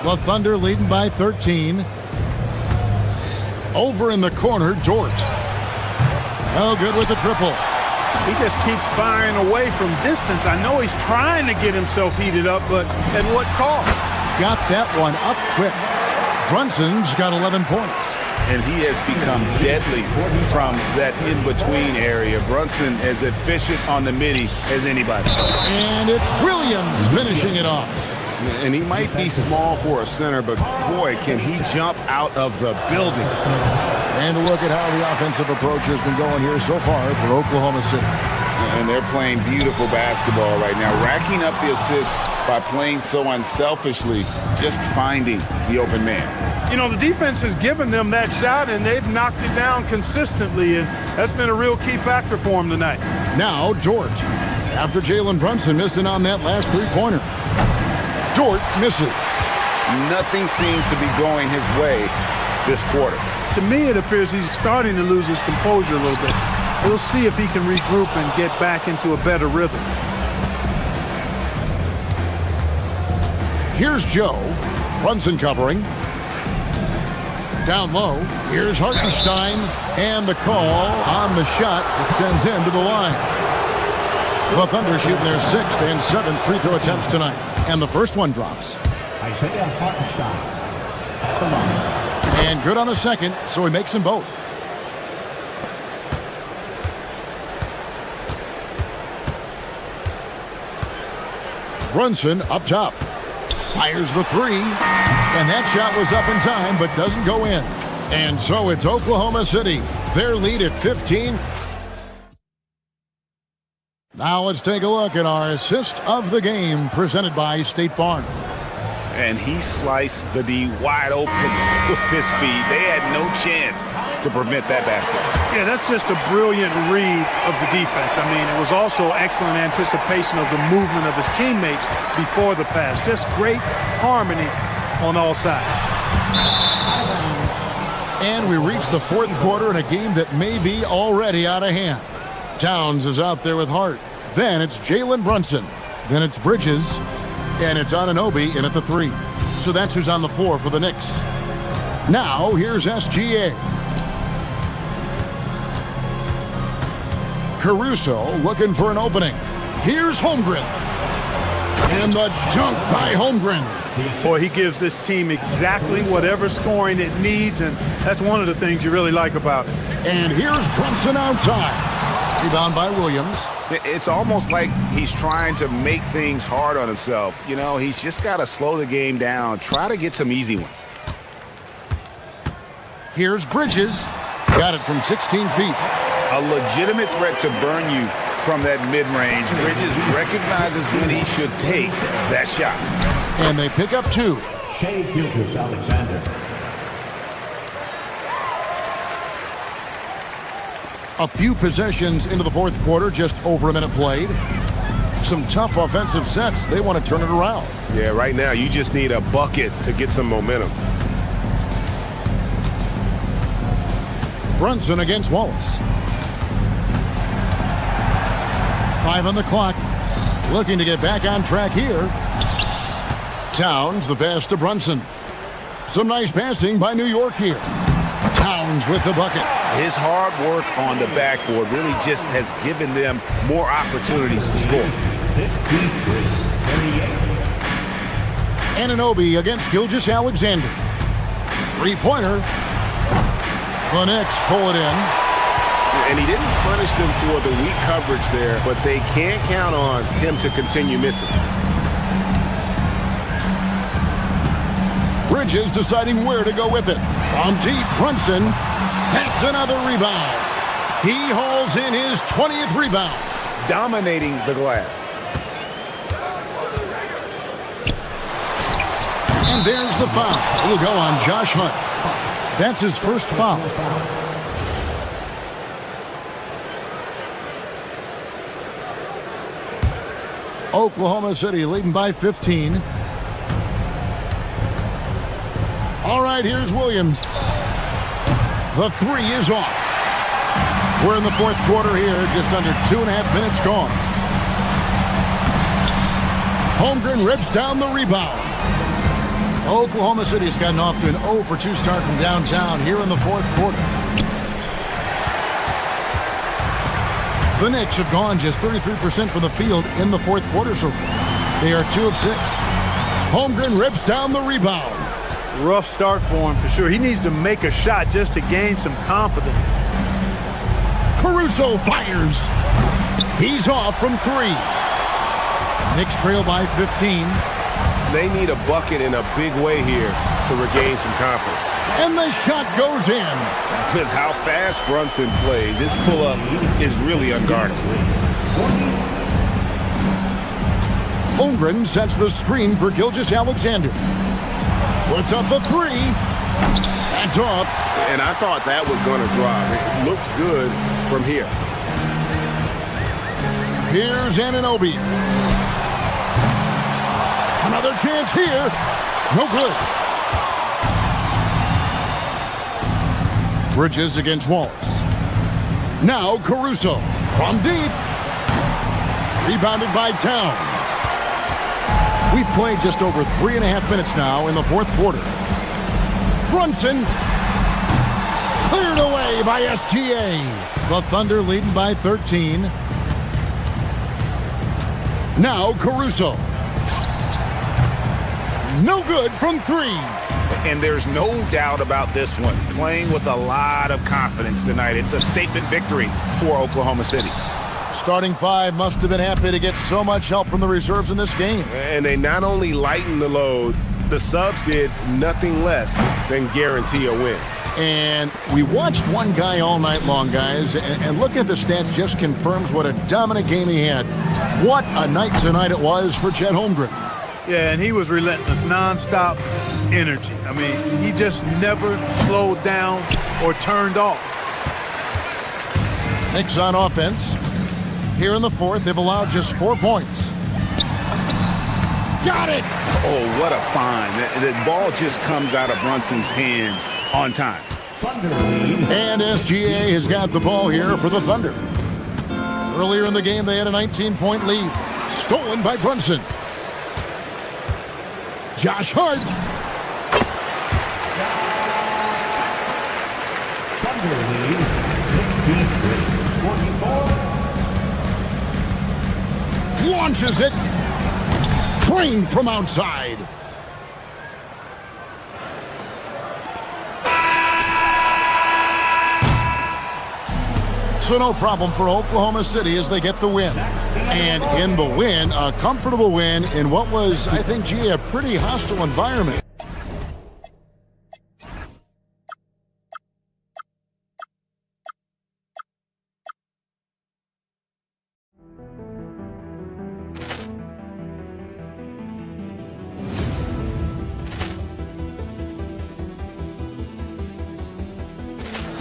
The Thunder leading by 13. Over in the corner, Dort. No good with the triple. He just keeps firing away from distance. I know he's trying to get himself heated up, but at what cost? Got that one up quick. Brunson's got 11 points. And he has become deadly from that in-between area. Brunson as efficient on the midi as anybody. And it's Williams finishing it off. And he might be small for a center, but boy, can he jump out of the building. And look at how the offensive approach has been going here so far for Oklahoma City. And they're playing beautiful basketball right now, racking up the assists by playing so unselfishly, just finding the open man. You know, the defense has given them that shot, and they've knocked it down consistently, and that's been a real key factor for them tonight. Now, Dort. After Jalen Brunson missing on that last three-pointer. Dort misses. Nothing seems to be going his way this quarter. To me, it appears he's starting to lose his composure a little bit. We'll see if he can regroup and get back into a better rhythm. Here's Joe. Brunson covering. Down low. Here's Hartenstein. And the call on the shot that sends him to the line. The Thunder shooting their 6th and 7th free throw attempts tonight. And the first one drops. Isaiah Hartenstein. And good on the second, so he makes them both. Brunson up top. Fires the three. And that shot was up in time, but doesn't go in. And so it's Oklahoma City. Their lead at 15. Now let's take a look at our assist of the game presented by State Farm. And he sliced the D wide open with his feet. They had no chance to prevent that basket. Yeah, that's just a brilliant read of the defense. I mean, it was also excellent anticipation of the movement of his teammates before the pass. Just great harmony on all sides. And we reach the fourth quarter in a game that may be already out of hand. Towns is out there with Hart. Then it's Jalen Brunson. Then it's Bridges. And it's Anunoby in at the 3. So that's who's on the floor for the Knicks. Now, here's SGA. Caruso looking for an opening. Here's Holmgren. And the dunk by Holmgren. Boy, he gives this team exactly whatever scoring it needs, and that's one of the things you really like about it. And here's Brunson outside. Rebound by Williams. It's almost like he's trying to make things hard on himself. You know, he's just got to slow the game down. Try to get some easy ones. Here's Bridges. Got it from 16 feet. A legitimate threat to burn you from that mid-range. Bridges recognizes when he should take that shot. And they pick up 2. Shea Gilgeous-Alexander. A few possessions into the fourth quarter, just over a minute played. Some tough offensive sets. They want to turn it around. Yeah, right now you just need a bucket to get some momentum. Brunson against Wallace. 5 on the clock. Looking to get back on track here. Towns, the pass to Brunson. Some nice passing by New York here. Towns with the bucket. His hard work on the backboard really just has given them more opportunities to score. 53-38. Anunoby against Gilgeous-Alexander. Three-pointer. The Knicks pull it in. And he didn't punish them for the weak coverage there, but they can't count on him to continue missing. Bridges deciding where to go with it. On deep, Brunson. That's another rebound. He hauls in his 20th rebound. Dominating the glass. And there's the foul. It will go on Josh Hart. That's his first foul. Oklahoma City leading by 15. All right, here's Williams. The three is off. We're in the fourth quarter here, just under 2.5 minutes gone. Holmgren rips down the rebound. Oklahoma City has gotten off to an 0-for-2 start from downtown here in the fourth quarter. The Knicks have gone just 33% from the field in the fourth quarter so far. They are 2 of 6. Holmgren rips down the rebound. Rough start for him for sure. He needs to make a shot just to gain some confidence. Caruso fires. He's off from 3. Knicks trail by 15. They need a bucket in a big way here to regain some confidence. And the shot goes in. With how fast Brunson plays, his pull-up is really unguarded. Holmgren sets the screen for Gilgeous-Alexander. Puts up the 3. That's off. And I thought that was going to drop. It looked good from here. Here's Anunoby. Another chance here. No good. Bridges against Wallace. Now Caruso from deep. Rebounded by Towns. We've played just over 3.5 minutes now in the fourth quarter. Brunson cleared away by SGA. The Thunder leading by 13. Now Caruso. No good from 3. And there's no doubt about this one. Playing with a lot of confidence tonight. It's a statement victory for Oklahoma City. Starting 5 must have been happy to get so much help from the reserves in this game. And they not only lightened the load, the subs did nothing less than guarantee a win. And we watched one guy all night long, guys, and looking at the stats just confirms what a dominant game he had. What a night tonight it was for Chet Holmgren. Yeah, and he was relentless, nonstop energy. I mean, he just never slowed down or turned off. Knicks on offense. Here in the fourth, they've allowed just 4 points. Got it! Oh, what a find. The ball just comes out of Brunson's hands on time. And SGA has got the ball here for the Thunder. Earlier in the game, they had a 19-point lead. Stolen by Brunson. Josh Hart. Thunder lead 53-44. Launches it. Trained from outside. So no problem for Oklahoma City as they get the win. And in the win, a comfortable win in what was, I think, a pretty hostile environment.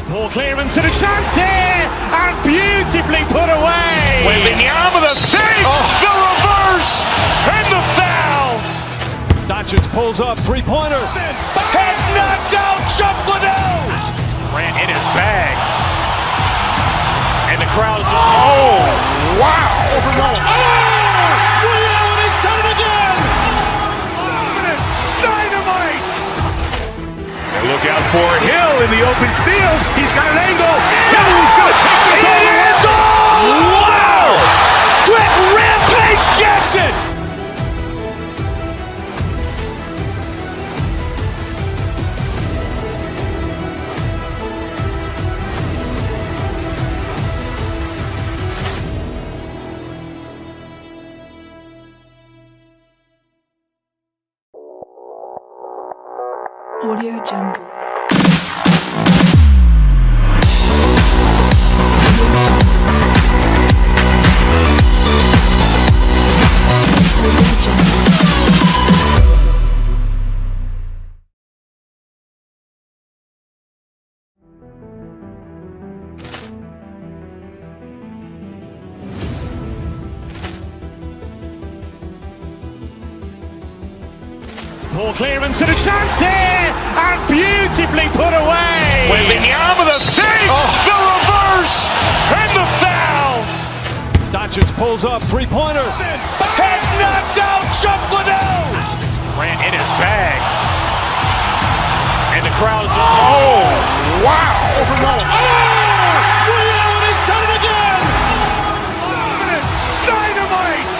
Ball clearance and a chance here, and beautifully put away. Wembanyama the fake, the reverse, and the foul. Doncic pulls up, three-pointer. Has knocked out Chuck Liddell. Ran in his bag, and the crowd is. Oh, wow! Reality's done it again. Dynamite. And look out for Hill in the open field. He's got an angle. Hill's going to take this all the way. Wow! Quick rampage Jackson. Audio Jungle. Poor clearance and a chance here, and beautifully put away. With the arm of the feet, the reverse, and the foul. Doncic pulls up, three-pointer. Has knocked out Chuck Liddell. Grant in his bag. And the crowd's, oh, wow. Ray Allen has done it again. Dynamite.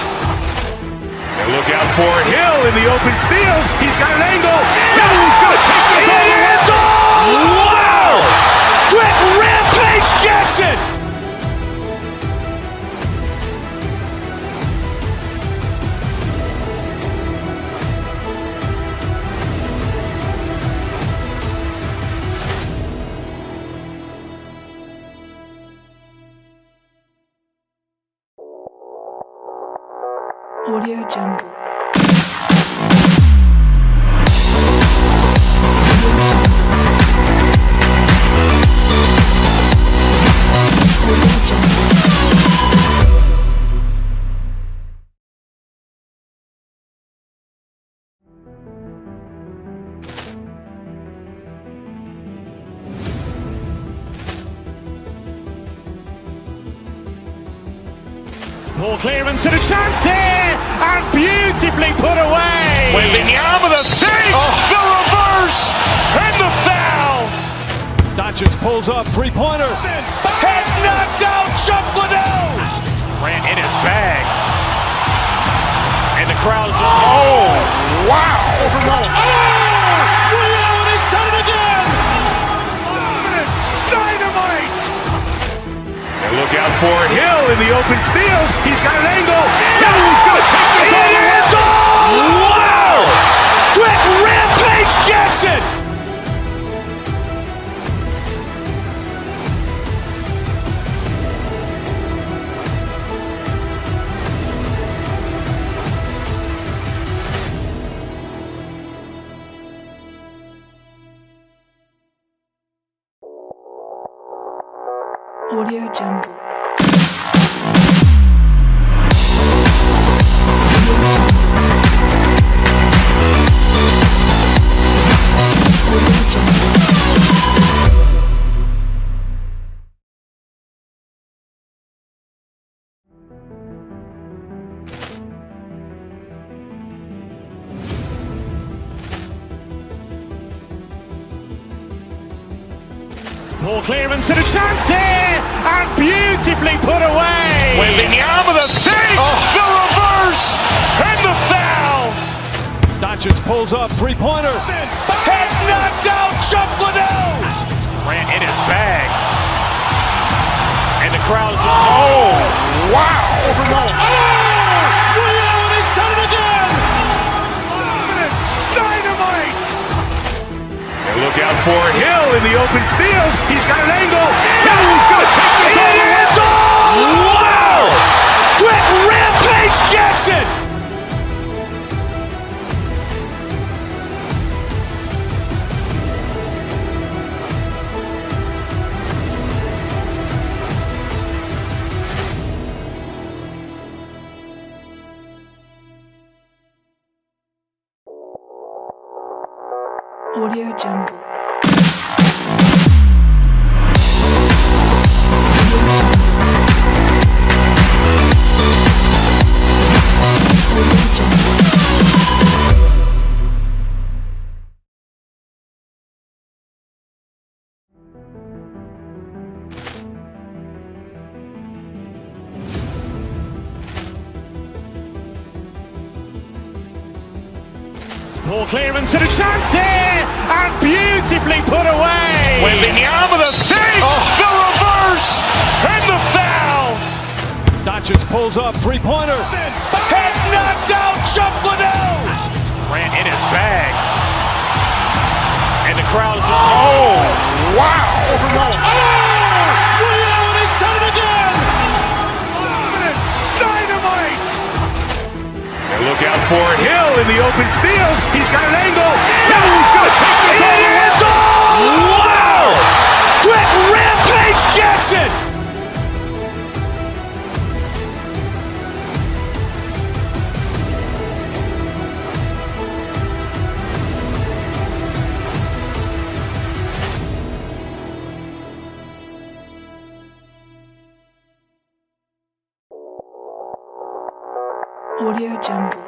They look out for Hill in the open field. He's got an angle. Hill's going to take this all the way. Wow! Quick Rampage Jackson. Audio Jungle. Poor clearance and a chance here, and beautifully put away. With the arm of the feet, the reverse, and the foul. Doncic pulls up, three-pointer. Has knocked out Chuck Liddell. Grant in his bag. And the crowd's, oh, wow. Ray Allen has done it again. Dynamite. They look out for Hill in the open field. He's got an angle. Hill's going to take this all the way. Wow! Quick Rampage Jackson. Audio Jungle. Poor clearance and a chance here, and beautifully put away. With the arm of the feet, the reverse, and the foul. Doncic pulls up, three-pointer. Has knocked out Chuck Liddell. Grant in his bag. And the crowd's, oh, wow. Ray Allen has done it again. Dynamite. They look out for Hill in the open field. He's got an angle. Hill's going to take this all the way. Wow! Quick Rampage Jackson. Audio Jungle. Poor clearance and a chance here, and beautifully put away. With the arm of the feet, the reverse, and the foul. Doncic pulls up, three-pointer. Has knocked out Chuck Liddell. Grant in his bag. And the crowd's, oh, wow. Ray Allen has done it again. Dynamite. They look out for Hill in the open field. He's got an angle. Hill's going to take this all the way. Wow! Quick Rampage Jackson. Audio Jungle.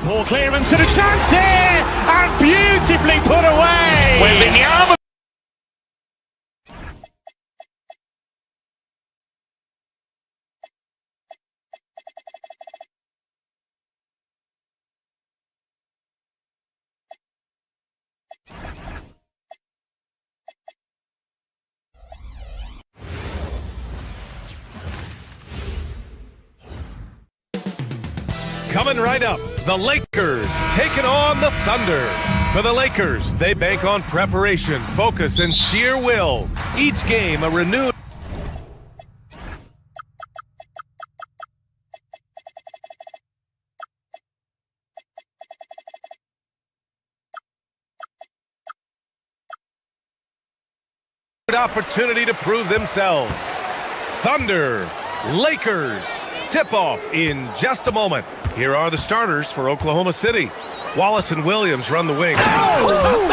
Ball clearance and a chance here, and beautifully put away. With the arm. Coming right up, the Lakers taking on the Thunder. For the Lakers, they bank on preparation, focus, and sheer will. Each game a renewed opportunity to prove themselves. Thunder, Lakers, tip-off in just a moment. Here are the starters for Oklahoma City. Wallace and Williams run the wing. Oh,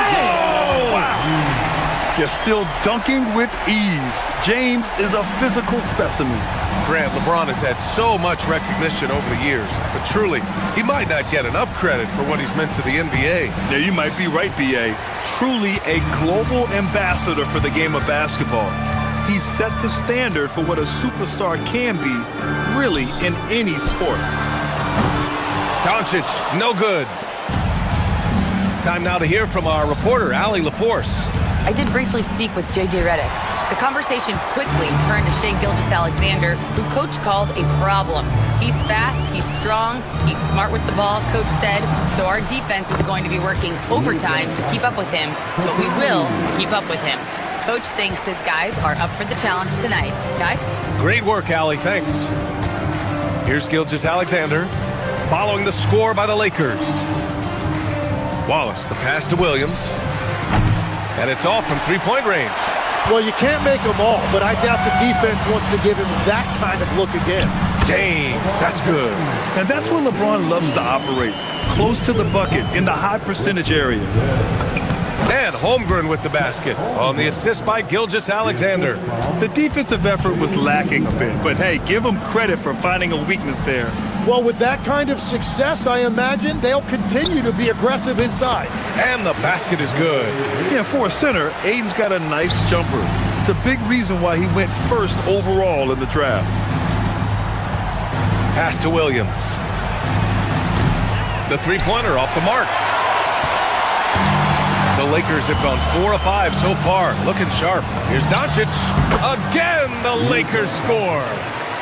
wow. You're still dunking with ease. James is a physical specimen. Grant, LeBron has had so much recognition over the years, but truly, he might not get enough credit for what he's meant to the NBA. Yeah, you might be right, B.A. Truly a global ambassador for the game of basketball. He set the standard for what a superstar can be, really, in any sport. Doncic, no good. Time now to hear from our reporter, Allie LaForce. I did briefly speak with J.J. Redick. The conversation quickly turned to Shai Gilgeous-Alexander, who Coach called a problem. He's fast, he's strong, he's smart with the ball, Coach said, so our defense is going to be working overtime to keep up with him, but we will keep up with him. Coach thinks his guys are up for the challenge tonight. Guys? Great work, Allie, thanks. Here's Gilgeous-Alexander, following the score by the Lakers. Wallace, the pass to Williams. And it's off from three-point range. Well, you can't make them all, but I doubt the defense wants to give him that kind of look again. James, that's good. And that's where LeBron loves to operate. Close to the bucket, in the high percentage area. And Holmgren with the basket on the assist by Gilgeous-Alexander. The defensive effort was lacking a bit, but hey, give him credit for finding a weakness there. Well, with that kind of success, I imagine they'll continue to be aggressive inside. And the basket is good. Yeah, for a center, Aiden's got a nice jumper. It's a big reason why he went first overall in the draft. Pass to Williams. The three-pointer off the mark. The Lakers have gone 4 of 5 so far, looking sharp. Here's Doncic. Again, the Lakers score.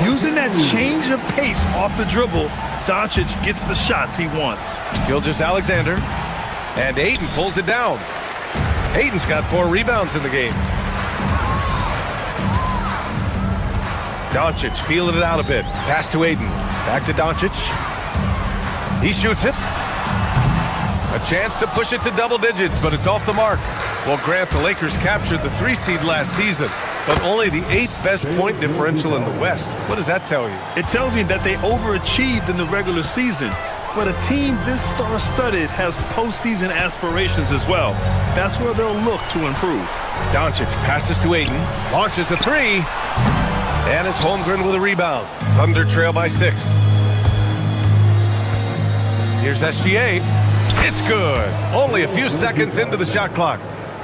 Using that change of pace off the dribble, Doncic gets the shots he wants. Gilgeous-Alexander. And Ayton pulls it down. Ayton's got 4 rebounds in the game. Doncic feeling it out a bit. Pass to Ayton. Back to Doncic. He shoots it. A chance to push it to double digits, but it's off the mark. Well, Grant, the Lakers captured the 3 seed last season, but only the 8th best point differential in the West. What does that tell you? It tells me that they overachieved in the regular season, but a team this star-studded has postseason aspirations as well. That's where they'll look to improve. Doncic passes to Ayton, launches a 3, and it's Holmgren with a rebound. Thunder trail by 6. Here's SGA. It's good. Only a few seconds into the shot clock.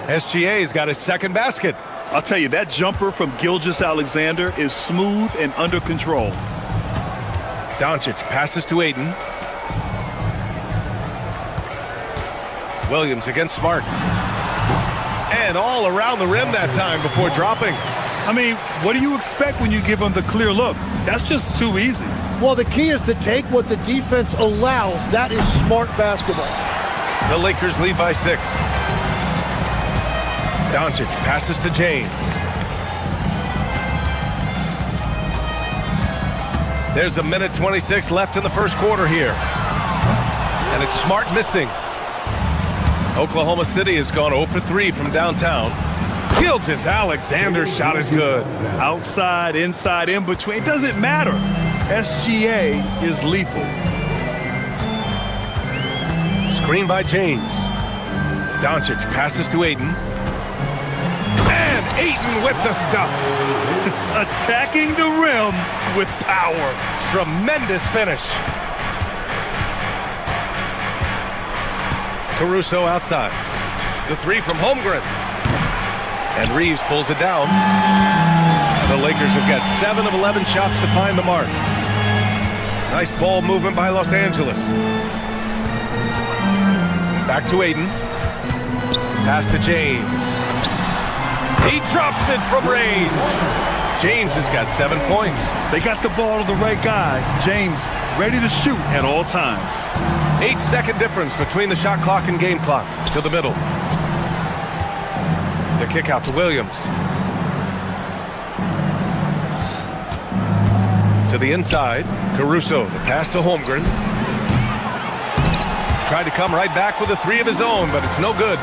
SGA's got his second basket. I'll tell you, that jumper from Gilgeous-Alexander is smooth and under control. Doncic passes to Ayton. Williams against Smart. And all around the rim that time before dropping. I mean, what do you expect when you give him the clear look? That's just too easy. Well, the key is to take what the defense allows. That is smart basketball. The Lakers lead by 6. Doncic passes to James. There's 1:26 left in the first quarter here. And it's Smart missing. Oklahoma City has gone 0 for 3 from downtown. Gilgeous-Alexander's shot is good. Outside, inside, in between, it doesn't matter. SGA is lethal. Screen by James. Doncic passes to Ayton. And Ayton with the stuff. Attacking the rim with power. Tremendous finish. Caruso outside. The three from Holmgren. And Reeves pulls it down. The Lakers have got 7 of 11 shots to find the mark. Nice ball movement by Los Angeles. Back to Ayton. Pass to James. He drops it from range. James has got 7 points. They got the ball to the right guy. James ready to shoot at all times. 8-second difference between the shot clock and game clock. To the middle. The kick out to Williams. To the inside. Caruso. The pass to Holmgren. Tried to come right back with a three of his own, but it's no good.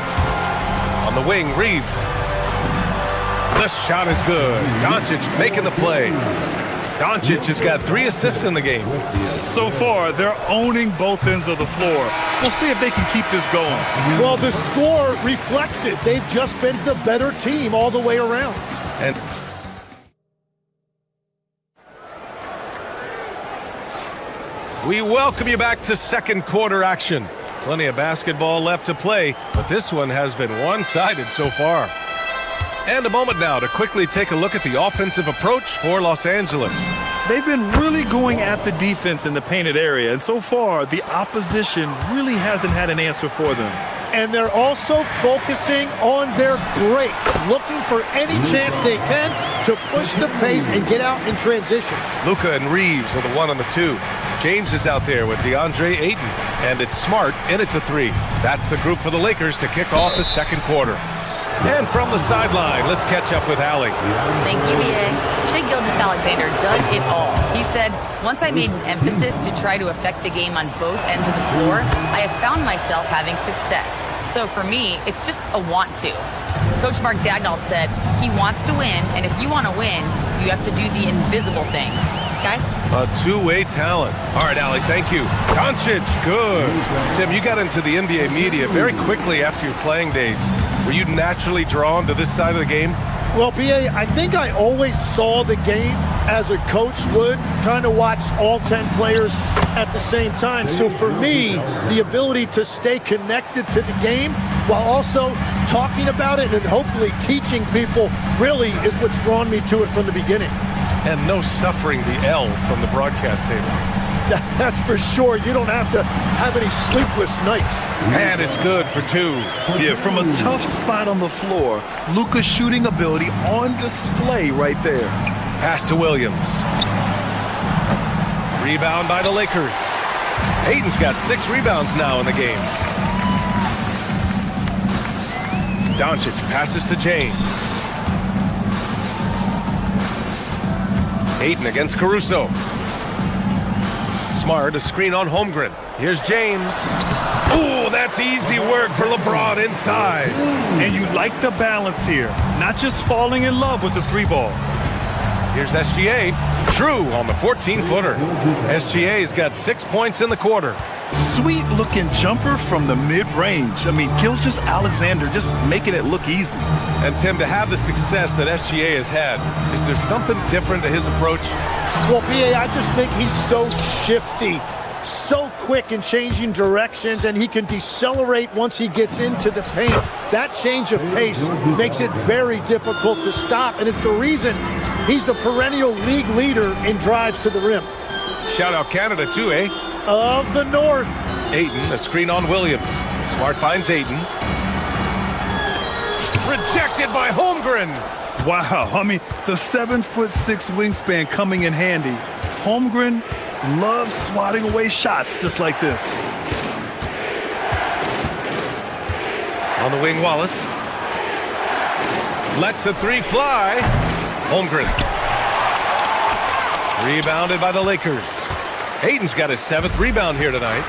On the wing, Reeves. The shot is good. Doncic making the play. Doncic has got 3 assists in the game. So far, they're owning both ends of the floor. We'll see if they can keep this going. Well, the score reflects it. They've just been the better team all the way around. And we welcome you back to second quarter action. Plenty of basketball left to play, but this one has been one-sided so far. And a moment now to quickly take a look at the offensive approach for Los Angeles. They've been really going at the defense in the painted area, and so far, the opposition really hasn't had an answer for them. And they're also focusing on their break, looking for any chance they can to push the pace and get out in transition. Luka and Reeves are the 1 and the 2. James is out there with DeAndre Ayton, and it's Smart in at the 3. That's the group for the Lakers to kick off the second quarter. And from the sideline, let's catch up with Allie. Thank you, B.A. Shai Gilgeous-Alexander does it all. He said, once I made an emphasis to try to affect the game on both ends of the floor, I have found myself having success. So for me, it's just a want to. Coach Mark Daigneault said, he wants to win, and if you want to win, you have to do the invisible things. Guys? A two-way talent. All right, Allie, thank you. Doncic, good. Tim, you got into the NBA media very quickly after your playing days. Were you naturally drawn to this side of the game? Well, B.A., I think I always saw the game as a coach would, trying to watch all 10 players at the same time. So for me, the ability to stay connected to the game while also talking about it and hopefully teaching people really is what's drawn me to it from the beginning. And no suffering the L from the broadcast table. That's for sure. You don't have to have any sleepless nights. And it's good for 2. Yeah, from a tough spot on the floor, Luka's shooting ability on display right there. Pass to Williams. Rebound by the Lakers. Ayton's got 6 rebounds now in the game. Doncic passes to James. Ayton against Caruso. Smart, a screen on Holmgren. Here's James. Ooh, that's easy work for LeBron inside. And you like the balance here. Not just falling in love with the 3-ball. Here's SGA. True on the 14-footer. SGA's got 6 points in the quarter. Sweet-looking jumper from the mid-range. I mean, Gilgeous-Alexander just making it look easy. And, Tim, to have the success that SGA has had, is there something different to his approach? Well, B.A., I just think he's so shifty, so quick in changing directions, and he can decelerate once he gets into the paint. That change of pace makes it very difficult to stop, and it's the reason he's the perennial league leader in drives to the rim. Shout out Canada, too, eh? Of the North. Ayton, a screen on Williams. Smart finds Ayton. Rejected by Holmgren. Wow, I mean, the 7'6" wingspan coming in handy. Holmgren loves swatting away shots just like this. On the wing, Wallace. Lets the 3 fly. Holmgren. Rebounded by the Lakers. Ayton's got his 7th rebound here tonight.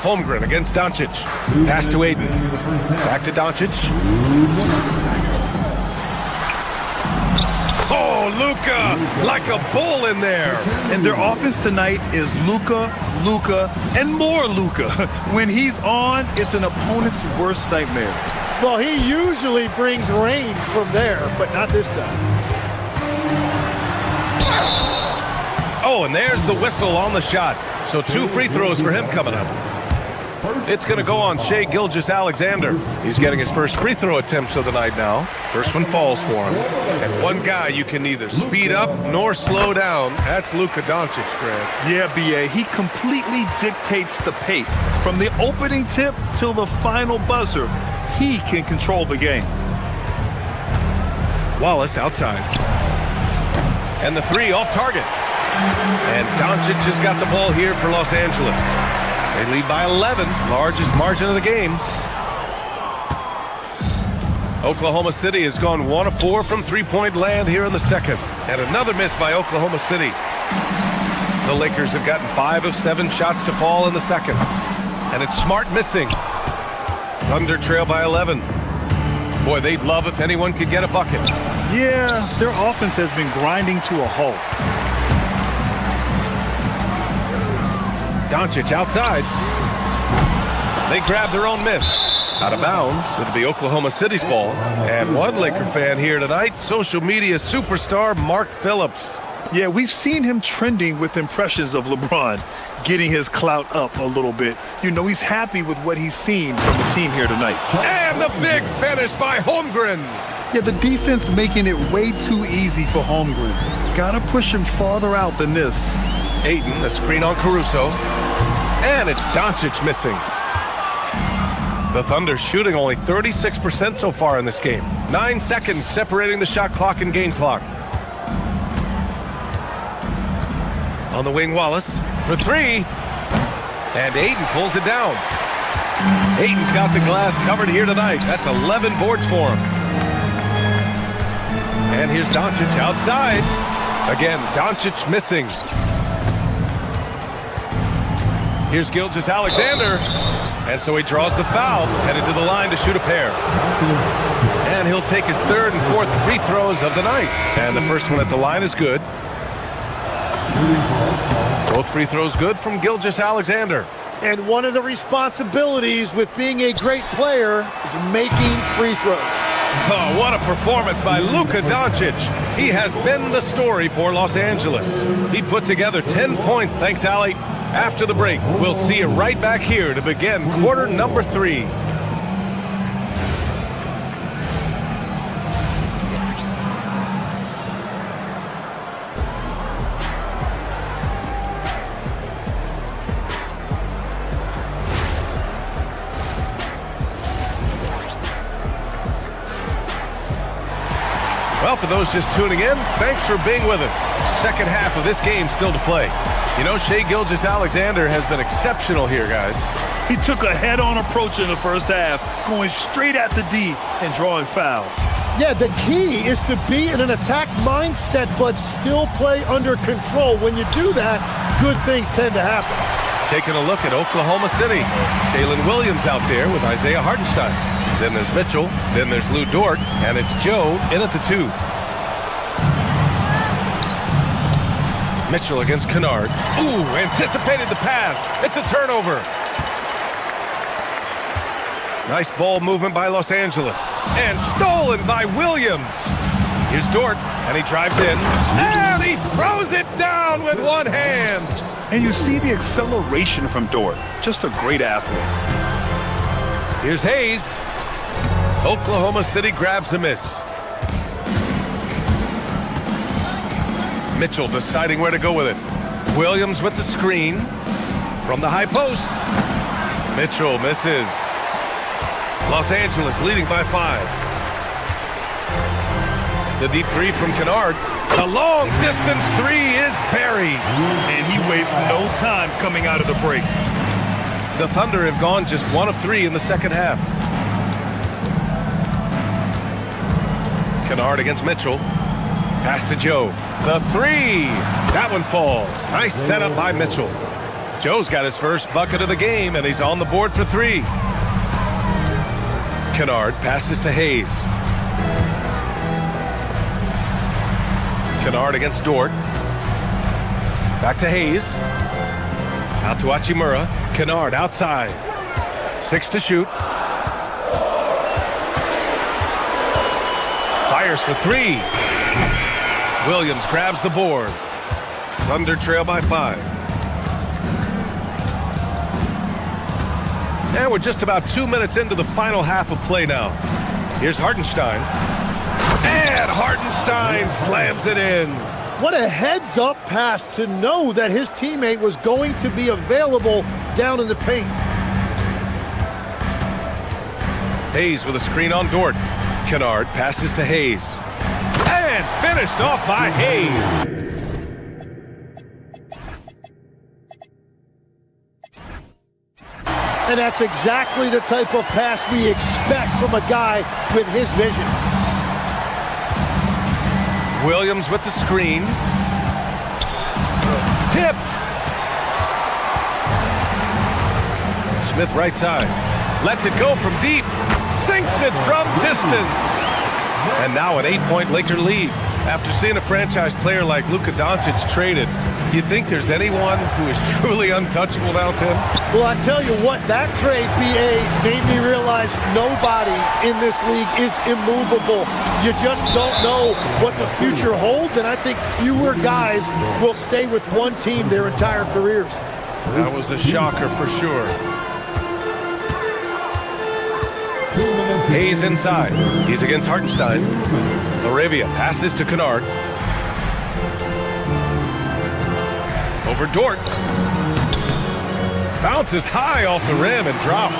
Holmgren against Doncic. Pass to Aiden. Back to Doncic. Oh, Luka, like a bull in there. And their offense tonight is Luka, and more Luka. When he's on, it's an opponent's worst nightmare. Well, he usually brings rain from there, but not this time. Oh, and there's the whistle on the shot. So 2 free throws for him coming up. It's going to go on Shai Gilgeous-Alexander. He's getting his first free throw attempts of the night now. First one falls for him. And one guy you can neither speed up nor slow down. That's Luka Doncic, Grant. Yeah, B.A., he completely dictates the pace. From the opening tip till the final buzzer, he can control the game. Wallace outside. And the 3 off target. And Doncic has got the ball here for Los Angeles. They lead by 11, largest margin of the game. Oklahoma City has gone 1 of 4 from three-point land here in the second. And another miss by Oklahoma City. The Lakers have gotten 5 of 7 shots to fall in the second. And it's Smart missing. Thunder trail by 11. Boy, they'd love if anyone could get a bucket. Yeah, their offense has been grinding to a halt. Doncic outside. They grab their own miss. Out of bounds. It'll be Oklahoma City's ball. And one Laker fan here tonight, social media superstar Mark Phillips. Yeah, we've seen him trending with impressions of LeBron, getting his clout up a little bit. You know, he's happy with what he's seen from the team here tonight. And the big finish by Holmgren. Yeah, the defense making it way too easy for Holmgren. Gotta push him farther out than this. Ayton, a screen on Caruso. And it's Doncic missing. The Thunder shooting only 36% so far in this game. 9 seconds separating the shot clock and game clock. On the wing, Wallace for 3. And Ayton pulls it down. Ayton's got the glass covered here tonight. That's 11 boards for him. And here's Doncic outside. Again, Doncic missing. Here's Gilgeous-Alexander. And so he draws the foul, headed to the line to shoot a pair. And he'll take his 3rd and 4th free throws of the night. And the first one at the line is good. Both free throws good from Gilgeous-Alexander. And one of the responsibilities with being a great player is making free throws. Oh, what a performance by Luka Doncic. He has been the story for Los Angeles. He put together 10 points. Thanks, Allie. After the break, we'll see you right back here to begin quarter number 3. Well, for those just tuning in, thanks for being with us. Second half of this game still to play. You know, Shai Gilgeous-Alexander has been exceptional here, guys. He took a head-on approach in the first half, going straight at the D and drawing fouls. Yeah, the key is to be in an attack mindset but still play under control. When you do that, good things tend to happen. Taking a look at Oklahoma City. Jalen Williams out there with Isaiah Hartenstein. Then there's Mitchell. Then there's Lou Dort. And it's Joe in at the 2. Mitchell against Kennard. Ooh, anticipated the pass. It's a turnover. Nice ball movement by Los Angeles. And stolen by Williams. Here's Dort, and he drives in. And he throws it down with one hand. And you see the acceleration from Dort. Just a great athlete. Here's Hayes. Oklahoma City grabs a miss. Mitchell deciding where to go with it. Williams with the screen from the high post. Mitchell misses. Los Angeles leading by 5. The deep 3 from Kennard. The long distance 3 is buried. And he wastes no time coming out of the break. The Thunder have gone just 1 of 3 in the second half. Kennard against Mitchell. Pass to Joe. The 3. That one falls. Nice setup by Mitchell. Joe's got his first bucket of the game, and he's on the board for 3. Kennard passes to Hayes. Kennard against Dort. Back to Hayes. Out to Hachimura. Kennard outside. 6 to shoot. Fires for 3. Williams grabs the board. Thunder trail by 5. And we're just about 2 minutes into the final half of play now. Here's Hartenstein. And Hartenstein slams it in. What a heads-up pass to know that his teammate was going to be available down in the paint. Hayes with a screen on Dort. Kennard passes to Hayes. And finished off by Hayes. And that's exactly the type of pass we expect from a guy with his vision. Williams with the screen. Tipped. Smith right side. Lets it go from deep. Sinks it from distance. And now an 8-point Laker lead. After seeing a franchise player like Luka Doncic traded, you think there's anyone who is truly untouchable now, Tim? Well, I tell you what, that trade, BA, made me realize nobody in this league is immovable. You just don't know what the future holds, and I think fewer guys will stay with one team their entire careers. That was a shocker for sure. Hayes inside. He's against Hartenstein. Laravia passes to Kennard. Over Dort. Bounces high off the rim and drops.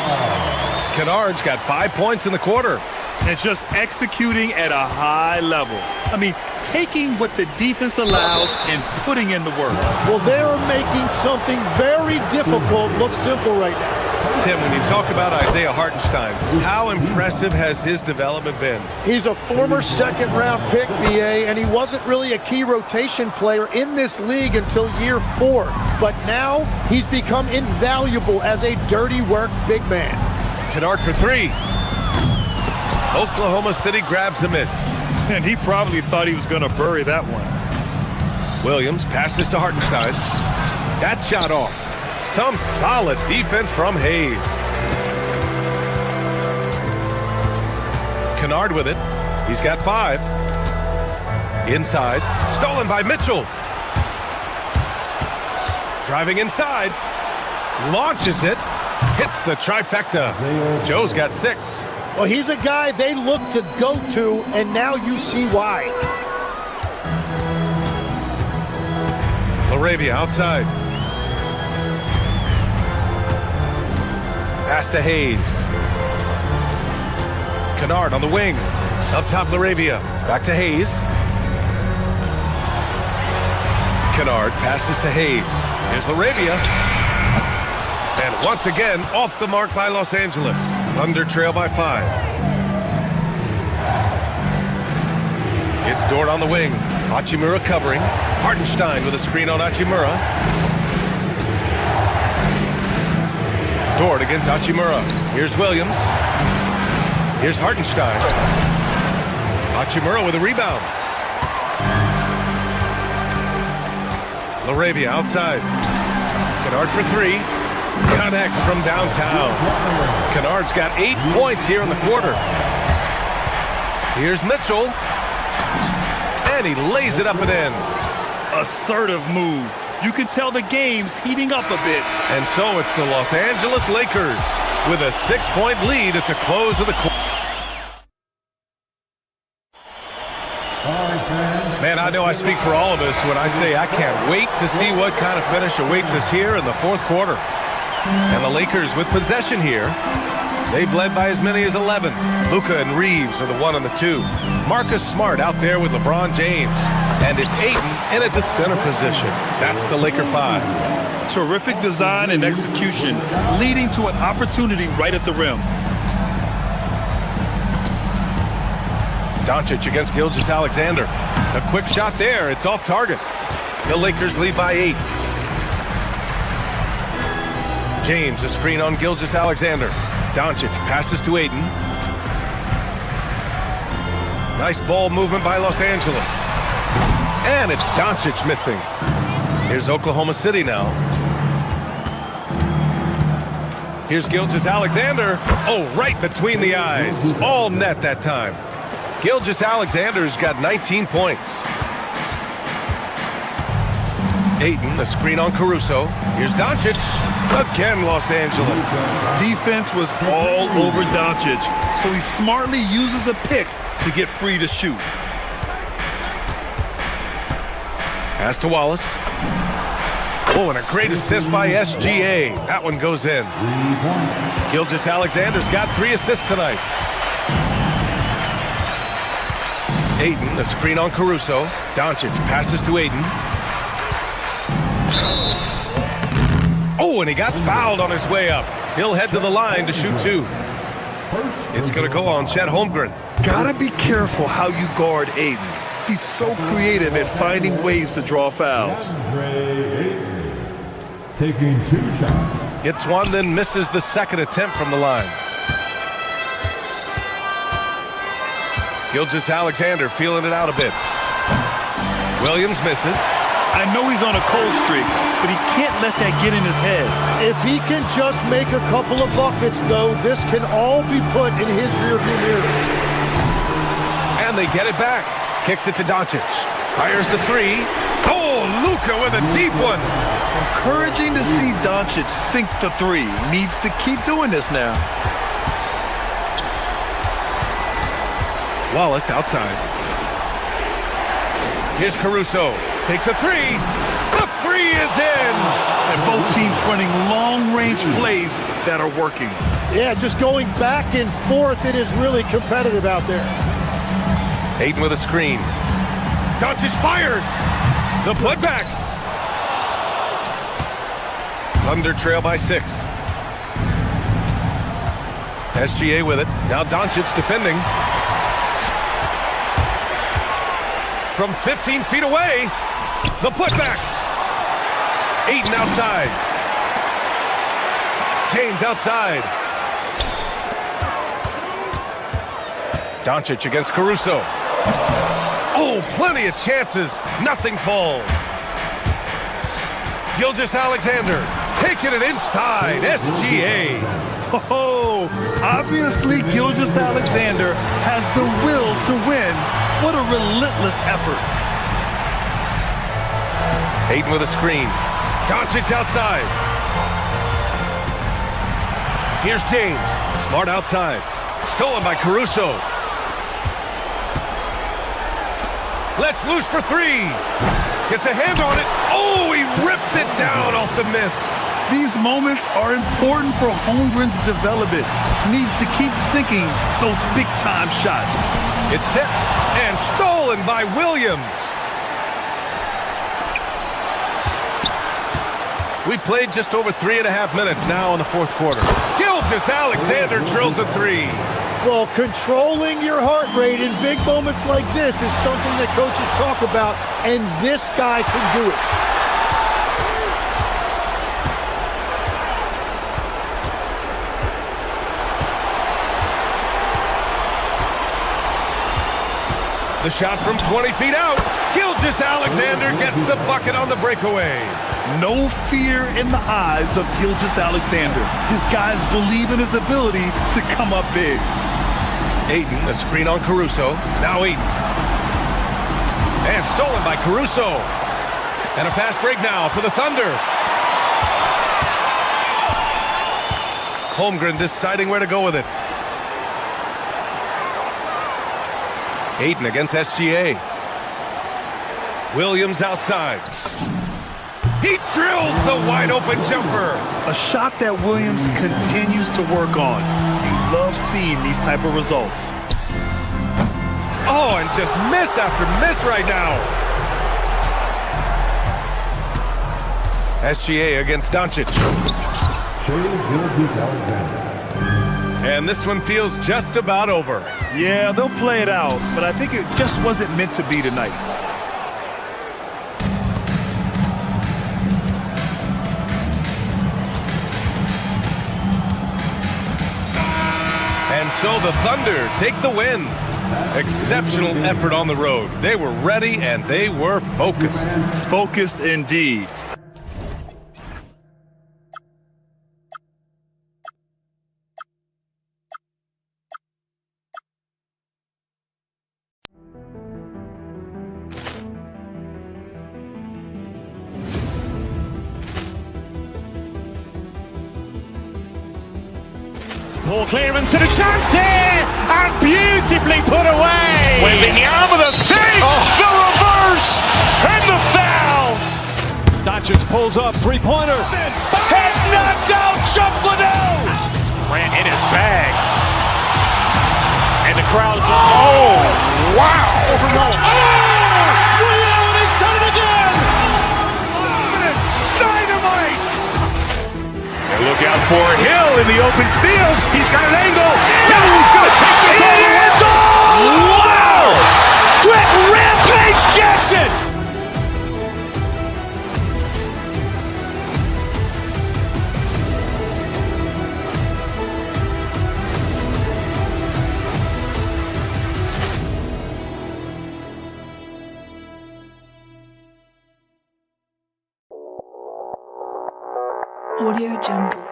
Kennard's got 5 points in the quarter. And just executing at a high level. I mean, taking what the defense allows and putting in the work. Well, they're making something very difficult look simple right now. Tim, when you talk about Isaiah Hartenstein, how impressive has his development been? He's a former second-round pick, BA, and he wasn't really a key rotation player in this league until year 4. But now he's become invaluable as a dirty work big man. Kennard for 3. Oklahoma City grabs a miss. And he probably thought he was going to bury that one. Williams passes to Hartenstein. That shot off. Some solid defense from Hayes. Kennard with it. He's got 5. Inside. Stolen by Mitchell. Driving inside. Launches it. Hits the trifecta. Joe's got 6. Well, he's a guy they look to go to, and now you see why. Laravia outside. Pass to Hayes. Kennard on the wing. Up top, Laravia. Back to Hayes. Kennard passes to Hayes. Here's Laravia. And once again, off the mark by Los Angeles. Thunder trail by 5. It's Dort on the wing. Hachimura covering. Hartenstein with a screen on Hachimura. Dort against Hachimura. Here's Williams. Here's Hartenstein. Hachimura with a rebound. Laravia outside. Kennard for 3. Connects from downtown. Kennard's got 8 points here in the quarter. Here's Mitchell. And he lays it up and in. Assertive move. You can tell the game's heating up a bit. And so it's the Los Angeles Lakers with a 6-point lead at the close of the quarter. Man, I know I speak for all of us when I say I can't wait to see what kind of finish awaits us here in the fourth quarter. And the Lakers with possession here. They've led by as many as 11. Luka and Reeves are the 1 and the 2. Marcus Smart out there with LeBron James. And it's Ayton in at the center position. That's the Laker 5. Terrific design and execution, leading to an opportunity right at the rim. Doncic against Gilgeous-Alexander. A quick shot there. It's off target. The Lakers lead by 8. James, a screen on Gilgeous-Alexander. Doncic passes to Ayton. Nice ball movement by Los Angeles. And it's Doncic missing. Here's Oklahoma City now. Here's Gilgeous-Alexander. Oh, right between the eyes. All net that time. Gilgeous-Alexander's got 19 points. Ayton, a screen on Caruso. Here's Doncic. Again, Los Angeles. Defense was all over Doncic, so he smartly uses a pick to get free to shoot. Pass to Wallace. Oh, and a great assist by SGA. That one goes in. Gilgeous-Alexander's got 3 assists tonight. Ayton, a screen on Caruso. Doncic passes to Ayton. Oh, and he got fouled on his way up. He'll head to the line to shoot 2. It's going to go on Chet Holmgren. Gotta be careful how you guard Ayton. He's so creative at finding ways to draw fouls. Taking 2 shots. Hits one, then misses the second attempt from the line. Gilgeous-Alexander feeling it out a bit. Williams misses. I know he's on a cold streak, but he can't let that get in his head. If he can just make a couple of buckets, though, this can all be put in his rearview mirror. And they get it back. Kicks it to Doncic. Fires the 3. Oh, Luka with a deep one. Encouraging to see Doncic sink the 3. Needs to keep doing this now. Wallace outside. Here's Caruso. Takes a 3. The 3 is in. And both teams running long-range plays that are working. Yeah, just going back and forth. It is really competitive out there. Ayton with a screen. Doncic fires. The putback. Thunder trail by 6. SGA with it. Now Doncic defending. From 15 feet away. The putback. Ayton outside. James outside. Doncic against Caruso. Oh, plenty of chances. Nothing falls. Gilgeous-Alexander taking it inside. SGA. Oh, obviously Gilgeous-Alexander has the will to win. What a relentless effort. Ayton with a screen. Doncic outside. Here's James. Smart outside. Stolen by Caruso. Lets loose for 3. Gets a hand on it. Oh, he rips it down off the miss. These moments are important for Holmgren's development. He needs to keep sinking those big-time shots. It's tipped and stolen by Williams. We played just over 3.5 minutes now in the fourth quarter. Gilgeous-Alexander drills a 3. Well, controlling your heart rate in big moments like this is something that coaches talk about, and this guy can do it. The shot from 20 feet out. Gilgeous-Alexander gets the bucket on the breakaway. No fear in the eyes of Gilgeous-Alexander. His guys believe in his ability to come up big. Ayton, a screen on Caruso. Now Ayton. And stolen by Caruso. And a fast break now for the Thunder. Holmgren deciding where to go with it. Ayton against SGA. Williams outside. He drills the wide-open jumper. A shot that Williams continues to work on. You love seeing these type of results. Oh, and just miss after miss right now. SGA against Doncic. And this one feels just about over. Yeah, they'll play it out, but I think it just wasn't meant to be tonight. And so the Thunder take the win. Exceptional effort on the road. They were ready and they were focused. Focused indeed. Poor clearance and a chance here, and beautifully put away. Wembanyama the fake, the reverse, and the foul. Doncic pulls up, three-pointer. Has knocked out Chuck Liddell. Ran in his bag. And the crowd's, oh, wow. Liddell, he's done it again. Dynamite. And look out for Hill in the open field. He's got an angle. Hill's going to take this all the way. Wow! Quick rampage Jackson. Audio Jungle.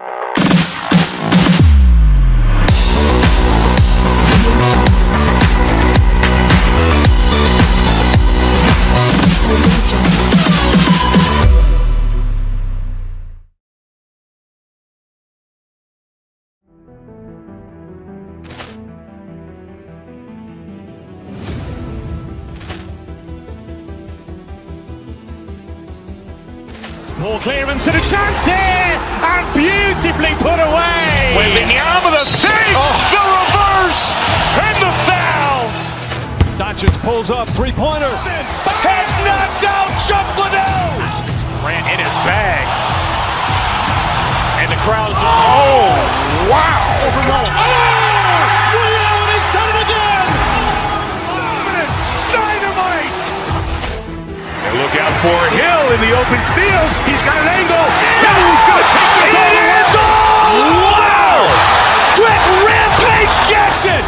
Poor clearance and a chance here, and beautifully put away. Wembanyama the fake, the reverse, and the foul. Doncic pulls up, three-pointer. Has knocked out Chuck Liddell. Ran in his bag. And the crowd's, oh, wow. Liddell, he's done it again. Dynamite. And look out for Hill in the open field. He's got an angle. Hill's going to take this all the way. Wow! Quick rampage Jackson.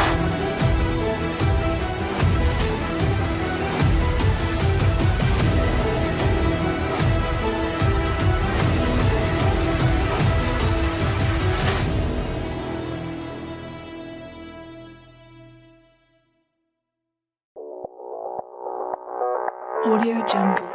Audio Jungle.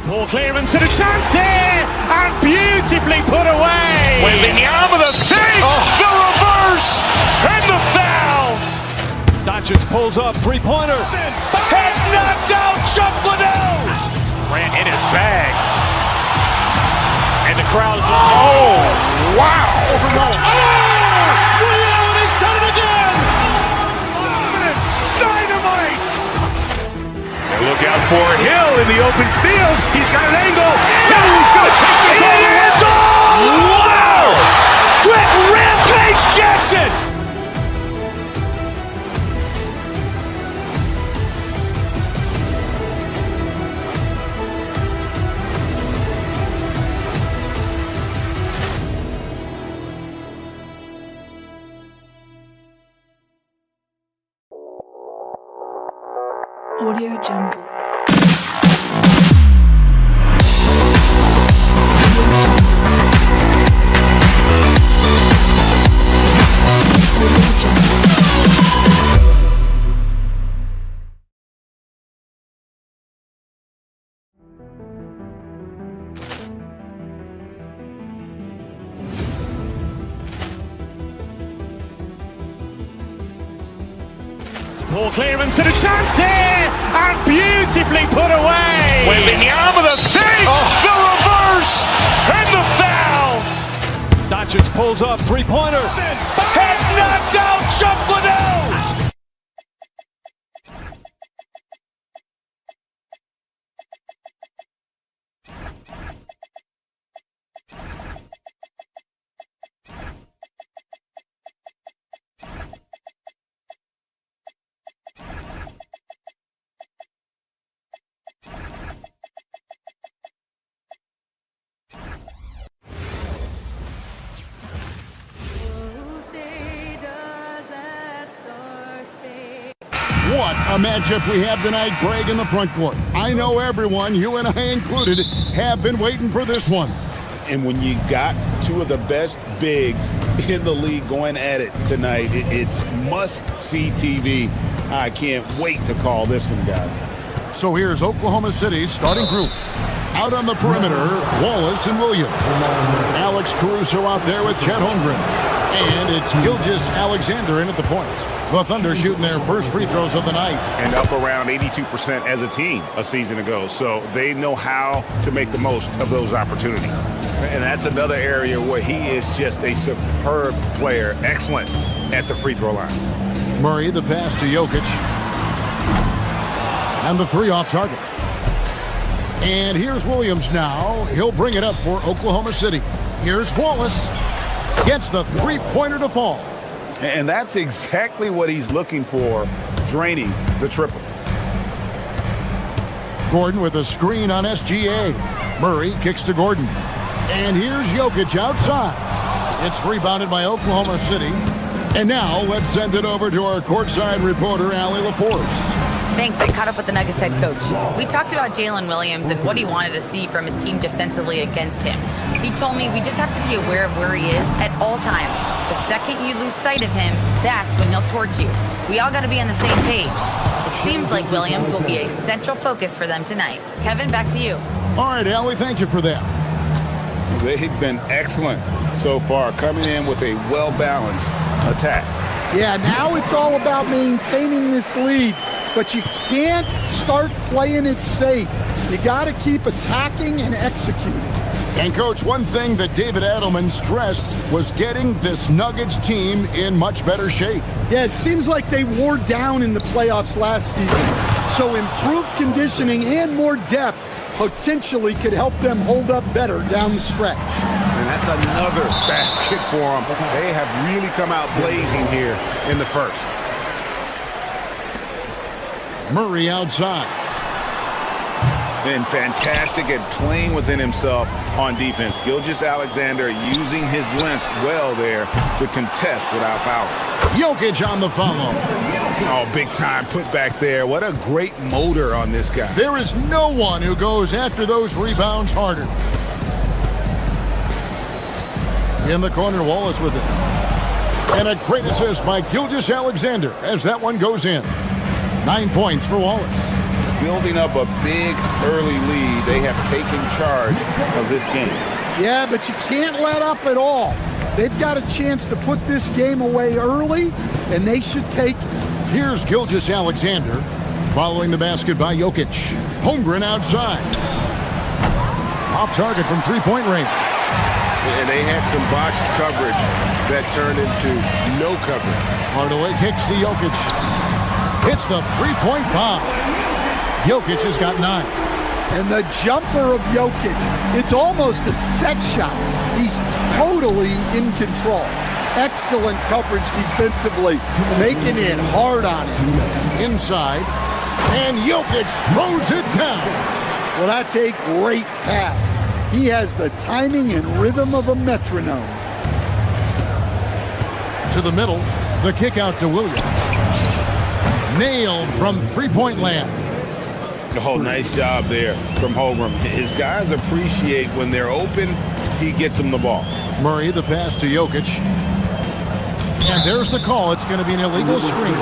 Poor clearance and a chance here, and beautifully put away. Wembanyama the fake, the reverse, and the foul. Doncic pulls up, three-pointer. Has knocked out Chuck Liddell. Ran in his bag. And the crowd's, oh, wow. Liddell, he's done it again. Dynamite. And look out for Hill in the open field. He's got an angle. Hill's going to take this all the way. Wow! Quick rampage Jackson. Audio Jungle. Poor clearance and a chance here, and beautifully put away. Wembanyama the fake, the reverse, and the foul. Doncic pulls up, three-pointer. Has knocked out Chuck Liddell. What a matchup we have tonight, Greg, in the front court. I know everyone, you and I included, have been waiting for this one. And when you got two of the best bigs in the league going at it tonight, it's must-see TV. I can't wait to call this one, guys. So here's Oklahoma City's starting group. Out on the perimeter, Wallace and Williams. Alex Caruso out there with Chet Holmgren. And it's Gilgeous-Alexander in at the point. The Thunder shooting their first free throws of the night. And up around 82% as a team a season ago. So they know how to make the most of those opportunities. And that's another area where he is just a superb player. Excellent at the free throw line. Murray, the pass to Jokic. And the three off target. And here's Williams now. He'll bring it up for Oklahoma City. Here's Wallace. Gets the three-pointer to fall. And that's exactly what he's looking for, draining the triple. Gordon with a screen on SGA. Murray kicks to Gordon. And here's Jokic outside. It's rebounded by Oklahoma City. And now let's send it over to our courtside reporter, Allie LaForce. Thanks. I caught up with the Nuggets head coach. We talked about Jalen Williams and what he wanted to see from his team defensively against him. He told me we just have to be aware of where he is at all times. The second you lose sight of him, that's when he'll torch you. We all got to be on the same page. It seems like Williams will be a central focus for them tonight. Kevin, back to you. All right, Allie, thank you for that. They've been excellent so far, coming in with a well-balanced attack. Yeah, now it's all about maintaining this lead, but you can't start playing it safe. You got to keep attacking and executing. And, Coach, one thing that David Adelman stressed was getting this Nuggets team in much better shape. Yeah, it seems like they wore down in the playoffs last season. So improved conditioning and more depth potentially could help them hold up better down the stretch. And that's another basket for them. They have really come out blazing here in the first. Murray outside. Been fantastic at playing within himself on defense. Gilgeous-Alexander using his length well there to contest without fouling. Jokic on the follow. Oh, big time put back there. What a great motor on this guy. There is no one who goes after those rebounds harder. In the corner, Wallace with it. And a great assist by Gilgeous-Alexander as that one goes in. 9 points for Wallace. Building up a big early lead, they have taken charge of this game. Yeah, but you can't let up at all. They've got a chance to put this game away early, and they should take it. Here's Gilgeous-Alexander following the basket by Jokic. Holmgren outside. Off target from three-point range. And they had some botched coverage that turned into no coverage. Hardaway kicks to Jokic. Hits the three-point bomb. Jokic has got 9. And the jumper of Jokic, it's almost a set shot. He's totally in control. Excellent coverage defensively, making it hard on him. Inside, and Jokic throws it down. Well, that's a great pass. He has the timing and rhythm of a metronome. To the middle, the kick out to Williams. Nailed from three-point land. Oh, nice job there from Holmgren. His guys appreciate when they're open, he gets them the ball. Murray, the pass to Jokic. And there's the call. It's going to be an illegal screen.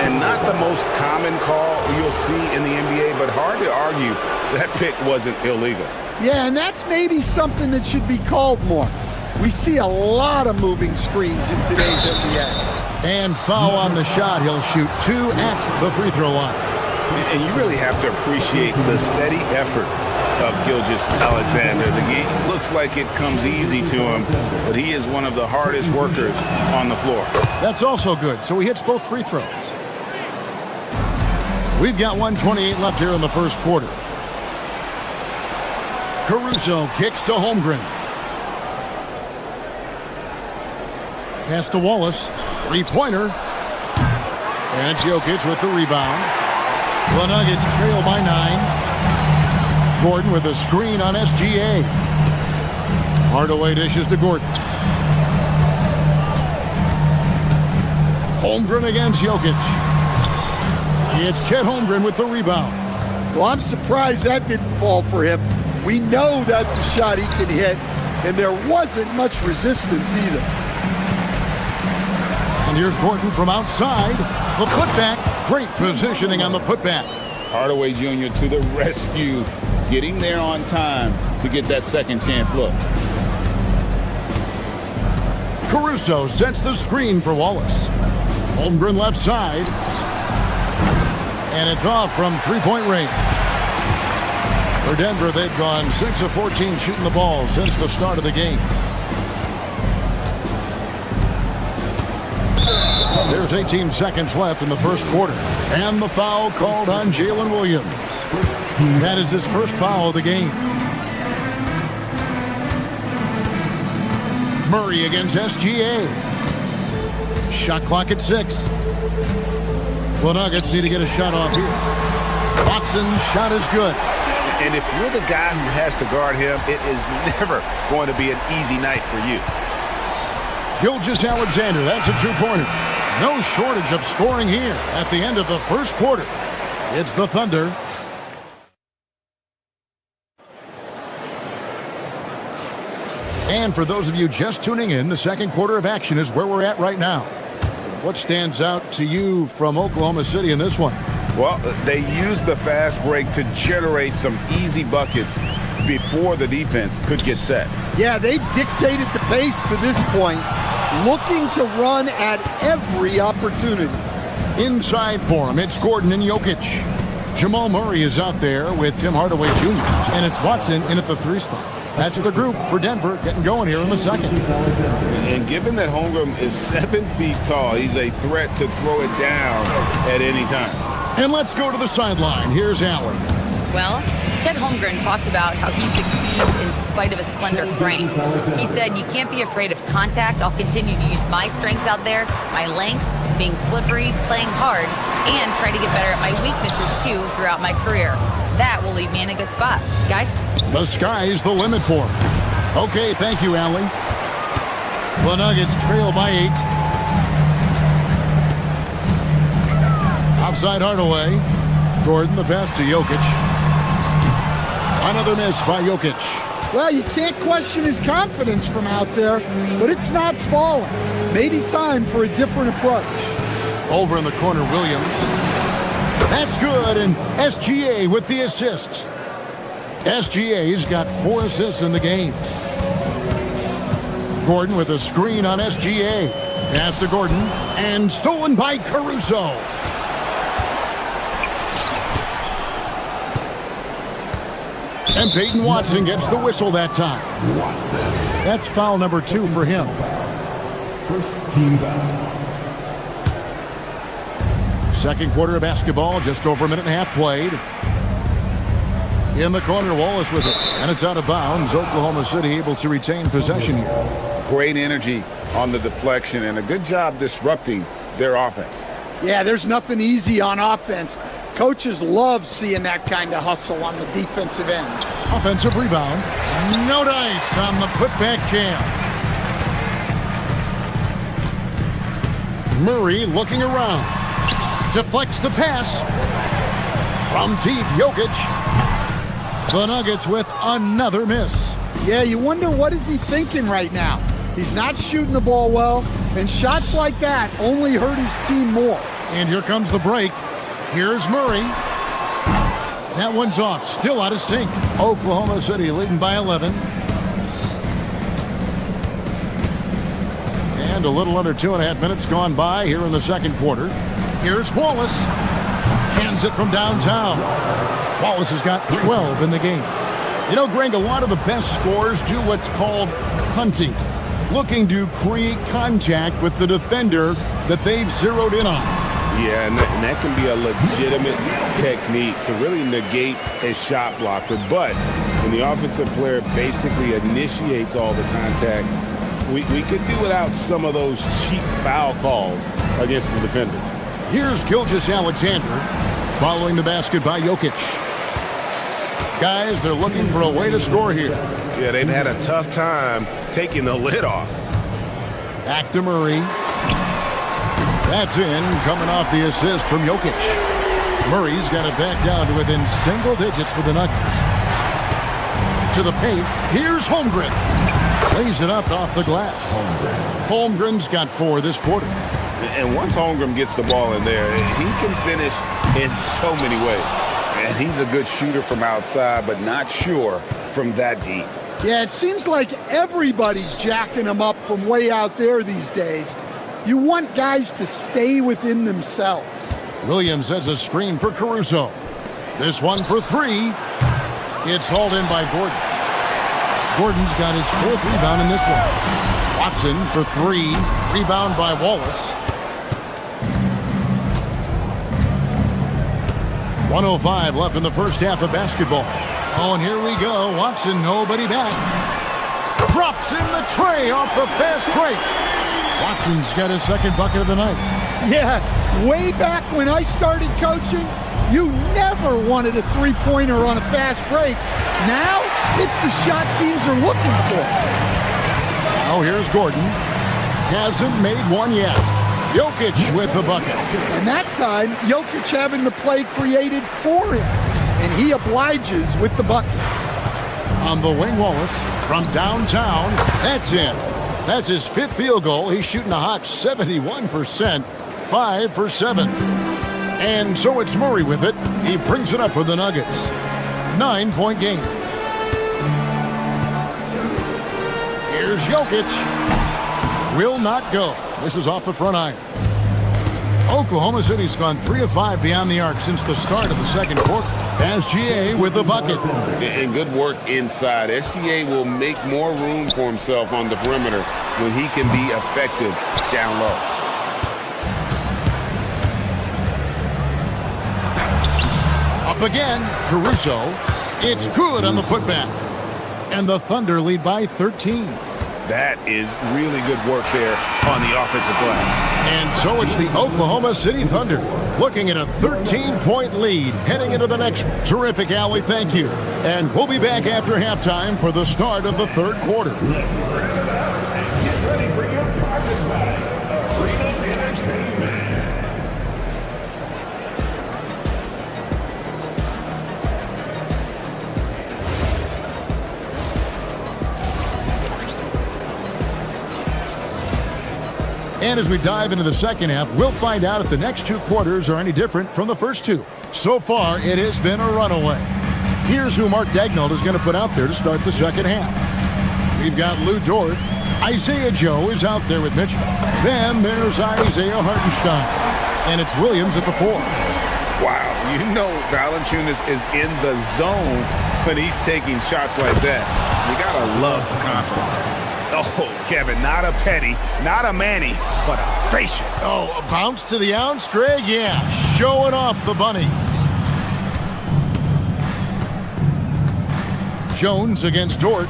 And not the most common call you'll see in the NBA, but hard to argue that pick wasn't illegal. Yeah, and that's maybe something that should be called more. We see a lot of moving screens in today's NBA. And foul on the shot. He'll shoot 2 at the free throw line. And you really have to appreciate the steady effort of Gilgeous-Alexander. The game looks like it comes easy to him, but he is one of the hardest workers on the floor. That's also good. So he hits both free throws. We've got 1:28 left here in the first quarter. Caruso kicks to Holmgren. Pass to Wallace. Three-pointer. And Jokic with the rebound. The Nuggets trail by 9. Gordon with a screen on SGA. Hardaway dishes to Gordon. Holmgren against Jokic. It's Chet Holmgren with the rebound. Well, I'm surprised that didn't fall for him. We know that's a shot he can hit, and there wasn't much resistance either. And here's Gordon from outside. The putback. Great positioning on the putback. Hardaway Jr. to the rescue, getting there on time to get that second chance look. Caruso sets the screen for Wallace. Holmgren left side. And it's off from three-point range. For Denver, they've gone 6 of 14 shooting the ball since the start of the game. There's 18 seconds left in the first quarter. And the foul called on Jalen Williams. That is his first foul of the game. Murray against SGA. Shot clock at 6. The Nuggets need to get a shot off here. Watson's shot is good. And if you're the guy who has to guard him, it is never going to be an easy night for you. Gilgeous-Alexander, that's a two-pointer. No shortage of scoring here at the end of the first quarter. It's the Thunder. And for those of you just tuning in, the second quarter of action is where we're at right now. What stands out to you from Oklahoma City in this one? Well, they used the fast break to generate some easy buckets before the defense could get set. Yeah, they dictated the pace to this point, looking to run at every opportunity. Inside for him, it's Gordon and Jokic. Jamal Murray is out there with Tim Hardaway Jr. And it's Watson in at the 3 spot. That's the group for Denver getting going here in the second. And given that Holmgren is 7 feet tall, he's a threat to throw it down at any time. And let's go to the sideline. Here's Allen. Well, Chet Holmgren talked about how he succeeds in spite of a slender frame. He said, "You can't be afraid of contact. I'll continue to use my strengths out there, my length, being slippery, playing hard, and try to get better at my weaknesses too throughout my career. That will leave me in a good spot." Guys? The sky's the limit for him. Okay, thank you, Allie. The Nuggets trail by 8. Outside Hardaway. Gordon, the pass to Jokic. Another miss by Jokic. Well, you can't question his confidence from out there, but it's not falling. Maybe time for a different approach. Over in the corner, Williams. That's good, and SGA with the assists. SGA's got 4 assists in the game. Gordon with a screen on SGA. Pass to Gordon, and stolen by Caruso. And Peyton Watson gets the whistle that time. That's foul number 2 for him. First team foul. Second quarter of basketball, just over a minute and a half played. In the corner, Wallace with it, and it's out of bounds. Oklahoma City able to retain possession here. Great energy on the deflection and a good job disrupting their offense. Yeah, there's nothing easy on offense. Coaches love seeing that kind of hustle on the defensive end. Offensive rebound. No dice on the putback jam. Murray looking around. Deflects the pass. From deep, Jokic. The Nuggets with another miss. Yeah, you wonder what is he thinking right now. He's not shooting the ball well, and shots like that only hurt his team more. And here comes the break. Here's Murray. That one's off, still out of sync. Oklahoma City leading by 11. And a little under 2.5 minutes gone by here in the second quarter. Here's Wallace. Cans it from downtown. Wallace has got 12 in the game. You know, Greg, a lot of the best scorers do what's called hunting. Looking to create contact with the defender that they've zeroed in on. Yeah, and that can be a legitimate technique to really negate a shot blocker. But when the offensive player basically initiates all the contact, we could do without some of those cheap foul calls against the defenders. Here's Gilgeous-Alexander following the basket by Jokic. Guys, they're looking for a way to score here. Yeah, they've had a tough time taking the lid off. Back to Murray. That's in, coming off the assist from Jokic. Murray's got it back down to within single digits for the Nuggets. To the paint. Here's Holmgren. Lays it up off the glass. Holmgren's got 4 this quarter. And once Holmgren gets the ball in there, he can finish in so many ways. And he's a good shooter from outside, but not sure from that deep. Yeah, it seems like everybody's jacking him up from way out there these days. You want guys to stay within themselves. Williams has a screen for Caruso. This one for 3. It's hauled in by Gordon. Gordon's got his 4th rebound in this one. Watson for 3. Rebound by Wallace. 1:05 left in the first half of basketball. Oh, and here we go. Watson, nobody back. Drops in the tray off the fast break. Watson's got his 2nd bucket of the night. Yeah, way back when I started coaching, you never wanted a three-pointer on a fast break. Now, it's the shot teams are looking for. Now here's Gordon. Hasn't made one yet. Jokic with the bucket. And that time, Jokic having the play created for him. And he obliges with the bucket. On the wing, Wallace from downtown. That's in. That's his 5th field goal. He's shooting a hot 71%. 5 for 7. And so it's Murray with it. He brings it up for the Nuggets. 9-point game. Here's Jokic. Will not go. This is off the front iron. Oklahoma City's gone 3 of 5 beyond the arc since the start of the second quarter. SGA with the bucket. And good work inside. SGA will make more room for himself on the perimeter when he can be effective down low. Up again, Caruso. It's good on the putback. And the Thunder lead by 13. That is really good work there on the offensive glass. And so it's the Oklahoma City Thunder looking at a 13-point lead heading into the next one. Terrific, Allie. Thank you. And we'll be back after halftime for the start of the 3rd quarter. Get ready for your private match. Freedom Entertainment. And as we dive into the second half, we'll find out if the next 2 quarters are any different from the first 2. So far, it has been a runaway. Here's who Mark Daigneault is going to put out there to start the second half. We've got Lou Dort. Isaiah Joe is out there with Mitchell. Then there's Isaiah Hartenstein. And it's Williams at the 4. Wow, you know Valanciunas is in the zone when he's taking shots like that. You got to love the confidence. Oh, Kevin, not a Petty, not a Manny, but a facial. Oh, a bounce to the ounce, Greg? Yeah, showing off the bunnies. Jones against Dort.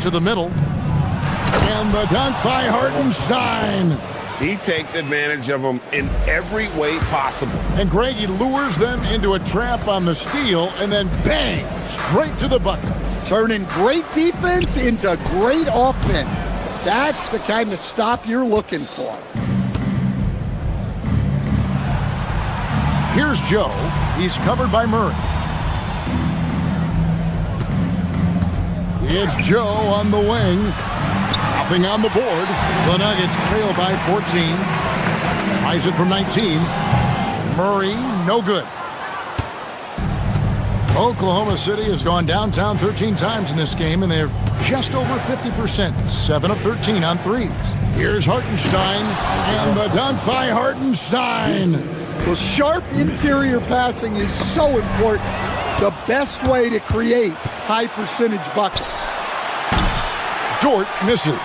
To the middle. And the dunk by Hartenstein. He takes advantage of them in every way possible. And Greg, he lures them into a trap on the steal, and then bang, straight to the bucket. Turning great defense into great offense. That's the kind of stop you're looking for. Here's Joe. He's covered by Murray. It's Joe on the wing. Nothing on the board. The Nuggets trail by 14. Tries it from 19. Murray, no good. Oklahoma City has gone downtown 13 times in this game, and they're just over 50%. 7 of 13 on threes. Here's Hartenstein, and the dunk by Hartenstein. Well, sharp interior passing is so important. The best way to create high-percentage buckets. Dort misses.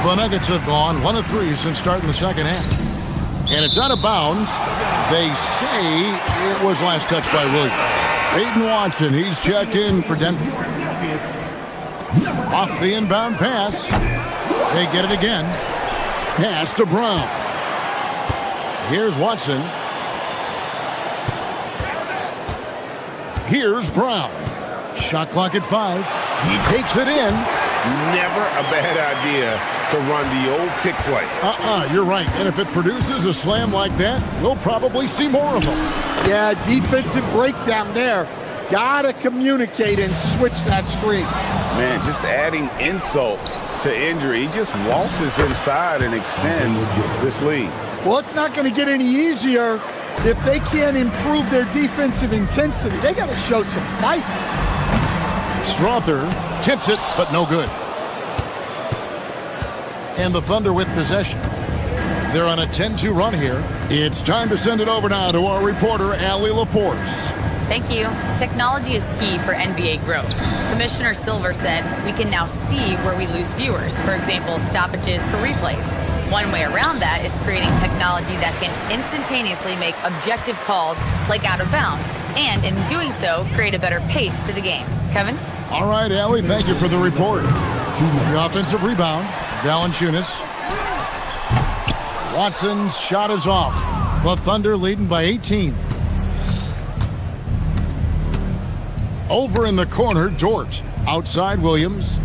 The Nuggets have gone 1 of 3 since starting the second half. And it's out of bounds. They say it was last touched by Williams. Peyton Watson, he's checked in for Denver. Off the inbound pass. They get it again. Pass to Brown. Here's Watson. Here's Brown. Shot clock at 5. He takes it in. Never a bad idea to run the old pick play. You're right. And if it produces a slam like that, we'll probably see more of them. Yeah, defensive breakdown there. Gotta communicate and switch that screen. Man, just adding insult to injury. He just waltzes inside and extends this lead. Well, it's not going to get any easier if they can't improve their defensive intensity. They got to show some fight. Strother tips it, but no good. And the Thunder with possession. They're on a 10-2 run here. It's time to send it over now to our reporter, Allie LaForce. Thank you. Technology is key for NBA growth. Commissioner Silver said we can now see where we lose viewers. For example, stoppages for replays. One way around that is creating technology that can instantaneously make objective calls like out of bounds, and in doing so, create a better pace to the game. Kevin? All right, Allie, thank you for the report. The offensive rebound, Valanciunas. Watson's shot is off. The Thunder leading by 18. Over in the corner, Dort. Outside, Williams.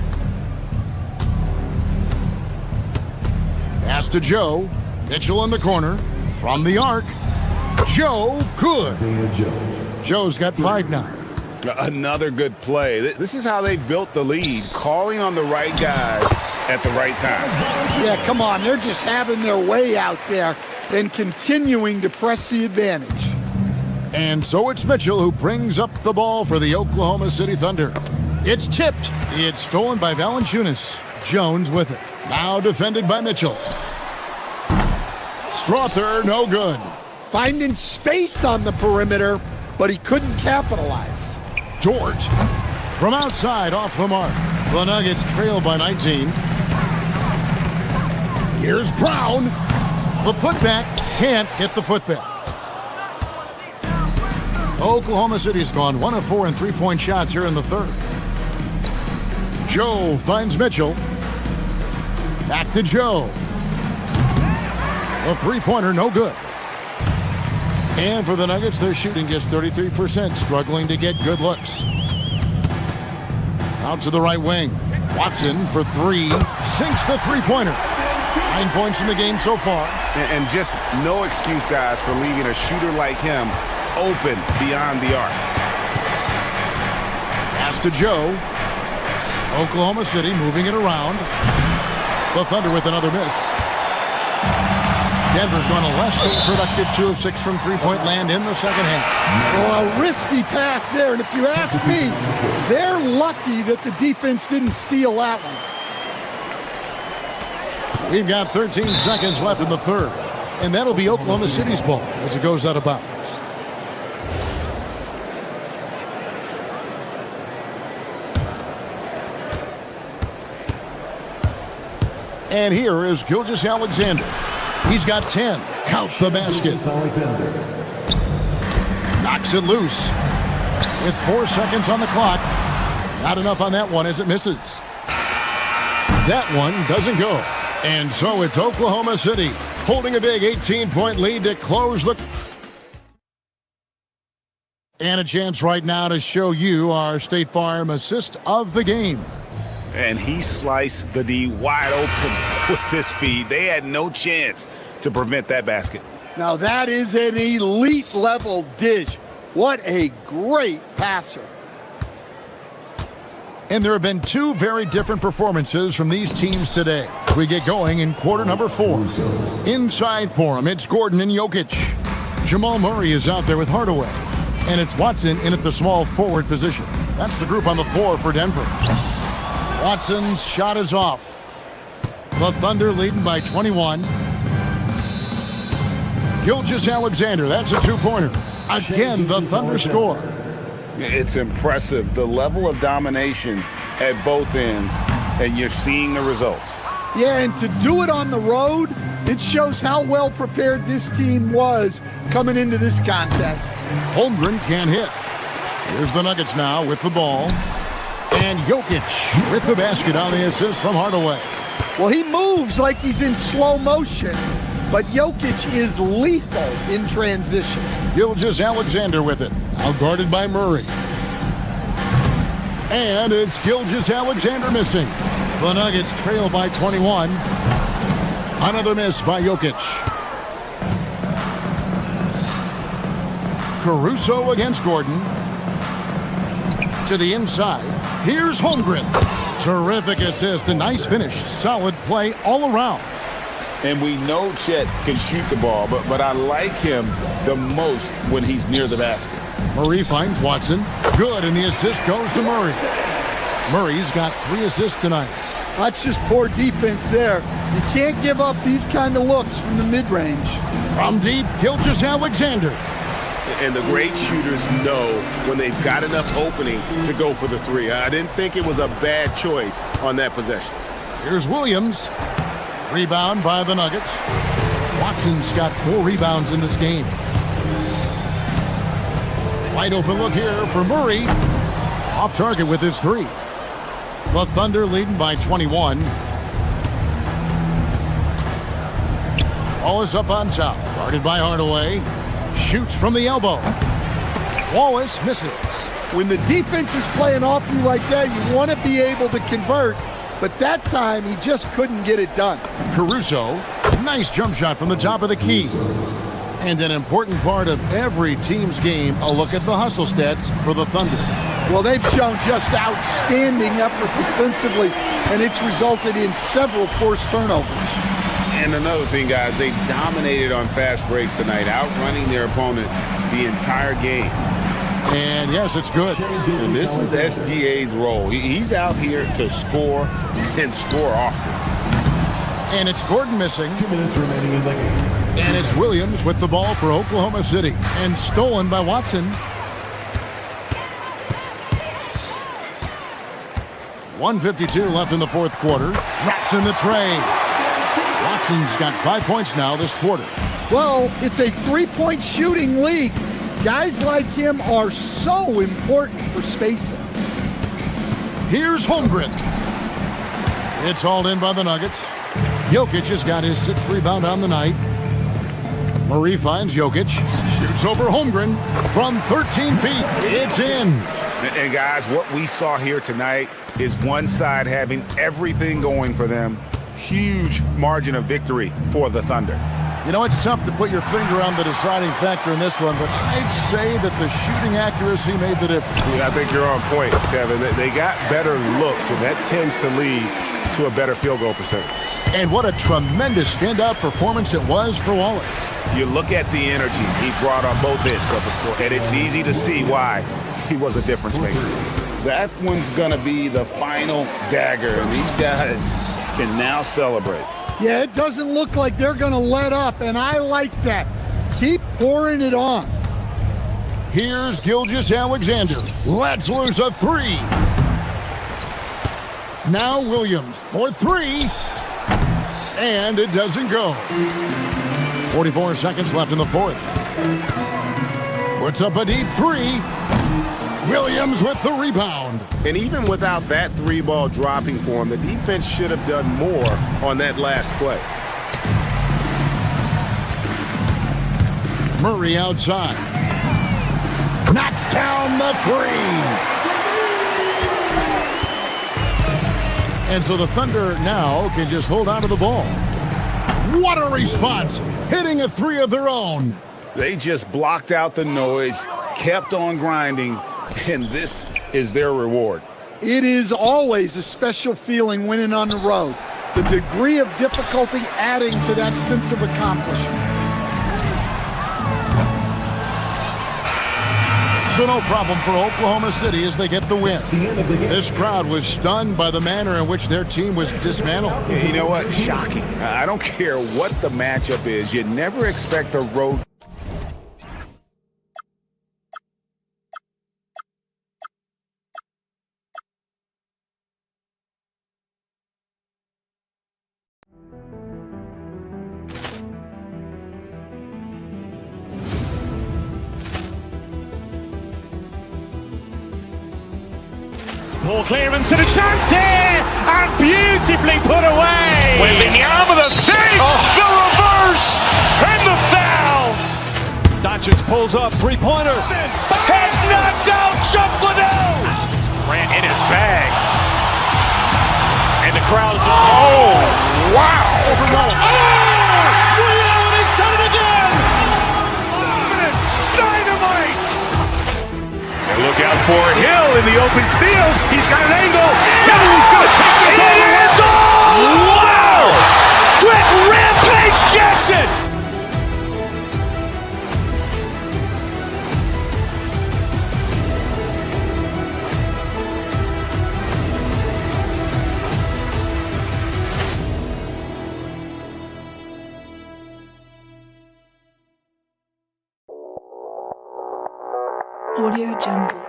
Pass to Joe. Mitchell in the corner. From the arc. Joe, good. Joe's got 5 now. Another good play. This is how they built the lead, calling on the right guys at the right time. Yeah, come on. They're just having their way out there and continuing to press the advantage. And so it's Mitchell who brings up the ball for the Oklahoma City Thunder. It's tipped. It's stolen by Valanciunas. Jones with it. Now defended by Mitchell. Strother, no good. Finding space on the perimeter, but he couldn't capitalize. Dort from outside off the mark. The Nuggets trail by 19. Here's Brown. The putback can't get the putback. Oklahoma City's gone 1 of 4 in three-point shots here in the third. Joe finds Mitchell. Back to Joe. The three-pointer, no good. And for the Nuggets, their shooting gets 33%, struggling to get good looks. Out to the right wing. Watson for 3. Sinks the three-pointer. 9 points in the game so far. And just no excuse, guys, for leaving a shooter like him open beyond the arc. Pass to Joe. Oklahoma City moving it around. The Thunder with another miss. Denver's gone a less than productive 2 of 6 from three-point land in the second half. Well, a risky pass there, and if you ask me, they're lucky that the defense didn't steal that one. We've got 13 seconds left in the third, and that'll be Oklahoma City's ball as it goes out of bounds. And here is Gilgeous-Alexander. He's got 10. Count the basket. Knocks it loose. With 4 seconds on the clock. Not enough on that one as it misses. That one doesn't go. And so it's Oklahoma City holding a big 18-point lead to close the... And a chance right now to show you our State Farm assist of the game. And he sliced the D wide open with this feed. They had no chance to prevent that basket. Now that is an elite level dish. What a great passer. And there have been 2 very different performances from these teams today. We get going in quarter number 4. Inside for them, it's Gordon and Jokic. Jamal Murray is out there with Hardaway. And it's Watson in at the small forward position. That's the group on the floor for Denver. Watson's shot is off. The Thunder leading by 21. Gilgeous-Alexander, that's a 2-pointer. Again, the Thunder score. It's impressive, the level of domination at both ends, and you're seeing the results. Yeah, and to do it on the road, it shows how well prepared this team was coming into this contest. Holmgren can't hit. Here's the Nuggets now with the ball. And Jokic with the basket on the assist from Hardaway. Well, he moves like he's in slow motion, but Jokic is lethal in transition. Gilgeous-Alexander with it. Out guarded by Murray. And it's Gilgeous-Alexander missing. The Nuggets trail by 21. Another miss by Jokic. Caruso against Gordon. To the inside. Here's Holmgren. Terrific assist, a nice finish. Solid play all around. And we know Chet can shoot the ball, but I like him the most when he's near the basket. Murray finds Watson. Good, and the assist goes to Murray. Murray's got 3 assists tonight. That's just poor defense there. You can't give up these kind of looks from the mid-range. From deep, Gilgeous-Alexander. And the great shooters know when they've got enough opening to go for the 3. I didn't think it was a bad choice on that possession. Here's Williams. Rebound by the Nuggets. Watson's got 4 rebounds in this game. Wide open look here for Murray. Off target with his 3. The Thunder leading by 21. Wallace up on top. Guarded by Hardaway. Shoots from the elbow. Wallace misses. When the defense is playing off you like that, you want to be able to convert. But that time, he just couldn't get it done. Caruso. Nice jump shot from the top of the key. And an important part of every team's game, a look at the hustle stats for the Thunder. Well, they've shown just outstanding effort defensively, and it's resulted in several forced turnovers. And another thing, guys, they dominated on fast breaks tonight, outrunning their opponent the entire game. And yes, it's good. And this is SGA's role. He's out here to score and score often. And it's Gordon missing. 2 minutes remaining in the game. And it's Williams with the ball for Oklahoma City. And stolen by Watson. 1:52 left in the fourth quarter. Drops in the tray. Watson's got 5 points now this quarter. Well, it's a 3-point shooting league. Guys like him are so important for spacing. Here's Holmgren. It's hauled in by the Nuggets. Jokic has got his 6th rebound on the night. Murray finds Jokic. Shoots over Holmgren from 13 feet. It's in. And guys, what we saw here tonight is one side having everything going for them. Huge margin of victory for the Thunder. You know, it's tough to put your finger on the deciding factor in this one, but I'd say that the shooting accuracy made the difference. Yeah, I think you're on point, Kevin. They got better looks, and that tends to lead to a better field goal percentage. And what a tremendous standout performance it was for Wallace. You look at the energy he brought on both ends of the court, and it's easy to see why he was a difference maker. That one's going to be the final dagger, and these guys can now celebrate. Yeah, it doesn't look like they're going to let up, and I like that. Keep pouring it on. Here's Gilgeous-Alexander. Lets loose a 3. Now Williams for 3. And it doesn't go. 44 seconds left in the fourth. Puts up a deep 3. Williams with the rebound. And even without that 3-ball dropping for him, the defense should have done more on that last play. Murray outside. Knocks down the 3. And so the Thunder now can just hold on to the ball. What a response! Hitting a 3 of their own. They just blocked out the noise, kept on grinding, and this is their reward. It is always a special feeling winning on the road. The degree of difficulty adding to that sense of accomplishment. So no problem for Oklahoma City as they get the win. This crowd was stunned by the manner in which their team was dismantled. You know what? Shocking. I don't care what the matchup is. You never expect a road. Ball clearance and a chance here, and beautifully put away. Wembanyama with a save, the reverse, and the foul. Doncic pulls up, 3-pointer. Has knocked out Chuck Liddell. Grant in his bag, and And the crowd is, oh, wow. Over Nolan. He's done it again. Dynamite. And look out for Hill in the open field. He's got an angle. He's going to take this all the way. Wow. Quick rampage Jackson. Audio Jungle.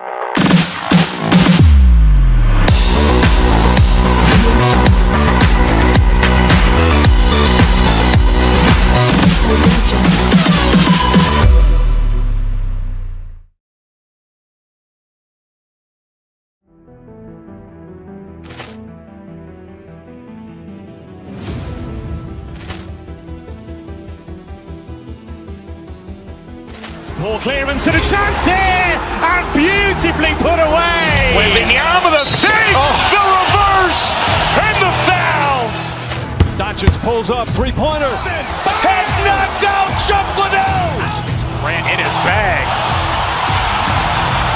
Poor clearance and a chance here, and beautifully put away. With the arm of the thing, the reverse, and the foul. Doncic pulls up, three-pointer. Has knocked out Chuck Liddell. Grant in his bag.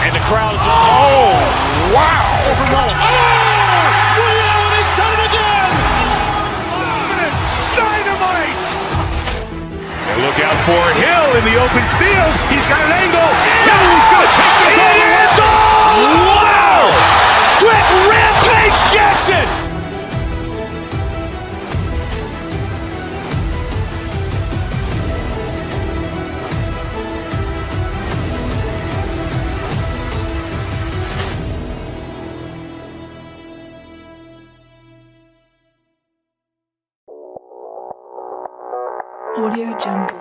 And the crowd is, oh, wow. Over Nolan. He's done it again. Dynamite. And look out for Hill in the open field. He's got an angle. He's going to take this all the way. Wow! Quick rampage Jackson. Audio Jungle.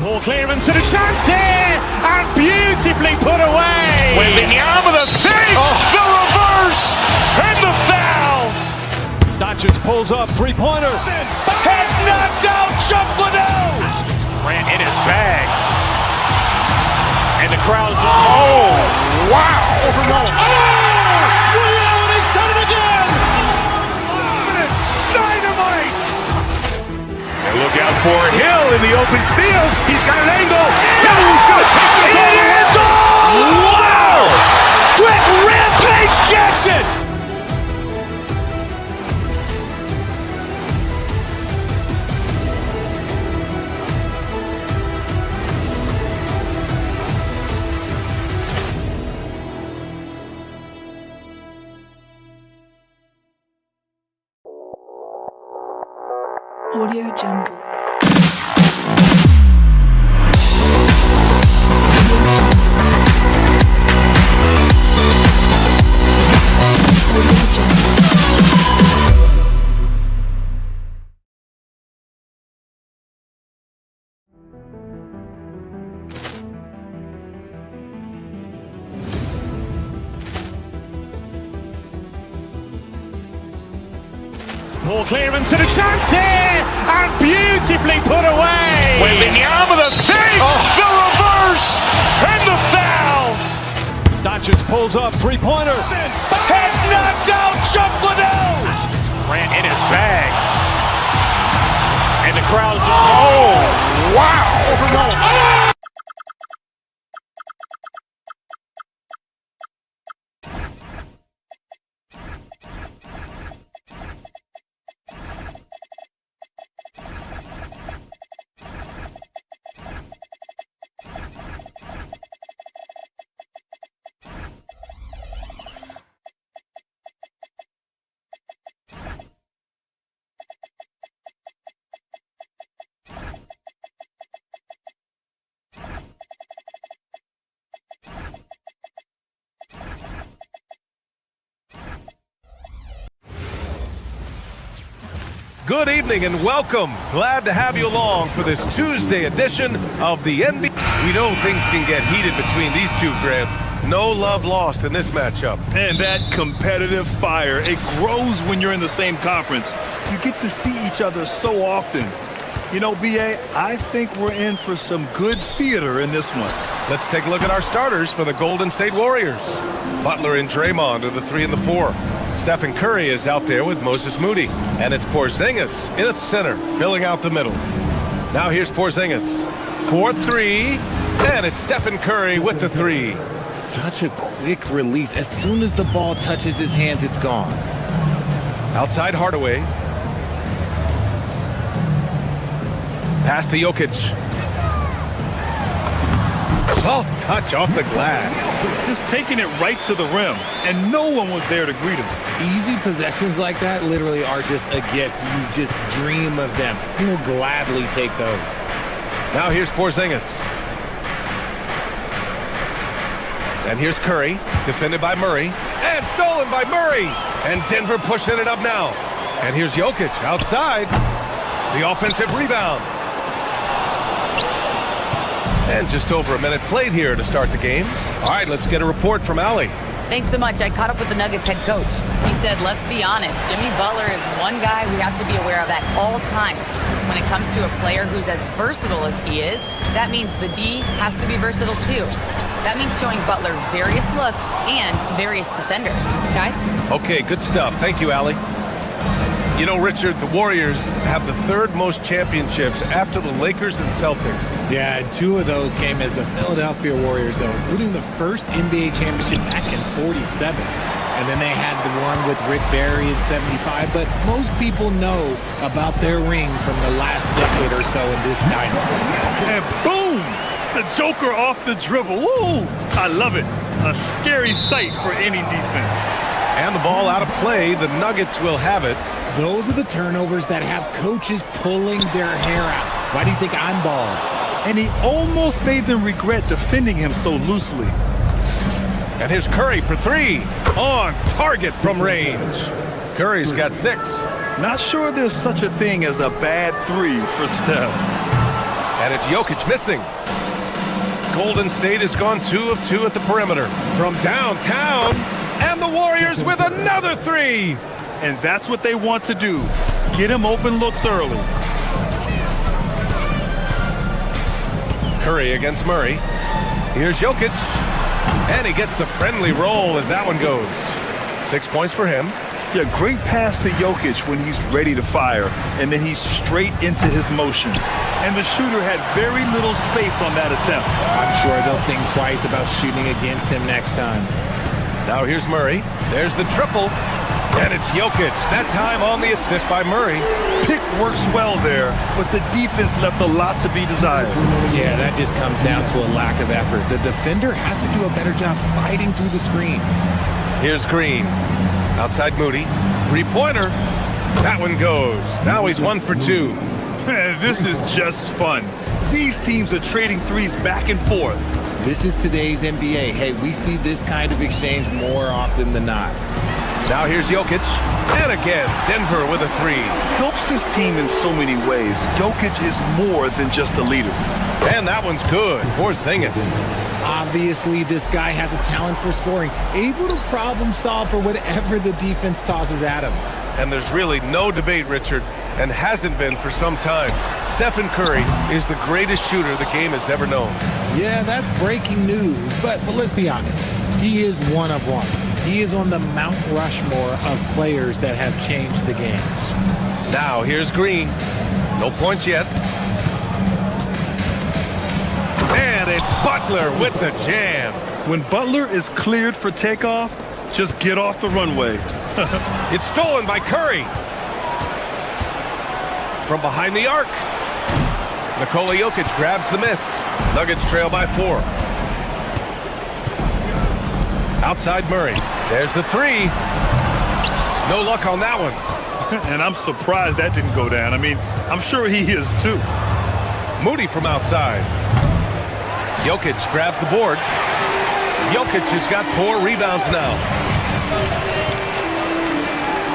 Poor clearance and a chance here, and beautifully put away. With the arm of the thing, the reverse, and the foul. Doncic pulls up, three-pointer. Has knocked out Chuck Liddell. Grant in his bag. And the crowd is, oh, wow. Over Nolan. He's done it again. Dynamite. And look out for Hill in the open field. He's got an angle. He's going to take this all the way. Wow! Quick rampage Jackson. Audio Jungle. Poor clearance and a chance here, and beautifully put away. With the arm of the thing, the reverse, and the foul. Doncic pulls up, three-pointer. Has knocked out Chuck Liddell. Grant in his bag. And the crowd is, oh, wow. Over Nolan. Good evening and welcome. Glad to have you along for this Tuesday edition of the NBA. We know things can get heated between these two, Grant. No love lost in this matchup. And that competitive fire, it grows when you're in the same conference. You get to see each other so often. You know, B.A., I think we're in for some good theater in this one. Let's take a look at our starters for the Golden State Warriors. Butler and Draymond are the 3 and the 4. Stephen Curry is out there with Moses Moody. And it's Porzingis in at center, filling out the middle. Now here's Porzingis. 4-3, and it's Stephen Curry with the 3. Such a quick release. As soon as the ball touches his hands, it's gone. Outside Hardaway. Pass to Jokic. Soft touch off the glass. Just taking it right to the rim, and no one was there to greet him. Easy possessions like that literally are just a gift. You just dream of them. He'll gladly take those. Now here's Porzingis. And here's Curry, defended by Murray, and stolen by Murray. And Denver pushing it up now. And here's Jokic outside. The offensive rebound. And just over a minute played here to start the game. All right, let's get a report from Allie. Thanks so much. I caught up with the Nuggets head coach. He said, let's be honest, Jimmy Butler is one guy we have to be aware of at all times. When it comes to a player who's as versatile as he is, that means the D has to be versatile too. That means showing Butler various looks and various defenders. Guys? Okay, good stuff. Thank you, Allie. You know, Richard, the Warriors have the 3rd most championships after the Lakers and Celtics. Yeah, and 2 of those came as the Philadelphia Warriors, though, including the first NBA championship back in '47. And then they had the one with Rick Barry in '75. But most people know about their rings from the last decade or so in this dynasty. And boom! The Joker off the dribble. Woo! I love it. A scary sight for any defense. And the ball out of play. The Nuggets will have it. Those are the turnovers that have coaches pulling their hair out. Why do you think I'm bald? And he almost made them regret defending him so loosely. And here's Curry for 3. On target from range. Curry's got 6. Not sure there's such a thing as a bad 3 for Steph. And it's Jokic missing. Golden State has gone 2 of 2 at the perimeter. From downtown. And the Warriors with another 3. And that's what they want to do. Get him open looks early. Curry against Murray. Here's Jokic. And he gets the friendly roll as that one goes. 6 points for him. Yeah, great pass to Jokic when he's ready to fire. And then he's straight into his motion. And the shooter had very little space on that attempt. I'm sure they'll think twice about shooting against him next time. Now here's Murray. There's the triple. And it's Jokic, that time on the assist by Murray. Pick works well there, but the defense left a lot to be desired. Yeah, that just comes down to a lack of effort. The defender has to do a better job fighting through the screen. Here's Green. Outside Moody. 3-pointer. That one goes. Now he's 1 for 2. This is just fun. These teams are trading threes back and forth. This is today's NBA. Hey, we see this kind of exchange more often than not. Now here's Jokic. And again, Denver with a 3. Helps his team in so many ways. Jokic is more than just a leader. And that one's good. Porzingis. Obviously, this guy has a talent for scoring, able to problem solve for whatever the defense tosses at him. And there's really no debate, Richard, and hasn't been for some time. Stephen Curry is the greatest shooter the game has ever known. Yeah, that's breaking news, but let's be honest. He is one of one. He is on the Mount Rushmore of players that have changed the game. Now here's Green. No points yet. And it's Butler with the jam. When Butler is cleared for takeoff, just get off the runway. It's stolen by Curry. From behind the arc. Nikola Jokic grabs the miss. Nuggets trail by 4. Outside Murray. There's the 3. No luck on that one. And I'm surprised that didn't go down. I mean, I'm sure he is too. Moody from outside. Jokic grabs the board. Jokic has got 4 rebounds now.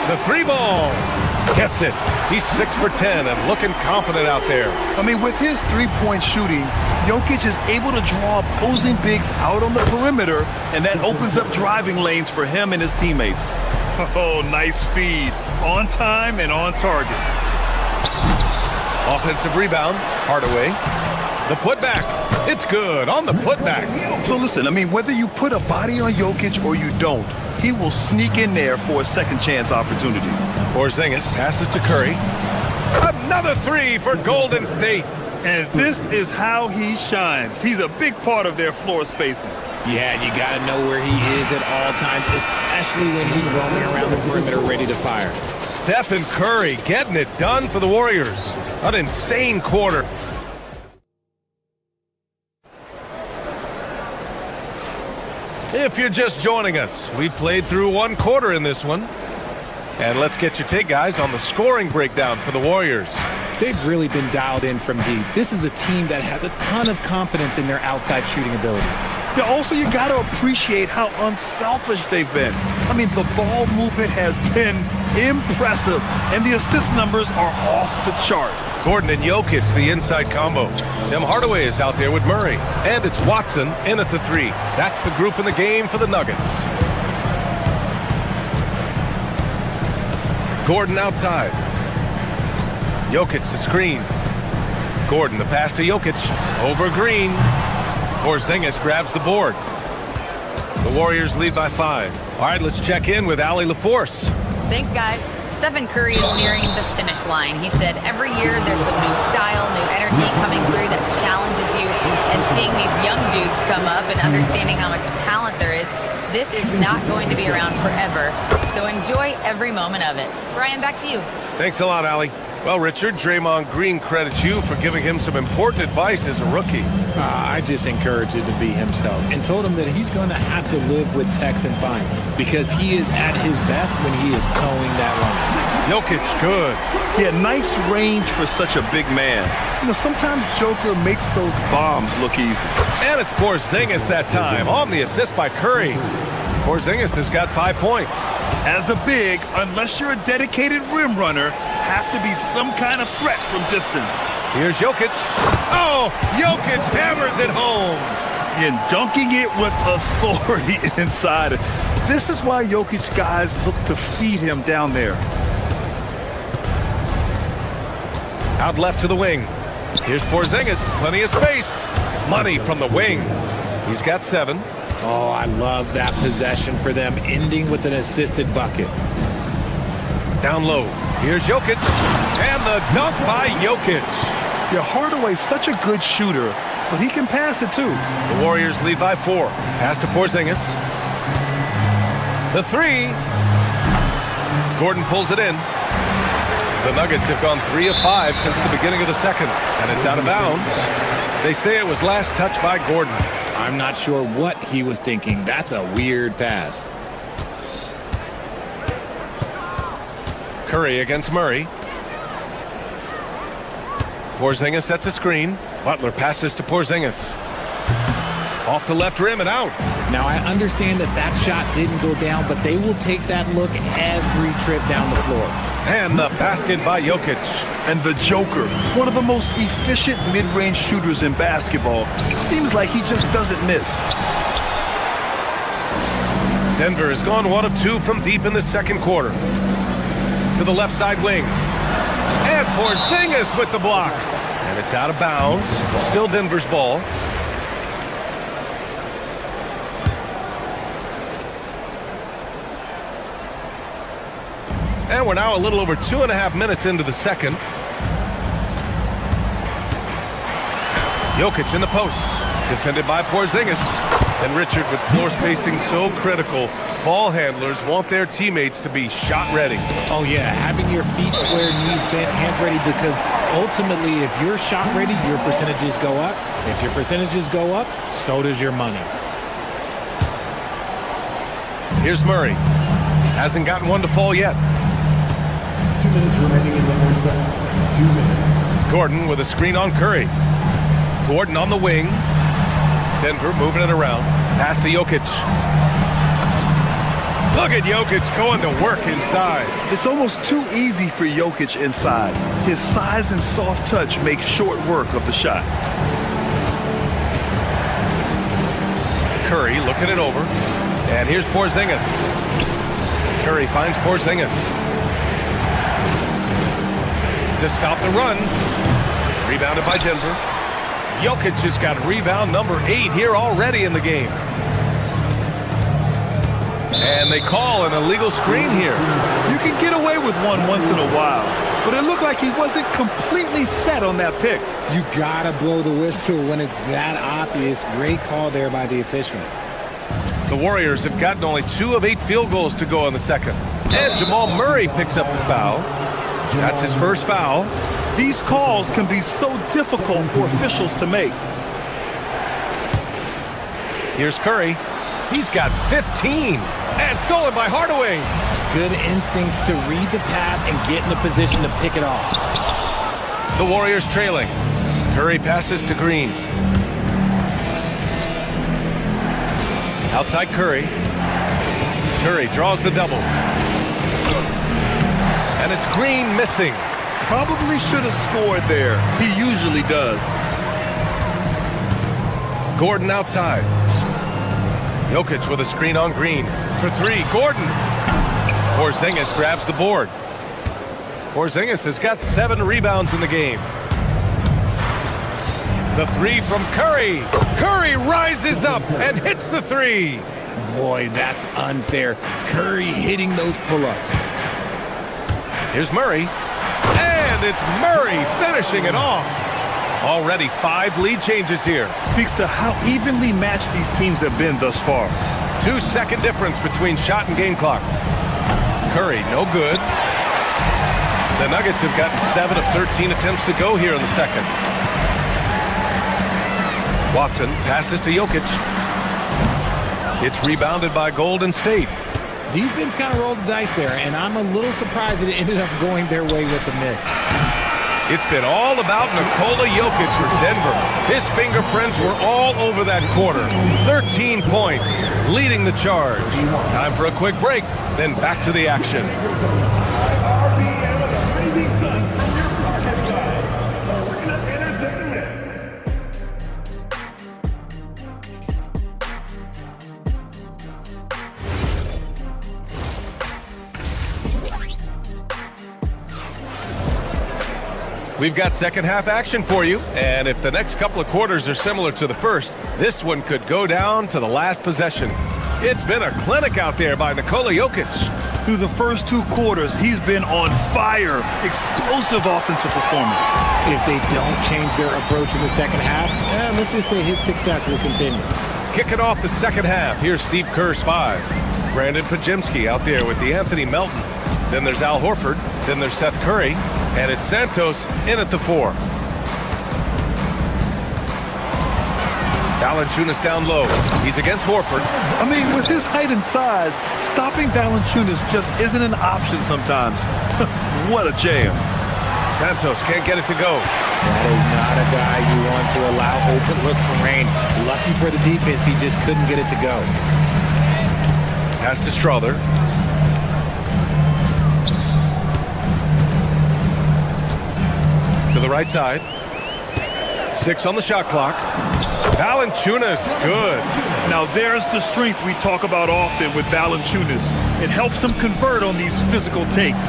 The 3 ball. Gets it. He's 6 for 10 and looking confident out there. I mean, with his three-point shooting, Jokic is able to draw opposing bigs out on the perimeter, and that opens up driving lanes for him and his teammates. Oh, nice feed. On time and on target. Offensive rebound. Hardaway. The putback. It's good on the putback. So listen, I mean, whether you put a body on Jokic or you don't, he will sneak in there for a second chance opportunity. Porzingis passes to Curry. Another three for Golden State. And this is how he shines. He's a big part of their floor spacing. Yeah, and you got to know where he is at all times, especially when he's roaming around the perimeter ready to fire. Stephen Curry getting it done for the Warriors. An insane quarter. If you're just joining us, we've played through one quarter in this one. And let's get your take, guys, on the scoring breakdown for the Warriors. They've really been dialed in from deep. This is a team that has a ton of confidence in their outside shooting ability. Yeah, also, you got to appreciate how unselfish they've been. I mean, the ball movement has been impressive, and the assist numbers are off the chart. Gordon and Jokic, the inside combo. Tim Hardaway is out there with Murray. And it's Watson in at the three. That's the group in the game for the Nuggets. Gordon outside. Jokic the screen. Gordon the pass to Jokic. Over Green. Porzingis grabs the board. The Warriors lead by 5. All right, let's check in with Allie LaForce. Thanks, guys. Stephen Curry is nearing the finish line. He said every year there's some new style, new energy coming through that challenges you. And seeing these young dudes come up and understanding how much talent there is, this is not going to be around forever. So enjoy every moment of it. Brian, back to you. Thanks a lot, Allie. Well, Richard, Draymond Green credits you for giving him some important advice as a rookie. I just encouraged him to be himself and told him that he's going to have to live with Texan fines because he is at his best when he is towing that line. Jokic, good. Yeah, nice range for such a big man. You know, sometimes Joker makes those bombs look easy. And it's Porzingis that time on the assist by Curry. Porzingis has got 5 points. As a big, unless you're a dedicated rim runner, have to be some kind of threat from distance. Here's Jokic. Oh, Jokic hammers it home. And dunking it with authority inside. This is why Jokic guys look to feed him down there. Out left to the wing. Here's Porzingis. Plenty of space. Money from the wing. He's got 7. Oh, I love that possession for them, ending with an assisted bucket. Down low. Here's Jokic. And the dunk by Jokic. Yeah, Hardaway's such a good shooter, but he can pass it too. The Warriors lead by 4. Pass to Porzingis. The 3. Gordon pulls it in. The Nuggets have gone 3 of 5 since the beginning of the second, and it's out of bounds. They say it was last touched by Gordon. I'm not sure what he was thinking. That's a weird pass. Curry against Murray. Porzingis sets a screen. Butler passes to Porzingis. Off the left rim and out. Now, I understand that that shot didn't go down, but they will take that look every trip down the floor. And the basket by Jokic. And the Joker, one of the most efficient mid-range shooters in basketball. Seems like he just doesn't miss. Denver has gone 1 of 2 from deep in the second quarter. To the left side wing. And Porzingis with the block. And it's out of bounds. Still Denver's ball. And we're now a little over 2.5 minutes into the second. Jokic in the post. Defended by Porzingis. And Richard, with floor spacing so critical, ball handlers want their teammates to be shot ready. Oh, yeah. Having your feet square, knees bent, hands ready, because ultimately, if you're shot ready, your percentages go up. If your percentages go up, so does your money. Here's Murray. Hasn't gotten one to fall yet. 2 minutes remaining in the first set. 2 minutes. Gordon with a screen on Curry. Gordon on the wing. Denver moving it around. Pass to Jokic. Look at Jokic going to work inside. It's almost too easy for Jokic inside. His size and soft touch make short work of the shot. Curry looking it over. And here's Porzingis. Curry finds Porzingis to stop the run. Rebounded by Denver. Jokic has got rebound number 8 here already in the game. And they call an illegal screen here. You can get away with one once in a while, but it looked like he wasn't completely set on that pick. You gotta blow the whistle when it's that obvious. Great call there by the official. The Warriors have gotten only 2 of 8 field goals to go in the second. And Jamal Murray picks up the foul. That's his first foul. These calls can be so difficult for officials to make. Here's Curry. He's got 15. And stolen by Hardaway. Good instincts to read the path and get in a position to pick it off. The Warriors trailing. Curry passes to Green. Outside Curry. Curry draws the double. And it's Green missing. Probably should have scored there. He usually does. Gordon outside. Jokic with a screen on Green. For 3, Gordon. Porzingis grabs the board. Porzingis has got 7 rebounds in the game. The 3 from Curry. Curry rises up and hits the 3. Boy, that's unfair. Curry hitting those pull-ups. Here's Murray. And it's Murray finishing it off. Already 5 lead changes here. Speaks to how evenly matched these teams have been thus far. 2-second difference between shot and game clock. Curry, no good. The Nuggets have gotten 7 of 13 attempts to go here in the second. Watson passes to Jokic. It's rebounded by Golden State. Defense kind of rolled the dice there, and I'm a little surprised that it ended up going their way with the miss. It's been all about Nikola Jokic for Denver. His fingerprints were all over that quarter. 13 points, leading the charge. Time for a quick break, then back to the action. We've got second half action for you, and if the next couple of quarters are similar to the first, this one could go down to the last possession. It's been a clinic out there by Nikola Jokic. Through the first 2 quarters, he's been on fire. Explosive offensive performance. If they don't change their approach in the second half, let's just say his success will continue. Kicking off the second half, here's Steve Kerr's 5. Brandon Pajemski out there with the Anthony Melton. Then there's Al Horford. Then there's Seth Curry. And it's Santos in at the 4. Valanciunas down low. He's against Horford. I mean, with his height and size, stopping Valanciunas just isn't an option sometimes. What a jam. Santos can't get it to go. That is not a guy you want to allow open looks from range. Lucky for the defense, he just couldn't get it to go. Pass to Strother. To the right side. 6 on the shot clock. Valanciunas, good. Now there's the strength we talk about often with Valanciunas. It helps him convert on these physical takes.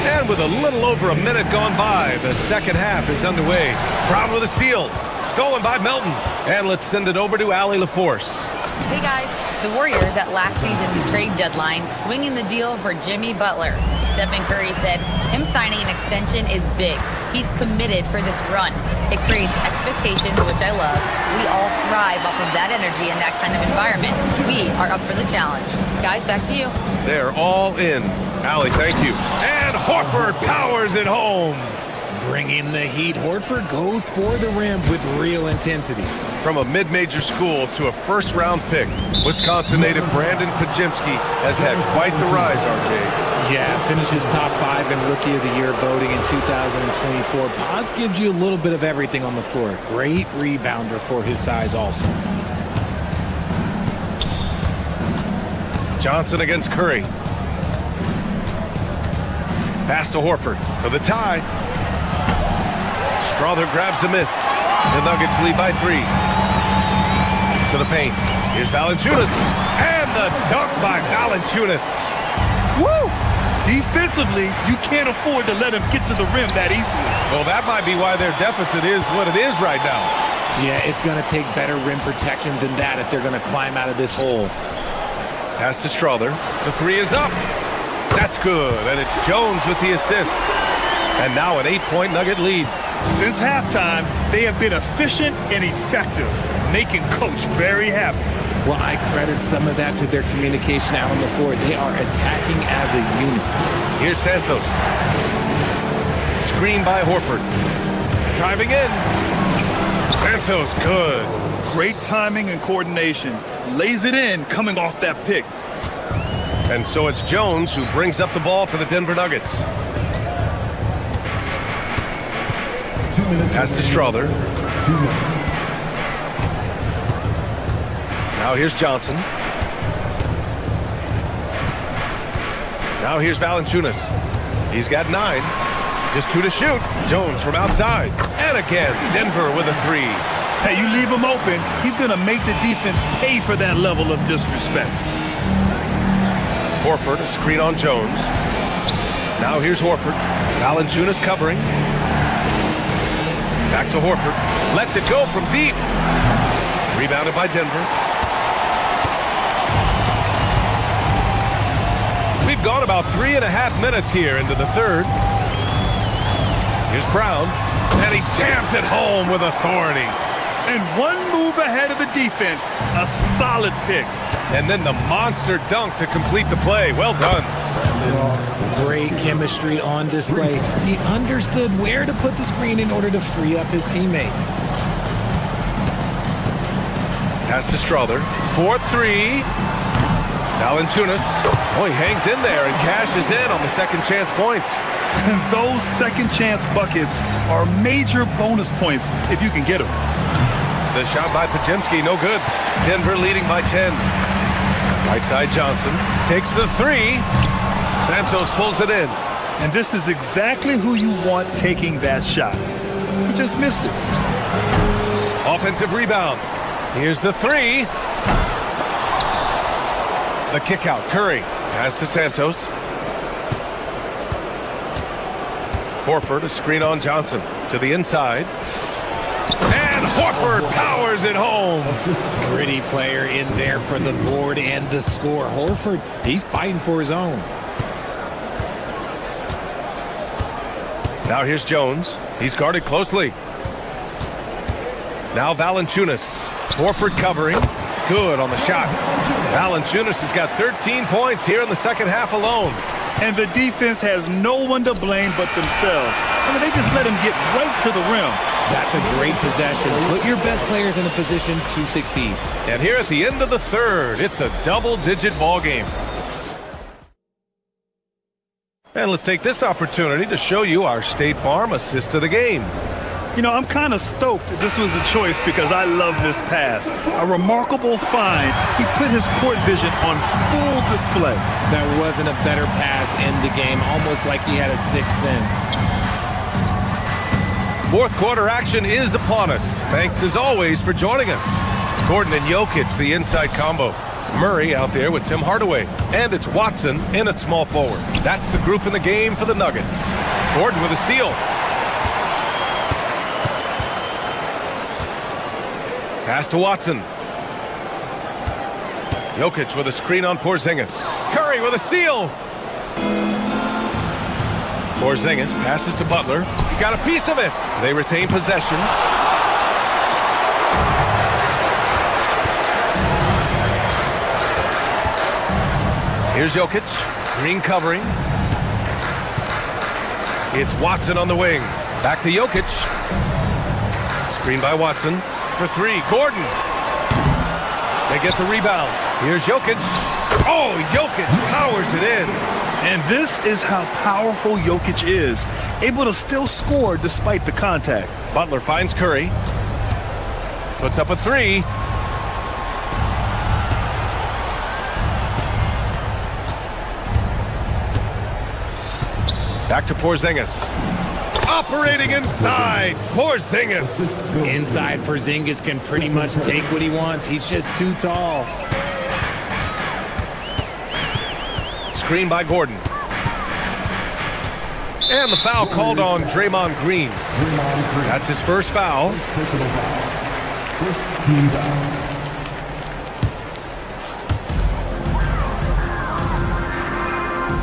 And with a little over a minute gone by, the second half is underway. Brown with a steal. Stolen by Melton. And let's send it over to Allie LaForce. Hey guys, the Warriors at last season's trade deadline swinging the deal for Jimmy Butler. Stephen Curry said him signing an extension is big. He's committed for this run. It creates expectations, which I love. We all thrive off of that energy and that kind of environment. We are up for the challenge. Guys, back to you. They're all in. Allie, thank you. And Horford powers it home. Bringing the heat, Horford goes for the rim with real intensity. From a mid-major school to a first-round pick, Wisconsin native Brandon Pajemski has had quite the rise, RJ. Yeah, finishes top 5 in Rookie of the Year voting in 2024. Paz gives you a little bit of everything on the floor. Great rebounder for his size also. Johnson against Curry. Pass to Horford for the tie. Strother grabs the miss. The Nuggets lead by 3. To the paint. Here's Valanciunas. And the dunk by Valanciunas. Woo! Defensively, you can't afford to let him get to the rim that easily. Well, that might be why their deficit is what it is right now. Yeah, it's going to take better rim protection than that if they're going to climb out of this hole. Pass to Strother. The 3 is up. That's good. And it's Jones with the assist. And now an 8-point Nugget lead. Since halftime, they have been efficient and effective, making Coach very happy. Well, I credit some of that to their communication out on the floor. They are attacking as a unit. Here's Santos. Screen by Horford. Driving in. Santos, good. Great timing and coordination. Lays it in coming off that pick. And so it's Jones who brings up the ball for the Denver Nuggets. Pass to Strother. Now here's Johnson. Now here's Valanciunas. He's got 9. Just 2 to shoot. Jones from outside. And again, Denver with a 3. Hey, you leave him open, he's going to make the defense pay for that level of disrespect. Horford, a screen on Jones. Now here's Horford. Valanciunas covering. Back to Horford. Lets it go from deep. Rebounded by Denver. We've gone about 3.5 minutes here into the third. Here's Brown. And he jams it home with authority. And one move ahead of the defense. A solid pick. And then the monster dunk to complete the play. Well done. Well, great chemistry on display. He understood where to put the screen in order to free up his teammate. Pass to Strother. 4-3. Valanciunas. Oh, he hangs in there and cashes in on the second chance points. And those second chance buckets are major bonus points if you can get them. The shot by Podziemski, no good. Denver leading by 10. Right side Johnson takes the 3. Santos pulls it in. And this is exactly who you want taking that shot. He just missed it. Offensive rebound. Here's the 3. The kick out. Curry. Pass to Santos. Horford, a screen on Johnson. To the inside. And Horford powers it home. Gritty player in there for the board and the score. Horford, he's fighting for his own. Now here's Jones. He's guarded closely. Now Valanciunas. Horford covering. Good on the shot. Valanciunas has got 13 points here in the second half alone. And the defense has no one to blame but themselves. I mean, they just let him get right to the rim. That's a great possession. Put your best players in a position to succeed. And here at the end of the third, it's a double-digit ball game. And let's take this opportunity to show you our State Farm assist of the game. You know, I'm kind of stoked that this was a choice because I love this pass. A remarkable find. He put his court vision on full display. There wasn't a better pass in the game, almost like he had a sixth sense. Fourth quarter action is upon us. Thanks as always for joining us. Gordon and Jokic, the inside combo. Murray out there with Tim Hardaway. And it's Watson in at small forward. That's the group in the game for the Nuggets. Gordon with a steal. Pass to Watson. Jokic with a screen on Porzingis. Curry with a steal. Porzingis passes to Butler. He got a piece of it. They retain possession. Here's Jokic. Green covering. It's Watson on the wing. Back to Jokic. Screen by Watson. For 3, Gordon. They get the rebound. Here's Jokic. Oh, Jokic powers it in. And this is how powerful Jokic is. Able to still score despite the contact. Butler finds Curry. Puts up a 3. Back to Porzingis. Operating inside. Porzingis. Inside, Porzingis can pretty much take what he wants. He's just too tall. Screen by Gordon. And the foul called on Draymond Green. That's his first foul.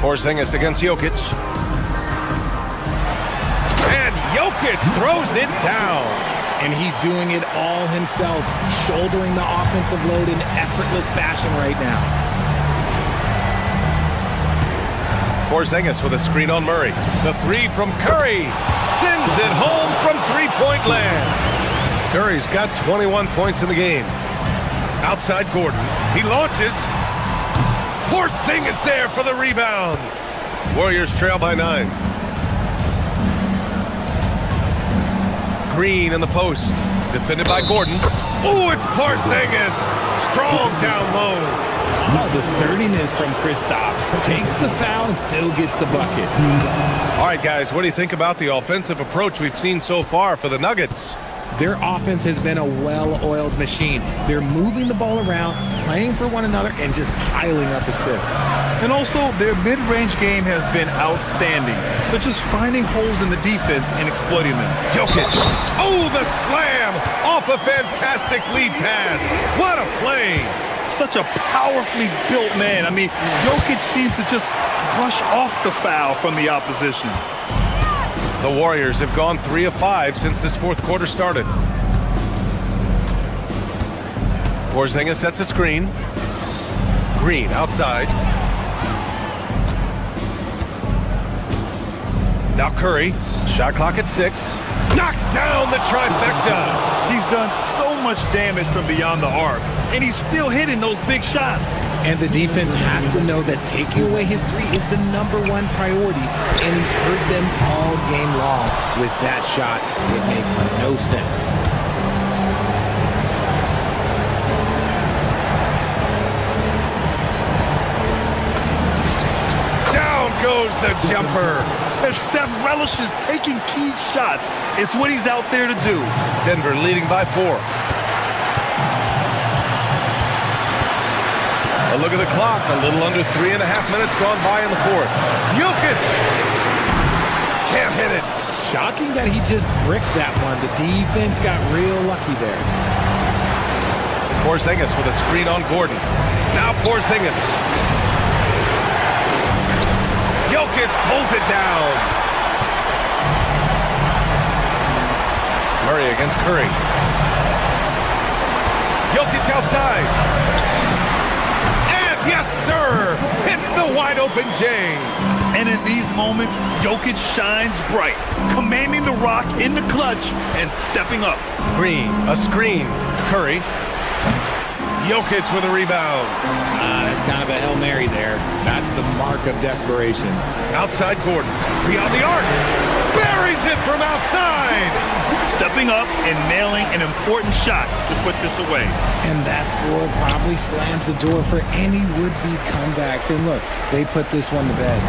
Porzingis against Jokic. And Jokic throws it down. And he's doing it all himself, shouldering the offensive load in effortless fashion right now. Porzingis with a screen on Murray. The three from Curry. Sends it home from three-point land. Curry's got 21 points in the game. Outside Gordon. He launches. Porzingis there for the rebound. Warriors trail by 9. Green in the post. Defended by Gordon. Oh, it's Porzingis. Strong down low. Oh, the sturdiness from Kristaps. Takes the foul and still gets the bucket. All right, guys, what do you think about the offensive approach we've seen so far for the Nuggets? Their offense has been a well-oiled machine. They're moving the ball around, playing for one another, and just piling up assists. And also, their mid-range game has been outstanding. They're just finding holes in the defense and exploiting them. Jokic. Oh, the slam off a fantastic lead pass. What a play. Such a powerfully built man. I mean, Jokic seems to just brush off the foul from the opposition. The Warriors have gone 3 of 5 since this fourth quarter started. Porzingis sets a screen. Green outside. Now Curry. Shot clock at 6. Knocks down the trifecta. He's done so much damage from beyond the arc, and he's still hitting those big shots. And the defense has to know that taking away his three is the #1 priority, and he's hurt them all game long. With that shot, it makes no sense. Down goes the jumper. And Steph relishes taking key shots. It's what he's out there to do. Denver leading by 4. A look at the clock. A little under 3.5 minutes gone by in the fourth. Jokic can't hit it. Shocking that he just bricked that one. The defense got real lucky there. Porzingis with a screen on Gordon. Now Porzingis. Jokic pulls it down. Murray against Curry. Jokic outside. And yes, sir! Hits the wide open J. And in these moments, Jokic shines bright, commanding the rock in the clutch and stepping up. Green, a screen. Curry. Jokic with a rebound. That's kind of a Hail Mary there. That's the mark of desperation. Outside Gordon. Beyond the arc. Buries it from outside. Stepping up and nailing an important shot to put this away. And that score probably slams the door for any would-be comebacks. And look, they put this one to bed.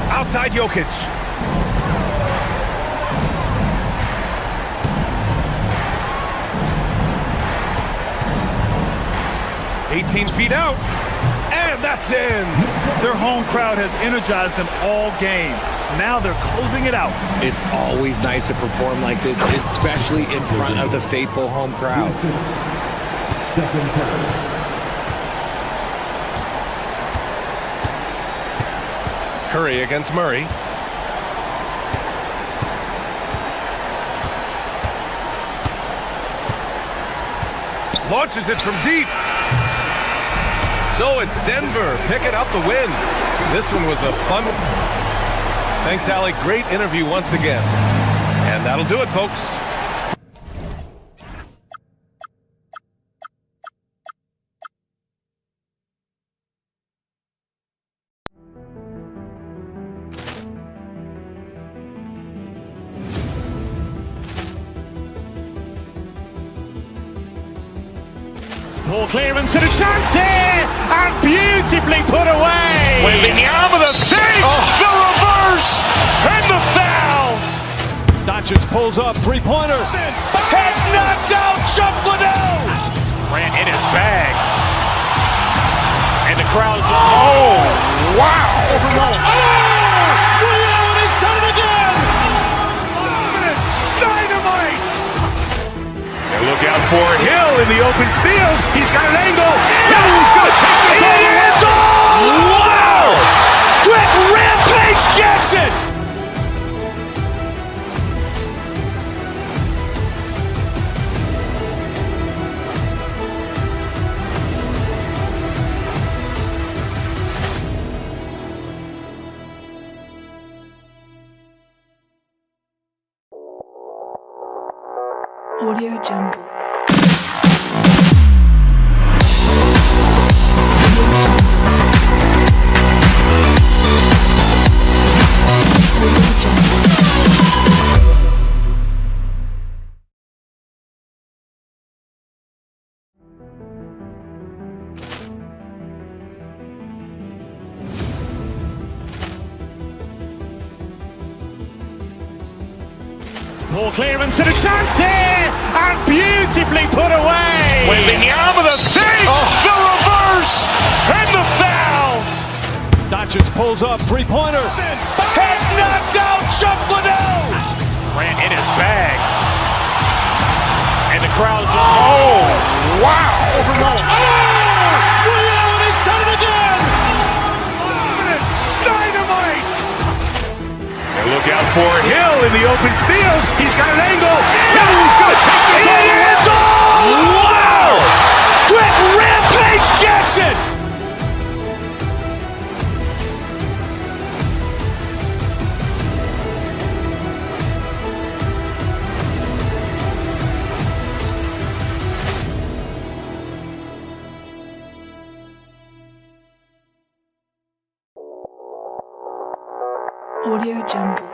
Outside Jokic. "18 feet out, and that's in." Their home crowd has energized them all game. Now they're closing it out. It's always nice to perform like this, especially in front of the faithful home crowd. Curry against Murray. Launches it from deep. So it's Denver picking up the win. This one was a fun one. Thanks, Allie. Great interview once again. And that'll do it, folks. Ball clearance and a chance here, and beautifully put away. Wembanyama the save, the reverse, and the foul. Doncic pulls up, three-pointer. Has knocked out Chuck Liddell. Grant in his bag. And the crowd's, oh, wow. Leon has done it again. Dynamite. And look out for Hill in the open field. He's got an angle. Hill's going to take this all the way. Wow! Quick rampage Jackson. Audio Jungle. Ball clearance and a chance here, and beautifully put away. Wembanyama the save, the reverse, and the foul. Doncic pulls up, three-pointer. Has knocked out Chuck Liddell. Grant in his bag. And the crowd's, oh, wow. Leon has done it again. Dynamite. And look out for Hill in the open field. He's got an angle. Hill's going to take this all the way. Wow! Quick rampage Jackson. Audio Jungle.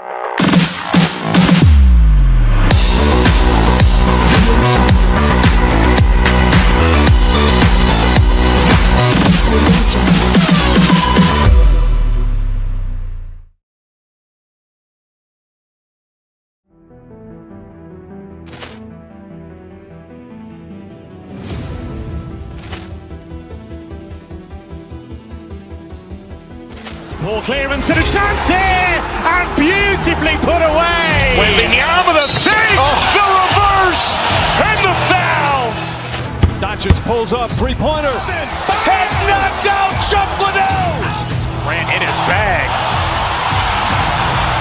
Ball clearance and a chance here, and beautifully put away. Wembanyama the save, the reverse, and the foul. Doncic pulls up, three-pointer. Has knocked out Chuck Liddell. Grant in his bag.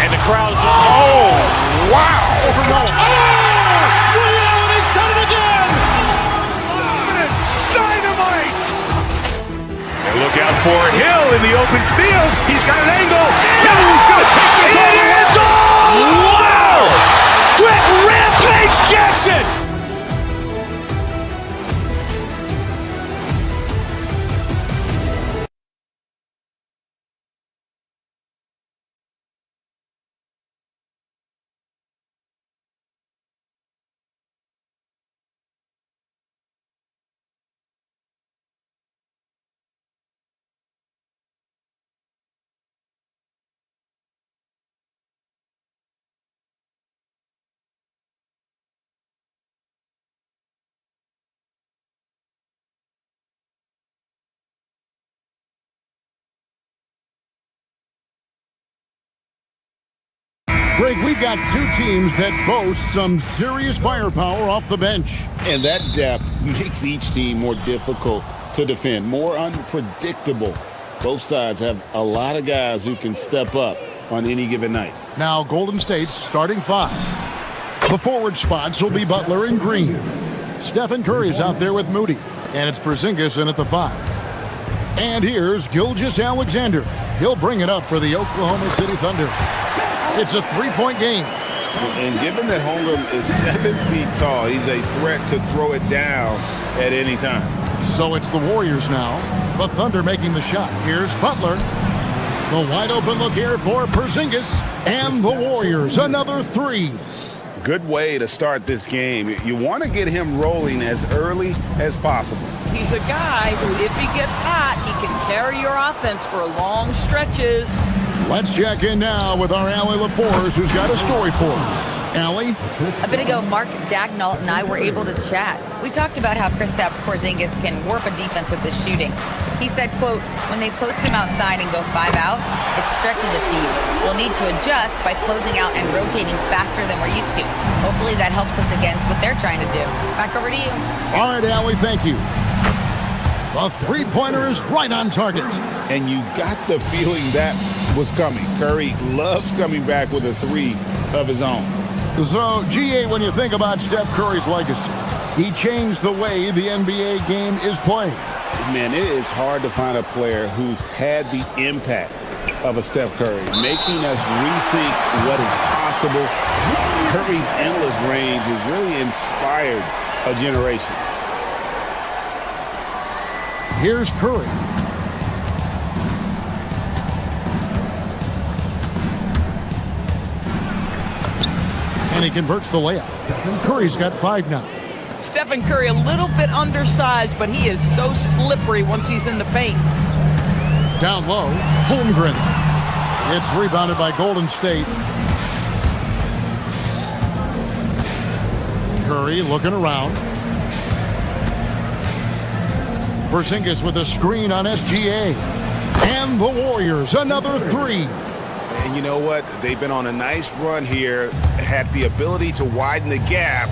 And the crowd's, oh, wow. Leon has done it again. Dynamite. And look out for Hill in the open field. He's got an angle. Hill's going to take this all the way. Wow! Quick rampage Jackson. Greg, we've got two teams that boast some serious firepower off the bench. And that depth makes each team more difficult to defend, more unpredictable. Both sides have a lot of guys who can step up on any given night. Now Golden State's starting five. The forward spots will be Butler and Green. Stephen Curry's out there with Moody. And it's Porzingis in at the five. And here's Gilgeous-Alexander. He'll bring it up for the Oklahoma City Thunder. It's a three-point game. And given that Holmgren is 7 feet tall, he's a threat to throw it down at any time. So it's the Warriors now. The Thunder making the shot. Here's Butler. The wide open look here for Porzingis. And the Warriors, another three. Good way to start this game. You want to get him rolling as early as possible. He's a guy who, if he gets hot, he can carry your offense for long stretches. Let's check in now with our Allie LaForce, who's got a story for us. Allie? A bit ago, Mark Dagnall and I were able to chat. We talked about how Kristaps Porzingis can warp a defense with his shooting. He said, quote, when they post him outside and go 5 out, it stretches a team. We'll need to adjust by closing out and rotating faster than we're used to. Hopefully that helps us against what they're trying to do. Back over to you. All right, Allie, thank you. The three-pointer is right on target. And you got the feeling that was coming. Curry loves coming back with a three of his own. So, GA, when you think about Steph Curry's legacy, he changed the way the NBA game is played. Man, it is hard to find a player who's had the impact of a Steph Curry, making us rethink what is possible. Curry's endless range has really inspired a generation. Here's Curry. And he converts the layup. Curry's got 5 now. Stephen Curry, a little bit undersized, but he is so slippery once he's in the paint. Down low, Holmgren. It's rebounded by Golden State. Curry looking around. Porzingis with a screen on SGA. And the Warriors, another 3. And you know what? They've been on a nice run here, had the ability to widen the gap.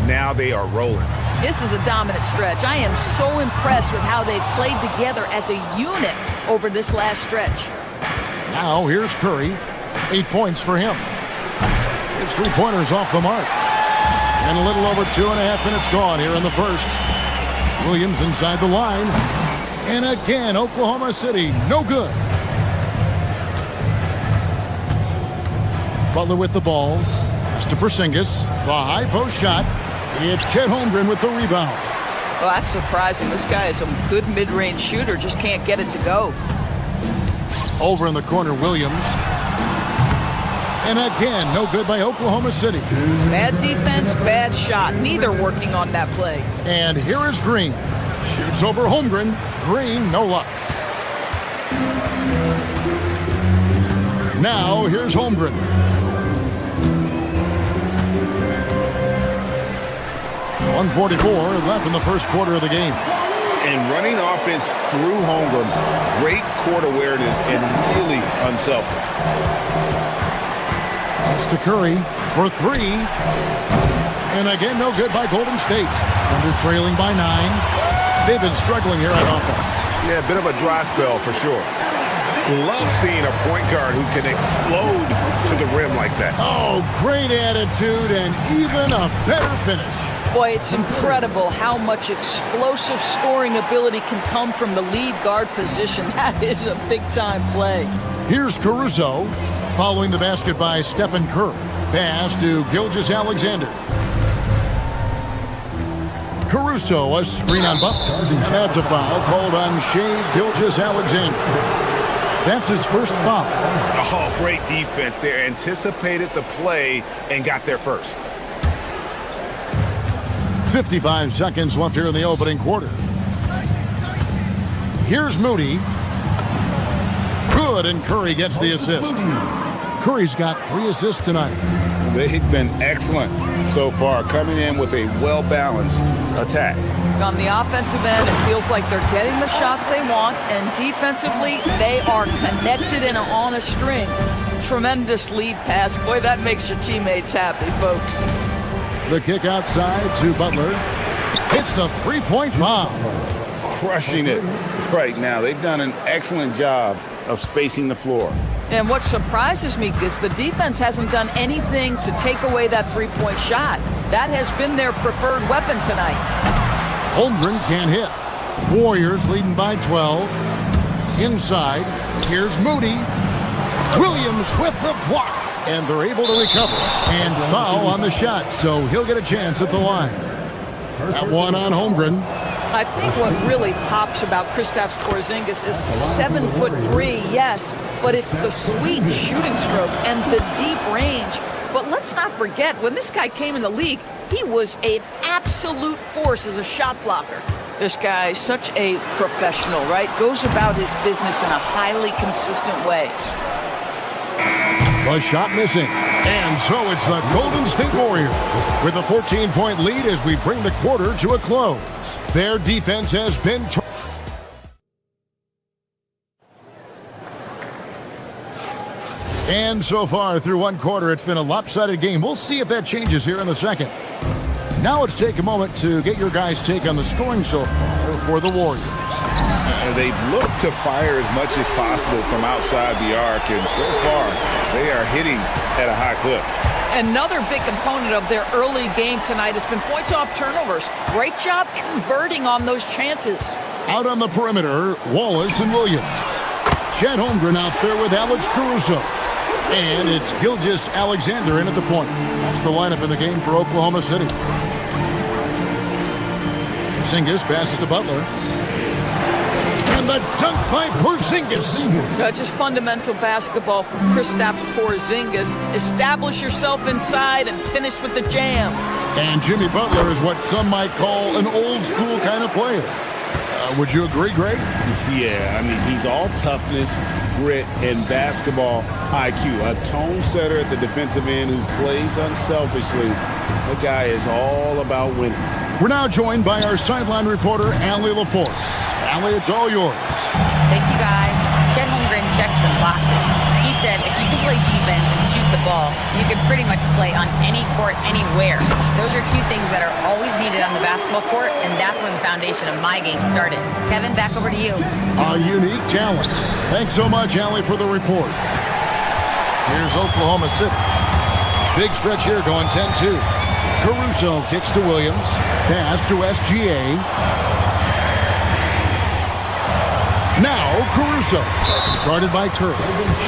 Now they are rolling. This is a dominant stretch. I am so impressed with how they've played together as a unit over this last stretch. Now here's Curry. 8 points for him. His three-pointer's off the mark. And a little over 2.5 minutes gone here in the first. Williams inside the line. And again, Oklahoma City, no good. Butler with the ball. Pass to Porzingis. The high post shot. It's Chet Holmgren with the rebound. Well, that's surprising. This guy is a good mid-range shooter, just can't get it to go. Over in the corner, Williams. And again, no good by Oklahoma City. Bad defense, bad shot. Neither working on that play. And here is Green. Shoots over Holmgren. Green, no luck. Now, here's Holmgren. .144 left in the first quarter of the game. And running offense through Holmgren, great court awareness and really unselfish. That's to Curry for 3. And again, no good by Golden State. Under trailing by 9. They've been struggling here on offense. Yeah, a bit of a dry spell for sure. Love seeing a point guard who can explode to the rim like that. Oh, great attitude and even a better finish. Boy, it's incredible how much explosive scoring ability can come from the lead guard position. That is a big-time play. Here's Caruso, following the basket by Stephen Curry. Pass to Gilgeous-Alexander. Caruso, a screen on Butler. And that's a foul called on Shai Gilgeous-Alexander. That's his first foul. Oh, great defense there. Anticipated the play and got there first. 55 seconds left here in the opening quarter. Here's Moody. Good, and Curry gets the assist. Curry's got 3 assists tonight. They've been excellent so far, coming in with a well-balanced attack. On the offensive end, it feels like they're getting the shots they want, and defensively, they are connected and on a string. Tremendous lead pass. Boy, that makes your teammates happy, folks. The kick outside to Butler. It's the three-point bomb. Crushing it right now. They've done an excellent job of spacing the floor. And what surprises me is the defense hasn't done anything to take away that three-point shot. That has been their preferred weapon tonight. Holmgren can't hit. Warriors leading by 12. Inside, here's Moody. Williams with the block. And they're able to recover. And foul on the shot, so he'll get a chance at the line. That one on Holmgren. I think what really pops about Kristaps Porzingis is 7'3", yes, but it's the sweet shooting stroke and the deep range. But let's not forget, when this guy came in the league, he was an absolute force as a shot blocker. This guy's such a professional, right? Goes about his business in a highly consistent way. The shot missing. And so it's the Golden State Warriors with a 14-point lead as we bring the quarter to a close. Their defense has been... And so far through one quarter, it's been a lopsided game. We'll see if that changes here in the second. Now let's take a moment to get your guys' take on the scoring so far for the Warriors. They've looked to fire as much as possible from outside the arc, and so far they are hitting at a high clip. Another big component of their early game tonight has been points off turnovers. Great job converting on those chances. Out on the perimeter, Wallace and Williams. Chet Holmgren out there with Alex Caruso. And it's Gilgeous Alexander in at the point. That's the lineup in the game for Oklahoma City. Porzingis passes to Butler. And the dunk by Porzingis. Just fundamental basketball from Kristaps Porzingis. Establish yourself inside and finish with the jam. And Jimmy Butler is what some might call an old school kind of player. Would you agree, Greg? Yeah, I mean, he's all toughness, grit, and basketball IQ. A tone setter at the defensive end who plays unselfishly. That guy is all about winning. We're now joined by our sideline reporter, Allie LaForce. Allie, it's all yours. Thank you, guys. Chet Holmgren checked some boxes. He said if you can play defense and shoot the ball, you can pretty much play on any court, anywhere. Those are two things that are always needed on the basketball court, and that's where the foundation of my game started. Kevin, back over to you. A unique talent. Thanks so much, Allie, for the report. Here's Oklahoma City. Big stretch here going 10-2. Caruso kicks to Williams. Pass to SGA. Now Caruso. Guarded by Curry.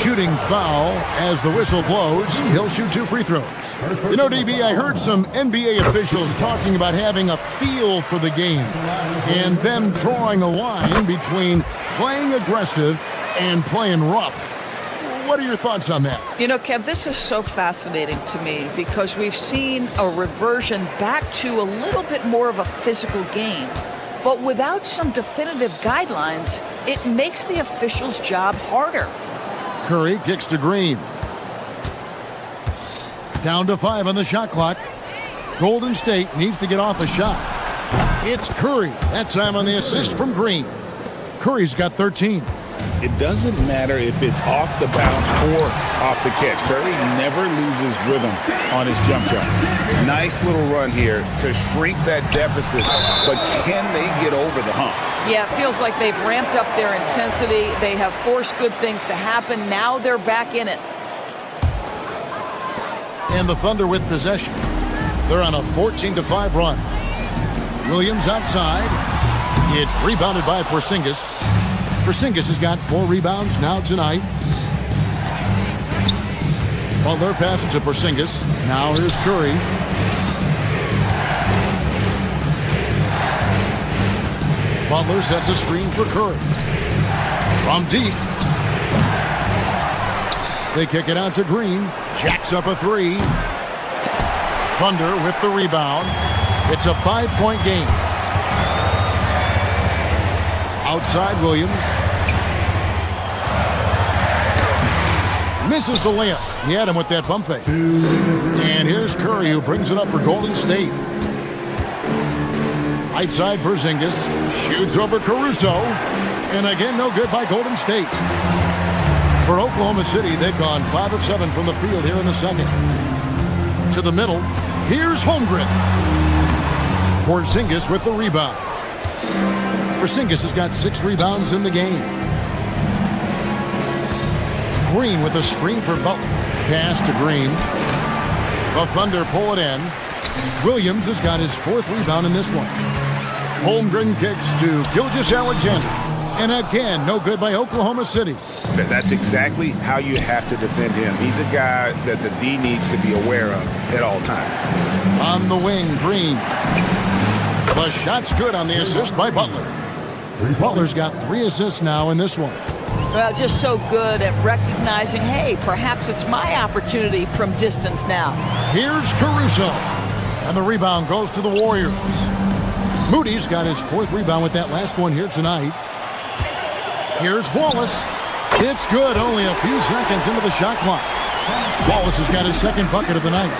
Shooting foul as the whistle blows. He'll shoot 2 free throws. You know, DB, I heard some NBA officials talking about having a feel for the game and them drawing a line between playing aggressive and playing rough. What are your thoughts on that? You know, Kev, this is so fascinating to me because we've seen a reversion back to a little bit more of a physical game. But without some definitive guidelines, it makes the officials' job harder. Curry kicks to Green. Down to 5 on the shot clock. Golden State needs to get off a shot. It's Curry. That time on the assist from Green. Curry's got 13. It doesn't matter if it's off the bounce or off the catch. Curry never loses rhythm on his jump shot. Nice little run here to shrink that deficit, but can they get over the hump? Yeah, it feels like they've ramped up their intensity. They have forced good things to happen. Now they're back in it. And the Thunder with possession. They're on a 14-5 run. Williams outside. It's rebounded by Porzingis. Porzingis has got 4 rebounds now tonight. Butler passes to Porzingis. Now here's Curry. Butler sets a screen for Curry. From deep. They kick it out to Green. Jacks up a 3. Thunder with the rebound. It's a 5-point game. Outside Williams. Misses the layup. He had him with that bump fake. And here's Curry who brings it up for Golden State. Right side Porzingis. Shoots over Caruso. And again, no good by Golden State. For Oklahoma City, they've gone 5 of 7 from the field here in the second. To the middle. Here's Holmgren. Porzingis with the rebound. Porzingis has got 6 rebounds in the game. Green with a screen for Butler. Pass to Green. The Thunder pull it in. Williams has got his 4th rebound in this one. Holmgren kicks to Gilgeous Alexander. And again, no good by Oklahoma City. That's exactly how you have to defend him. He's a guy that the D needs to be aware of at all times. On the wing, Green. The shot's good on the assist by Butler. Butler's got 3 assists now in this one. Well, just so good at recognizing, hey, perhaps it's my opportunity from distance now. Here's Caruso. And the rebound goes to the Warriors. Moody's got his 4th rebound with that last one here tonight. Here's Wallace. It's good, only a few seconds into the shot clock. Wallace has got his 2nd bucket of the night.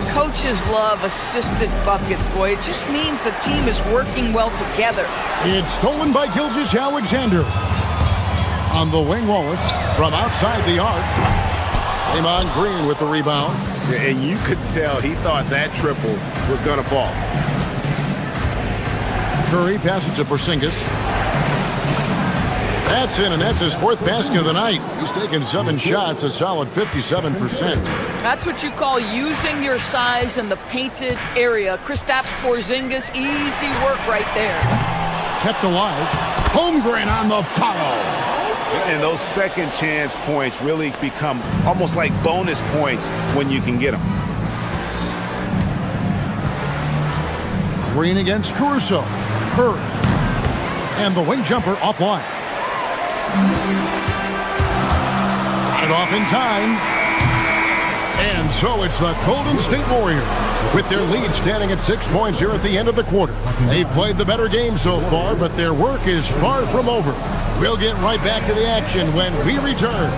Coaches love assisted buckets, boy. It just means the team is working well together. It's stolen by Gilgeous-Alexander. On the wing, Wallace from outside the arc. Draymond Green with the rebound. And you could tell he thought that triple was going to fall. Curry passes to Porzingis. That's in, and that's his 4th basket of the night. He's taken 7 shots, a solid 57%. That's what you call using your size in the painted area. Kristaps Porzingis, easy work right there. Kept alive. Holmgren on the foul. And those second chance points really become almost like bonus points when you can get them. Green against Caruso. Curry. And the wing jumper offline. Got it off in time. And so it's the Golden State Warriors with their lead standing at 6 points here at the end of the quarter. They've played the better game so far, but their work is far from over. We'll get right back to the action when we return.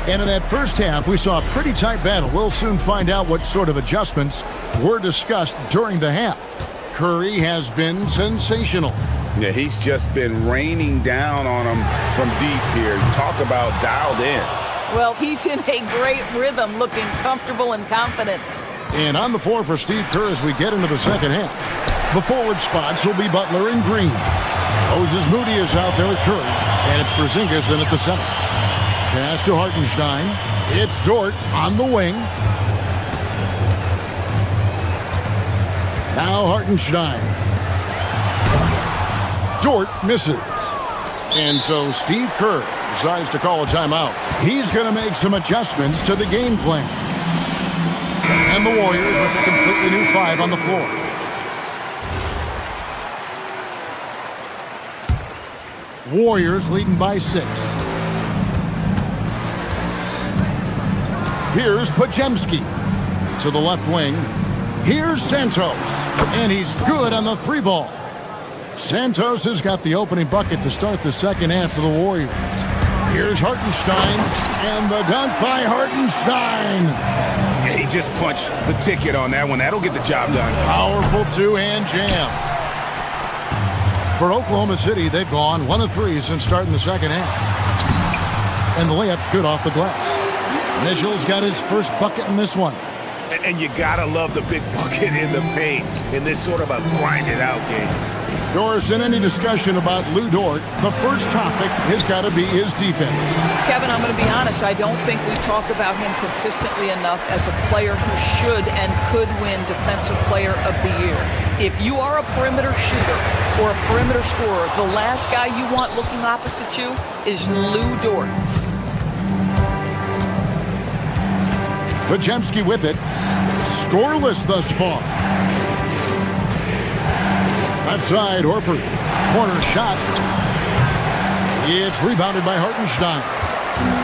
And in that first half, we saw a pretty tight battle. We'll soon find out what sort of adjustments were discussed during the half. Curry has been sensational. Yeah, he's just been raining down on him from deep here. Talk about dialed in. Well, he's in a great rhythm, looking comfortable and confident. And on the floor for Steve Kerr as we get into the second half. The forward spots will be Butler and Green. Moses Moody is out there with Curry. And it's Porzingis in at the center. Pass to Hartenstein. It's Dort on the wing. Now Hartenstein. Dort misses. And so Steve Kerr decides to call a timeout. He's going to make some adjustments to the game plan. And the Warriors with a completely new 5 on the floor. Warriors leading by 6. Here's Podziemski to the left wing. Here's Santos, and he's good on the 3 ball. Santos has got the opening bucket to start the second half for the Warriors. Here's Hartenstein, and the dunk by Hartenstein. Yeah, he just punched the ticket on that one. That'll get the job done. Powerful 2-hand jam. For Oklahoma City, they've gone 1 of 3 since starting the second half. And the layup's good off the glass. Mitchell's got his first bucket in this one. And you gotta love the big bucket in the paint in this sort of a grinded-out game. Doris, in any discussion about Lou Dort, the first topic has got to be his defense. Kevin, I'm going to be honest. I don't think we talk about him consistently enough as a player who should and could win Defensive Player of the Year. If you are a perimeter shooter or a perimeter scorer, the last guy you want looking opposite you is Lou Dort. Podziemski with it. Scoreless thus far. Left side, Horford. Corner shot. It's rebounded by Hartenstein.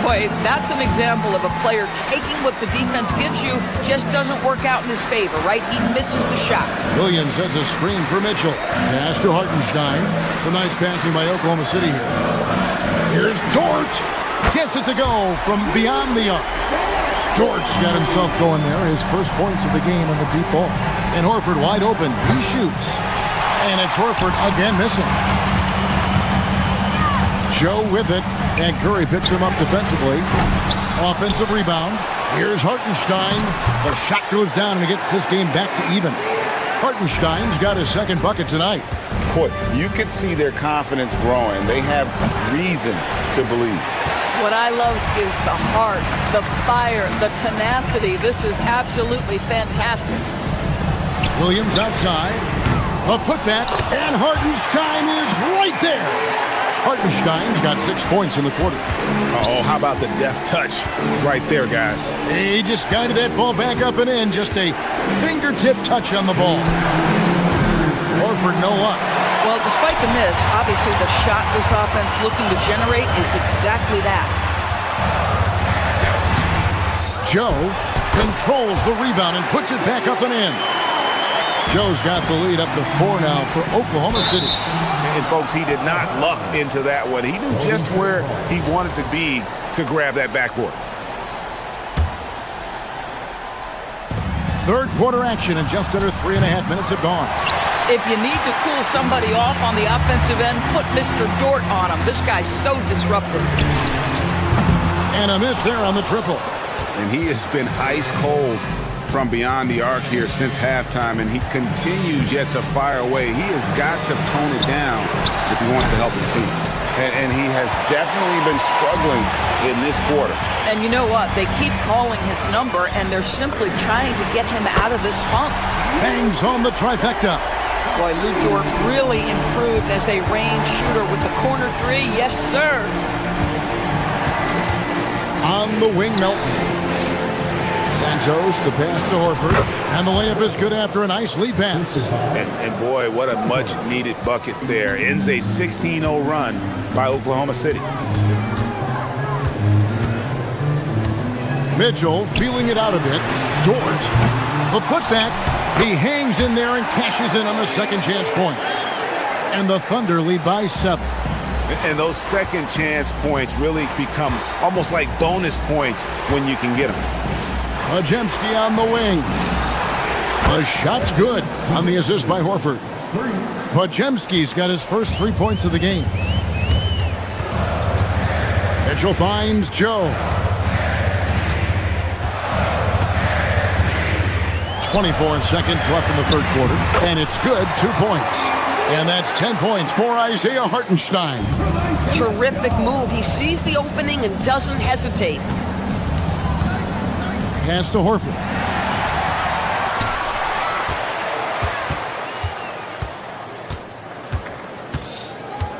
Boy, that's an example of a player taking what the defense gives you, just doesn't work out in his favor, right? He misses the shot. Williams sets a screen for Mitchell. Pass to Hartenstein. Some nice passing by Oklahoma City here. Here's Dort. Gets it to go from beyond the arc. Dort's got himself going there. His first points of the game on the deep ball. And Horford wide open. He shoots. And it's Horford again missing. Joe with it. And Curry picks him up defensively. Offensive rebound. Here's Hartenstein. The shot goes down and it gets this game back to even. Hartenstein's got his second bucket tonight. Boy, you can see their confidence growing. They have reason to believe. What I love is the heart, the fire, the tenacity. This is absolutely fantastic. Williams outside. A putback, and Hartenstein is right there. Hartenstein's got 6 points in the quarter. Oh, how about the deft touch right there, guys? He just guided that ball back up and in. Just a fingertip touch on the ball. Horford, no luck. Well, despite the miss, obviously the shot this offense looking to generate is exactly that. Joe controls the rebound and puts it back up and in. Joe's got the lead up to 4 now for Oklahoma City. And folks, he did not luck into that one. He knew just where he wanted to be to grab that backboard. Third quarter action and just under 3.5 minutes have gone. If you need to cool somebody off on the offensive end, put Mr. Dort on him. This guy's so disruptive. And a miss there on the triple. And he has been ice cold from beyond the arc here since halftime, and he continues yet to fire away. He has got to tone it down if he wants to help his team. And he has definitely been struggling in this quarter. And you know what? They keep calling his number, and they're simply trying to get him out of this funk. Bangs home the trifecta. Boy, Lou Dort really improved as a range shooter with the corner three. Yes, sir. On the wing, Melton. Santos, the pass to Horford, and the layup is good after a nice lead pass. And boy, what a much-needed bucket there. Ends a 16-0 run by Oklahoma City. Mitchell feeling it out a bit. Dort, the putback. He hangs in there and cashes in on the second chance points. And the Thunder lead by 7. And those second chance points really become almost like bonus points when you can get them. Podziemski on the wing. The shot's good on the assist by Horford. Podziemski's got his first 3 points of the game. Mitchell finds Joe. 24 seconds left in the third quarter, and it's good, 2 points. And that's 10 points for Isaiah Hartenstein. Terrific move. He sees the opening and doesn't hesitate. Pass to Horford.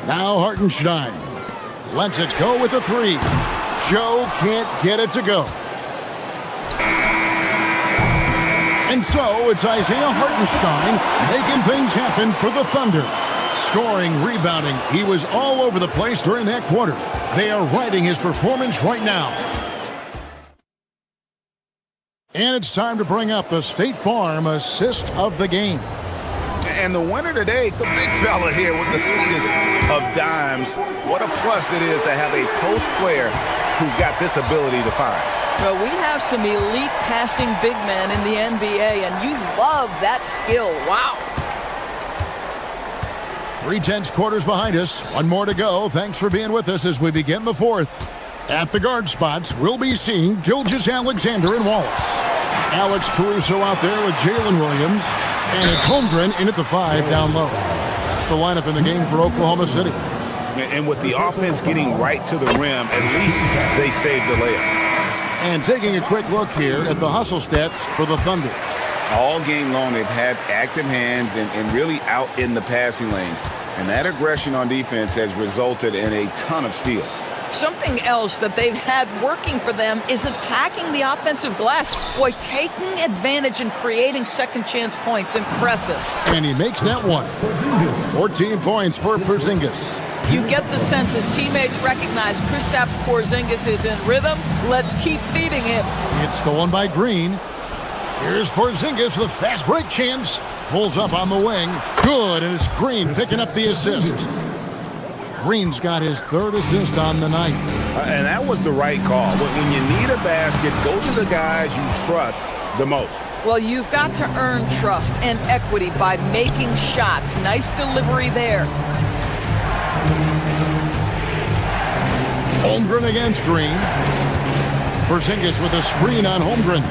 Now Hartenstein lets it go with a 3. Joe can't get it to go. And so it's Isaiah Hartenstein making things happen for the Thunder. Scoring, rebounding. He was all over the place during that quarter. They are riding his performance right now. And it's time to bring up the State Farm assist of the game. And the winner today, the big fella here with the sweetest of dimes. What a plus it is to have a post player who's got this ability to fire. Well, we have some elite passing big men in the NBA, and you love that skill. Wow. 3/10 quarters behind us. One more to go. Thanks for being with us as we begin the fourth. At the guard spots, we'll be seeing Gilgeous-Alexander and Wallace. Alex Caruso out there with Jalen Williams. And it's Holmgren in at the 5 down low. That's the lineup in the game for Oklahoma City. And with the offense getting right to the rim, at least they saved the layup. And taking a quick look here at the hustle stats for the Thunder. All game long, they've had active hands and really out in the passing lanes. And that aggression on defense has resulted in a ton of steals. Something else that they've had working for them is attacking the offensive glass. Boy, taking advantage and creating second chance points. Impressive. And he makes that one. 14 points for Porzingis. You get the sense his teammates recognize Kristaps Porzingis is in rhythm. Let's keep feeding him. It's stolen by Green. Here's Porzingis with a fast break chance. Pulls up on the wing. Good, and it's Green picking up the assist. Green's got his third assist on the night. And that was the right call. When you need a basket, go to the guys you trust the most. Well, you've got to earn trust and equity by making shots. Nice delivery there. Holmgren against Green. Porzingis with a screen on Holmgren.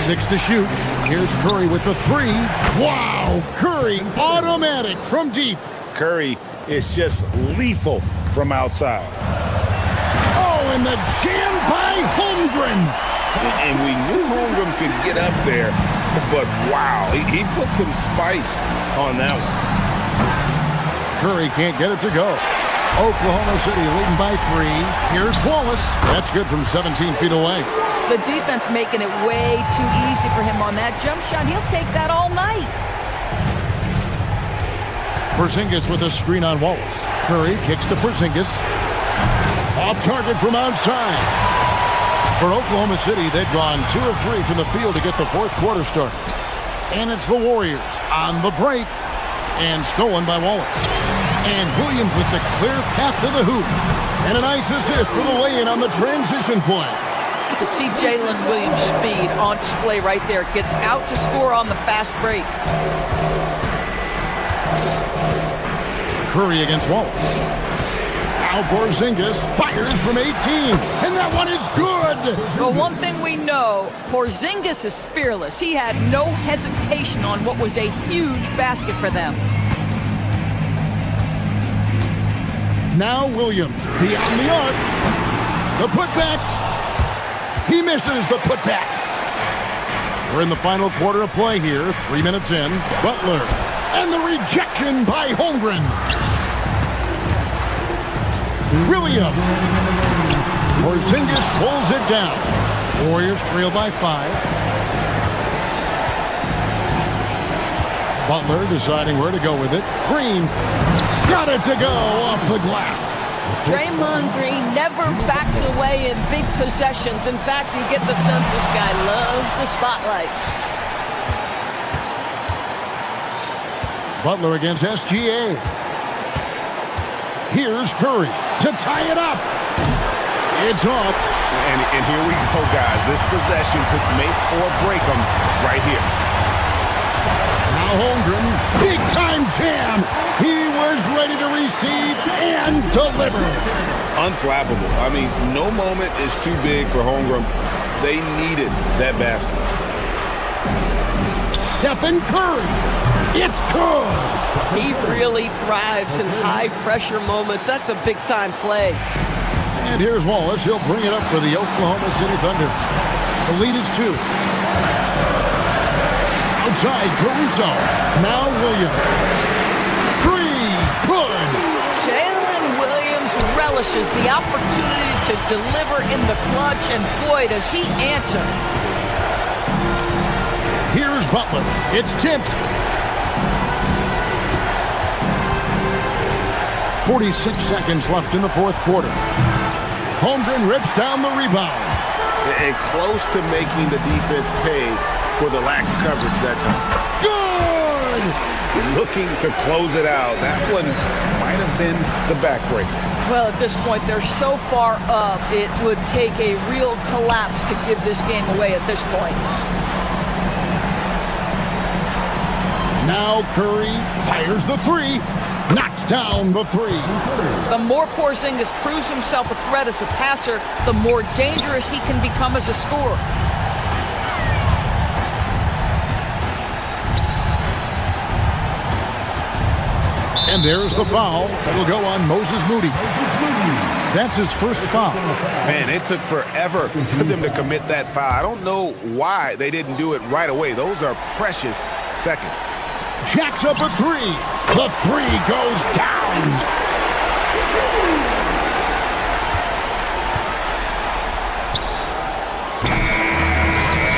6 to shoot. Here's Curry with the 3. Wow! Curry automatic from deep. Curry is just lethal from outside. Oh, and the jam by Holmgren. And we knew Holmgren could get up there, but wow, he put some spice on that one. Curry can't get it to go. Oklahoma City leading by 3. Here's Wallace. That's good from 17 feet away. The defense making it way too easy for him on that jump shot. He'll take that all night. Porzingis with a screen on Wallace. Curry kicks to Porzingis. Off target from outside. For Oklahoma City, they've gone 2 of 3 from the field to get the fourth quarter started. And it's the Warriors on the break. And stolen by Wallace. And Williams with the clear path to the hoop. And a nice assist for the lay-in on the transition point. You can see Jalen Williams' speed on display right there. Gets out to score on the fast break. Curry against Wallace. Now Porzingis fires from 18. And that one is good. Well, one thing we know, Porzingis is fearless. He had no hesitation on what was a huge basket for them. Now Williams beyond the arc. The putback. He misses the putback. We're in the final quarter of play here. 3 minutes in. Butler. And the rejection by Holmgren. Williams. Porzingis pulls it down. Warriors trail by 5. Butler deciding where to go with it. Green. Got it to go off the glass. Draymond Green never backs away in big possessions. In fact, you get the sense this guy loves the spotlight. Butler against SGA. Here's Curry to tie it up. It's off. And here we go, guys. This possession could make or break them right here. Now Holmgren, big time jam. He was ready to receive and deliver. Unflappable. I mean, no moment is too big for Holmgren. They needed that basket. Stephen Curry. It's good. He really thrives in high-pressure moments. That's a big-time play. And here's Wallace. He'll bring it up for the Oklahoma City Thunder. The lead is 2. Outside, Caruso. Now Williams. 3. Good. Jalen Williams relishes the opportunity to deliver in the clutch, and boy, does he answer. Here's Butler. It's tipped. 46 seconds left in the fourth quarter. Holmgren rips down the rebound. And close to making the defense pay for the lax coverage that time. Good! Looking to close it out. That one might have been the backbreaker. Well, at this point, they're so far up, it would take a real collapse to give this game away at this point. Now Curry fires the 3. Knocks down the 3. The more Porzingis proves himself a threat as a passer, the more dangerous he can become as a scorer. And there's the foul. It'll go on Moses Moody. That's his first foul. Man, it took forever for them to commit that foul. I don't know why they didn't do it right away. Those are precious seconds. Jacks up a 3. The 3 goes down.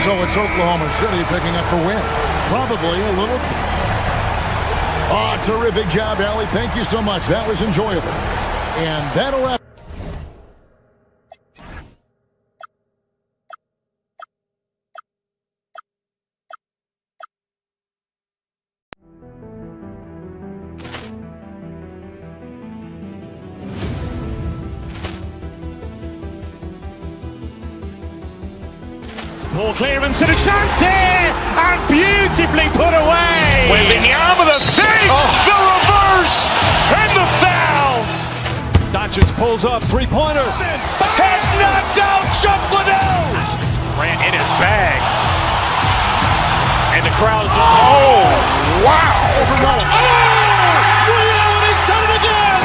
So it's Oklahoma City picking up the win. Probably a little... Oh, terrific job, Allie. Thank you so much. That was enjoyable. And that'll wrap. Ball clearance and a chance here, and beautifully put away. Wembanyama with a fake, the reverse, and the foul. Doncic pulls up, three-pointer. Has knocked out Chuck Liddell. Ran in his bag, and the crowd is. Oh, wow! He's done it again.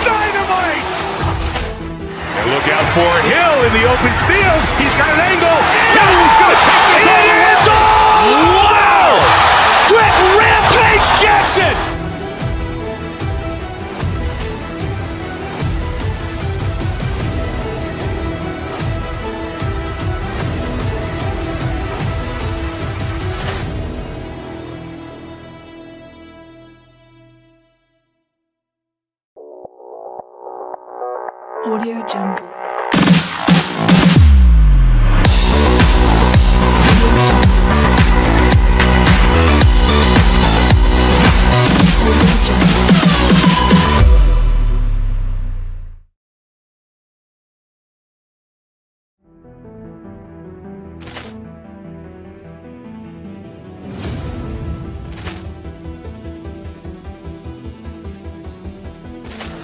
Dynamite! And look out for Hill in the open field. He's got an angle. He's going to take this all the way. Wow! Quick rampage Jackson. Audio Jungle.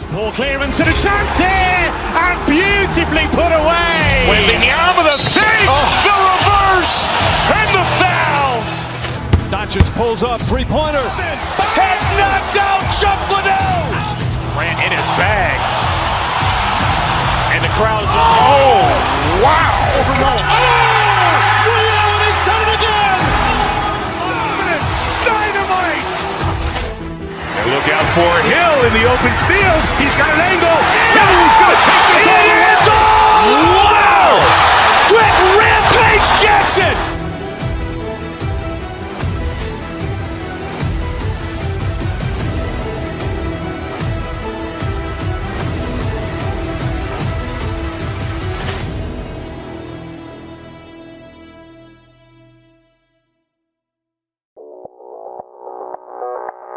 Ball clearance and a chance here, and beautifully put away. Wielding the arm of the feet, the reverse, and the foul. Doncic pulls up, three-pointer. Has knocked out Chuck Liddell. Grant in his bag. And the crowd's, oh, wow. Liddell has done it again. Dynamite. And look out for Hill in the open field. He's got an angle. He's going to take this all the way. Wow! Quick rampage Jackson.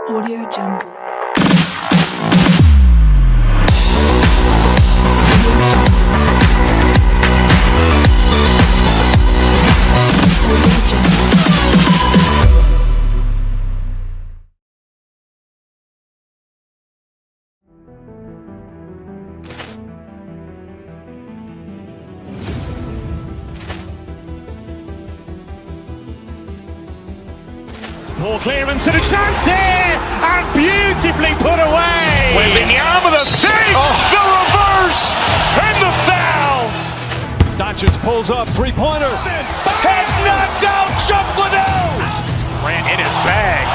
Audio Jungle. Ball clearance and a chance here, and beautifully put away. Wielding the arm of the feet, the reverse, and the foul. Doncic pulls up, three-pointer. Has knocked out Chuck Liddell. Grant in his bag.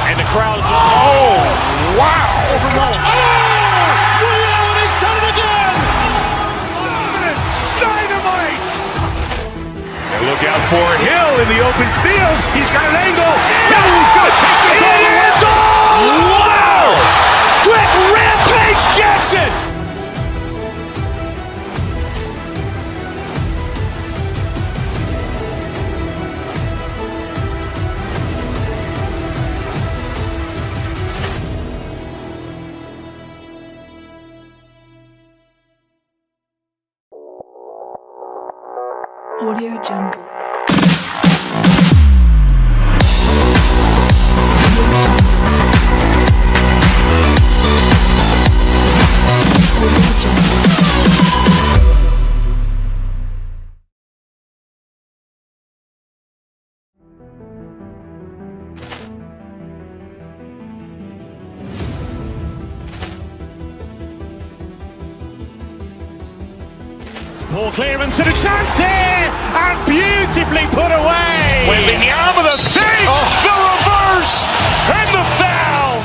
And the crowd's, oh, wow. Liddell has done it again. Dynamite. And look out for Hill in the open field. He's got an angle. He's going to take this all the way. Wow! Quick rampage Jackson. Audio Jungle. Ball clearance and a chance here, and beautifully put away. Wielding the arm of the feet, the reverse, and the foul.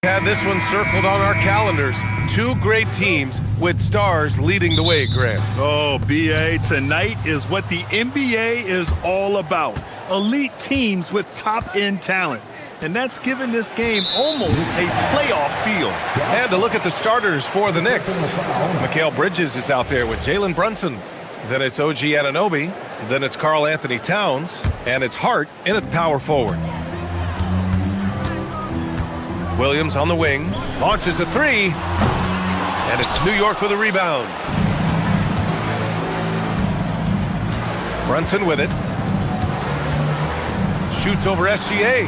Had this one circled on our calendars. Two great teams with stars leading the way, Grant. Oh, BA, tonight is what the NBA is all about. Elite teams with top-end talent. And that's given this game almost a playoff feel. And to look at the starters for the Knicks. Mikal Bridges is out there with Jalen Brunson. Then it's OG Anunoby. Then it's Karl Anthony Towns. And it's Hart in at power forward. Williams on the wing, launches a three, and it's New York with a rebound. Brunson with it. Shoots over SGA.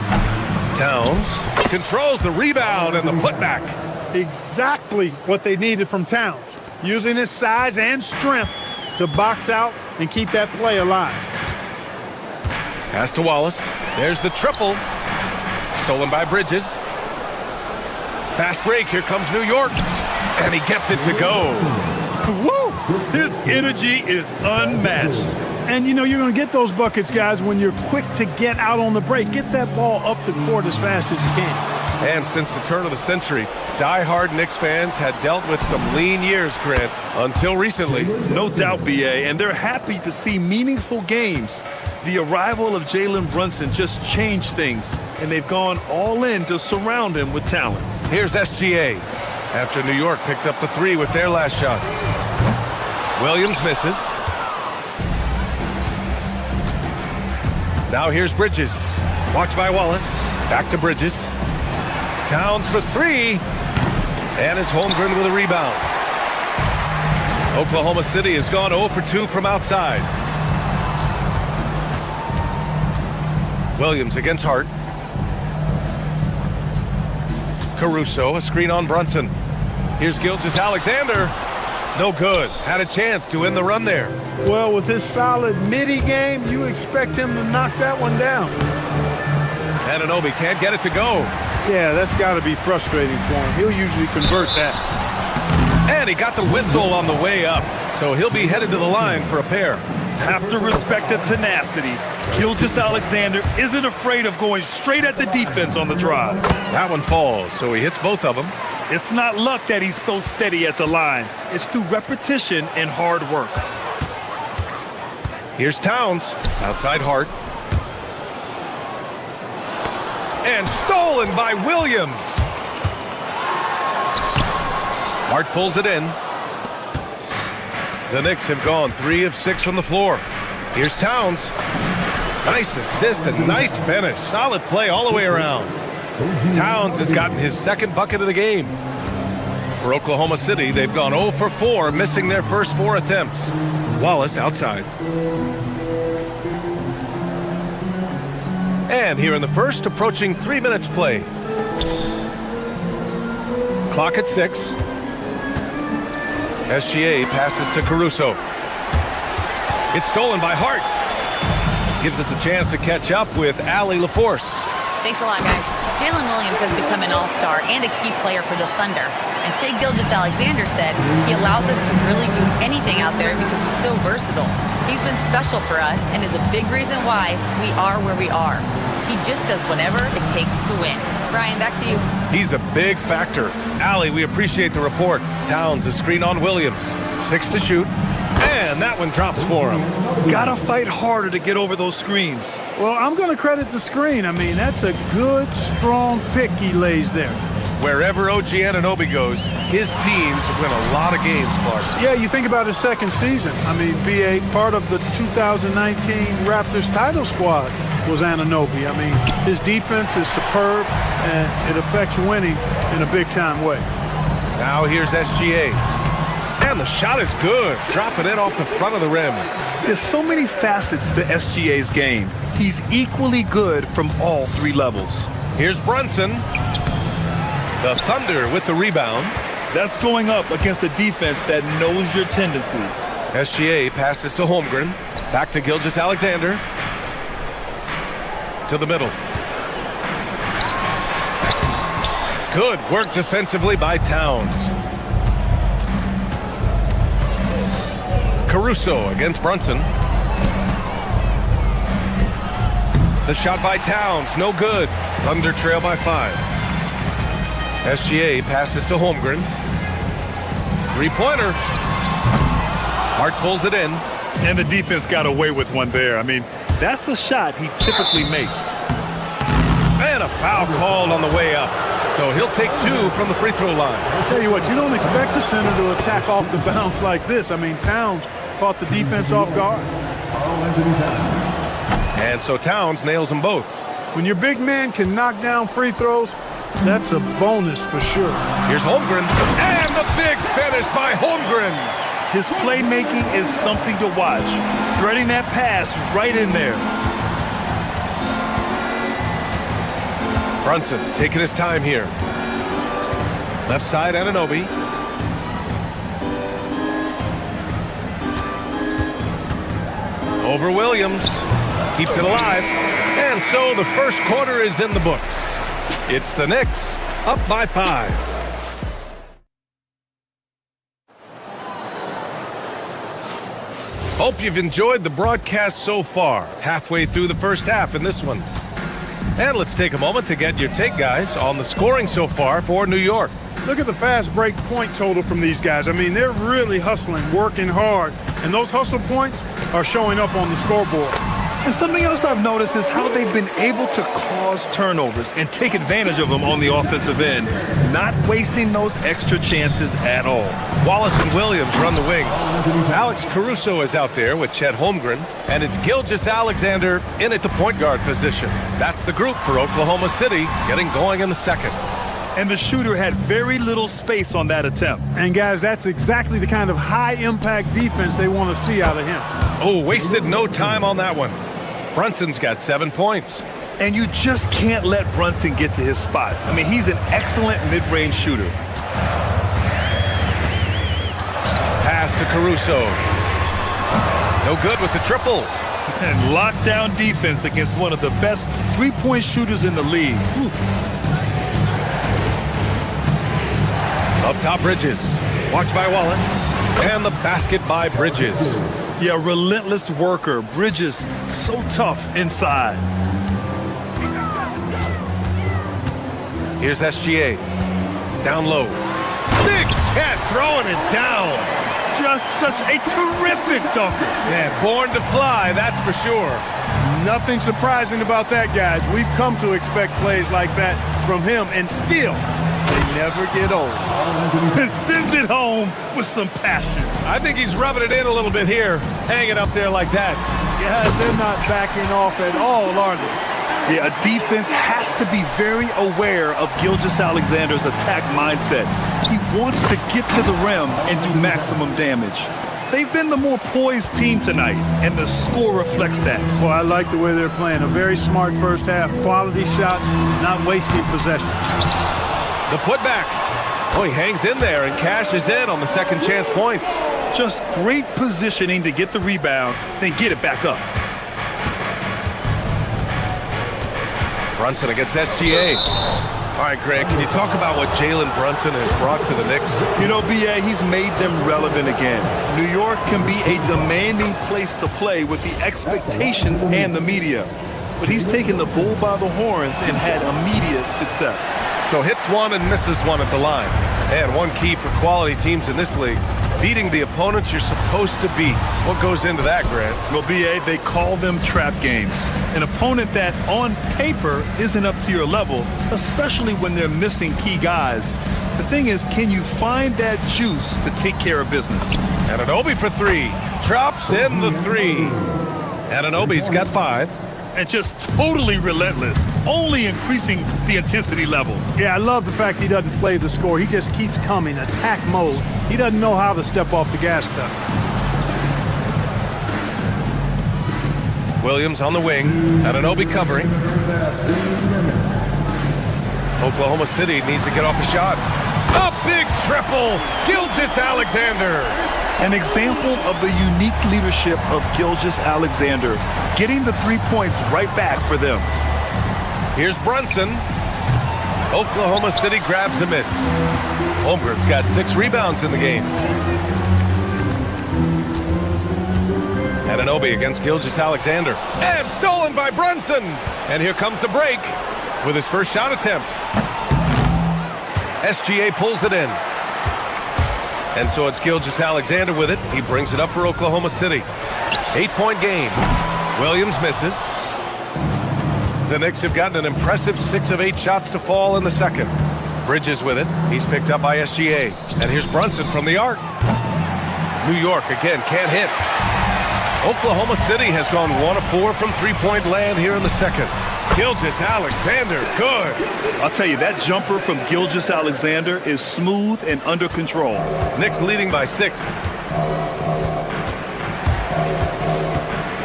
Towns controls the rebound and the putback. Exactly what they needed from Towns. Using his size and strength to box out and keep that play alive. Pass to Wallace. There's the triple. Stolen by Bridges. Fast break, here comes New York. and he gets it to go. Woo! His energy is unmatched. And you know you're going to get those buckets, guys, when you're quick to get out on the break. Get that ball up the court as fast as you can. And since the turn of the century, die-hard Knicks fans had dealt with some lean years, Grant, until recently. No doubt, BA, and they're happy to see meaningful games. The arrival of Jalen Brunson just changed things, and they've gone all in to surround him with talent. Here's SGA after New York picked up the three with their last shot. Williams misses. Now here's Bridges. Watch by Wallace. Back to Bridges. Towns for three. And it's Holmgren with a rebound. Oklahoma City has gone 0 for 2 from outside. Williams against Hart. Caruso, a screen on Brunson. Here's Gilgeous-Alexander. No good. Had a chance to end the run there. Well, with his solid midi game, you expect him to knock that one down. Anunoby can't get it to go. Yeah, that's got to be frustrating for him. He'll usually convert that. And he got the whistle on the way up, so he'll be headed to the line for a pair. Have to respect the tenacity. Gilgeous-Alexander isn't afraid of going straight at the defense on the drive. That one falls, so he hits both of them. It's not luck that he's so steady at the line. It's through repetition and hard work. Here's Towns, outside Hart. And stolen by Williams. Hart pulls it in. The Knicks have gone 3 of 6 from the floor. Here's Towns. Nice assist and nice finish. Solid play all the way around. Towns has gotten his second bucket of the game. For Oklahoma City, they've gone 0 for 4, missing their first 4 attempts. Wallace outside. And here in the first, approaching 3 minutes play. Clock at 6. SGA passes to Caruso. It's stolen by Hart. Gives us a chance to catch up with Allie LaForce. Thanks a lot, guys. Jalen Williams has become an all-star and a key player for the Thunder. And Shai Gilgeous-Alexander said he allows us to really do anything out there because he's so versatile. He's been special for us and is a big reason why we are where we are. He just does whatever it takes to win. Brian, back to you. He's a big factor. Allie, we appreciate the report. Towns a screen on Williams. 6 to shoot. And that one drops for him. Gotta fight harder to get over those screens. Well, I'm going to credit the screen. I mean, that's a good, strong pick he lays there. Wherever OG Anunoby goes, his teams win a lot of games, Clark. Yeah, you think about his second season. I mean, BA, part of the 2019 Raptors title squad was Anunoby. I mean, his defense is superb, and it affects winning in a big-time way. Now here's SGA. And the shot is good. Dropping it off the front of the rim. There's so many facets to SGA's game. He's equally good from all 3 levels. Here's Brunson. The Thunder with the rebound. That's going up against a defense that knows your tendencies. SGA passes to Holmgren. Back to Gilgeous-Alexander. To the middle. Good work defensively by Towns. Caruso against Brunson. The shot by Towns, no good. Thunder trail by 5. SGA passes to Holmgren. 3-pointer. Hart pulls it in. And the defense got away with one there. I mean, that's a shot he typically makes. And a foul called on the way up. So he'll take 2 from the free throw line. I'll tell you what, you don't expect the center to attack off the bounce like this. I mean, Towns caught the defense off guard. And so Towns nails them both. When your big man can knock down free throws, that's a bonus for sure. Here's Holmgren. And the big finish by Holmgren. His playmaking is something to watch. Threading that pass right in there. Brunson taking his time here. Left side, Anunoby. Over Williams. Keeps it alive. And so the first quarter is in the books. It's the Knicks up by 5. Hope you've enjoyed the broadcast so far. Halfway through the first half in this one. And let's take a moment to get your take, guys, on the scoring so far for New York. Look at the fast break point total from these guys. I mean, they're really hustling, working hard, and those hustle points are showing up on the scoreboard. And something else I've noticed is how they've been able to cause turnovers and take advantage of them on the offensive end, not wasting those extra chances at all. Wallace and Williams run the wings. Alex Caruso is out there with Chet Holmgren, and it's Gilgeous-Alexander in at the point guard position. That's the group for Oklahoma City getting going in the second. And the shooter had very little space on that attempt. And guys, that's exactly the kind of high-impact defense they want to see out of him. Oh, wasted no time on that one. Brunson's got 7 points. And you just can't let Brunson get to his spots. I mean, he's an excellent mid-range shooter. Pass to Caruso. No good with the triple. And lockdown defense against one of the best three-point shooters in the league. Whew. Up top, Bridges. Watched by Wallace. And the basket by Bridges. Yeah, relentless worker. Bridges, so tough inside. Here's SGA. Down low. Big Chet throwing it down. Just such a terrific dunker. Yeah, born to fly, that's for sure. Nothing surprising about that, guys. We've come to expect plays like that from him, and still, they never get old. And sends it home with some passion. I think he's rubbing it in a little bit here, hanging up there like that. Yeah, they're not backing off at all, are they? Yeah, a defense has to be very aware of Gilgeous-Alexander's attack mindset. He wants to get to the rim and do maximum damage. They've been the more poised team tonight, and the score reflects that. Well, I like the way they're playing. A very smart first half. Quality shots, not wasting possessions. The putback. Oh, he hangs in there and cashes in on the second chance points. Just great positioning to get the rebound, then get it back up. Brunson against SGA. All right, Greg, can you talk about what Jalen Brunson has brought to the Knicks? You know, B.A., he's made them relevant again. New York can be a demanding place to play with the expectations and the media. But he's taken the bull by the horns and had immediate success. So hits one and misses one at the line. And one key for quality teams in this league, beating the opponents you're supposed to beat. What goes into that, Grant? Well, B.A., they call them trap games. An opponent that, on paper, isn't up to your level, especially when they're missing key guys. The thing is, can you find that juice to take care of business? Anunoby for three. Drops in the three. Anunoby's got 5. And just totally relentless, only increasing the intensity level. Yeah, I love the fact he doesn't play the score. He just keeps coming, attack mode. He doesn't know how to step off the gas pedal. Williams on the wing. Anunoby covering. Oklahoma City needs to get off a shot. A big triple. Gilgeous-Alexander. An example of the unique leadership of Gilgeous-Alexander, getting the 3 points right back for them. Here's Brunson. Oklahoma City grabs a miss. Holmgren's got 6 rebounds in the game. Anunoby against Gilgeous-Alexander. And stolen by Brunson. And here comes the break with his first shot attempt. SGA pulls it in. And so it's Gilgeous-Alexander with it. He brings it up for Oklahoma City. 8-point game. Williams misses. The Knicks have gotten an impressive 6 of 8 shots to fall in the second. Bridges with it. He's picked up by SGA. And here's Brunson from the arc. New York again can't hit. Oklahoma City has gone 1 of 4 from three-point land here in the second. Gilgeous-Alexander, good. I'll tell you, that jumper from Gilgeous-Alexander is smooth and under control. Knicks leading by 6.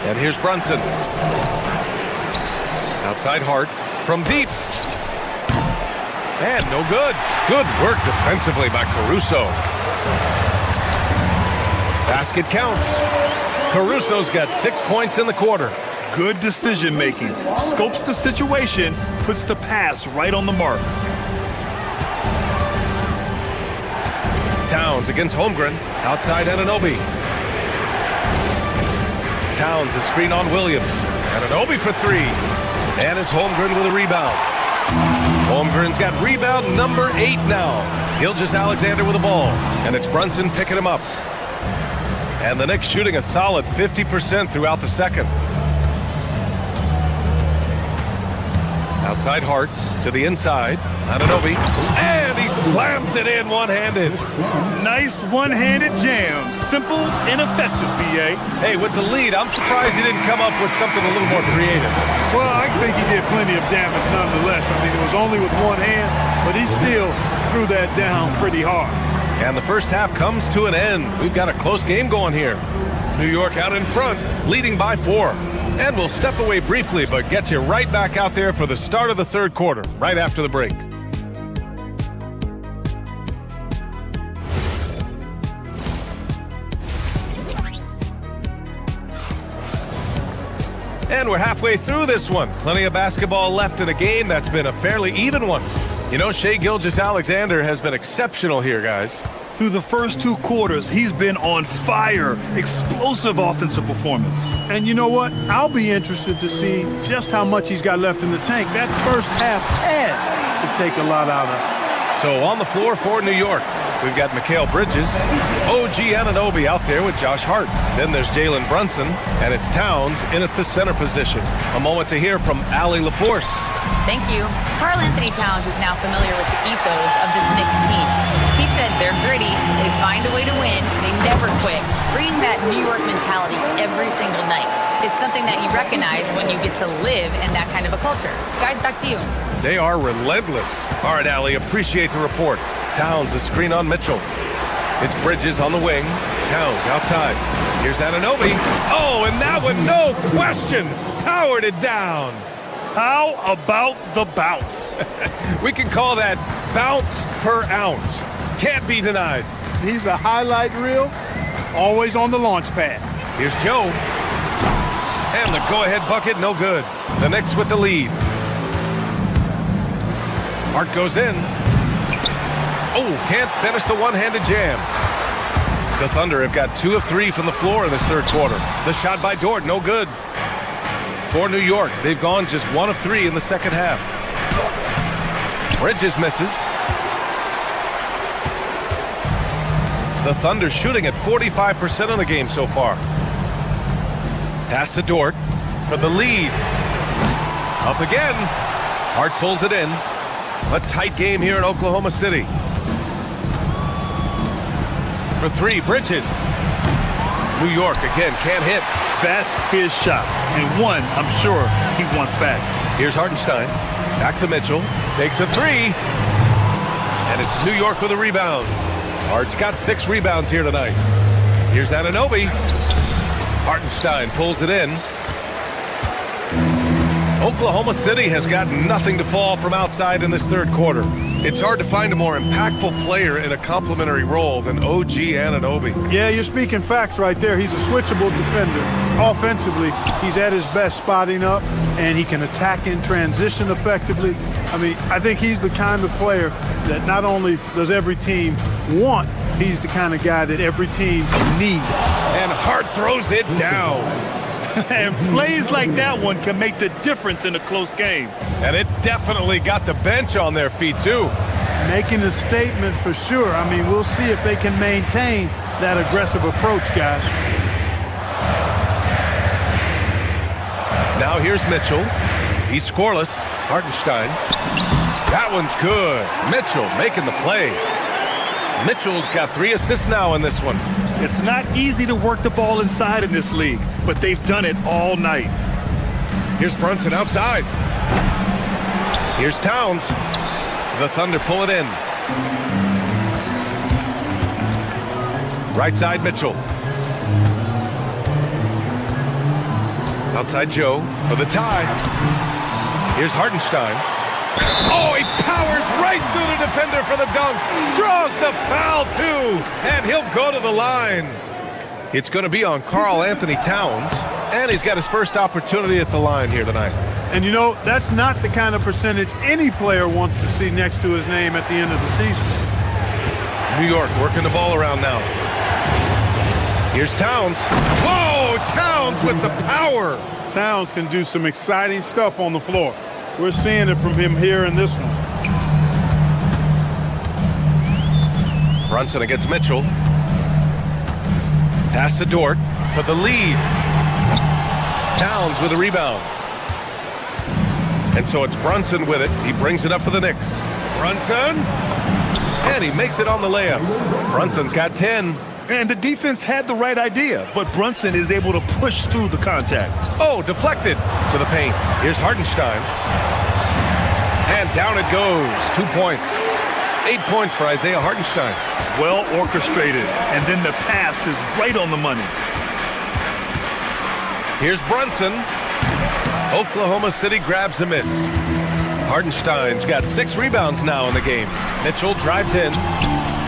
And here's Brunson. Outside Hart from deep. And no good. Good work defensively by Caruso. Basket counts. Caruso's got 6 points in the quarter. Good decision making. Scopes the situation, puts the pass right on the mark. Towns against Holmgren. Outside Anunoby. Towns a screen on Williams. And an Obi for three. And it's Holmgren with a rebound. Holmgren's got rebound number 8 now. Gilgeous-Alexander with the ball. And it's Brunson picking him up. And the Knicks shooting a solid 50% throughout the second. Outside Hart to the inside. Anunoby. And he slams it in one-handed. Nice one-handed jam. Simple and effective, B.A. Hey, with the lead, I'm surprised he didn't come up with something a little more creative. Well, I think he did plenty of damage nonetheless. I mean, it was only with one hand, but he still threw that down pretty hard. And the first half comes to an end. We've got a close game going here. New York out in front, leading by 4. And we'll step away briefly, but get you right back out there for the start of the third quarter, right after the break. And we're halfway through this one. Plenty of basketball left in a game that's been a fairly even one. You know, Shai Gilgeous-Alexander has been exceptional here, guys. Through the first 2 quarters, he's been on fire. Explosive offensive performance. And you know what? I'll be interested to see just how much he's got left in the tank. That first half had to take a lot out of it. So on the floor for New York, we've got Mikal Bridges, OG Anunoby out there with Josh Hart. Then there's Jalen Brunson, and it's Towns in at the center position. A moment to hear from Allie LaForce. Thank you. Karl Anthony Towns is now familiar with the ethos of this Knicks team. He said they're gritty, they find a way to win, they never quit, bringing that New York mentality every single night. It's something that you recognize when you get to live in that kind of a culture. Guys, back to you. They are relentless. All right, Allie, appreciate the report. Towns a screen on Mitchell. It's Bridges on the wing. Towns outside. Here's Anunoby. Oh, and that one, no question, powered it down. How about the bounce? We can call that bounce per ounce. Can't be denied. He's a highlight reel, always on the launch pad. Here's Joe. And the go-ahead bucket, no good. The Knicks with the lead. Hart goes in. Oh, can't finish the one-handed jam. The Thunder have got 2 of 3 from the floor in this third quarter. The shot by Dort, no good. For New York, they've gone just 1 of 3 in the second half. Bridges misses. The Thunder shooting at 45% of the game so far. Pass to Dort for the lead. Up again. Hart pulls it in. A tight game here in Oklahoma City. For 3, Bridges. New York again can't hit. That's his shot, and one I'm sure he wants back. Here's Hartenstein. Back to Mitchell. Takes a 3. And it's New York with a rebound. Hart's got 6 rebounds here tonight. Here's Anunoby. Hartenstein pulls it in. Oklahoma City has got nothing to fall from outside in this third quarter. It's hard to find a more impactful player in a complementary role than OG Anunoby. Yeah, you're speaking facts right there. He's a switchable defender. Offensively, he's at his best spotting up, and he can attack in transition effectively. I mean, I think he's the kind of player that not only does every team want, he's the kind of guy that every team needs. And Hart throws it down. And plays like that one can make the difference in a close game. And it definitely got the bench on their feet, too. Making a statement for sure. I mean, we'll see if they can maintain that aggressive approach, guys. Now here's Mitchell. He's scoreless. Hartenstein. That one's good. Mitchell making the play. Mitchell's got 3 assists now in this one. It's not easy to work the ball inside in this league, but they've done it all night. Here's Brunson outside. Here's Towns. The Thunder pull it in. Right side, Mitchell. Outside Joe for the tie. Here's Hartenstein. Oh, he powers right through the defender for the dunk. Draws the foul, too. And he'll go to the line. It's going to be on Karl Anthony Towns. And he's got his first opportunity at the line here tonight. And, you know, that's not the kind of percentage any player wants to see next to his name at the end of the season. New York working the ball around now. Here's Towns. Whoa, Towns with the power. Towns can do some exciting stuff on the floor. We're seeing it from him here in this one. Brunson against Mitchell. Pass to Dort for the lead. Towns with a rebound. And so it's Brunson with it. He brings it up for the Knicks. Brunson. And he makes it on the layup. Brunson's got 10. And the defense had the right idea, but Brunson is able to push through the contact. Oh, deflected to the paint. Here's Hartenstein. And down it goes. 2 points. 8 points for Isaiah Hartenstein. Well orchestrated. And then the pass is right on the money. Here's Brunson. Oklahoma City grabs a miss. Hartenstein's got 6 rebounds now in the game. Mitchell drives in.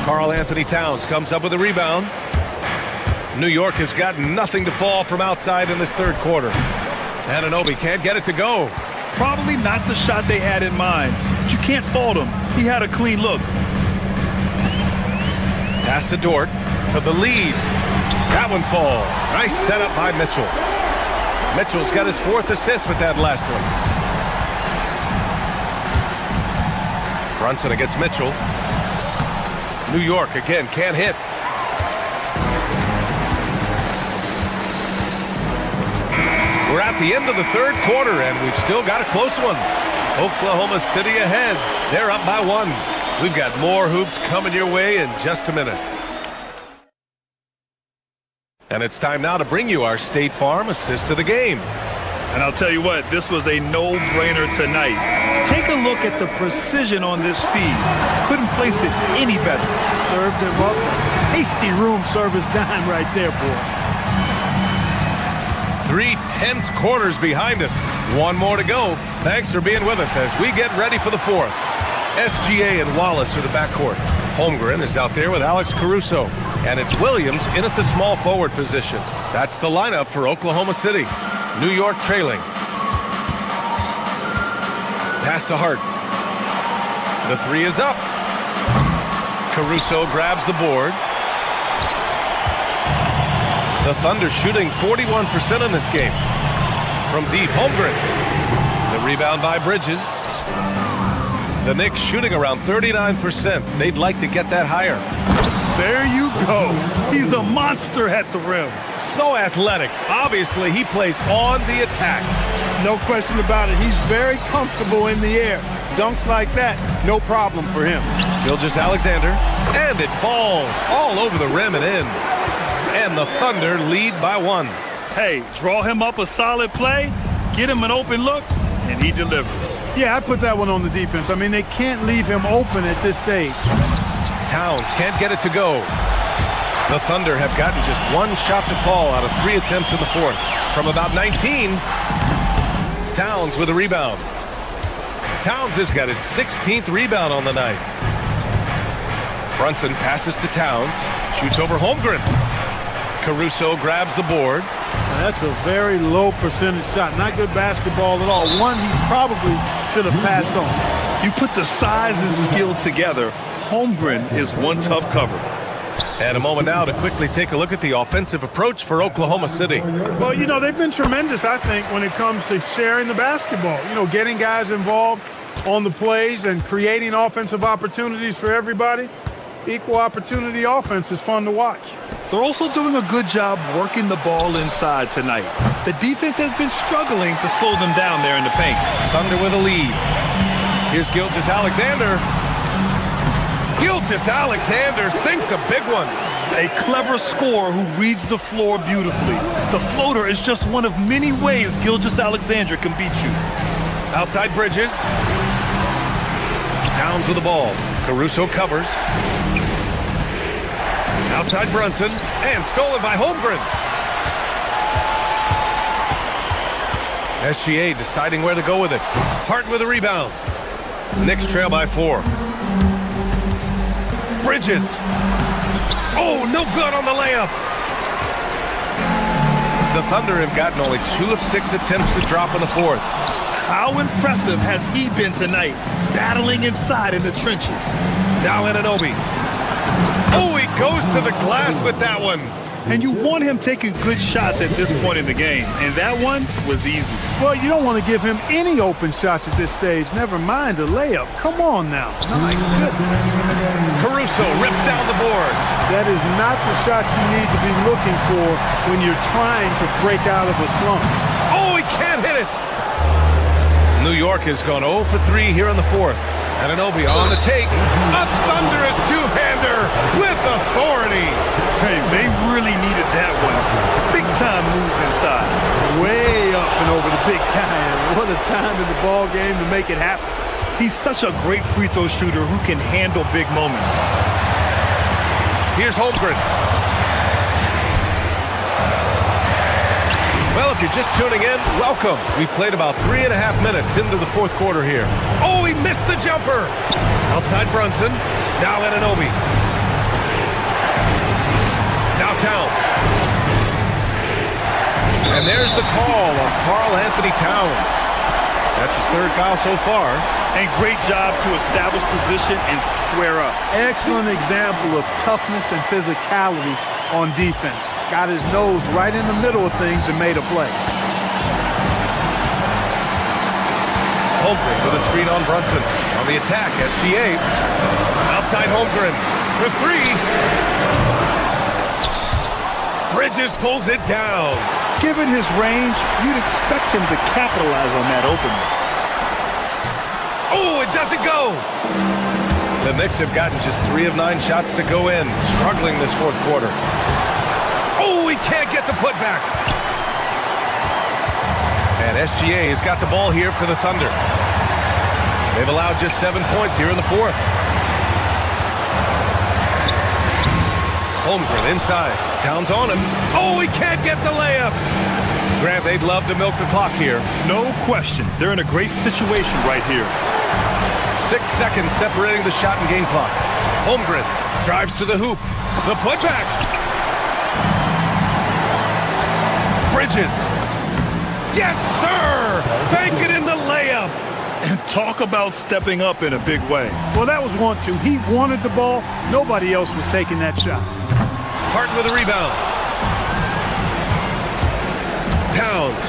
Karl Anthony Towns comes up with a rebound. New York has got nothing to fall from outside in this third quarter. Anunoby can't get it to go. Probably not the shot they had in mind, but you can't fault him. He had a clean look. Pass to Dort for the lead. That one falls. Nice setup by Mitchell. Mitchell's got his 4th assist with that last one. Brunson against Mitchell. New York again can't hit. We're at the end of the third quarter and we've still got a close one. Oklahoma City ahead. They're up by 1. We've got more hoops coming your way in just a minute. And it's time now to bring you our State Farm assist of the game. And I'll tell you what, this was a no-brainer tonight. Take a look at the precision on this feed. Couldn't place it any better. Served him up. Tasty room service dime right there, boy. 3 tense quarters behind us. 1 more to go. Thanks for being with us as we get ready for the 4th. SGA and Wallace are the backcourt. Holmgren is out there with Alex Caruso. And it's Williams in at the small forward position. That's the lineup for Oklahoma City. New York trailing. Pass to Hart. The 3 is up. Caruso grabs the board. The Thunder shooting 41% in this game. From deep, Holmgren. The rebound by Bridges. The Knicks shooting around 39%. They'd like to get that higher. There you go. He's a monster at the rim. So athletic. Obviously, he plays on the attack. No question about it. He's very comfortable in the air. Dunks like that, no problem for him. Gilgeous-Alexander. And it falls all over the rim and in. And the Thunder lead by 1. Hey, draw him up a solid play, get him an open look, and he delivers. Yeah, I put that one on the defense. I mean, they can't leave him open at this stage. Towns can't get it to go. The Thunder have gotten just 1 shot to fall out of 3 attempts in the 4th. From about 19, Towns with a rebound. Towns has got his 16th rebound on the night. Brunson passes to Towns, shoots over Holmgren. Caruso grabs the board. Now that's a very low percentage shot. Not good basketball at all. One he probably should have passed on. You put the size and skill together, Holmgren is one tough cover. And a moment now to quickly take a look at the offensive approach for Oklahoma City. Well, you know, they've been tremendous, I think, when it comes to sharing the basketball. You know, getting guys involved on the plays and creating offensive opportunities for everybody. Equal opportunity offense is fun to watch. They're also doing a good job working the ball inside tonight. The defense has been struggling to slow them down there in the paint. Thunder with a lead. Here's Gilgeous-Alexander. Gilgeous-Alexander sinks a big one. A clever scorer who reads the floor beautifully. The floater is just one of many ways Gilgeous-Alexander can beat you. Outside Bridges. Towns with the ball. Caruso covers. Outside Brunson. And stolen by Holmgren. SGA deciding where to go with it. Hart with a rebound. Knicks trail by 4. Bridges. Oh, no good on the layup. The Thunder have gotten only 2 of 6 attempts to drop in the 4th. How impressive has he been tonight, battling inside in the trenches? Now Anunoby. Oh, he goes to the glass with that one. And you want him taking good shots at this point in the game. And that one was easy. Well, you don't want to give him any open shots at this stage. Never mind a layup. Come on now. My goodness. Caruso rips down the board. That is not the shot you need to be looking for when you're trying to break out of a slump. Oh, he can't hit it. New York has gone 0 for 3 here in the fourth. Anunoby on the take. A thunderous two-hander with authority. Hey, they really needed that one. Big time move inside. Way up and over the big guy. And what a time in the ball game to make it happen. He's such a great free throw shooter who can handle big moments. Here's Holmgren. Well, if you're just tuning in, welcome. We played about 3.5 minutes into the fourth quarter here. Oh, he missed the jumper. Outside Brunson. Now Anunoby. Now Towns. And there's the call on Karl Anthony Towns. That's his third foul so far. And great job to establish position and square up. Excellent example of toughness and physicality on defense. Got his nose right in the middle of things and made a play. Holmgren with a screen on Brunson. On the attack, SGA. Outside Holmgren for three. Bridges pulls it down. Given his range, you'd expect him to capitalize on that opening. Oh, it doesn't go. The Knicks have gotten just 3 of 9 shots to go in, struggling this fourth quarter. Oh, he can't get the putback. And SGA has got the ball here for the Thunder. They've allowed just 7 points here in the fourth. Holmgren inside. Towns on him. Oh, he can't get the layup. Grant, they'd love to milk the clock here. No question. They're in a great situation right here. 6 seconds separating the shot and game clocks. Holmgren drives to the hoop. The putback. Bridges. Yes, sir! Bank it in the layup. And talk about stepping up in a big way. Well, that was 1-2. He wanted the ball. Nobody else was taking that shot. Hart with a rebound. Towns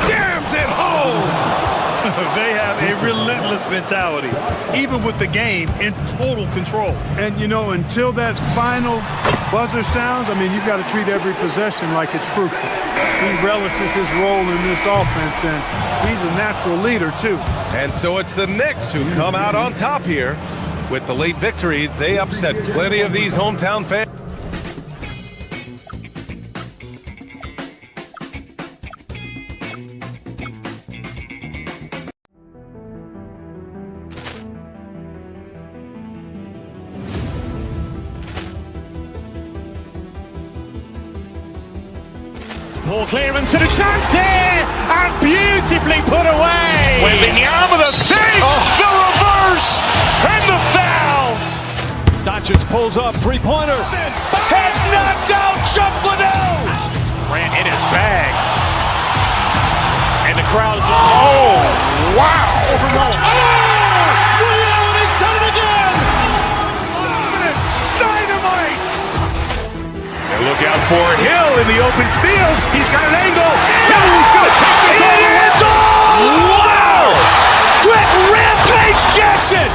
jams it home. They have a relentless mentality, even with the game in total control. And, you know, until that final buzzer sounds, I mean, you've got to treat every possession like it's crucial. He relishes his role in this offense, and he's a natural leader, too. And so it's the Knicks who come out on top here. With the late victory, they upset plenty of these hometown fans. Ball clearance and a chance here, and beautifully put away. Wembanyama the save, the reverse, and the foul. Doncic pulls up, three-pointer. Has knocked out Chuck Liddell. Grant in his bag, and the crowd is. Oh, wow! Oh, Allen has done it again. Dynamite. And look out for Hill in the open field. He's got an angle. No, he's going to take this all the way. Wow! Quick rampage Jackson.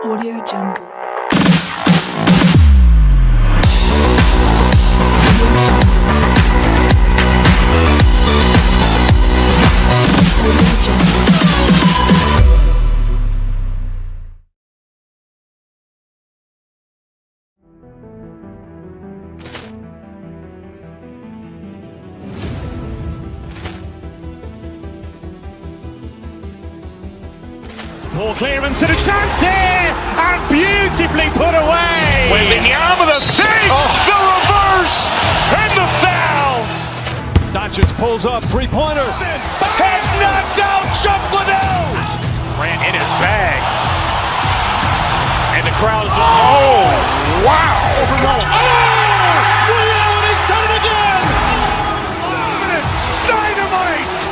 Audio Jungle. Ball clearance and a chance here, and beautifully put away. Wembanyama the save, the reverse, and the foul. Doncic pulls up, three-pointer. Has knocked out Chuck Liddell. Grant in his bag, and the crowd is, oh, wow! He's done it again! Dynamite!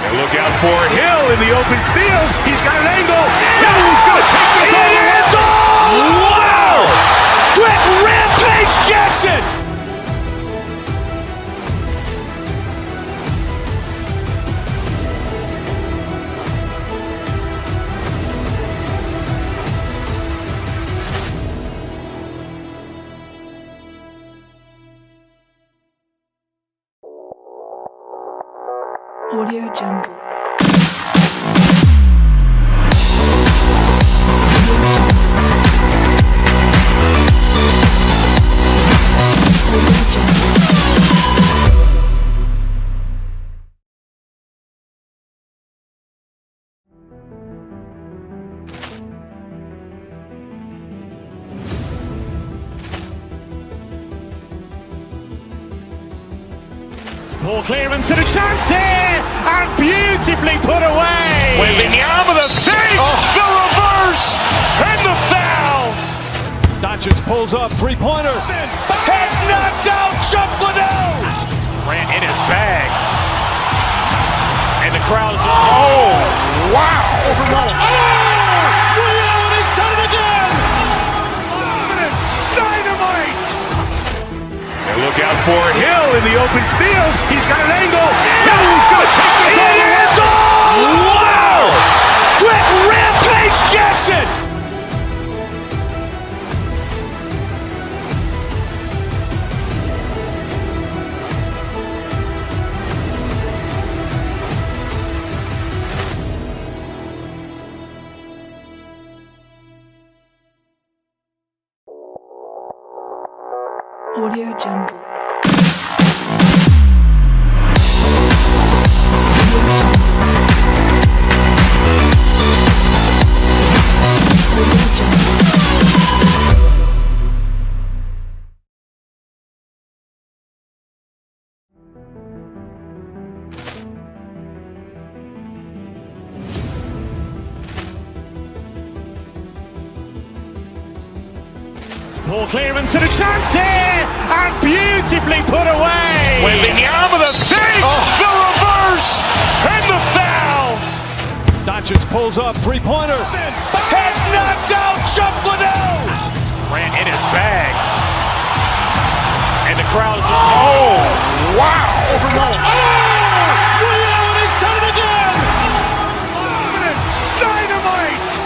And look out for Hill in the open field. He's got an angle. Hill's going to take this all the way. Wow! Quick rampage Jackson! Audio Jungle. Ball clearance and a chance here, and beautifully put away. Wembanyama the fake, the reverse, and the foul. Doncic pulls up, three-pointer. Has knocked out Chuck Liddell. Ran in his bag, and the crowd is, oh, wow. He's done it again! Dynamite! And look out for Hill in the open field. He's got an angle. Hill's going to take this all the way. Wow! Quick rampage Jackson! Audio Jungle. Ball clearance and a chance here, and beautifully put away. Wembanyama the fake, the reverse, and the foul. Doncic pulls up, three-pointer. Has knocked out Chuck Liddell. Ran in his bag, and the crowd is, oh, wow. He's done it again! Dynamite!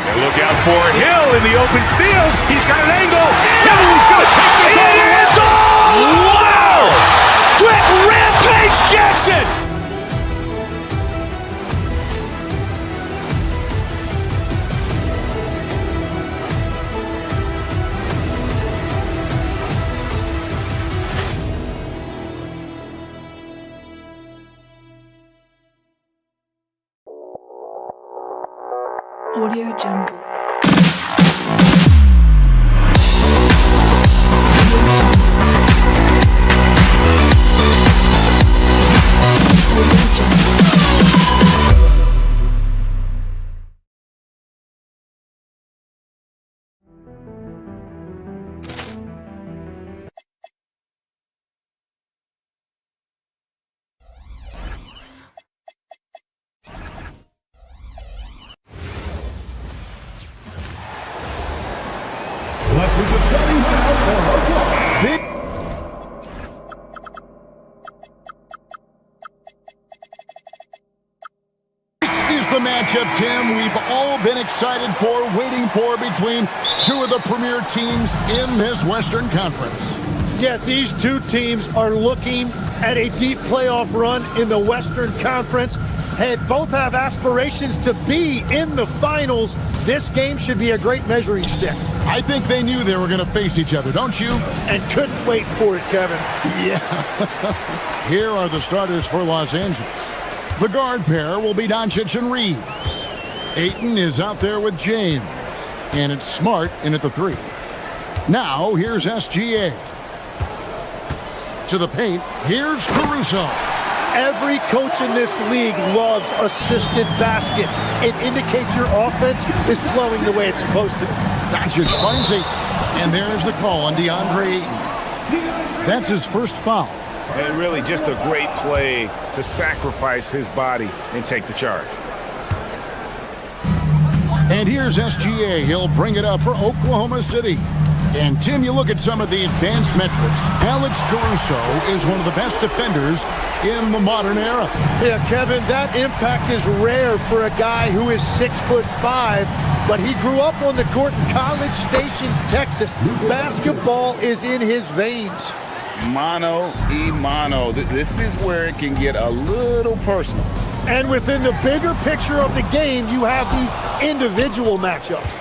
And look out for Hill in the open field. He's got an angle. Hill's going to take this all the way. Wow! Quick rampage Jackson! Audio Jungle. Let's reach a starting lineup for Oklahoma. This is the matchup, Tim, we've all been excited for, waiting for between two of the premier teams in this Western Conference. Yeah, these two teams are looking at a deep playoff run in the Western Conference. Both have aspirations to be in the finals. This game should be a great measuring stick. I think they knew they were going to face each other, don't you? And couldn't wait for it, Kevin. Yeah. Here are the starters for Los Angeles. The guard pair will be Doncic and Reeves. Ayton is out there with James. And it's Smart in at the 3. Now, here's SGA. To the paint, here's Caruso. Every coach in this league loves assisted baskets. It indicates your offense is flowing the way it's supposed to. Doncic finds Ayton. And there's the call on DeAndre Ayton. That's his first foul. And really just a great play to sacrifice his body and take the charge. And here's SGA. He'll bring it up for Oklahoma City. And, Tim, you look at some of the advanced metrics. Alex Caruso is one of the best defenders in the modern era. Yeah, Kevin, that impact is rare for a guy who is 6'5", but he grew up on the court in College Station, Texas. Basketball is in his veins. Mano y mano. This is where it can get a little personal. And within the bigger picture of the game, you have these individual matchups.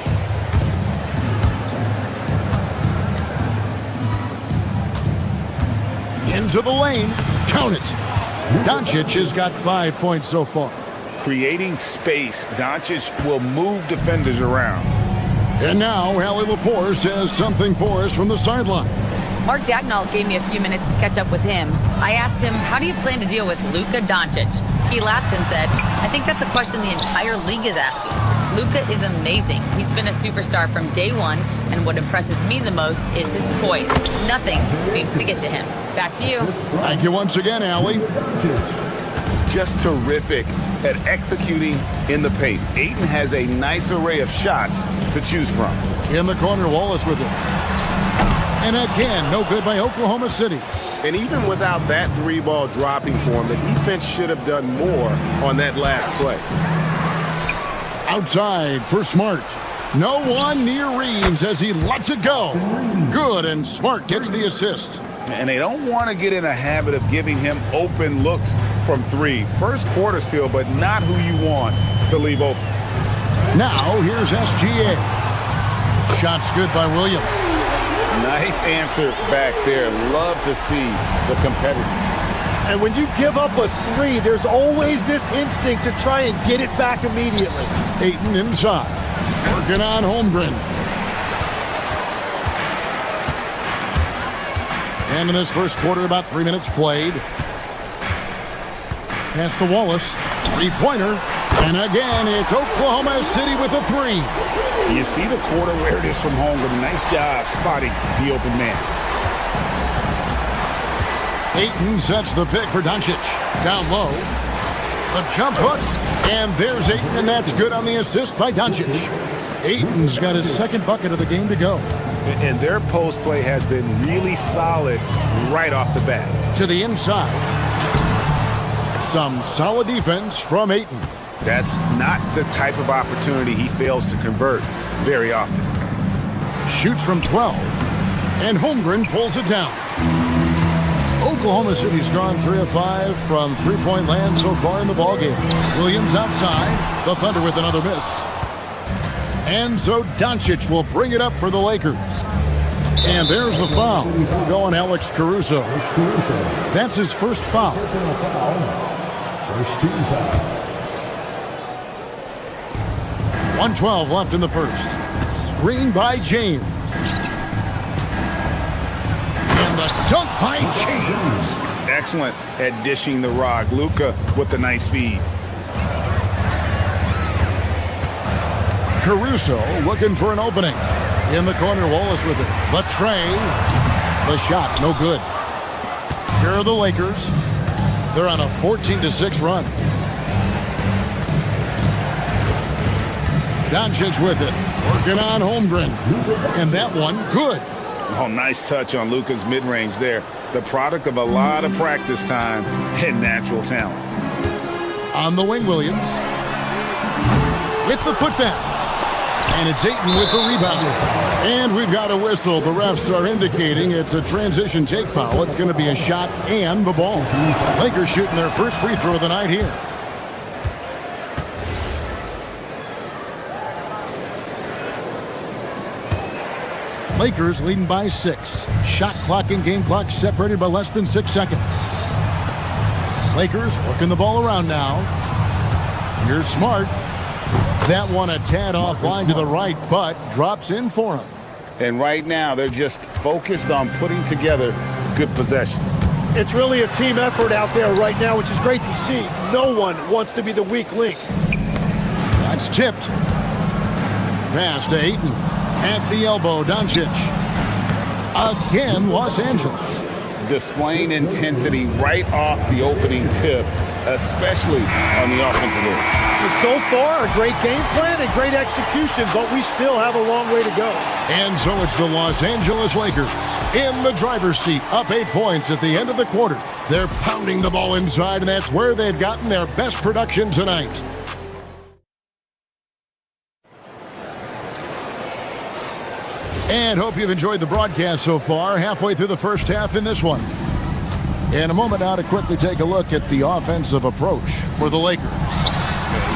Into the lane. Count it. Doncic has got 5 points so far. Creating space, Doncic will move defenders around. And now, Allie LaForce has something for us from the sideline. Mark Dagnall gave me a few minutes to catch up with him. I asked him, how do you plan to deal with Luka Doncic? He laughed and said, I think that's a question the entire league is asking. Luka is amazing. He's been a superstar from day one, and what impresses me the most is his poise. Nothing seems to get to him. Back to you. Thank you once again, Allie. Just terrific at executing in the paint. Ayton has a nice array of shots to choose from. In the corner, Wallace with it. And again, no good by Oklahoma City. And even without that three-ball dropping for him, the defense should have done more on that last play. Outside for Smart. No one near Reeves as he lets it go. Good, and Smart gets the assist. And they don't want to get in a habit of giving him open looks from three. First quarter still, but not who you want to leave open. Now, here's SGA. Shot's good by Williams. Nice answer back there. Love to see the competitiveness. And when you give up a three, there's always this instinct to try and get it back immediately. Ayton inside. Working on Holmgren. And in this first quarter, about 3 minutes played. Pass to Wallace. Three-pointer. And again, it's Oklahoma City with a three. You see the quarter where it is from Holmgren. Nice job spotting the open man. Ayton sets the pick for Doncic. Down low. The jump hook. And there's Ayton, and that's good on the assist by Doncic. Ayton's got his second bucket of the game to go. And their post play has been really solid right off the bat. To the inside. Some solid defense from Ayton. That's not the type of opportunity he fails to convert very often. Shoots from 12. And Holmgren pulls it down. Oklahoma City's gone 3 of 5 from three-point land so far in the ballgame. Williams outside. The Thunder with another miss. And so Doncic will bring it up for the Lakers. And there's the foul. Going Alex Caruso. That's his first foul. First team foul. 1:12 left in the first. Screen by James. And the dunk by James. Excellent at dishing the rock. Luka with the nice feed. Caruso looking for an opening. In the corner, Wallace with it. The tray. The shot, no good. Here are the Lakers. They're on a 14-6 run. Doncic with it. Working on Holmgren. And that one, good. Oh, nice touch on Luka's mid-range there. The product of a lot of practice time and natural talent. On the wing, Williams. With the putdown. And it's Ayton with the rebound. And we've got a whistle. The refs are indicating it's a transition take foul. It's going to be a shot and the ball. Lakers shooting their first free throw of the night here. Lakers leading by 6. Shot clock and game clock separated by less than 6 seconds. Lakers working the ball around now. Here's Smart. That one a tad offline to the right, but drops in for him. And right now, they're just focused on putting together good possessions. It's really a team effort out there right now, which is great to see. No one wants to be the weak link. That's tipped. Pass to Ayton. At the elbow, Doncic. Again, Los Angeles. Displaying intensity right off the opening tip, especially on the offensive end. So far, a great game plan and great execution, but we still have a long way to go. And so it's the Los Angeles Lakers in the driver's seat, up 8 points at the end of the quarter. They're pounding the ball inside, and that's where they've gotten their best production tonight. And hope you've enjoyed the broadcast so far, halfway through the first half in this one. In a moment now to quickly take a look at the offensive approach for the Lakers.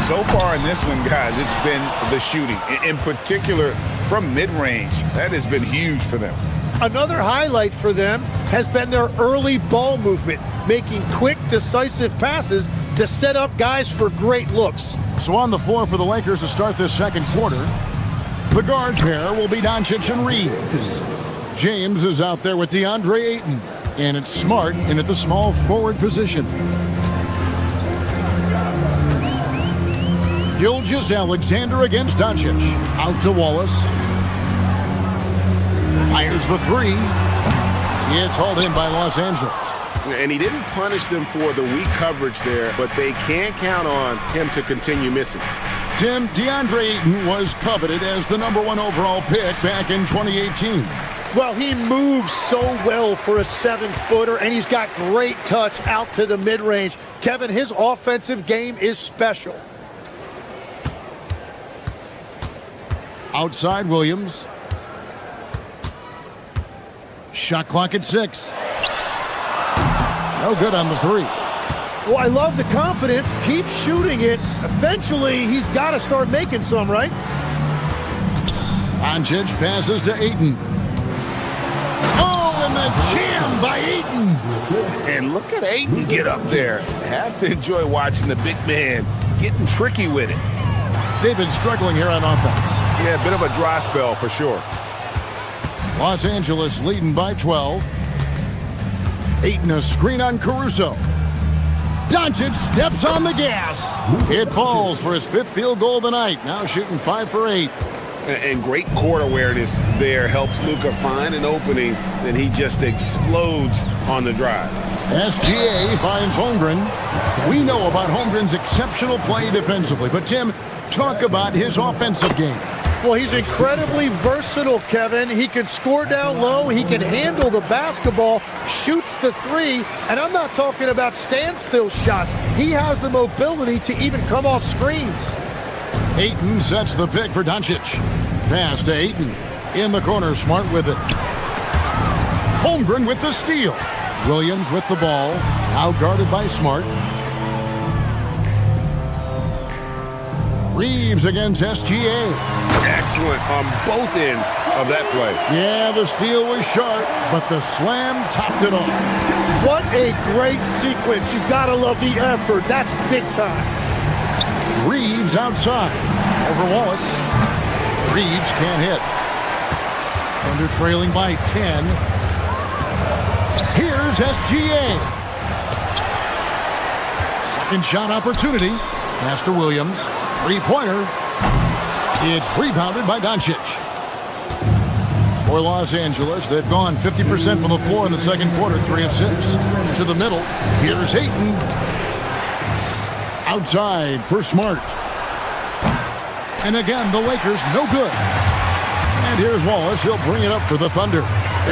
So far in this one, guys, it's been the shooting, in particular from mid-range. That has been huge for them. Another highlight for them has been their early ball movement, making quick, decisive passes to set up guys for great looks. So on the floor for the Lakers to start this second quarter, the guard pair will be Doncic and Reeves. James is out there with DeAndre Ayton, and it's Smart in at the small forward position. Gilgeous-Alexander against Doncic. Out to Wallace. Fires the three. It's hauled in by Los Angeles. And he didn't punish them for the weak coverage there, but they can't count on him to continue missing. Tim, DeAndre Ayton was coveted as the #1 overall pick back in 2018. Well, he moves so well for a 7-footer, and he's got great touch out to the mid-range. Kevin, his offensive game is special. Outside Williams. Shot clock at 6. No good on the three. Well, I love the confidence. Keep shooting it. Eventually, he's got to start making some, right? Doncic passes to Ayton. Oh, and the jam by Ayton. And look at Ayton get up there. Have to enjoy watching the big man getting tricky with it. They've been struggling here on offense. Yeah, a bit of a dry spell for sure. Los Angeles leading by 12. Ayton a screen on Caruso. Doncic steps on the gas. It falls for his 5th field goal of the night. Now shooting 5 for 8. And great court awareness there helps Luka find an opening, then he just explodes on the drive. SGA finds Holmgren. We know about Holmgren's exceptional play defensively, but Tim, talk about his offensive game. Well, he's incredibly versatile, Kevin. He can score down low. He can handle the basketball, shoots the three, and I'm not talking about standstill shots. He has the mobility to even come off screens. Ayton sets the pick for Doncic. Pass to Ayton. In the corner, Smart with it. Holmgren with the steal. Williams with the ball. Out-guarded by Smart. Reeves against SGA. Excellent on both ends of that play. Yeah, the steal was sharp, but the slam topped it off. What a great sequence. You gotta love the effort. That's big time. Reeves outside. Over Wallace. Reeves can't hit. Under trailing by 10. Here's SGA. Second shot opportunity. Pass to Williams. Three-pointer. It's rebounded by Doncic. For Los Angeles, they've gone 50% from the floor in the second quarter, 3 of 6. To the middle. Here's Ayton. Outside for Smart. And again, the Lakers no good. And here's Wallace. He'll bring it up for the Thunder.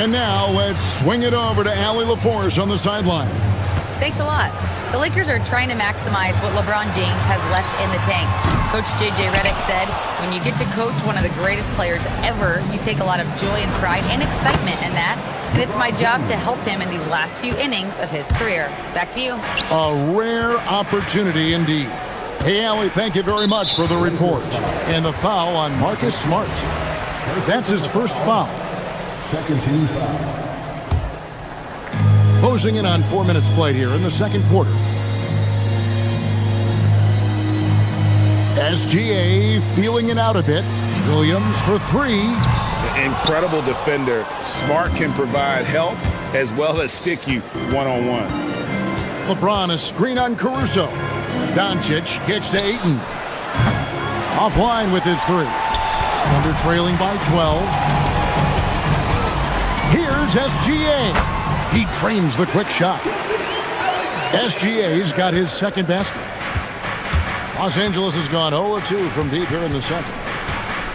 And now let's swing it over to Allie LaForce on the sideline. Thanks a lot. The Lakers are trying to maximize what LeBron James has left in the tank. Coach J.J. Redick said, when you get to coach one of the greatest players ever, you take a lot of joy and pride and excitement in that. And it's my job to help him in these last few innings of his career. Back to you. A rare opportunity indeed. Hey, Allie, thank you very much for the report. And the foul on Marcus Smart. That's his first foul. Second team foul. Closing in on 4 minutes played here in the second quarter. SGA feeling it out a bit. Williams for 3. Incredible defender. Smart can provide help as well as stick you one-on-one. LeBron a screen on Caruso. Doncic kicks to Ayton. Offline with his three. Thunder trailing by 12. Here's SGA. He trains the quick shot. SGA's got his second basket. Los Angeles has gone 0-2 from deep here in the second.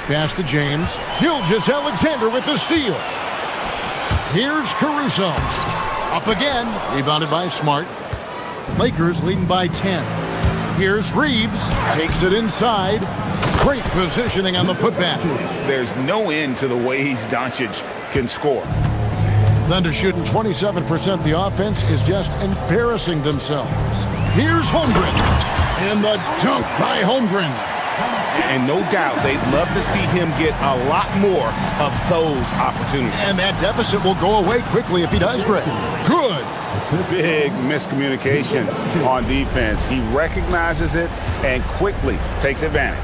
Pass to James. Gilgeous-Alexander with the steal. Here's Caruso. Up again. Rebounded by Smart. Lakers leading by 10. Here's Reeves. Takes it inside. Great positioning on the putback. There's no end to the ways Doncic can score. Thunder shooting 27%. The offense is just embarrassing themselves. Here's Holmgren. And the dunk by Holmgren. And no doubt they'd love to see him get a lot more of those opportunities. And that deficit will go away quickly if he does great. Good. Big miscommunication on defense. He recognizes it and quickly takes advantage.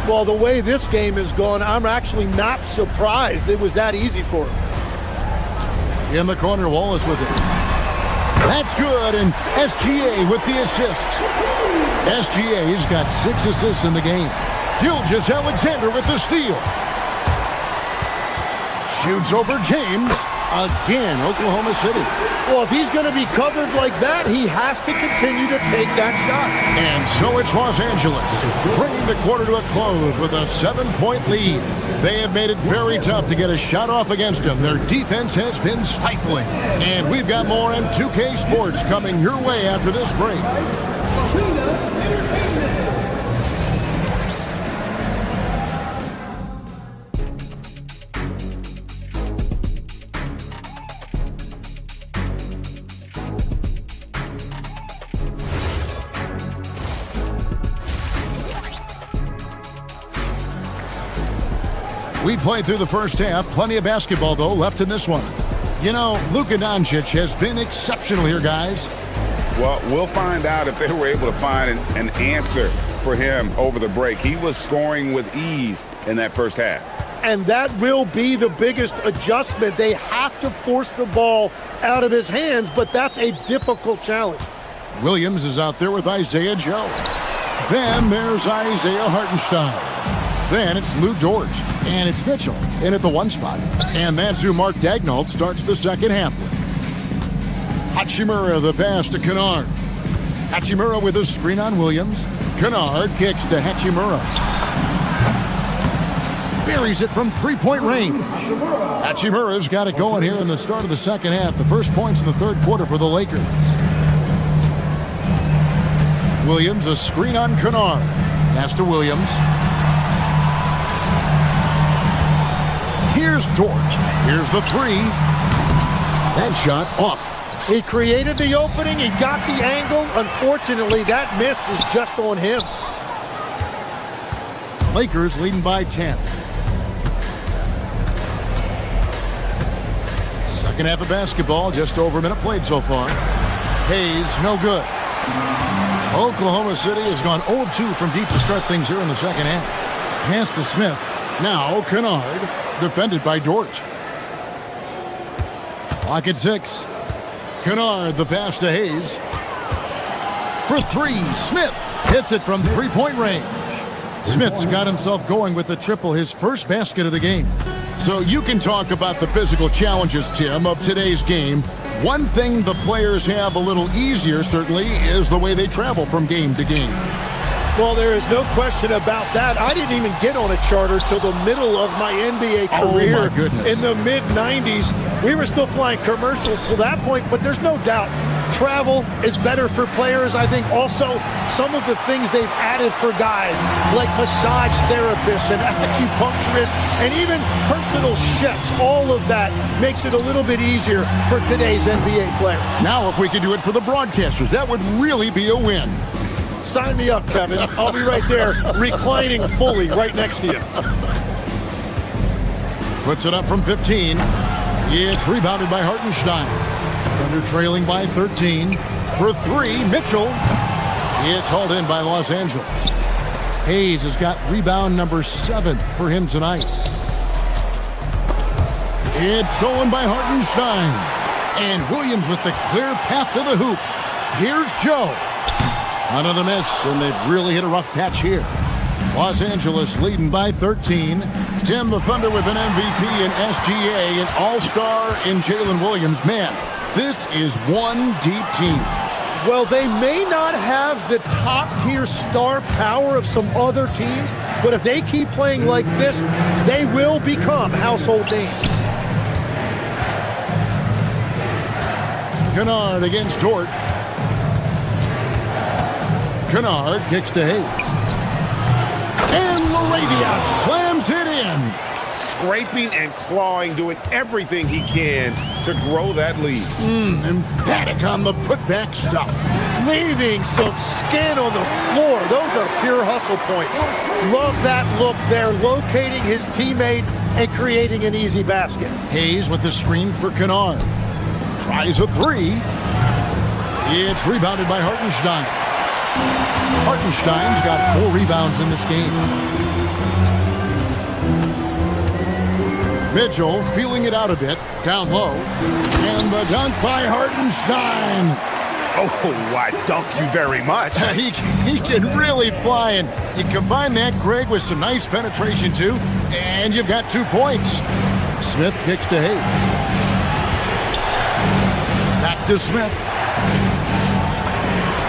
Well, the way this game is going, I'm actually not surprised it was that easy for him. In the corner, Wallace with it. That's good, and SGA with the assist. SGA's got 6 assists in the game. Gilgeous-Alexander with the steal. Shoots over James. Again, Oklahoma City. Well, if he's going to be covered like that, he has to continue to take that shot. And so it's Los Angeles, bringing the quarter to a close with a 7-point lead. They have made it very tough to get a shot off against them. Their defense has been stifling. And we've got more on 2K Sports coming your way after this break. We played through the first half. Plenty of basketball, though, left in this one. You know, Luka Doncic has been exceptional here, guys. Well, we'll find out if they were able to find an answer for him over the break. He was scoring with ease in that first half. And that will be the biggest adjustment. They have to force the ball out of his hands, but that's a difficult challenge. Williams is out there with Isaiah Joe. Then there's Isaiah Hartenstein. Then it's Lou Dort. And it's Mitchell in at the 1 spot. And that's who Mark Daigneault starts the second half with. Hachimura the pass to Kennard. Hachimura with a screen on Williams. Kennard kicks to Hachimura. Buries it from 3-point range. Hachimura's got it going here in the start of the second half. The first points in the third quarter for the Lakers. Williams a screen on Kennard. Pass to Williams. Here's Dort. Here's the 3. That shot off. He created the opening. He got the angle. Unfortunately, that miss is just on him. Lakers leading by 10. Second half of basketball. Just over a minute played so far. Hayes, no good. Oklahoma City has gone 0-2 from deep to start things here in the second half. Pass to Smith. Now Kennard. Defended by Dort. Clock at 6. Kennard, the pass to Hayes. For 3, Smith hits it from 3-point range. Smith's got himself going with the triple, his first basket of the game. So you can talk about the physical challenges, Tim, of today's game. One thing the players have a little easier, certainly, is the way they travel from game to game. Well, there is no question about that. I didn't even get on a charter till the middle of my NBA career. Oh, my goodness. In the mid-90s. We were still flying commercial till that point, but there's no doubt travel is better for players. I think also some of the things they've added for guys, like massage therapists and acupuncturists and even personal chefs, all of that makes it a little bit easier for today's NBA player. Now, if we could do it for the broadcasters, that would really be a win. Sign me up, Kevin. I'll be right there reclining fully right next to you. Puts it up from 15. It's rebounded by Hartenstein. Thunder trailing by 13. For 3, Mitchell. It's hauled in by Los Angeles. Hayes has got rebound number 7 for him tonight. It's stolen by Hartenstein. And Williams with the clear path to the hoop. Here's Joe. Another miss, and they've really hit a rough patch here. Los Angeles leading by 13. Tim the Thunder with an MVP in SGA, an all-star in Jalen Williams. Man, this is one deep team. Well, they may not have the top-tier star power of some other teams, but if they keep playing like this, they will become household names. Kennard against Dort. Kennard kicks to Hayes. And LaRavia slams it in. Scraping and clawing, doing everything he can to grow that lead. Emphatic on the putback stuff. Leaving some skin on the floor. Those are pure hustle points. Love that look there, locating his teammate and creating an easy basket. Hayes with the screen for Kennard. Tries a three. It's rebounded by Hartenstein. Hartenstein's got 4 rebounds in this game. Mitchell feeling it out a bit, down low. And the dunk by Hartenstein. Oh, I dunk you very much. He can really fly, and you combine that, Greg, with some nice penetration, too, and you've got 2 points. Smith kicks to Hayes. Back to Smith.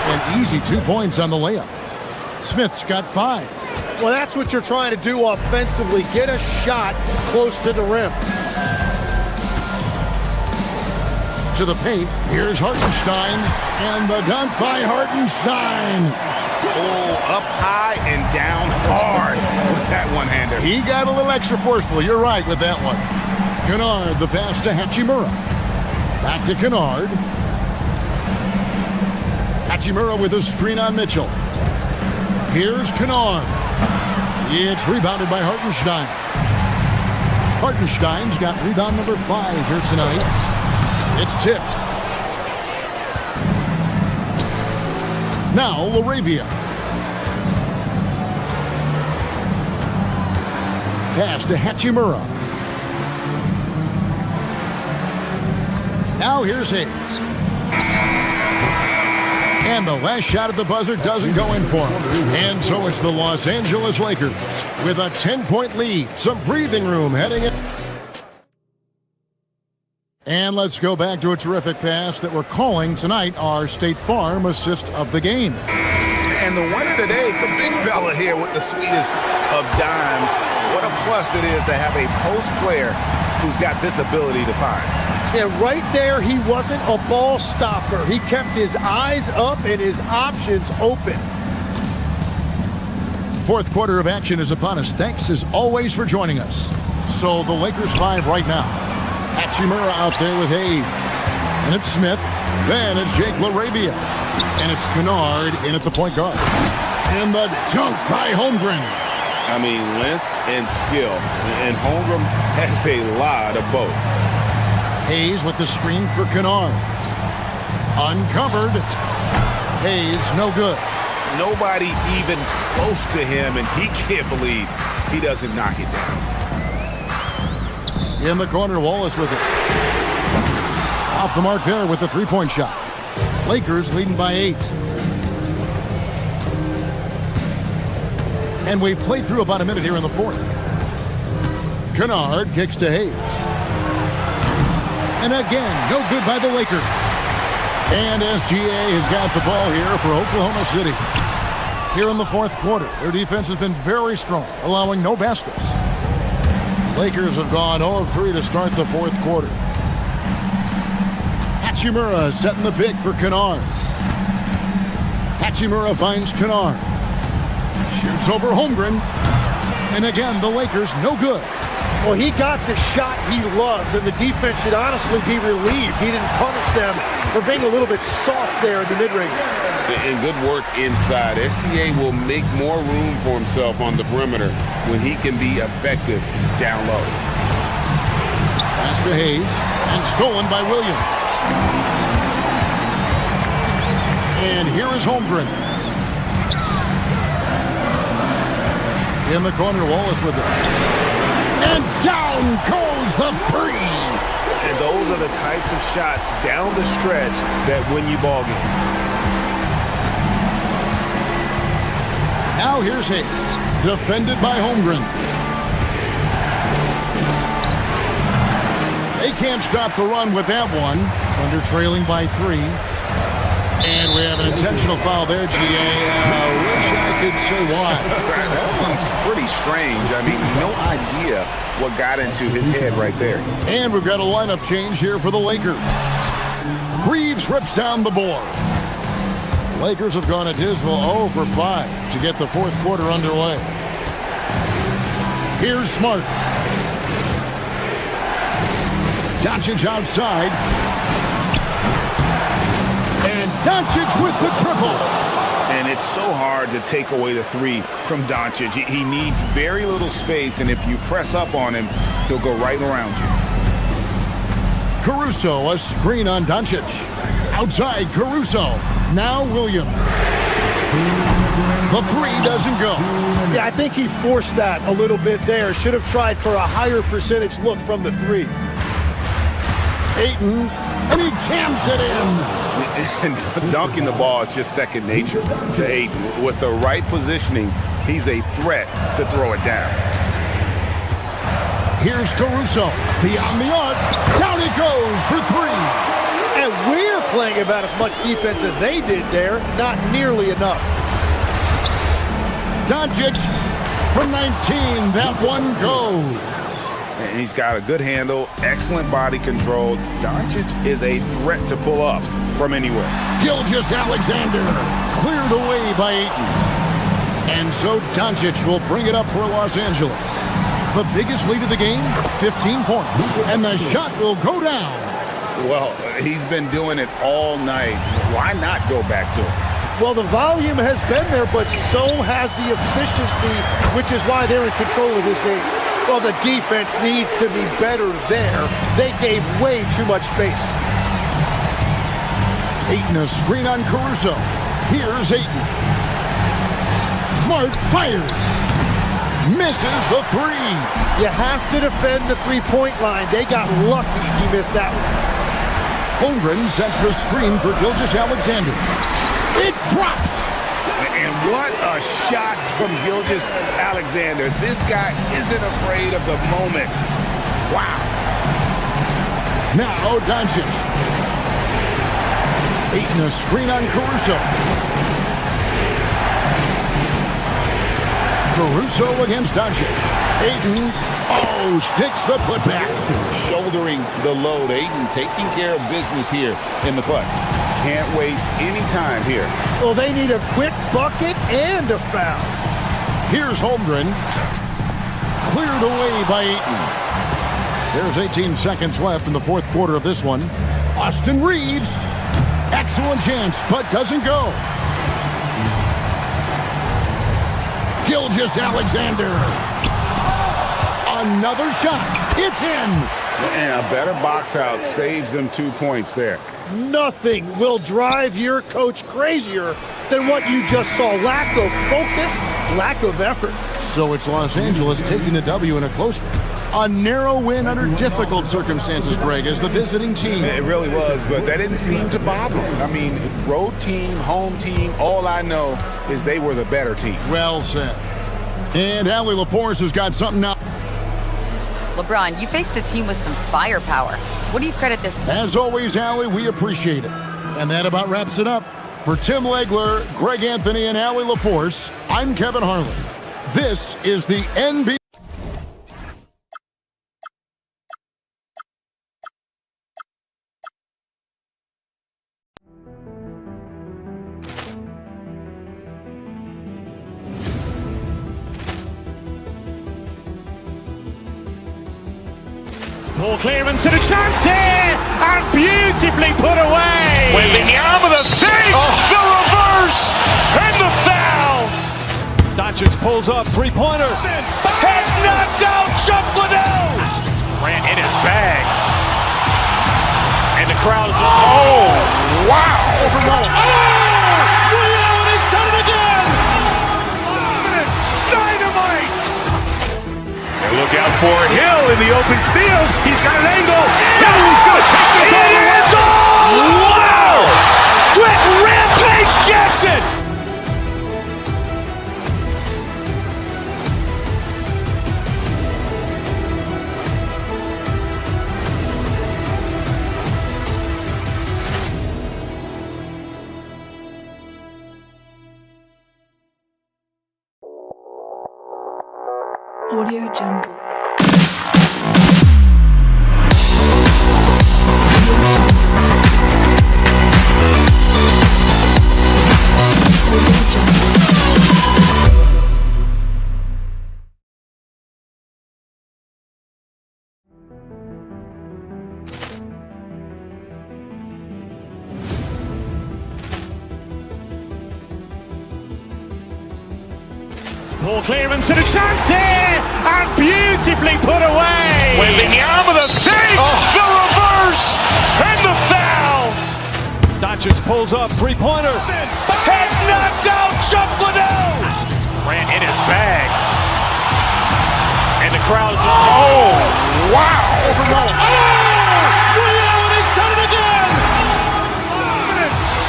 An easy 2 points on the layup. Smith's got 5. Well, that's what you're trying to do offensively. Get a shot close to the rim. To the paint, here's Hartenstein, and the dunk by Hartenstein. Oh, up high and down hard with that one-hander. He got a little extra forceful. You're right with that one. Kennard, the pass to Hachimura. Back to Kennard. Hachimura with a screen on Mitchell. Here's Kennard. It's rebounded by Hartenstein. Hartenstein's got rebound number 5 here tonight. It's tipped. Now LaRavia. Pass to Hachimura. Now here's Hayes. And the last shot at the buzzer doesn't go in for him. And so it's the Los Angeles Lakers with a 10-point lead. Some breathing room heading in. And let's go back to a terrific pass that we're calling tonight our State Farm assist of the game. And the winner today, the big fella here with the sweetest of dimes. What a plus it is to have a post player who's got this ability to find. And right there, he wasn't a ball stopper. He kept his eyes up and his options open. Fourth quarter of action is upon us. Thanks, as always, for joining us. So the Lakers 5 right now. Hachimura out there with Hayes. And it's Smith. Then it's Jake LaRavia. And it's Kennard in at the point guard. And the dunk by Holmgren. I mean, length and skill. And Holmgren has a lot of both. Hayes with the screen for Kennard. Uncovered. Hayes, no good. Nobody even close to him, and he can't believe he doesn't knock it down. In the corner, Wallace with it. Off the mark there with the three-point shot. Lakers leading by 8. And we've played through about a minute here in the fourth. Kennard kicks to Hayes. And again, no good by the Lakers. And SGA has got the ball here for Oklahoma City. Here in the fourth quarter, their defense has been very strong, allowing no baskets. Lakers have gone 0 of 3 to start the fourth quarter. Hachimura setting the pick for Kennard. Hachimura finds Kennard. Shoots over Holmgren. And again, the Lakers no good. Well, he got the shot he loves, and the defense should honestly be relieved. He didn't punish them for being a little bit soft there in the mid-range. And good work inside. SGA will make more room for himself on the perimeter when he can be effective down low. Pass to Hayes, and stolen by Williams. And here is Holmgren. In the corner, Wallace with it. And down goes the three. And those are the types of shots down the stretch that win you ball games. Now here's Hayes, defended by Holmgren. They can't stop the run with that one. Thunder trailing by 3. And we have an intentional foul there, G.A. I wish I could say why. That one's pretty strange. I mean, no idea what got into his head right there. And we've got a lineup change here for the Lakers. Reeves rips down the board. Lakers have gone a dismal 0 for 5 to get the fourth quarter underway. Here's Smart. Doncic outside. And Doncic with the triple. And it's so hard to take away the 3 from Doncic. He needs very little space, and if you press up on him, he'll go right around you. Caruso, a screen on Doncic. Outside, Caruso. Now Williams. The 3 doesn't go. Yeah, I think he forced that a little bit there. Should have tried for a higher percentage look from the 3. Ayton, and he jams it in. And dunking the ball is just second nature to Ayton. With the right positioning, he's a threat to throw it down. Here's Caruso, beyond the arc. Down he goes for 3. And we're playing about as much defense as they did there. Not nearly enough. Doncic from 19. That one goes. And he's got a good handle, excellent body control. Doncic is a threat to pull up from anywhere. Gilgeous-Alexander cleared away by Ayton. And so Doncic will bring it up for Los Angeles. The biggest lead of the game, 15 points. And the shot will go down. Well, he's been doing it all night. Why not go back to it? Well, the volume has been there, but so has the efficiency, which is why they're in control of this game. Well, the defense needs to be better there. They gave way too much space. Ayton, a screen on Caruso. Here's Ayton. Smart fires. Misses the 3. You have to defend the three-point line. They got lucky he missed that one. Holmgren sets the screen for Gilgeous-Alexander. It drops. And what a shot from Gilgeous-Alexander. This guy isn't afraid of the moment. Wow. Now Doncic. Ayton, a screen on Caruso. Caruso against Doncic. Ayton, sticks the putback. Shouldering the load. Ayton taking care of business here in the clutch. Can't waste any time here. Well, they need a quick bucket and a foul. Here's Holmgren. Cleared away by Ayton. There's 18 seconds left in the fourth quarter of this one. Austin Reeves. Excellent chance, but doesn't go. Gilgeous-Alexander. Another shot. It's in. And a better box out saves them 2 points there. Nothing will drive your coach crazier than what you just saw. Lack of focus, lack of effort. So it's Los Angeles taking the W in a close one. A narrow win under difficult circumstances, Greg, as the visiting team. It really was, but that didn't seem to bother them. I mean, road team, home team, all I know is they were the better team. Well said. And Allie LaForce has got something now. LeBron, you faced a team with some firepower. What do you credit this? As always, Allie, we appreciate it. And that about wraps it up. For Tim Legler, Greg Anthony, and Allie LaForce, I'm Kevin Harlan. This is the NBA. Ball clearance and a chance here, and beautifully put away. Wembanyama the fake, the reverse, and the foul. Doncic pulls up, three-pointer. Has knocked out Chuck Liddell. Ran in his bag, and the crowd is. Oh, wow! Liddell has done it again. Dynamite. And look out for Hill in the open field. He's got an angle. Jackson! Audio Jungle. Ball clearance and a chance here, and beautifully put away. Waving the arm of the fake, the reverse, and the foul. Doncic pulls up, three-pointer. Has knocked out Chuck Liddell. Ran in his bag, and the crowd is wow! Liddell has done it again.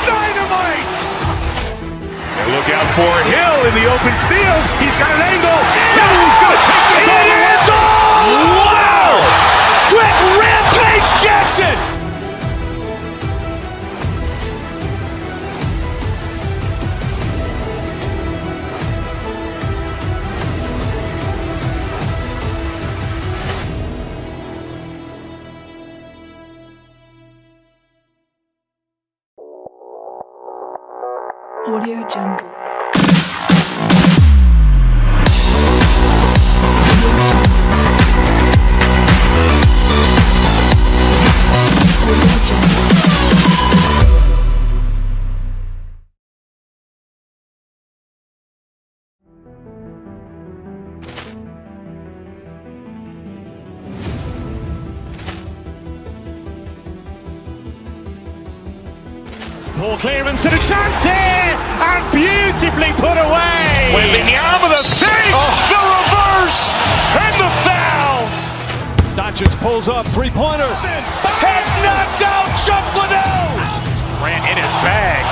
Dynamite. Look out for Hill in the open field. He's got an angle. He's going to take this all the way. Wow! Quick rampage Jackson! Audio Jungle. Ball clearance and a chance here, and beautifully put away. Waving the arm of the fake, the reverse, and the foul. Doncic pulls up, three-pointer. Has knocked out Chuck Liddell. Ran in his bag,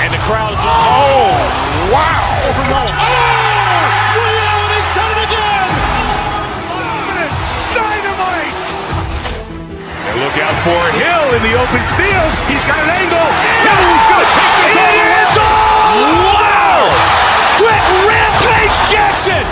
and the crowd is wow! Liddell has done it again. Dynamite. And look out for Hill in the open field. He's got an angle. He's going to take this all the way. Wow! Quick rampage Jackson!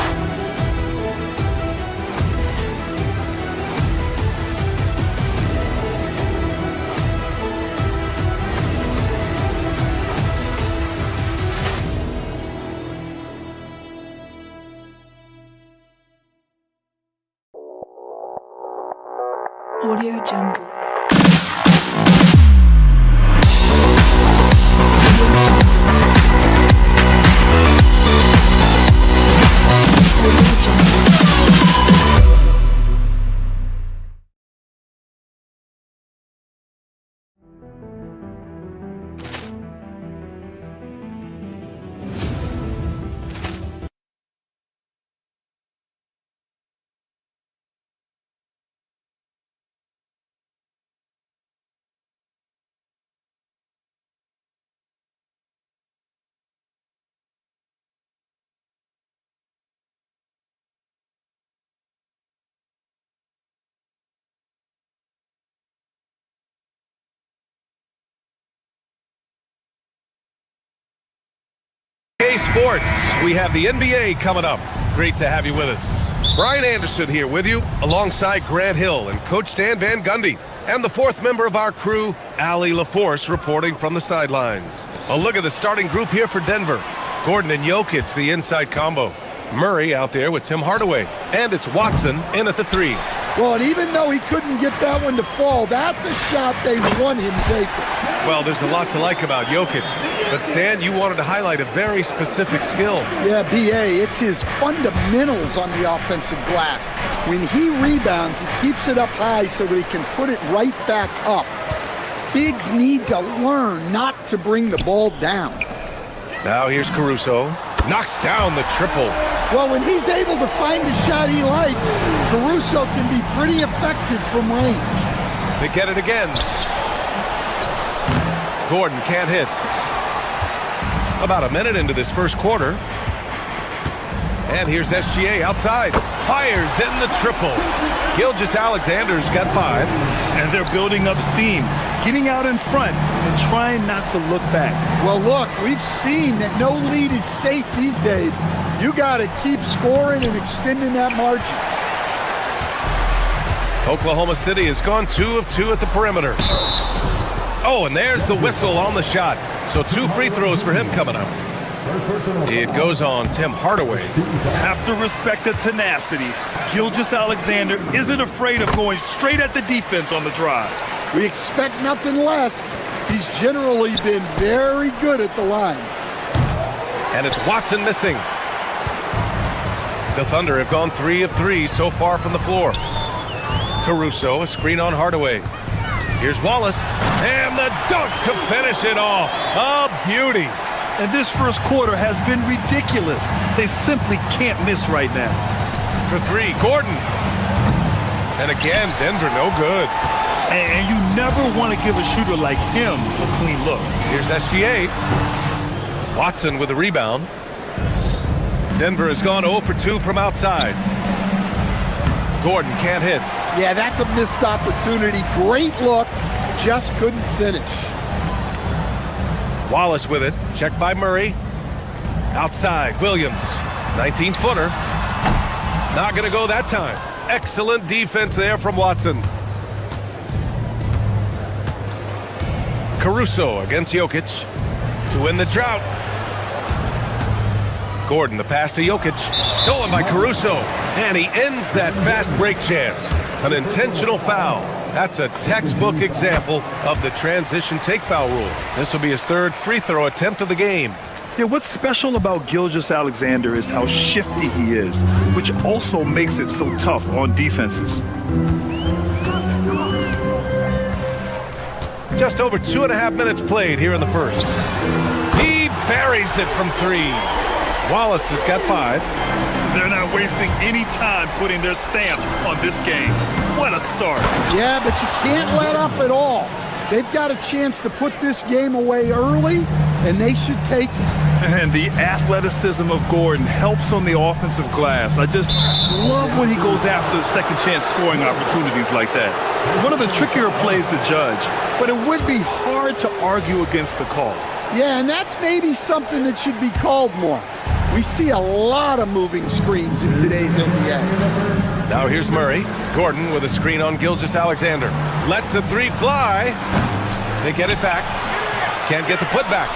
Audio Jungle. Sports, we have the NBA coming up. Great to have you with us. Brian Anderson here with you, alongside Grant Hill and Coach Dan Van Gundy, and the fourth member of our crew, Allie LaForce, reporting from the sidelines. A look at the starting group here for Denver. Gordon and Jokic, the inside combo. Murray out there with Tim Hardaway, and it's Watson in at the three. Well, and even though he couldn't get that one to fall, that's a shot they want him taking. Well, there's a lot to like about Jokic, but Stan, you wanted to highlight a very specific skill. Yeah, B.A., it's his fundamentals on the offensive glass. When he rebounds, he keeps it up high so that he can put it right back up. Bigs need to learn not to bring the ball down. Now here's Caruso. Knocks down the triple. Well, when he's able to find a shot he likes, Caruso can be pretty effective from range. They get it again. Gordon can't hit. About a minute into this first quarter. And here's SGA outside. Fires in the triple. Gilgeous-Alexander's got 5. And they're building up steam, getting out in front and trying not to look back. Well, look, we've seen that no lead is safe these days. You got to keep scoring and extending that margin. Oklahoma City has gone 2 of 2 at the perimeter. Oh, and there's the whistle on the shot. So 2 free throws for him coming up. It goes on Tim Hardaway. Have to respect the tenacity. Gilgeous-Alexander isn't afraid of going straight at the defense on the drive. We expect nothing less. He's generally been very good at the line. And it's Watson missing. The Thunder have gone 3 of 3 so far from the floor. Caruso, a screen on Hardaway. Here's Wallace, and the dunk to finish it off. A beauty. And this first quarter has been ridiculous. They simply can't miss right now. For 3, Gordon. And again, Denver no good. And you never want to give a shooter like him a clean look. Here's SGA. Watson with a rebound. Denver has gone 0 for 2 from outside. Gordon can't hit. Yeah, that's a missed opportunity. Great look, just couldn't finish. Wallace with it, checked by Murray. Outside, Williams, 19-footer. Not going to go that time. Excellent defense there from Watson. Caruso against Jokic to win the drought. Gordon, the pass to Jokic, stolen by Caruso, and he ends that fast break chance. An intentional foul. That's a textbook example of the transition take foul rule. This will be his 3rd free throw attempt of the game. Yeah, what's special about Gilgeous-Alexander is how shifty he is, which also makes it so tough on defenses. Just over 2.5 minutes played here in the first. He buries it from 3. Wallace has got 5. They're not wasting any time putting their stamp on this game. What a start. Yeah, but you can't let up at all. They've got a chance to put this game away early, and they should take it. And the athleticism of Gordon helps on the offensive glass. I just love when he goes after second chance scoring opportunities like that. One of the trickier plays to judge, but it would be hard to argue against the call. Yeah, and that's maybe something that should be called more. We see a lot of moving screens in today's NBA. Now here's Murray. Gordon with a screen on Gilgeous-Alexander. Lets the 3 fly. They get it back. Can't get the putback.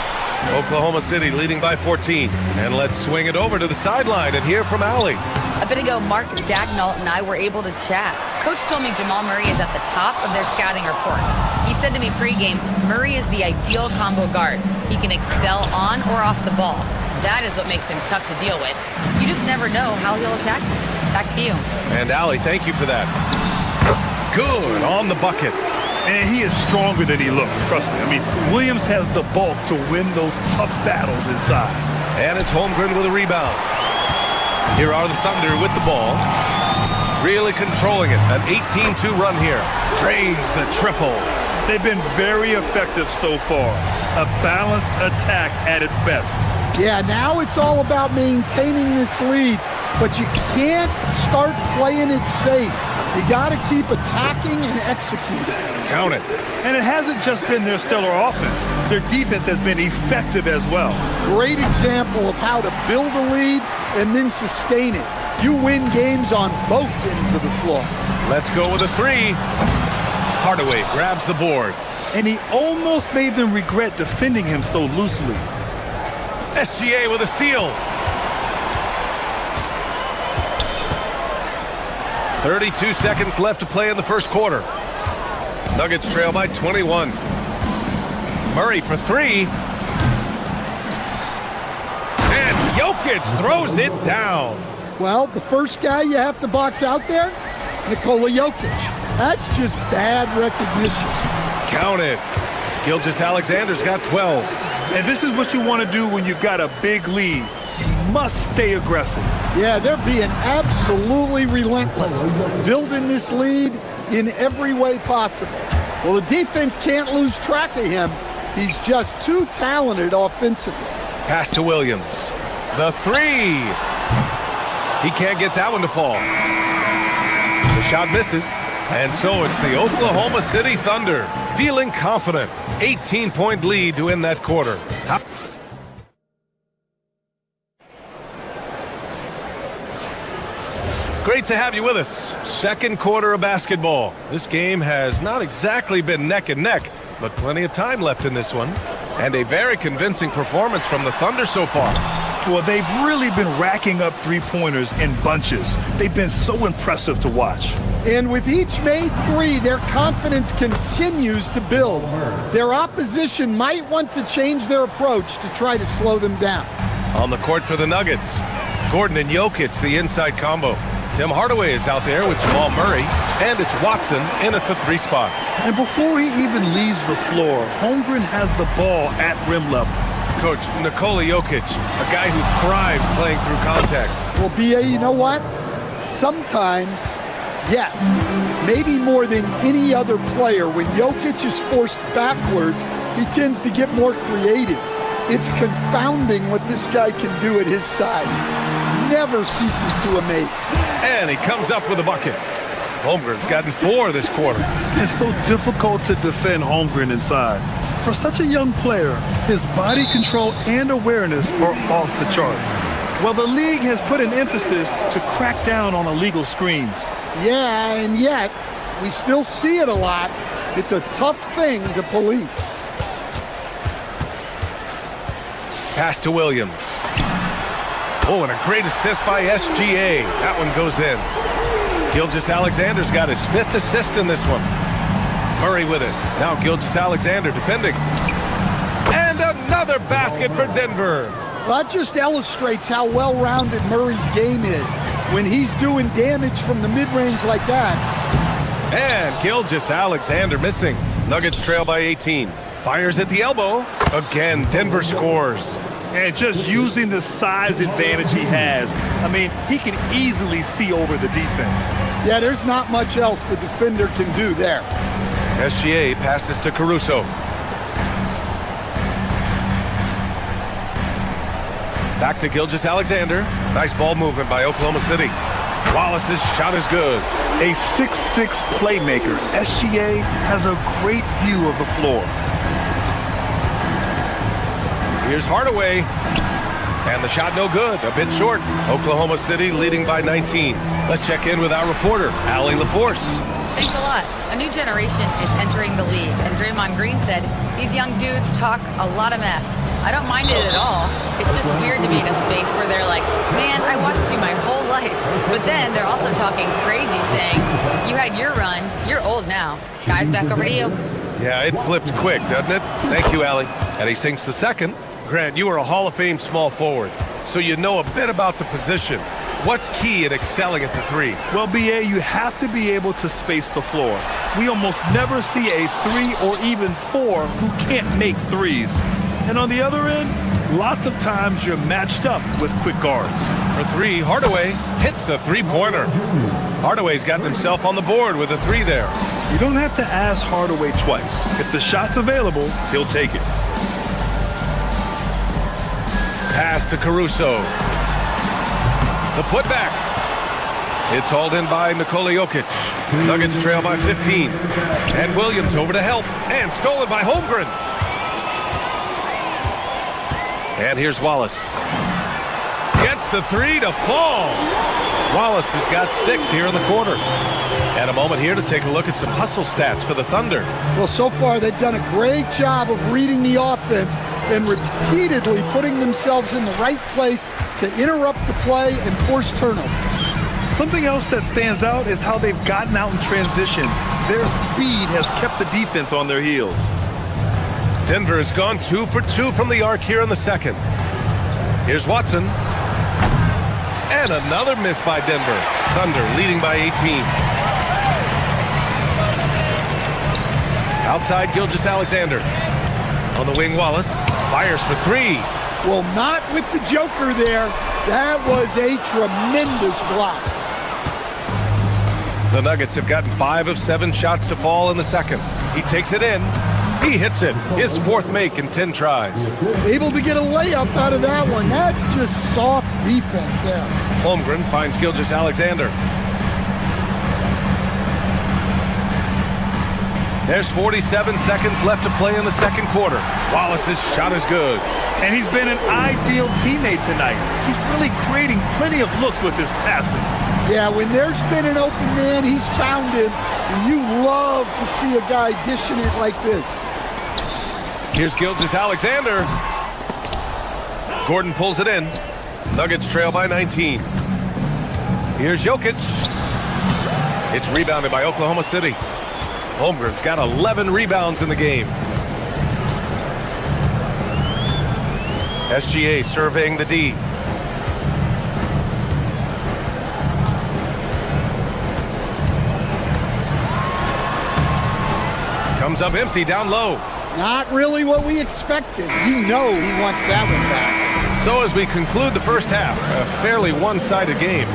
Oklahoma City leading by 14. And let's swing it over to the sideline and hear from Allie. A bit ago, Mark Dagnall and I were able to chat. Coach told me Jamal Murray is at the top of their scouting report. He said to me pregame, Murray is the ideal combo guard. He can excel on or off the ball. That is what makes him tough to deal with. You just never know how he'll attack you. Back to you. And Allie, thank you for that. Good on the bucket. And he is stronger than he looks, trust me. I mean, Williams has the bulk to win those tough battles inside. And it's Holmgren with a rebound. Here are the Thunder with the ball. Really controlling it. An 18-2 run here. Drains the triple. They've been very effective so far. A balanced attack at its best. Yeah, now it's all about maintaining this lead, but you can't start playing it safe. You got to keep attacking and executing. Count it. And it hasn't just been their stellar offense. Their defense has been effective as well. Great example of how to build a lead and then sustain it. You win games on both ends of the floor. Let's go with a 3. Hardaway grabs the board. And he almost made them regret defending him so loosely. SGA with a steal. 32 seconds left to play in the first quarter. Nuggets trail by 21. Murray for 3. And Jokic throws it down. Well, the first guy you have to box out there, Nikola Jokic. That's just bad recognition. Count it. Gilgeous-Alexander's got 12. And this is what you want to do when you've got a big lead. You must stay aggressive. Yeah, they're being absolutely relentless, building this lead in every way possible. Well, the defense can't lose track of him, He's just too talented offensively. Pass to Williams. The three. He can't get that one to fall. The shot misses. And so it's the Oklahoma City Thunder feeling confident. 18-point lead to end that quarter. Great to have you with us. Second quarter of basketball. This game has not exactly been neck and neck, but plenty of time left in this one. And a very convincing performance from the Thunder so far. Well, they've really been racking up three-pointers in bunches. They've been so impressive to watch. And with each made three, their confidence continues to build. Their opposition might want to change their approach to try to slow them down. On the court for the Nuggets, Gordon and Jokic, the inside combo. Tim Hardaway is out there with Jamal Murray, and it's Watson in at the three spot. And before he even leaves the floor, Holmgren has the ball at rim level. Coach, Nikola Jokic, a guy who thrives playing through contact. Well, B.A., you know what? Sometimes, yes, maybe more than any other player, when Jokic is forced backwards, he tends to get more creative. It's confounding what this guy can do at his size. Never ceases to amaze. And he comes up with a bucket. Holmgren's gotten 4 this quarter. It's so difficult to defend Holmgren inside. For such a young player, his body control and awareness are off the charts. Well, the league has put an emphasis to crack down on illegal screens. Yeah, and yet, we still see it a lot. It's a tough thing to police. Pass to Williams. Oh, and a great assist by SGA. That one goes in. Gilgeous-Alexander's got his 5th assist in this one. Murray with it. Now Gilgeous-Alexander defending. And another basket for Denver. Well, that just illustrates how well-rounded Murray's game is. When he's doing damage from the mid-range like that. And Gilgeous-Alexander missing. Nuggets trail by 18. Fires at the elbow. Again, Denver scores. And just using the size advantage he has, I mean, he can easily see over the defense. Yeah, there's not much else the defender can do there. SGA passes to Caruso. Back to Gilgeous-Alexander. Nice ball movement by Oklahoma City. Wallace's shot is good. A 6'6" playmaker, SGA has a great view of the floor. Here's Hardaway. And the shot no good, a bit short. Oklahoma City leading by 19. Let's check in with our reporter, Allie LaForce. Thanks a lot. A new generation is entering the league, and Draymond Green said these young dudes talk a lot of mess. I don't mind it at all. It's just weird to be in a space where they're like, man, I watched you my whole life. But then they're also talking crazy, saying, you had your run, you're old now. Guys, back over to you. Yeah, it flipped quick, doesn't it? Thank you, Allie. And he sinks the second. Grant, you are a Hall of Fame small forward, so you know a bit about the position. What's key in excelling at the three? Well, B.A., you have to be able to space the floor. We almost never see a 3 or even 4 who can't make threes. And on the other end, lots of times you're matched up with quick guards. For 3, Hardaway hits a three-pointer. Hardaway's got himself on the board with a 3 there. You don't have to ask Hardaway twice. If the shot's available, he'll take it. Pass to Caruso. The putback. It's hauled in by Nikola Jokic. Nuggets trail by 15. And Williams over to help. And stolen by Holmgren. And here's Wallace. Gets the 3 to fall. Wallace has got 6 here in the quarter. And a moment here to take a look at some hustle stats for the Thunder. Well, so far they've done a great job of reading the offense and repeatedly putting themselves in the right place to interrupt the play and force turnovers. Something else that stands out is how they've gotten out in transition. Their speed has kept the defense on their heels. Denver has gone 2 for 2 from the arc here in the second. Here's Watson. And another miss by Denver. Thunder leading by 18. Outside Gilgeous-Alexander. On the wing, Wallace fires for 3. Well, not with the Joker there. That was a tremendous block. The Nuggets have gotten 5 of 7 shots to fall in the second. He takes it in. He hits it. His fourth make in 10 tries. Able to get a layup out of that one. That's just soft defense there. Holmgren finds Gilgeous-Alexander. There's 47 seconds left to play in the second quarter. Wallace's shot is good. And he's been an ideal teammate tonight. He's really creating plenty of looks with his passing. Yeah, when there's been an open man, he's found him. And you love to see a guy dishing it like this. Here's Gilgeous-Alexander. Gordon pulls it in. Nuggets trail by 19. Here's Jokic. It's rebounded by Oklahoma City. Holmgren's got 11 rebounds in the game. SGA surveying the D. Comes up empty down low. Not really what we expected. You know he wants that one back. So as we conclude the first half, a fairly one-sided game.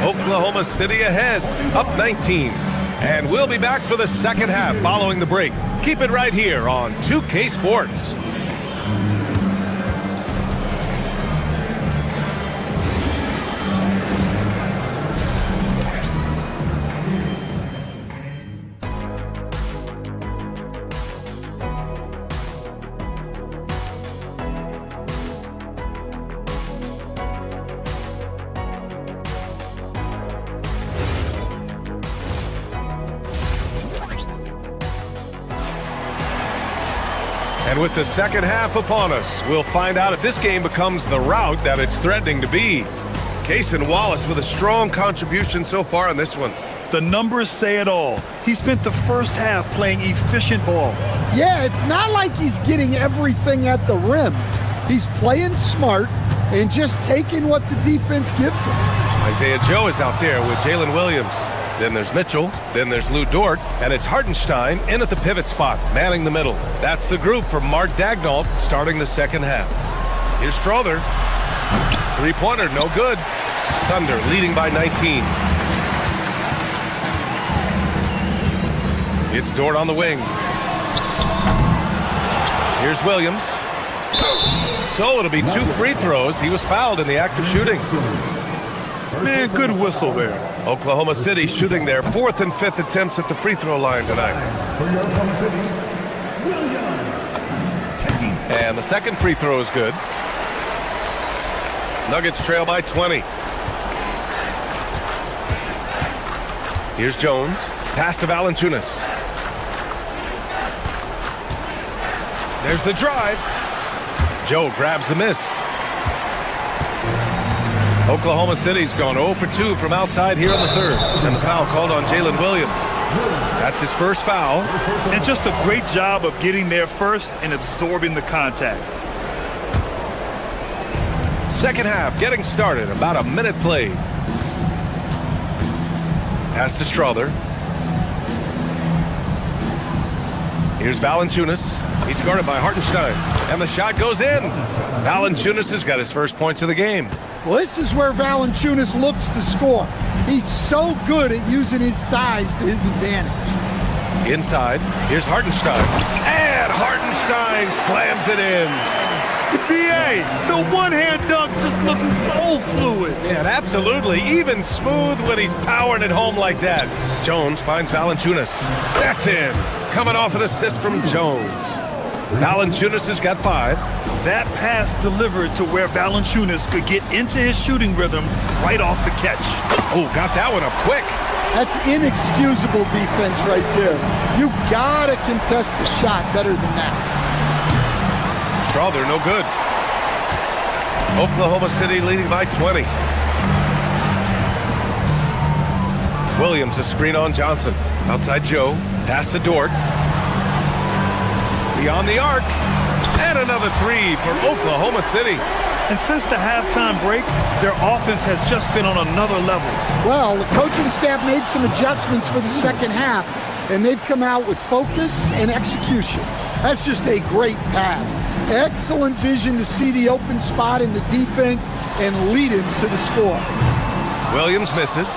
Oklahoma City ahead, up 19. And we'll be back for the second half following the break. Keep it right here on 2K Sports. And with the second half upon us, we'll find out if this game becomes the rout that it's threatening to be. Cason Wallace with a strong contribution so far on this one. The numbers say it all. He spent the first half playing efficient ball. Yeah, it's not like he's getting everything at the rim. He's playing smart and just taking what the defense gives him. Isaiah Joe is out there with Jalen Williams. Then there's Mitchell, then there's Lou Dort, and it's Hartenstein in at the pivot spot, manning the middle. That's the group for Mark Daigneault starting the second half. Here's Strother. Three-pointer, no good. Thunder leading by 19. It's Dort on the wing. Here's Williams. So it'll be 2 free throws. He was fouled in the act of shooting. Man, good whistle there. Oklahoma City shooting their 4th and 5th attempts at the free throw line tonight. And the second free throw is good. Nuggets trail by 20. Here's Jones. Pass to Valanciunas. There's the drive. Joe grabs the miss. Oklahoma City's gone 0 for 2 from outside here in the third. And the foul called on Jalen Williams. That's his first foul. And just a great job of getting there first and absorbing the contact. Second half getting started. About a minute played. Pass to Strother. Here's Valanciunas. He's guarded by Hartenstein. And the shot goes in. Valanciunas has got his first points of the game. Well, this is where Valanciunas looks to score. He's so good at using his size to his advantage. Inside, here's Hartenstein. And Hartenstein slams it in. BA, the one-hand dunk just looks so fluid. Yeah, absolutely. Even smooth when he's powering it home like that. Jones finds Valanciunas. That's in. Coming off an assist from Jones. Valanciunas has got 5. That pass delivered to where Valanciunas could get into his shooting rhythm right off the catch. Oh, got that one up quick. That's inexcusable defense right there. You gotta contest the shot better than that. Strother, no good. Oklahoma City leading by 20. Williams, a screen on Johnson. Outside Joe. Pass to Dort. Beyond the arc. And another 3 for Oklahoma City. And since the halftime break, their offense has just been on another level. Well, the coaching staff made some adjustments for the second half, and they've come out with focus and execution. That's just a great pass. Excellent vision to see the open spot in the defense and lead him to the score. Williams misses.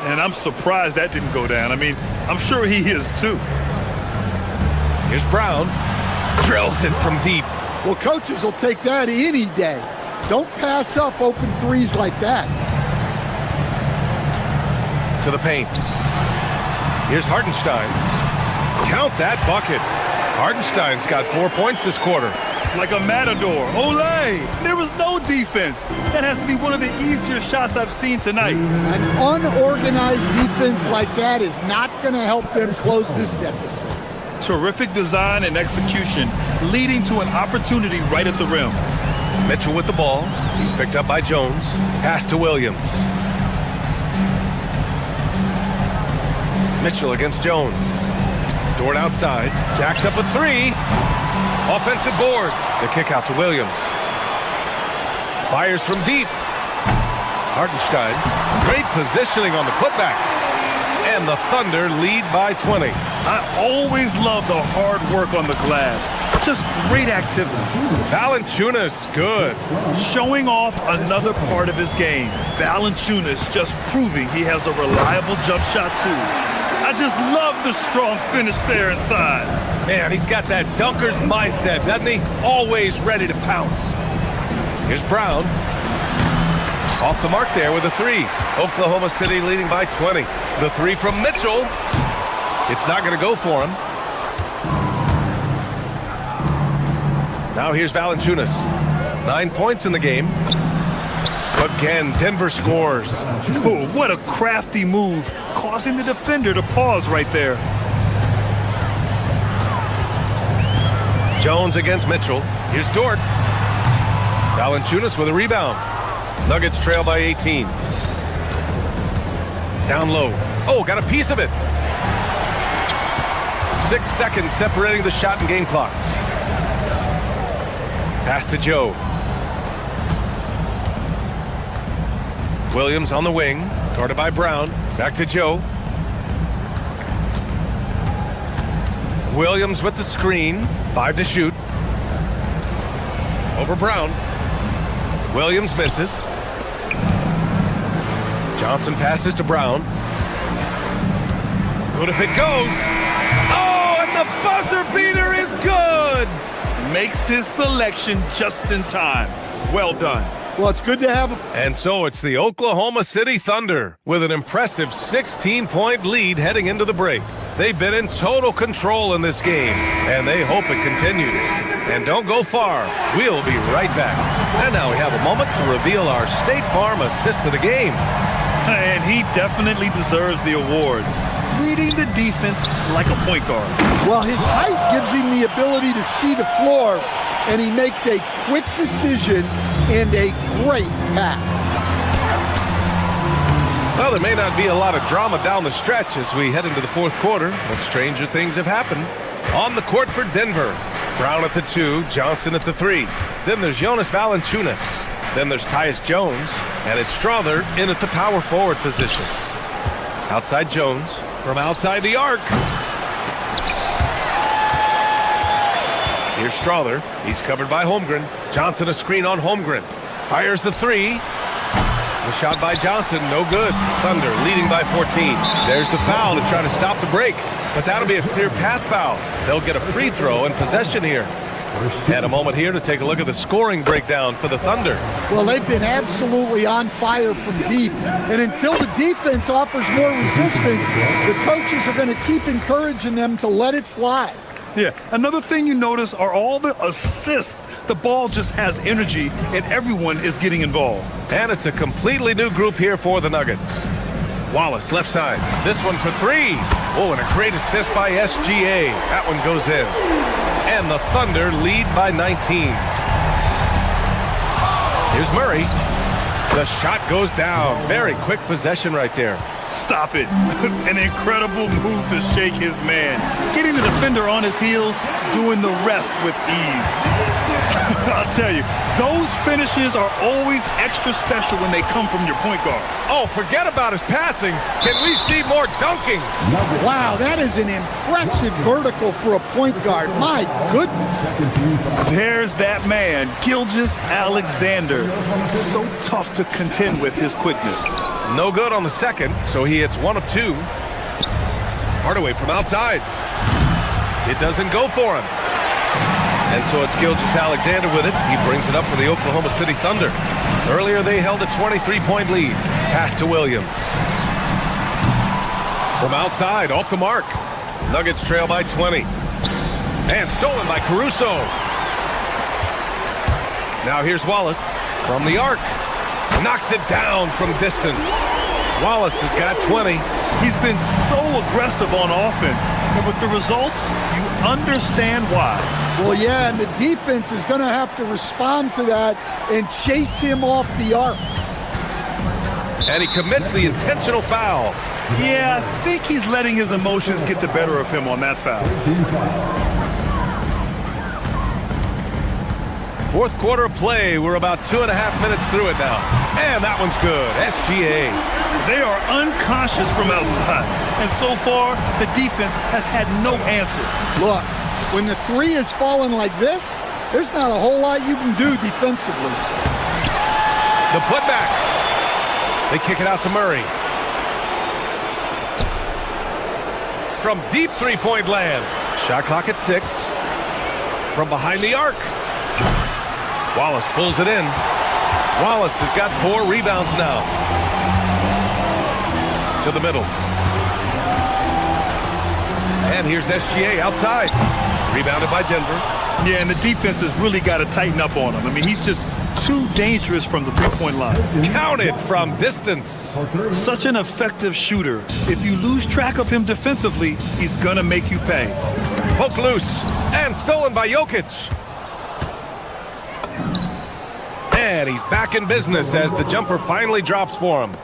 And I'm surprised that didn't go down. I mean, I'm sure he is too. Here's Brown. Drills it from deep. Well, coaches will take that any day. Don't pass up open threes like that. To the paint. Here's Hartenstein. Count that bucket. Hartenstein's got 4 points this quarter. Like a matador. Olay! There was no defense. That has to be one of the easier shots I've seen tonight. An unorganized defense like that is not going to help them close this deficit. Terrific design and execution, leading to an opportunity right at the rim. Mitchell with the ball. He's picked up by Jones. Pass to Williams. Mitchell against Jones. Dort outside. Jacks up a three. Offensive board. The kick out to Williams. Fires from deep. Hartenstein. Great positioning on the putback. And the Thunder lead by 20. I always love the hard work on the glass. Just great activity. Valanciunas, good. Showing off another part of his game. Valanciunas just proving he has a reliable jump shot too. I just love the strong finish there inside. Man, he's got that dunker's mindset, doesn't he? Always ready to pounce. Here's Brown. Off the mark there with a three. Oklahoma City leading by 20. The three from Mitchell. It's not going to go for him. Now here's Valanciunas. 9 points in the game. Again, Denver scores. Oh, what a crafty move, causing the defender to pause right there. Jones against Mitchell. Here's Dort. Valanciunas with a rebound. Nuggets trail by 18. Down low. Oh, got a piece of it. 6 seconds separating the shot and game clocks. Pass to Joe. Williams on the wing. Guarded by Brown. Back to Joe. Williams with the screen. 5 to shoot. Over Brown. Williams misses. Johnson passes to Brown. Good if it goes. Oh, and the buzzer beater is good. Makes his selection just in time. Well done. Well, it's good to have him. And so it's the Oklahoma City Thunder with an impressive 16-point lead heading into the break. They've been in total control in this game, and they hope it continues. And don't go far. We'll be right back. And now we have a moment to reveal our State Farm assist of the game. And he definitely deserves the award. Reading the defense like a point guard. Well, his height gives him the ability to see the floor, and he makes a quick decision and a great pass. Well, there may not be a lot of drama down the stretch as we head into the fourth quarter, but stranger things have happened. On the court for Denver, Brown at the 2, Johnson at the 3. Then there's Jonas Valanciunas. Then there's Tyus Jones, and it's Strother in at the power forward position. Outside Jones, from outside the arc. Here's Strother. He's covered by Holmgren. Johnson a screen on Holmgren. Fires the 3. The shot by Johnson, no good. Thunder leading by 14. There's the foul to try to stop the break. But that'll be a clear path foul. They'll get a free throw and possession here. And a moment here to take a look at the scoring breakdown for the Thunder. Well, they've been absolutely on fire from deep. And until the defense offers more resistance, the coaches are going to keep encouraging them to let it fly. Yeah, another thing you notice are all the assists. The ball just has energy, and everyone is getting involved. And it's a completely new group here for the Nuggets. Wallace, left side. This one for 3. Oh, and a great assist by SGA. That one goes in. And the Thunder lead by 19. Here's Murray. The shot goes down. Very quick possession right there. Stop it. An incredible move to shake his man. Getting the defender on his heels, doing the rest with ease. I'll tell you, those finishes are always extra special when they come from your point guard. Oh, forget about his passing. Can we see more dunking? Wow, that is an impressive vertical for a point guard. My goodness. There's that man, Gilgeous-Alexander. So tough to contend with his quickness. No good on the second, so he hits 1 of 2. Hardaway from outside. It doesn't go for him. And so it's Gilgeous-Alexander with it. He brings it up for the Oklahoma City Thunder. Earlier they held a 23-point lead. Pass to Williams. From outside, off the mark. Nuggets trail by 20. And stolen by Caruso. Now here's Wallace from the arc. Knocks it down from distance. Wallace has got 20. He's been so aggressive on offense, and with the results, you understand why. Well, yeah, and the defense is going to have to respond to that and chase him off the arc. And he commits the intentional foul. Yeah, I think he's letting his emotions get the better of him on that foul. Fourth quarter play. We're about 2.5 minutes through it now. And that one's good. SGA. They are unconscious from outside. And so far, the defense has had no answer. Look, when the three is falling like this, there's not a whole lot you can do defensively. The putback. They kick it out to Murray. From deep three-point land. Shot clock at 6. From behind the arc. Wallace pulls it in. Wallace has got 4 rebounds now. To the middle. And here's SGA outside. Rebounded by Denver. Yeah, and the defense has really got to tighten up on him. I mean, he's just too dangerous from the three-point line. Counted from distance. Such an effective shooter. If you lose track of him defensively, he's going to make you pay. Poke loose. And stolen by Jokic. And he's back in business as the jumper finally drops for him.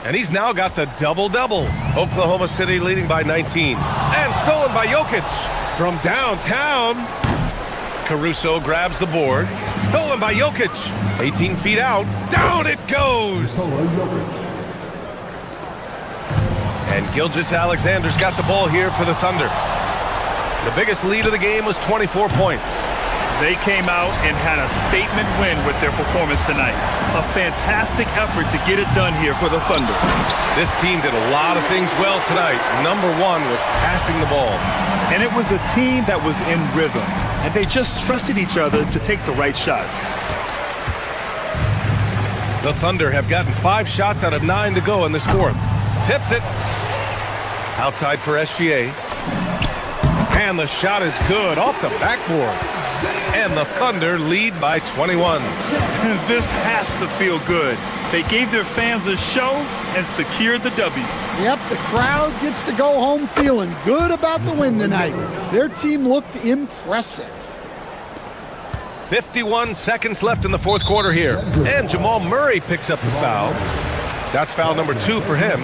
And he's now got the double-double. Oklahoma City leading by 19. And stolen by Jokic. From downtown. Caruso grabs the board. Stolen by Jokic. 18 feet out. Down it goes. And Gilgeous-Alexander's got the ball here for the Thunder. The biggest lead of the game was 24 points. They came out and had a statement win with their performance tonight. A fantastic effort to get it done here for the Thunder. This team did a lot of things well tonight. Number one was passing the ball. And it was a team that was in rhythm. And they just trusted each other to take the right shots. The Thunder have gotten 5 shots out of 9 to go in this fourth. Tips it. Outside for SGA. And the shot is good off the backboard. And the Thunder lead by 21. This has to feel good. They gave their fans a show and secured the W. Yep, the crowd gets to go home feeling good about the win tonight. Their team looked impressive. 51 seconds left in the fourth quarter here. And Jamal Murray picks up the foul. That's foul number 2 for him.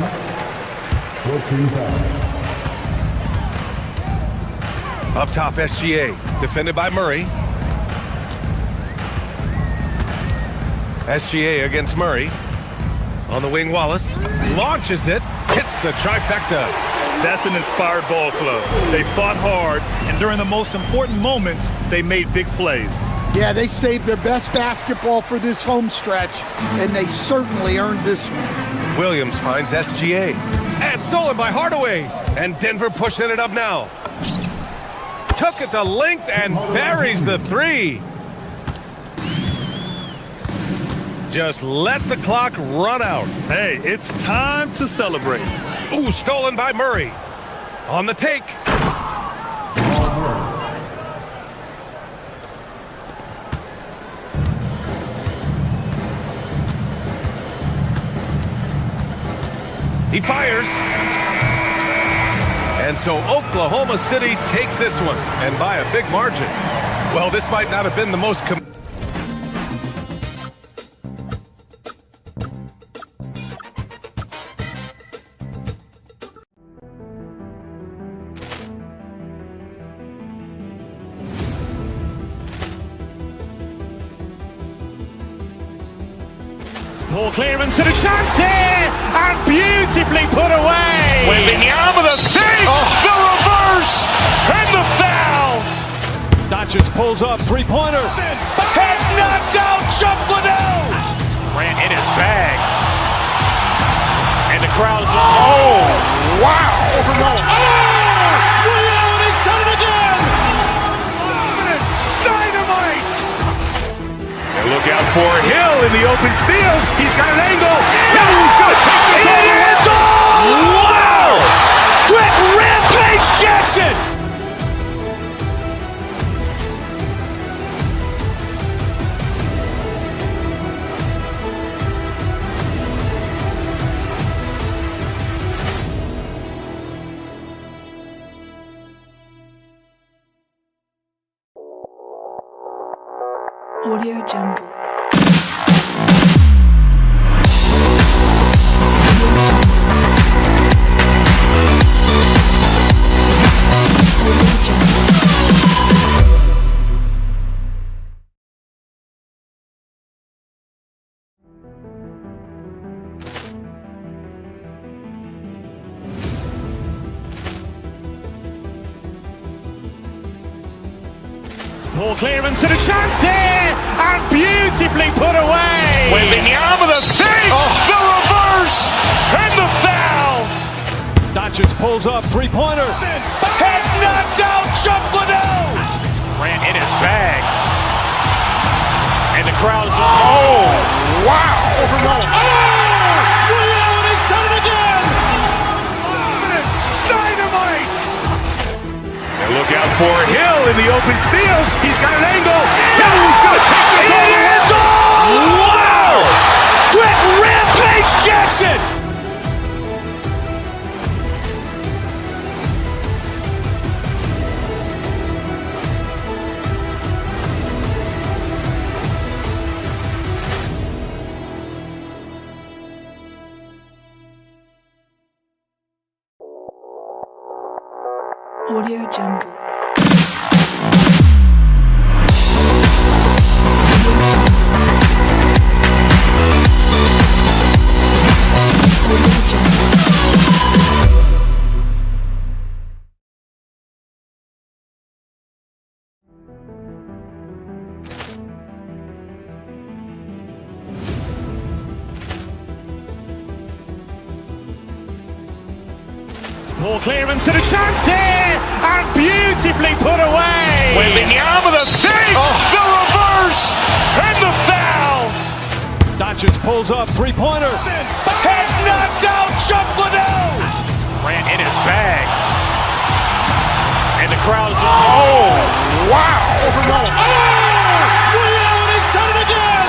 Up top, SGA. Defended by Murray. SGA against Murray. On the wing, Wallace. Launches it. Hits the trifecta. That's an inspired ball club. They fought hard, and during the most important moments, they made big plays. Yeah, they saved their best basketball for this home stretch, and they certainly earned this one. Williams finds SGA. And stolen by Hardaway. And Denver pushing it up now. Took it to length and buries the 3. Just let the clock run out. Hey, it's time to celebrate. Ooh, stolen by Murray. On the take. He fires. And so Oklahoma City takes this one, and by a big margin. Well, this might not have been the most... Ball clearance and a chance here, and beautifully put away. Wembanyama the thing, the reverse, and the foul. Doncic pulls up, three-pointer. Has knocked out Chuck Liddell. Ran in his bag, and the crowd's oh wow! Oh, Liddell has done it again. in the open field. He's got an angle. He's going to take this all the way. Wow! Quick rampage Jackson! Audio Jungle. Poor clearance and a chance here, and beautifully put away. With the arm of the thing, the reverse, and the foul. Doncic pulls up, three-pointer. Has knocked out Chuck Liddell. Grant in his bag. And the crowd is, oh, wow. Allen has done it again. Dynamite. And look out for Hill in the open field. He's got an angle. He's going to take this all the way. Wow! Quick rampage Jackson! Audio Jungle. Poor clearance and a chance here, and beautifully put away. With the arm of the thing, the reverse, and the foul. Doncic pulls up, three-pointer. Has knocked out Chuck Liddell. Grant in his bag. And the crowd is, oh, wow. Allen has done it again.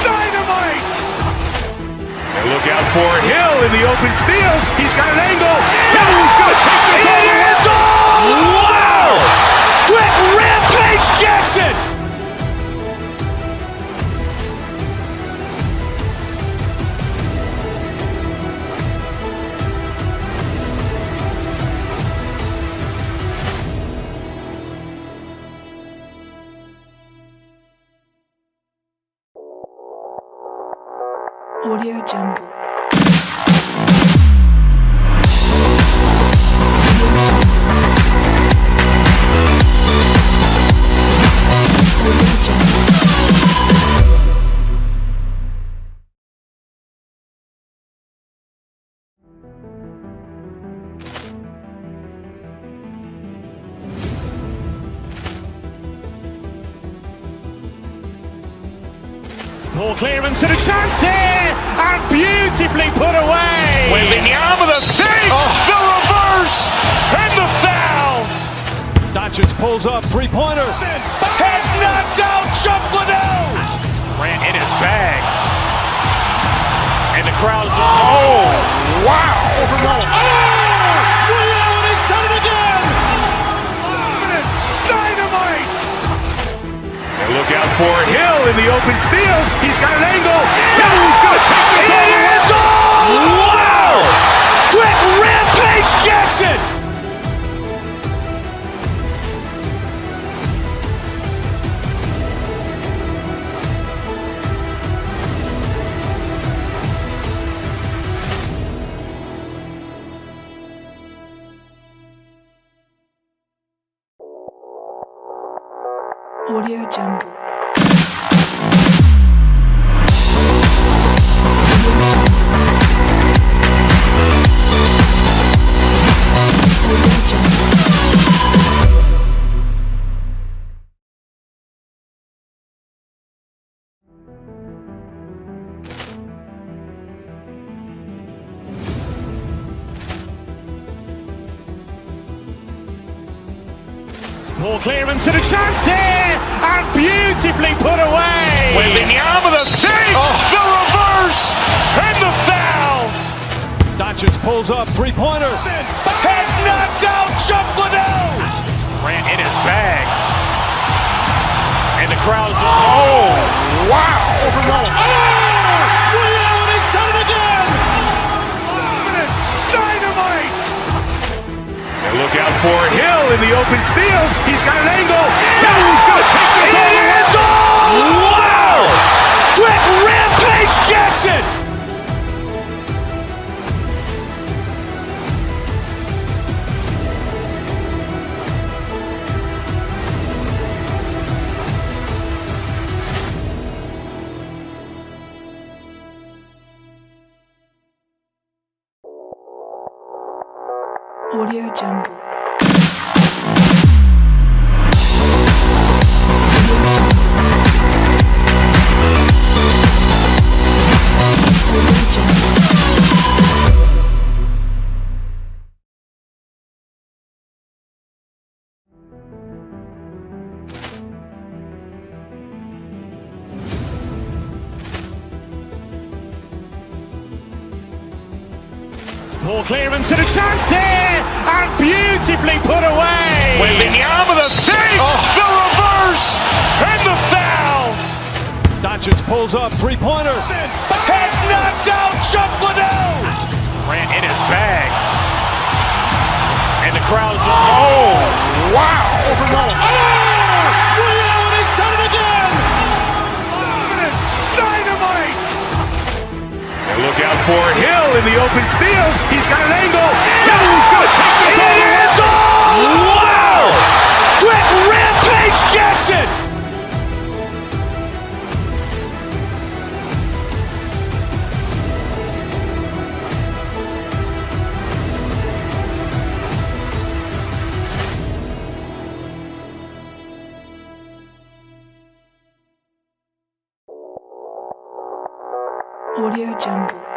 Dynamite. And look out for Hill in the open field. He's got an angle. He's going to take this all the way. Wow! Quick rampage Jackson! Audio Jungle. Poor clearance and a chance here, and beautifully put away. With the arm of the thing, the reverse, and the foul. Doncic pulls up, three-pointer. Has knocked out Chuck Liddell. Grant in his bag. And the crowd is, oh, wow. Allen has done it again. Dynamite. And look out for Hill in the open field. He's got an angle. He's going to take this all the way. Wow! Quick rampage Jackson! Audio Jungle. Ball clearance and a chance here, and beautifully put away. Wembanyama the save, the reverse, and the foul. Doncic pulls up, three-pointer. Has knocked out Chuck Liddell. Grant in his bag. And the crowd's wow. He's done it again. Dynamite. And look out for Hill in the open field. He's got an angle. Hill's going to take this all the way. Wow. Quick Rampage Jackson. Audio Jungle. Ball clearance and a chance here, and beautifully put away. Wembanyama the save, the reverse, and the foul. Doncic pulls up, three-pointer. Has knocked out Chuck Liddell. Grant in his bag. And the crowd's wow. He's done it again. Dynamite. And look out for Hill in the open field. He's got an angle. Hill's going to take this all the way. Wow. Quick Rampage Jackson. Audio Jungle.